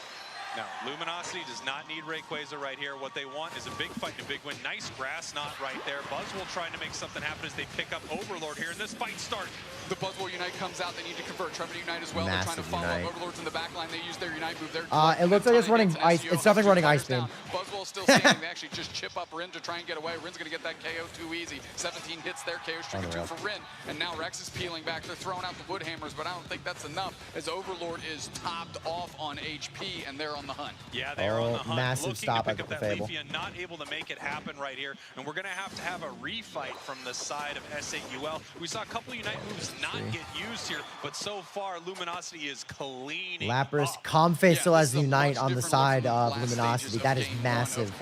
No, Luminosity does not need Rayquaza right here. What they want is a big fight and a big win. Nice grass knot right there. Buzzwole trying to make something happen as they pick up Overlord here, and this fight starts. The Buzzwole Unite comes out. They need to convert. Trevor Unite as well. Massive They're trying to follow Unite. up Overlords in the back line. They use their Unite move. It looks like it's running ice. It's definitely running Ice Beam. Buzzwole's still standing. They actually just chip up Rin to try and get away. Rin's going to get that KO too easy. 17 hits there. KO streak of 2 for Rin. And now Rex is peeling back. They're throwing out the Wood Hammers, but I don't think that's enough as Overlord is topped off on HP, and they're on the hunt. Yeah, they're on the hunt. Massive Looking stop to at pick the up that Fable. Leafeon, not able to make it happen right here. And we're going to have a refight from the side of S8UL. We saw a couple of Unite moves not get used here, but so far Luminosity is cleaning Lapras, up. Comfey still has Unite on the side of Luminosity. That is massive.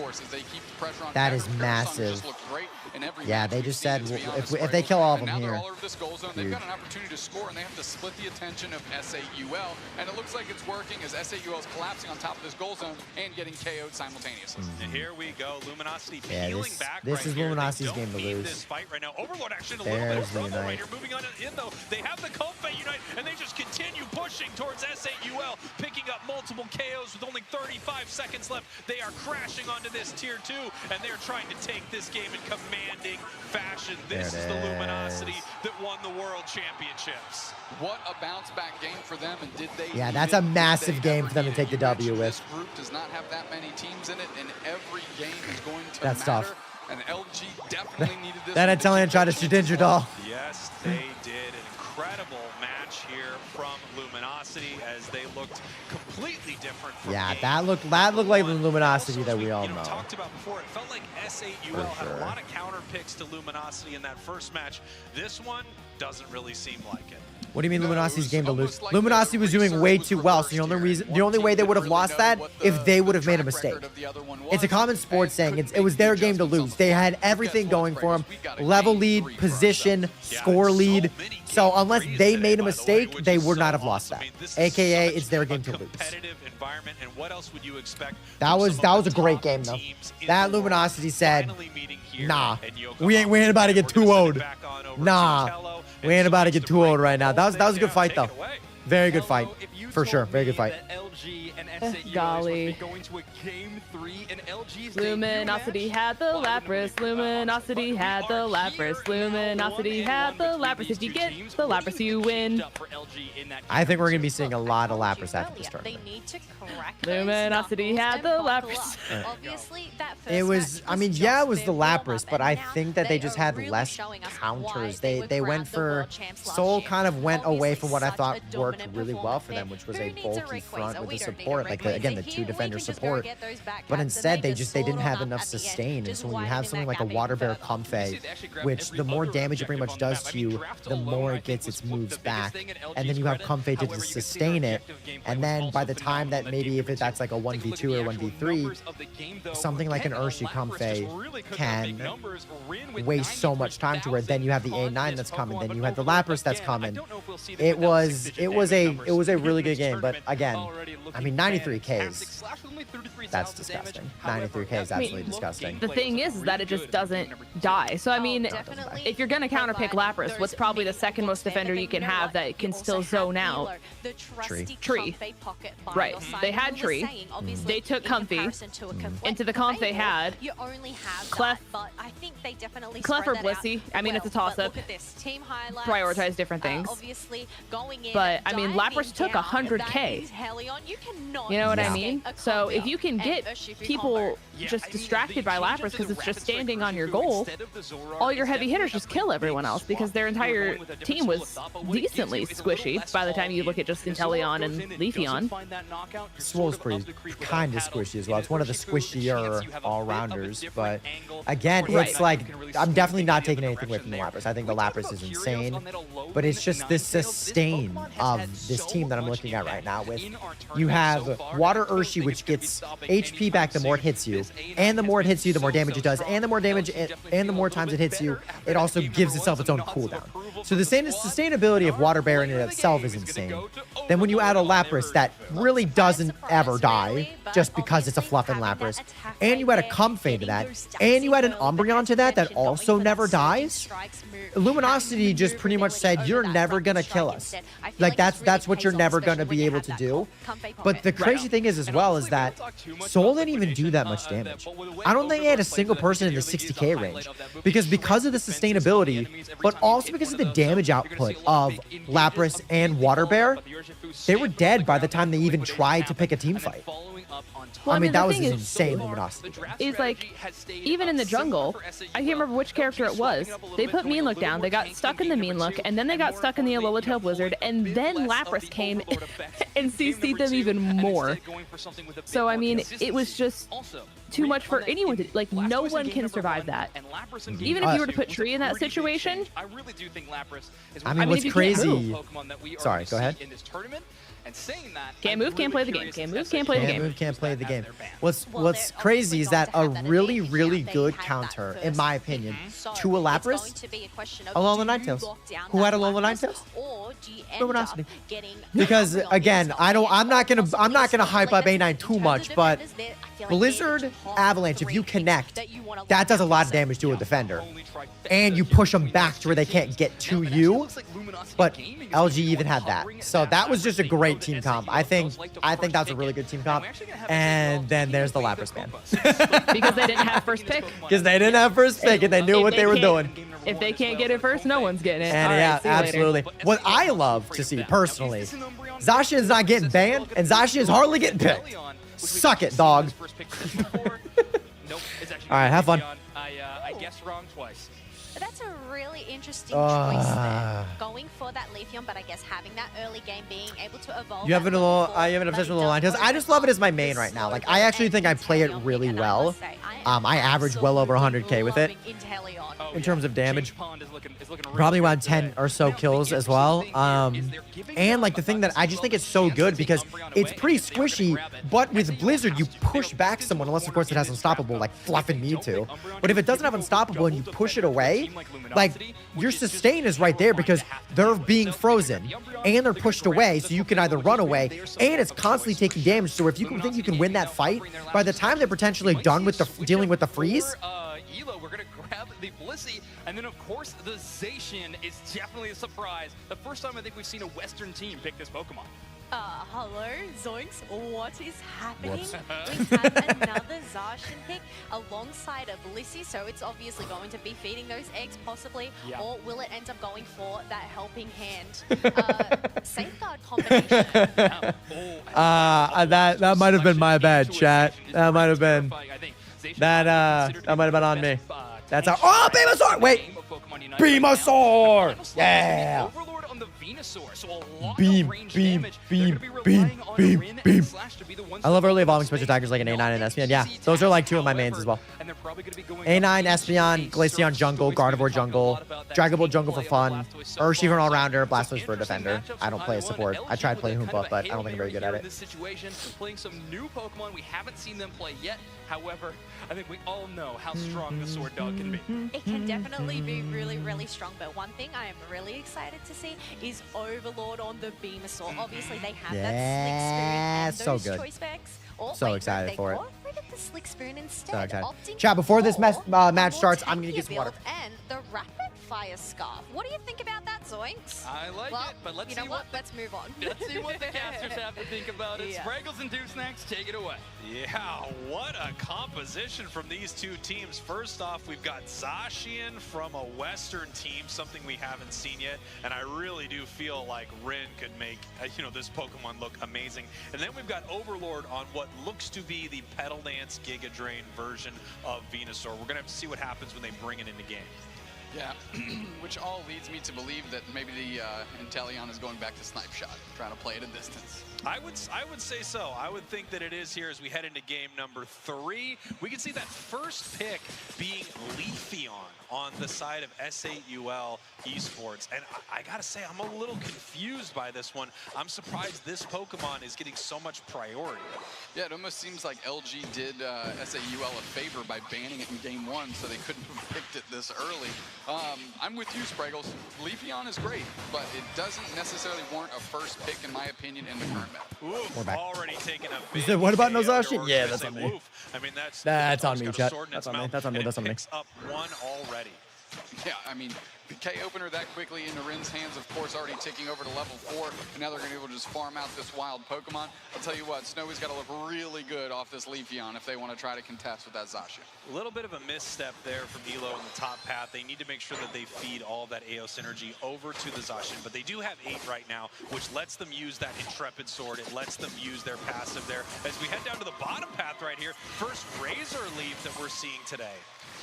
That is massive. Yeah, they just said if they kill all of them now here. they're all over this goal zone. They've got an opportunity to score, and they have to split the attention of S8UL. And it looks like it's working as S8UL is collapsing on top of this goal zone and getting KO'd simultaneously. And here we go, Luminosity Yeah, peeling back this right is here. Luminosity's They don't game to need lose. this fight right now. Overlord actually in a little bit There's of the trouble right Unite. here. Moving on in though, they have the Comfey Unite, and they just continue pushing towards S8UL, picking up multiple KOs with only 35 seconds left. They are crashing onto this tier 2, and they're trying to take this game in commanding fashion. This There is it the is. Luminosity that won the World Championships. What a bounce back game for them, and did they Yeah, need that's it? a Did massive they game ever for them to need take it? the You W mentioned with. This group does not have that many teams in it, and every game is going to That's matter. tough. And LG definitely needed this. That one to Italian keep tried their to chances Shedinja alive. doll. Yes, they did. An incredible match here from Luminosity as they looked completely different from Yeah, game that looked like the one. Luminosity Also, that as we all know. know. Talked about before, it felt like S8UL had a lot of counter picks to Luminosity in that first match. This one doesn't really seem like it. What do you mean Luminosity's game to lose? like Luminosity the was doing way research too was well, so reversed the only way they would have lost that if they would have made a mistake. It's a common sports saying. It was their game to lose. They had everything going for them. Level lead, position, score lead. So unless they made a mistake, they would not have lost that. AKA, it's their game to lose. Competitive environment, and what else would you expect? That was a great game though. That Luminosity said, nah, we ain't about to get 2-0'd. Nah, we ain't about to get 2-0'd right now. That was a good fight though. Very good fight, for sure. Very good fight. Golly. Luminosity had the Lapras. Luminosity had the Lapras. Luminosity had the Lapras. If you get the Lapras, you win. I think we're gonna be seeing a lot of Lapras after this They tournament. need to correct Luminosity had the Lapras. Obviously, that first It was, match I mean, just yeah, it was the been warm Lapras, up, but and I now think that they just are had really less showing us counters. why They were went crowned the world for champs last Soul year. kind of went away from what I Obviously, thought such a worked dominant really well for them, performance. which was Who a needs a bulky Rayquaza? front with We the don't need a support, like the, again the Rayquaza two here. defender We can just go support. get those back But cats, instead, and they they just just didn't have fold on enough up at the end, sustain. And just so when you widening have something that like a gap Water even Bear further. Comfey, which the more damage it pretty much does to you, the more it gets its moves back. And then you have Comfey to just sustain it. And then by the time that maybe if that's like a 1v2 or 1v3, something like an Urshifu Comfey can waste so much time to where then you have the A9 that's coming, then you have the Lapras that's coming. It was a really good game, but again, I mean 93 Ks. That's disgusting. 93 Ks is absolutely disgusting. The thing is that it just doesn't die. So I mean, if you're gonna counterpick Lapras, what's probably the second most defender you can have that can still zone out? Tree. Right. They had Tree. They took Comfey. Into the comp they had. Clef. Clef or Blissey. I mean, it's a toss-up. Prioritize different things. But I mean, Lapras took 100K. You know what I mean? So if you can get people just distracted by Lapras because it's just standing on your goal, all your heavy hitters just kill everyone else because their entire team was decently squishy by the time you look at just Inteleon and Leafeon. Swole's pretty kind of squishy as well. It's one of the squishier all-rounders, but again, it's like, I'm definitely not taking anything away from the Lapras. I think the Lapras is insane, but it's just this sustain of this team that I'm looking at right now with, you have Water Urshi, which gets HP back the more it hits you, and the more it hits you, the more damage it does, and the more damage and the more times it hits you, it also gives itself its own cooldown. So the sustainability of Water Bear in it itself is insane. Then when you add a Lapras that really doesn't ever die just because it's a fluffing Lapras, and you add a Comfey to that, and you add an Umbreon to that that also never dies, Luminosity just pretty much said, you're never gonna kill us. Like that's what you're never gonna be able to do. But the crazy thing is as well is that Soul didn't even do that much damage. I don't think they had a single person in the 60k range because of the sustainability, but also because of the damage output of Lapras and Water Bear. They were dead by the time they even tried to pick a team fight. Well, I mean, that was the thing insane Luminosity. Is like, even in the jungle, I can't remember which character it was. They put Mean Look down, they got stuck in the Mean Look, and then they got stuck in the Alola Tail Blizzard, and then Lapras came and CC'd them even more. So, I mean, it was just too much for anyone to, like, no one can survive that. Even if you were to put Tree in that situation. I mean, what's crazy... Sorry, go ahead. Can't move, can't play the game. Can't move, can't play the game. Can't move, can't play the game. What's crazy is that a really, really good counter, in my opinion, to a Lapras, Alola Ninetales. Who had Alola Ninetales? Luminosity. Because again, I'm not gonna hype up A9 too much, but Blizzard Avalanche, if you connect, that does a lot of damage to a defender. And you push them back to where they can't get to you. But LG even had that. So that was just a great team comp. I think that's a really good team comp. And then there's the Lapras ban. Because they didn't have first pick. Because they didn't have first pick and they knew what they were doing. If they can't get it first, no one's getting it. And yeah, absolutely. What I love to see personally, Zacian's not getting banned and Zacian's hardly getting picked. Suck it, dog. All right, have fun. I guessed wrong twice. That's a really interesting choice there. Going for that Leafeon, but I guess having that early game, being able to evolve. You have an obsession with Ninetales. I just love it as my main right now. Like, I actually think I play it really well. I average well over 100k with it in terms of damage. Probably around 10 or so kills as well. And like the thing that I just think it's so good because it's pretty squishy, but with Blizzard you push back someone unless of course it has Unstoppable like Fluff and Mewtwo. But if it doesn't have Unstoppable and you push it away, like your sustain is right there because they're being frozen and they're pushed away, so you can either run away and it's constantly taking damage. So if you can think you can win that fight, by the time they're potentially done with the dealing with the freeze, We're gonna grab the Blissey, and then of course the Zacian is definitely a surprise. The first time I think we've seen a Western team pick this Pokemon. Hello, Zoinks. What is happening? We have another Zacian pick alongside a Blissey, so it's obviously going to be feeding those eggs possibly, or will it end up going for that helping hand? Safeguard combination. That might have been my bad, chat. That might have been that might have been on me. That's our Venusaur! Wait! Venusaur! Yeah! Beam. I love early evolving special attackers like an A9 and Espeon. Yeah, those are like two of my mains as well. A9, Espeon, Glaceon jungle, Gardevoir jungle, Dragon Ball jungle for fun, Urshi for an all-rounder, Blastoise for a defender. I don't play a support. I tried playing Hoompa, but I don't think I'm very good at it. This situation, playing some new Pokemon we haven't seen them play yet. However, I think we all know how strong the Sword Dog can be. It can definitely be really, really strong, but one thing I am really excited to see is Overlord on the Venusaur. Obviously, they have that Slick Spoon and those choice specs. So excited for it. Rid of the Slick Spoon instead. So excited. Chat, before this match starts, I'm going to get some water. And the rapid Fire Scarf. What do you think about that, Zoinks? I like Well, it, but let's you see know what? Let's move on. Let's see what the casters have to think about it. Yeah. Spraggles and Deuce next, take it away. Yeah, what a composition from these two teams. First off, we've got Zacian from a Western team, something we haven't seen yet, and I really do feel like Rin could make this Pokemon look amazing. And then we've got Overlord on what looks to be the Petal Dance Giga Drain version of Venusaur. We're gonna have to see what happens when they bring it into game. Yeah, which all leads me to believe that maybe the Inteleon is going back to Snipe Shot, trying to play at a distance. I would say so. I would think that it is here as we head into game number 3. We can see that first pick being Leafeon on the side of S8UL Esports. And I gotta say, I'm a little confused by this one. I'm surprised this Pokemon is getting so much priority. Yeah, it almost seems like LG did SAUL a favor by banning it in game 1, so they couldn't have picked it this early. I'm with you, Spraggles. Leafeon is great, but it doesn't necessarily warrant a first pick, in my opinion, in the current map. Oof, already taking a You big said, what about KO Nozashit? there, or Yeah, should I that's say on me. woof. I mean, That's on me, got a chat. sword in That's its on me. mouth, That's on me. and That's on it me. picks up 1 already. Yeah, I mean, the K opener that quickly into Rin's hands, of course, already ticking over to level 4, and now they're going to be able to just farm out this wild Pokemon. I'll tell you what, Snowy's got to look really good off this Leafeon if they want to try to contest with that Zacian. A little bit of a misstep there from Elo in the top path. They need to make sure that they feed all of that AO synergy over to the Zacian, but they do have 8 right now, which lets them use that Intrepid Sword. It lets them use their passive there. As we head down to the bottom path right here, first Razor Leaf that we're seeing today.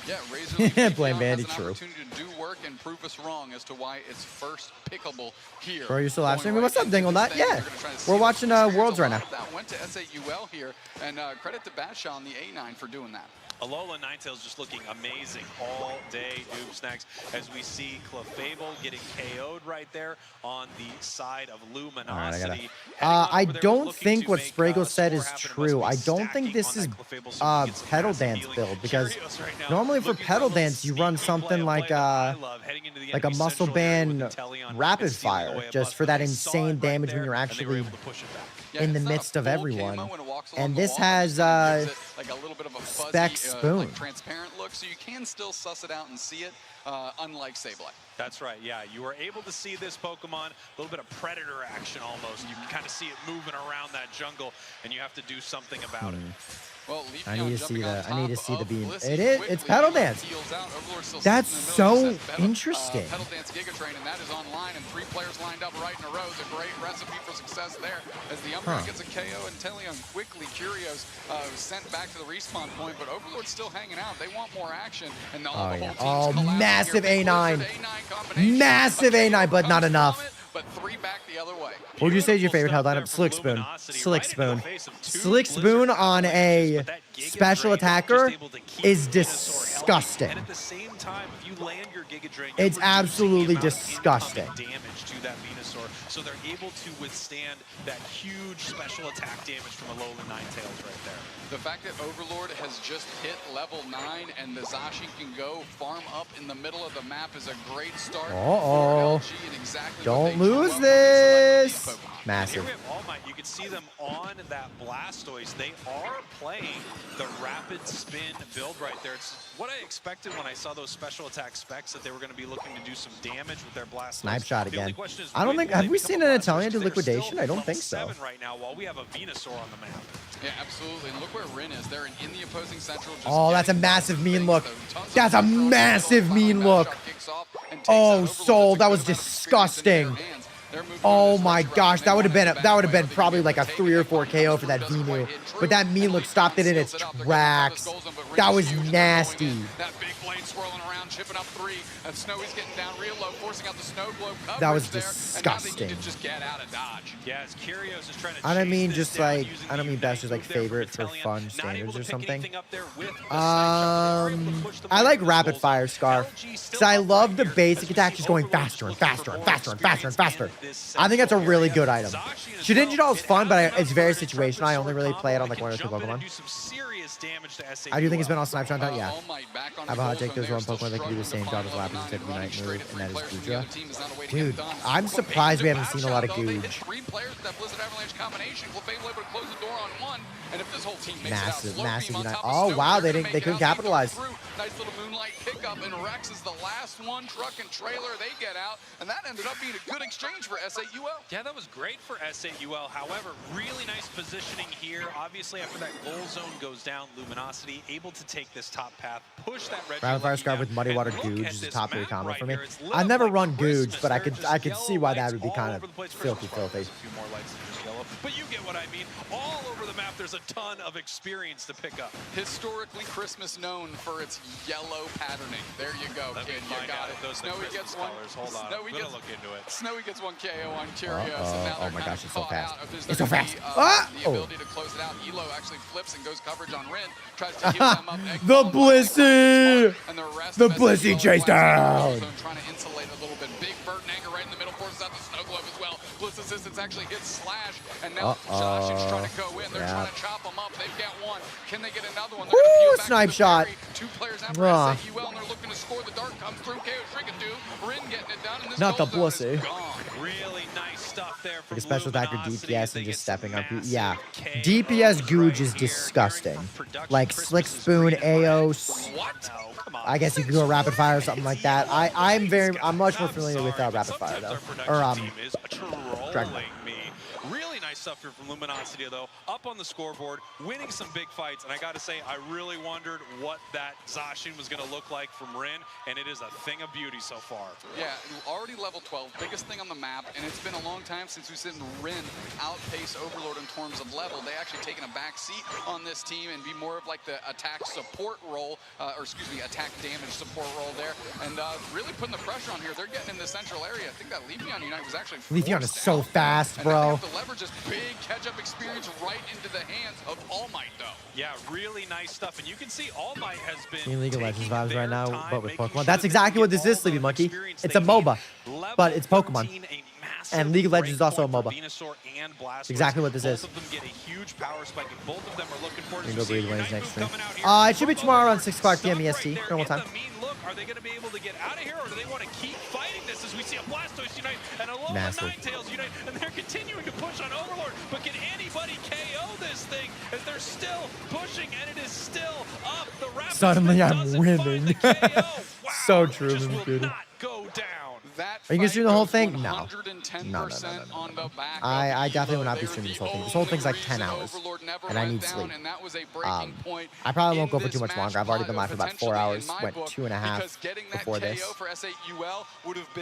Yeah, Razor Leaf Blame has Vandy, an true. opportunity to do work and prove us wrong as to why it's first pickable here. Bro, you still live Going streaming? What's up, into Dingle this Nut? thing, Yeah. they're gonna try to We're seal watching the experience. Worlds A right lot now. of That went to S8UL here, and credit to Batshaw on the A9 for doing that. Alola Ninetales just looking amazing all day, Dupes next, as we see Clefable getting KO'd right there on the side of Luminosity. I don't think what Spraggles said is true. I don't think this is Petal Dance build, because normally for Petal Dance you run something like a Muscle Band Rapid Fire, just for that insane damage when you're actually in the midst of everyone. And this has like a little bit of a Spec fuzzy, Spoon. like transparent look, so you can still suss it out and see it, unlike Sableye. That's right, yeah. You were able to see this Pokemon, a little bit of Predator action almost. You can kind of see it moving around that jungle, and you have to do something about it. Well, I need to see the beam. Blissey It is. quickly It's Petal Dance. heals out. Overlord still That's sitting in the middle. so Set interesting. Petal Dance Giga Train, and that is online, and 3 players lined up right in a row. It's a great recipe for success there. As the Umbreon gets a KO, and Teleon quickly, Curios sent back to the respawn point, but Overlord's still hanging out. They want more action, and the whole team's collapsing massive here. A9. A9 combination. Massive A9, but not enough. But 3 back the other way. What would you say is your favorite held lineup? Slick Spoon. Slick Spoon. Slick Spoon on a special attacker is disgusting. And at the same time, if you land your Giga Drain, It's absolutely disgusting. Damage to that Venusaur, so they're able to withstand that huge special attack damage from Alola Ninetales right there. The fact that Overlord has just hit level 9 and the Zacian can go farm up in the middle of the map is a great start for LG and exactly what Don't they do lose well when they select these this. Pokemon. Massive. Here we have All Might. You can see them on that Blastoise. They are playing the rapid spin build right there. It's what I expected when I saw those special attack specs, that they were going to be looking to do some damage with their Blastoise. Snipe shot The only again. question is, I don't when think. will Have they we become seen a an Blastoise? Italian do They're still liquidation? I don't level think so. 7 right now, while we have a Venusaur on the map. Yeah, absolutely. And look where Rin is. They're in the opposing central. Just Oh, that's a getting massive mean look. tons of That's a pressure on the massive middle. mean Final look. Backshot kicks off and takes Oh, out Overlord. Soul, That's a that good was amount of experience in their disgusting. hands. They're moving Oh into my this gosh, direction. that would have They been want that would it have back been whether probably they like a can take 3 or it. 4 KO for that Doesn't quite Venu. hit But true. that mean And look stopped it in its seals it out. They're gonna tracks. have this goals, but Rin That is was huge. They're going nasty. in. That big blade swirling around, chipping up 3. And Snowy's getting down real low, forcing out the snow globe coverage That was there. And now they disgusting. need to just get out of dodge. Yeah, as Curios is trying to I don't chase mean this just down like using I don't the mean best just like Ignite move there favorite from for Inteleon. fun Not able standards to or pick something. anything up there with the Snipe shot, but they were able to push the I ball like through Rapid goals. Fire Scarf LG still because I up love right the here, basic as we attack see just going Overlord faster and looking faster for and more faster and faster and faster. experience in this I think that's a central really area. good item. Zacian as Shedinja well. is fun, It but has it's enough very for an situational. I only Intrepid really Sword play it on combo like 1 or that 2 can jump in and Pokemon. do some serious damage to I do think it's been S8UL. on Snipe Shot. Yeah. All Might back on Have the a hot goal take. think there's one Pokemon that can do the same job as Lapras and Unite move, and that is Goodra. Dude, I'm surprised we haven't seen a lot of Goodra. Massive Unite. Oh wow, they couldn't capitalize. Nice little Moonlight pickup, and Rex is the last one. Truck and trailer, they get out, and that ended up being a good exchange for SAUL. Yeah, that was great for SAUL. However, really nice positioning here. Obviously, after that goal zone goes down, Luminosity able to take this top path, push that red. Rapid Fire Scarf with Muddy Water Googe is a top 3 combo for me. I've never run Googe, but I could see why that would be kind of filthy. A few more lights than just yellow, but you get what I mean. All over the map, there's a ton of experience to pick up. Historically, Christmas known for its yellow patterning. There you go, kid. You got it. Snowy gets one. Hold on, I'm gonna look into it. Snowy gets one KO on Curious, and now oh my gosh, it's so fast. It's so fast. The ability to close it out. Elo actually flips and goes coverage on Rin. Tries to heal them up. The Blissey! The Blissey chase down! Trying to insulate a little bit. Big Burton Anger right in the middle, forces out the Snow Glove as well. Bliss Assistance actually hits Slash, and now Zashin's trying to go in. They're trying to chop them up. They've got one. Can they get another one? Woo! Snipe shot. 2 players after SAUL, and they're looking to score. The dart comes through. KO Shrinkadoo. Rin getting it done. And this Not the goal zone Blissey. is gone. Really nice stuff there from Like a special attacker Luminosity. DPS and They just get stepping up. massive Yeah. KOs DPS Googe right is here. disgusting. Production Like Slick Christmas is Spoon, green and red. Aeos. What? No, come on. I guess you could go Rapid Fire or something like that. I'm much more familiar with Rapid Fire though. Or is trolling me. Really nice stuff here from Luminosity, though. Up on the scoreboard, winning some big fights. And I got to say, I really wondered what that Zashin was going to look like from Rin, and it is a thing of beauty so far. Yeah, already level 12, biggest thing on the map, and it's been a long time since we've seen Rin outpace Overlord in terms of level. They actually taken a back seat on this team and be more of like the attack support role, attack damage support role there, and really putting the pressure on here. They're getting in the central area. I think that Leafeon Unite was actually Leafeon is so fast, bro. Leverage this big catch-up experience right into the hands of All Might, though. Yeah, really nice stuff. And you can see All Might has been in League of Legends vibes right now, time, but with making Pokemon. sure That's exactly what this is, Sleepy Monkey. It's a MOBA, but it's Pokemon. And League of Legends is also a MOBA. It's exactly what this is. Both of them get a huge power spike, and both of them are looking for Go breathe when next stream. It should be tomorrow around 6 o'clock p.m. EST, normal time. Are they going to be able to get out of here, or do they want to keep fighting this as we see a Blastoise unite and a Alola Ninetales unite, and they're continuing to push on Overlord, but can anybody KO this thing as they're still pushing, and it is still up. The Raptors Suddenly I'm winning. So true, dude. Go down. Are you gonna stream the whole thing? No. No. I definitely will not be streaming this whole thing. This whole thing's like 10 hours, and I need sleep. I probably won't go for too much longer. I've already been live for about 4 hours. Went 2.5 before this.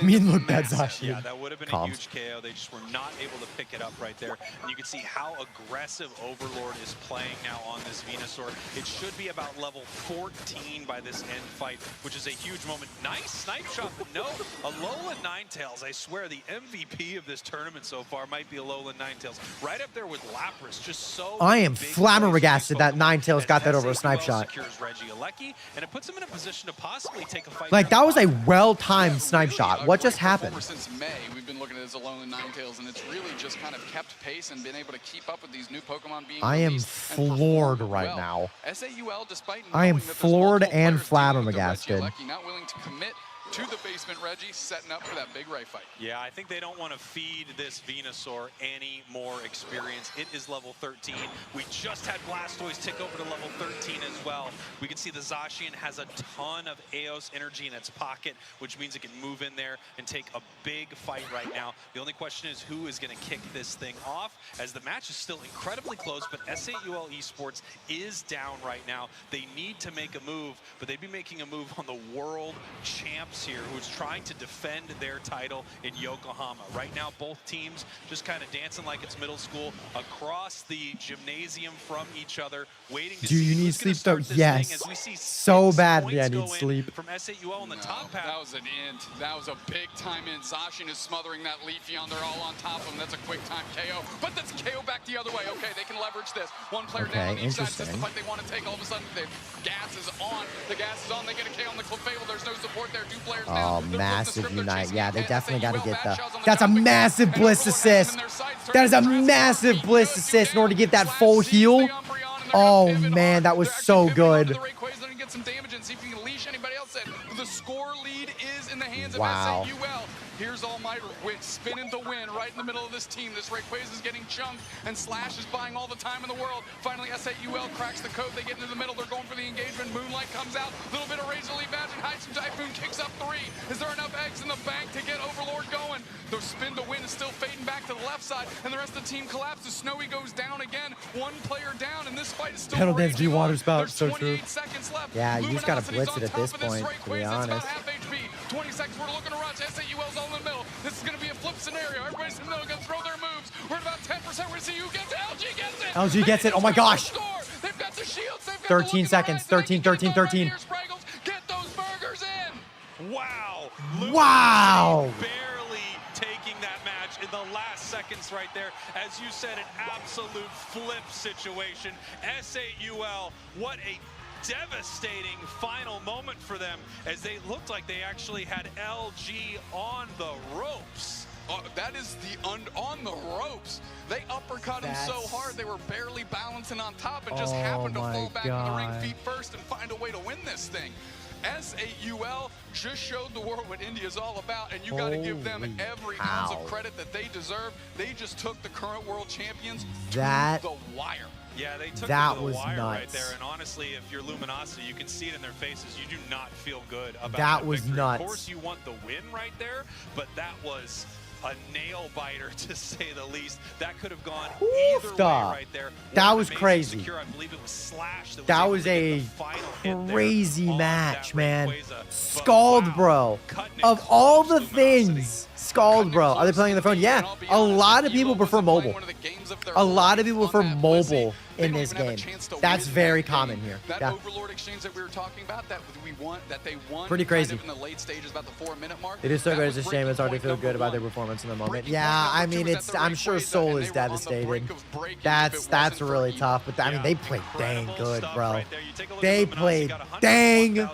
Me and look, that's Zashi. Yeah, that would have been a huge KO. They just were not able to pick it up right there. And you can see how aggressive Overlord is playing now on this Venusaur. It should be about level 14 by this end fight, which is a huge moment. Nice snipe shot, but no, Alola Ninetales. I swear the MVP of this tournament so far might be Alola Ninetales. Right up there with Lapras, just so I am flabbergasted that Ninetales got that over a snipe shot. And it puts him in a position to possibly take a fight. Like, that was a well-timed snipe shot. What just happened? Ever since May, we've been looking at his Alola Ninetales, and it's really just kind of kept pace and been able to keep up with these new Pokemon being I am floored right now. SAUL, despite I am floored and flabbergasted. Not willing to commit to the basement, Reggie, setting up for that big Ray fight. Yeah, I think they don't want to feed this Venusaur any more experience. It is level 13. We just had Blastoise tick over to level 13 as well. We can see the Zacian has a ton of Eos energy in its pocket, which means it can move in there and take a big fight right now. The only question is who is going to kick this thing off, as the match is still incredibly close, but SAUL Esports is down right now. They need to make a move, but they'd be making a move on the world champs here, who's trying to defend their title in Yokohama. Right now, both teams just kind of dancing like it's middle school across the gymnasium from each other, waiting to Do see you need who's sleep gonna though? start this Yes. thing as we see So 6 badly I points need go in sleep. from SAUL on the top path. That was an int. That was a big time in. Zacian is smothering that Leafeon. They're all on top of him. That's a quick time KO. But that's KO back the other way. Okay, they can leverage this. One player down on each side. This is the fight they want to take. All of a sudden, the gas is on. The gas is on. They get a KO on the Clefable. There's no support there. 2 players down. Massive unite. Yeah, they definitely got to get the. That's a massive Bliss assist. That is a massive Bliss assist in order to get that full heal. Oh man, that was so good. Get some damage and see if you can leash anybody else. it. The score lead is in the hands of Wow. SAUL. Here's All Might spinning to win right in the middle of this team. This Rayquaza is getting chunked, and Slash is buying all the time in the world. Finally, SAUL cracks the code. They get into the middle. They're going for the engagement. Moonlight comes out. A little bit of Razor Leaf Magic. Hydrogen Typhoon kicks up 3. Is there enough eggs in the bank to get Overlord going? The spin to win is still fading back to the left side, and the rest of the team collapses. Snowy goes down again. One player down, and this fight is still Pedal Dance V raging Water on. Spout, There's so true. 28 seconds left. Yeah, you just gotta Luminosity's blitz on it at top this of point, to Rayquaza. be It's about honest. half HP. 20 seconds, we're looking to rush. SAUL's all in the middle. This is going to be a flip scenario. Everybody's in the middle, going to throw their moves. We're at about 10%. We're going to see who gets it. LG gets it. LG gets it. Oh my gosh. They've got the shields. They've got 13 seconds. 13, 13, 13. Get those burgers in. Wow. Wow. Barely taking that match in the last seconds right there. As you said, an absolute flip situation. SAUL, what a devastating final moment for them, as they looked like they actually had LG on the ropes. That is the on the ropes. They uppercut him so hard they were barely balancing on top and just happened to fall back in the ring feet first and find a way to win this thing. SAUL just showed the world what India's all about, and you got to give them every ounce of credit that they deserve. They just took the current world champions to the wire. Yeah, they took that it to the was wire right nuts. there, and honestly, if you're Luminosity, you can see it in their faces. You do not feel good about that was victory. nuts. Of course, you want the win right there, but that was a nail biter, to say the least. That could have gone either way right there. That was crazy. Secure, I believe it was Slash that was a crazy match, man. Scald, bro. Of all the things, Scald, bro. Are they playing on the phone? Yeah. A lot of people prefer mobile. A lot of people prefer mobile in this game. That's very common here. That Yeah. Overlord exchange that we were talking about, that they won Pretty crazy. kind of in the late stages, about the 4-minute mark. It is so That good. was It's a shame. It's hard to feel good about their performance in the moment. Yeah, I mean, it's. I'm sure Soul is devastated. That's really tough. But I mean, they played dang good, bro. They played dang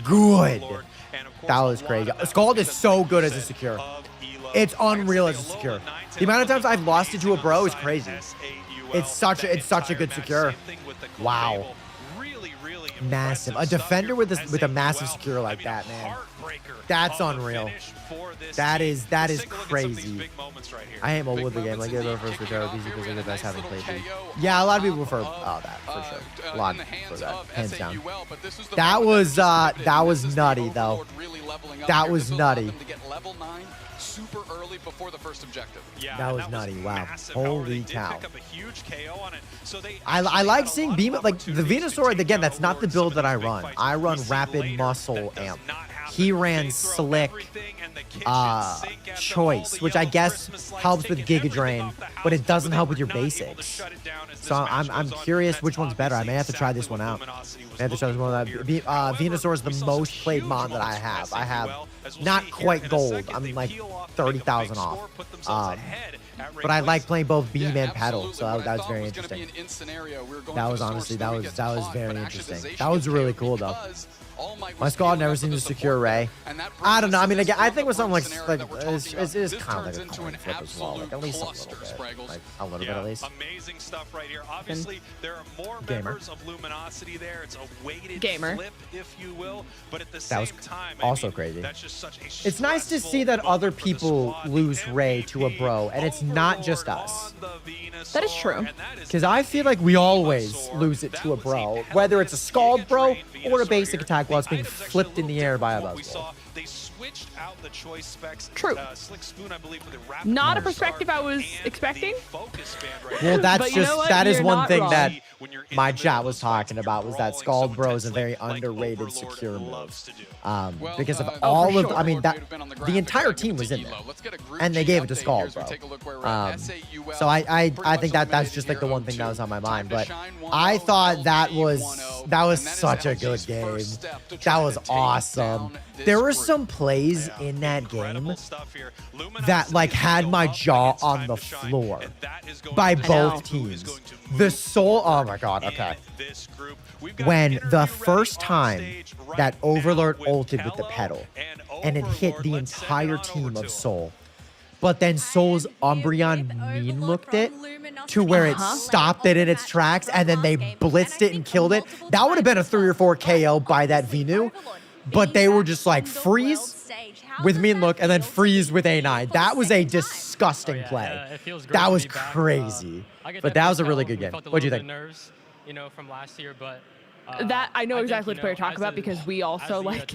good. That was crazy. Scald is so good as a secure. It's unreal as a secure. The amount of times I've lost it to a bro is crazy. It's such a good secure. Wow. Massive. A defender with a massive secure like that, man. That's unreal. That is crazy. I hate mobile with the game. Like, give it first for Terror. These are the best haven't played these. Yeah, a lot of people prefer that for sure. A lot for that, hands down. That was nutty though. That was nutty. Super early before the first objective. Yeah, that was nutty. Wow. Holy cow. Pick up a huge KO on it. So I like seeing Beam, like the Venusaur, again, that's not the build that I run. I run Rapid Muscle Amp. He ran Slick Choice, which I guess helps with Giga Drain, but it doesn't help with your basics. So I'm curious which one's better. I may have to try this one out. I have to try this one out. Venusaur is the most played mon that I have. I have not quite gold. I'm like 30,000 off. But I like playing both Beam and Pedal, so that was very interesting. That was honestly, that was very interesting. That was really cool though. My squad never seems to secure Ray. I don't know. I mean, again, I think with something like it's kind of like a coin flip as well. Like at least a little bit, like a little bit at least. Amazing stuff right here. Obviously, there are more members of Luminosity there. It's a weighted flip, if you will. But at the same time, also crazy. That's just such a it's nice to see that other people lose Ray to a bro, and it's not just us. That is true. Because I feel like we always lose it to a bro, whether it's a Scald bro or a basic attack while it's being flipped in the air by a Buzzwole. They switched out the choice specs. True. Slick Spoon, I believe, for the rapid not a perspective I was expecting. Well, that's But you know what? that is You're one not thing wrong. that my chat was talking about, was that Scald Bro is a very underrated secure move. Because of all of, I mean, that the entire team was in there, and they gave it to Scald Bro. So I think that's just like the one thing that was on my mind. But I thought that was such a good game. That was awesome. There were some plays in that game that like had my jaw on the floor by both teams. The Soul, oh my god, okay. When the first time that Overlord ulted with the pedal and it hit the entire team of Soul, but then Soul's Umbreon mean looked it to where it stopped it in its tracks and then they blitzed it and killed it. That would have been a 3 or 4 KO by that Venu. but they were just like freeze with mean look and then freeze with A9. That was a disgusting play. That was crazy. But that was a really good game. What do you think? Nerves, you know, from last year, but that I know exactly what you're talking about because we also like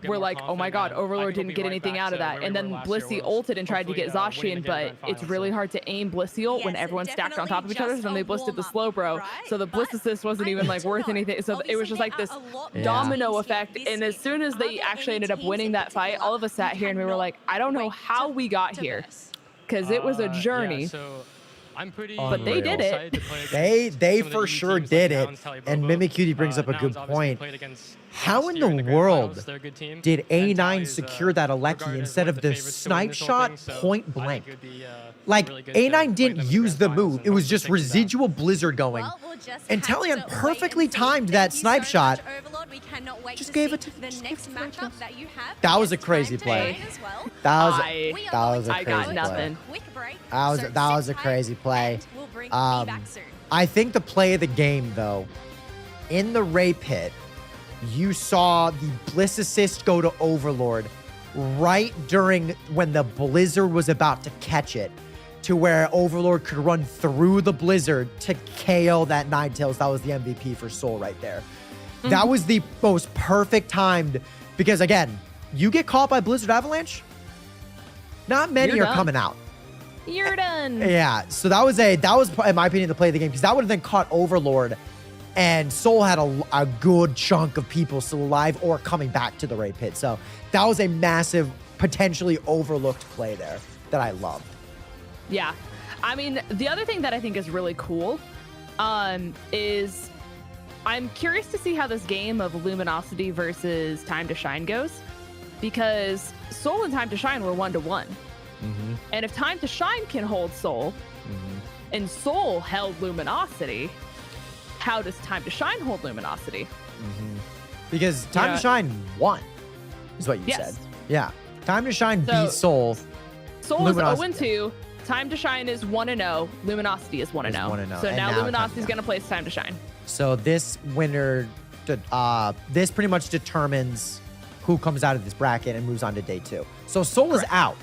we're like, oh my god, Overlord didn't get anything out of that, and then Blissey ulted and tried to get Zacian, but it's really hard to aim Blissey ult when everyone's stacked on top of each other. So then they blissed the slow bro, so the bliss assist wasn't even like worth anything. So it was just like this domino effect, and as soon as they actually ended up winning that fight, all of us sat here and we were like, I don't know how we got here, because it was a journey. I'm pretty but they did it. They for sure did it. And Mimicutie brings up a good point. How in the world did A9 secure that Alecki instead of the snipe shot point blank? Like, A9 didn't use the move. It was just residual blizzard going. And Talion perfectly timed that snipe shot. Just gave it to the next matchup that you have. That was a crazy play. That was a crazy play. That was a crazy play. I think the play of the game, though, in the Ray Pit, you saw the Bliss assist go to Overlord right during when the Blizzard was about to catch it, to where Overlord could run through the Blizzard to KO that Ninetales. That was the MVP for Soul right there. That was the most perfect timed, because again, you get caught by Blizzard Avalanche, not many are coming out. You're done. Yeah, so that was in my opinion the play of the game, because that would have then caught Overlord, and Soul had a good chunk of people still alive or coming back to the Ray Pit. So that was a massive, potentially overlooked play there that I loved. Yeah, I mean, the other thing that I think is really cool is I'm curious to see how this game of Luminosity versus Time to Shine goes, because Soul and Time to Shine were 1-1. And if Time to Shine can hold Soul, and Soul held Luminosity, how does Time to Shine hold Luminosity? Because Time to Shine won, is what you said. Yeah, Time to Shine beat Soul. Soul is 0-2. Time to Shine is 1-0. Luminosity is 1-0. So now Luminosity is going to place Time to Shine. So this winner, this pretty much determines who comes out of this bracket and moves on to day 2. So Soul is out.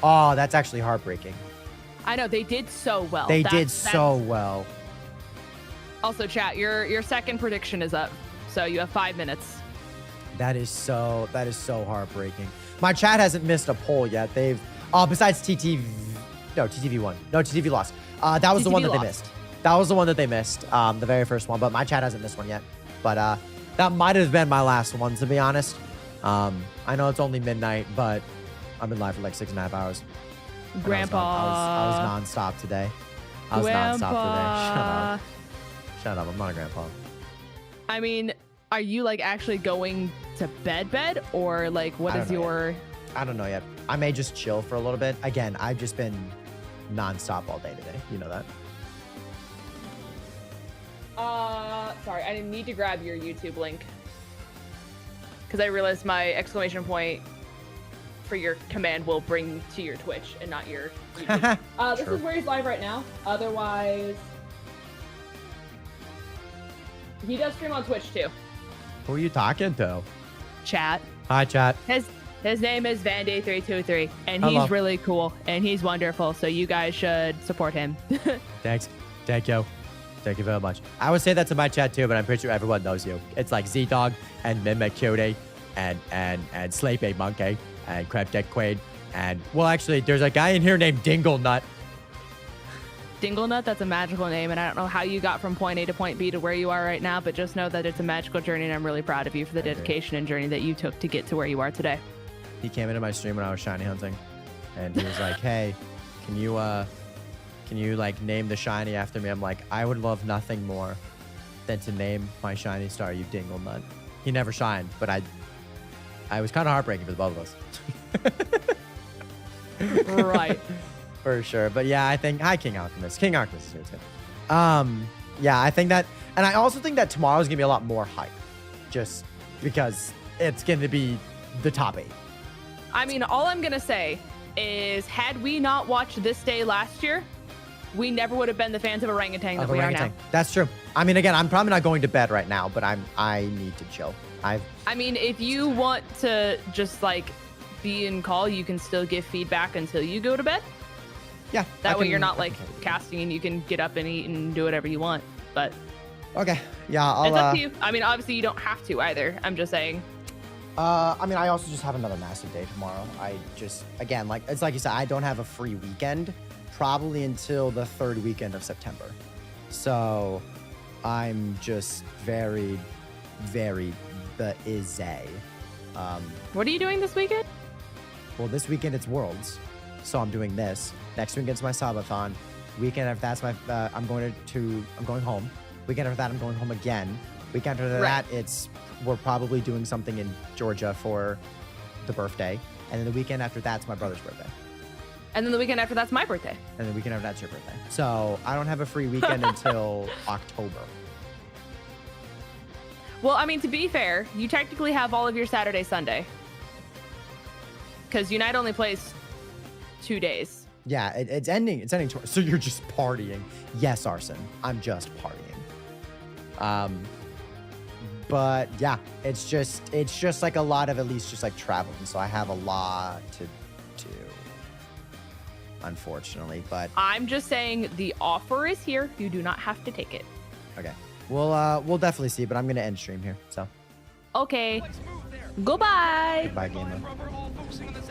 Oh, that's actually heartbreaking. I know, they did so well. They did so well. Also, chat, your second prediction is up, so you have 5 minutes. That is so heartbreaking. My chat hasn't missed a poll yet. They've besides TTV won. No, TTV lost. That was the one that they missed. That was the one that they missed, the very first one. But my chat hasn't missed one yet. But that might have been my last one, to be honest. I know it's only midnight, but I've been live for like 6.5 hours. Grandpa. I was nonstop today. I was nonstop today. Shut up. I'm not a grandpa. I mean, are you like actually going to bed, or like what is your... I don't know yet. I may just chill for a little bit. Again, I've just been nonstop all day today. You know that. Sorry, I didn't need to grab your YouTube link because I realized my exclamation point for your command will bring to your Twitch and not your YouTube. This is where he's live right now. Otherwise, he does stream on Twitch too. Who are you talking to? Chat. Hi, chat. His name is Vandy323, and he's really cool, and he's wonderful, so you guys should support him. Thanks. Thank you. Thank you very much. I would say that to my chat too, but I'm pretty sure everyone knows you. It's like Z-Dog and Mimicutie and Sleepy Monkey and Cryptic Queen. And, well, actually, there's a guy in here named Dinglenut. Dinglenut, that's a magical name, and I don't know how you got from point A to point B to where you are right now, but just know that it's a magical journey, and I'm really proud of you for the dedication and journey that you took to get to where you are today. He came into my stream when I was shiny hunting, and he was like, hey, can you like name the shiny after me? I'm like, I would love nothing more than to name my shiny star you Dinglenut. He never shined, but I was kind of heartbreaking for the both of us. Right. For sure. But yeah, I think, hi, King Alchemist. King Alchemist is here too. Yeah, I think that, and I also think that tomorrow's gonna be a lot more hype, just because it's gonna be the top 8. I mean, all I'm gonna say is, had we not watched this day last year, we never would have been the fans of orangutan that we are now. That's true. I mean, again, I'm probably not going to bed right now, but I need to chill. I mean, if you want to just like be in call, you can still give feedback until you go to bed. Yeah. That way you're not like casting and you can get up and eat and do whatever you want. But okay. Yeah, I'll, it's up to you. I mean, obviously you don't have to either. I'm just saying. I mean, I also just have another massive day tomorrow. I just, again, like, it's like you said, I don't have a free weekend probably until the 3rd weekend of September. So I'm just very, very busy. What are you doing this weekend? Well, this weekend it's Worlds. So I'm doing this. Next weekend's my Sabathon. Weekend after that's my, I'm going home. Weekend after that, I'm going home again. Weekend after that, we're probably doing something in Georgia for the birthday. And then the weekend after that's my brother's birthday. And then the weekend after that's my birthday. And the weekend after that's your birthday. So I don't have a free weekend until October. Well, I mean, to be fair, you technically have all of your Saturday, Sunday. Because Unite only plays 2 days. Yeah, it's ending. It's ending. So you're just partying. Yes, Arson. I'm just partying. But yeah, it's just like a lot of at least just like traveling. So I have a lot to do, unfortunately. But I'm just saying the offer is here. You do not have to take it. Okay. We'll definitely see, but I'm gonna end stream here. So. Okay. Goodbye. Goodbye, gamer.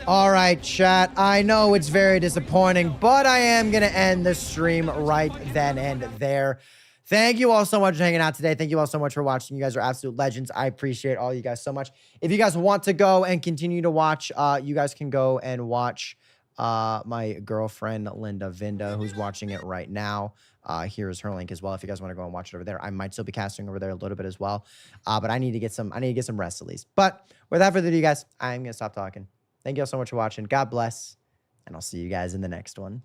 All right, chat. I know it's very disappointing, but I am gonna end the stream right then and there. Thank you all so much for hanging out today. Thank you all so much for watching. You guys are absolute legends. I appreciate all you guys so much. If you guys want to go and continue to watch, you guys can go and watch my girlfriend, Linda Vinda, who's watching it right now. Here's her link as well. If you guys want to go and watch it over there, I might still be casting over there a little bit as well. But I need to get some rest at least. But without further ado, guys, I'm going to stop talking. Thank you all so much for watching. God bless. And I'll see you guys in the next one.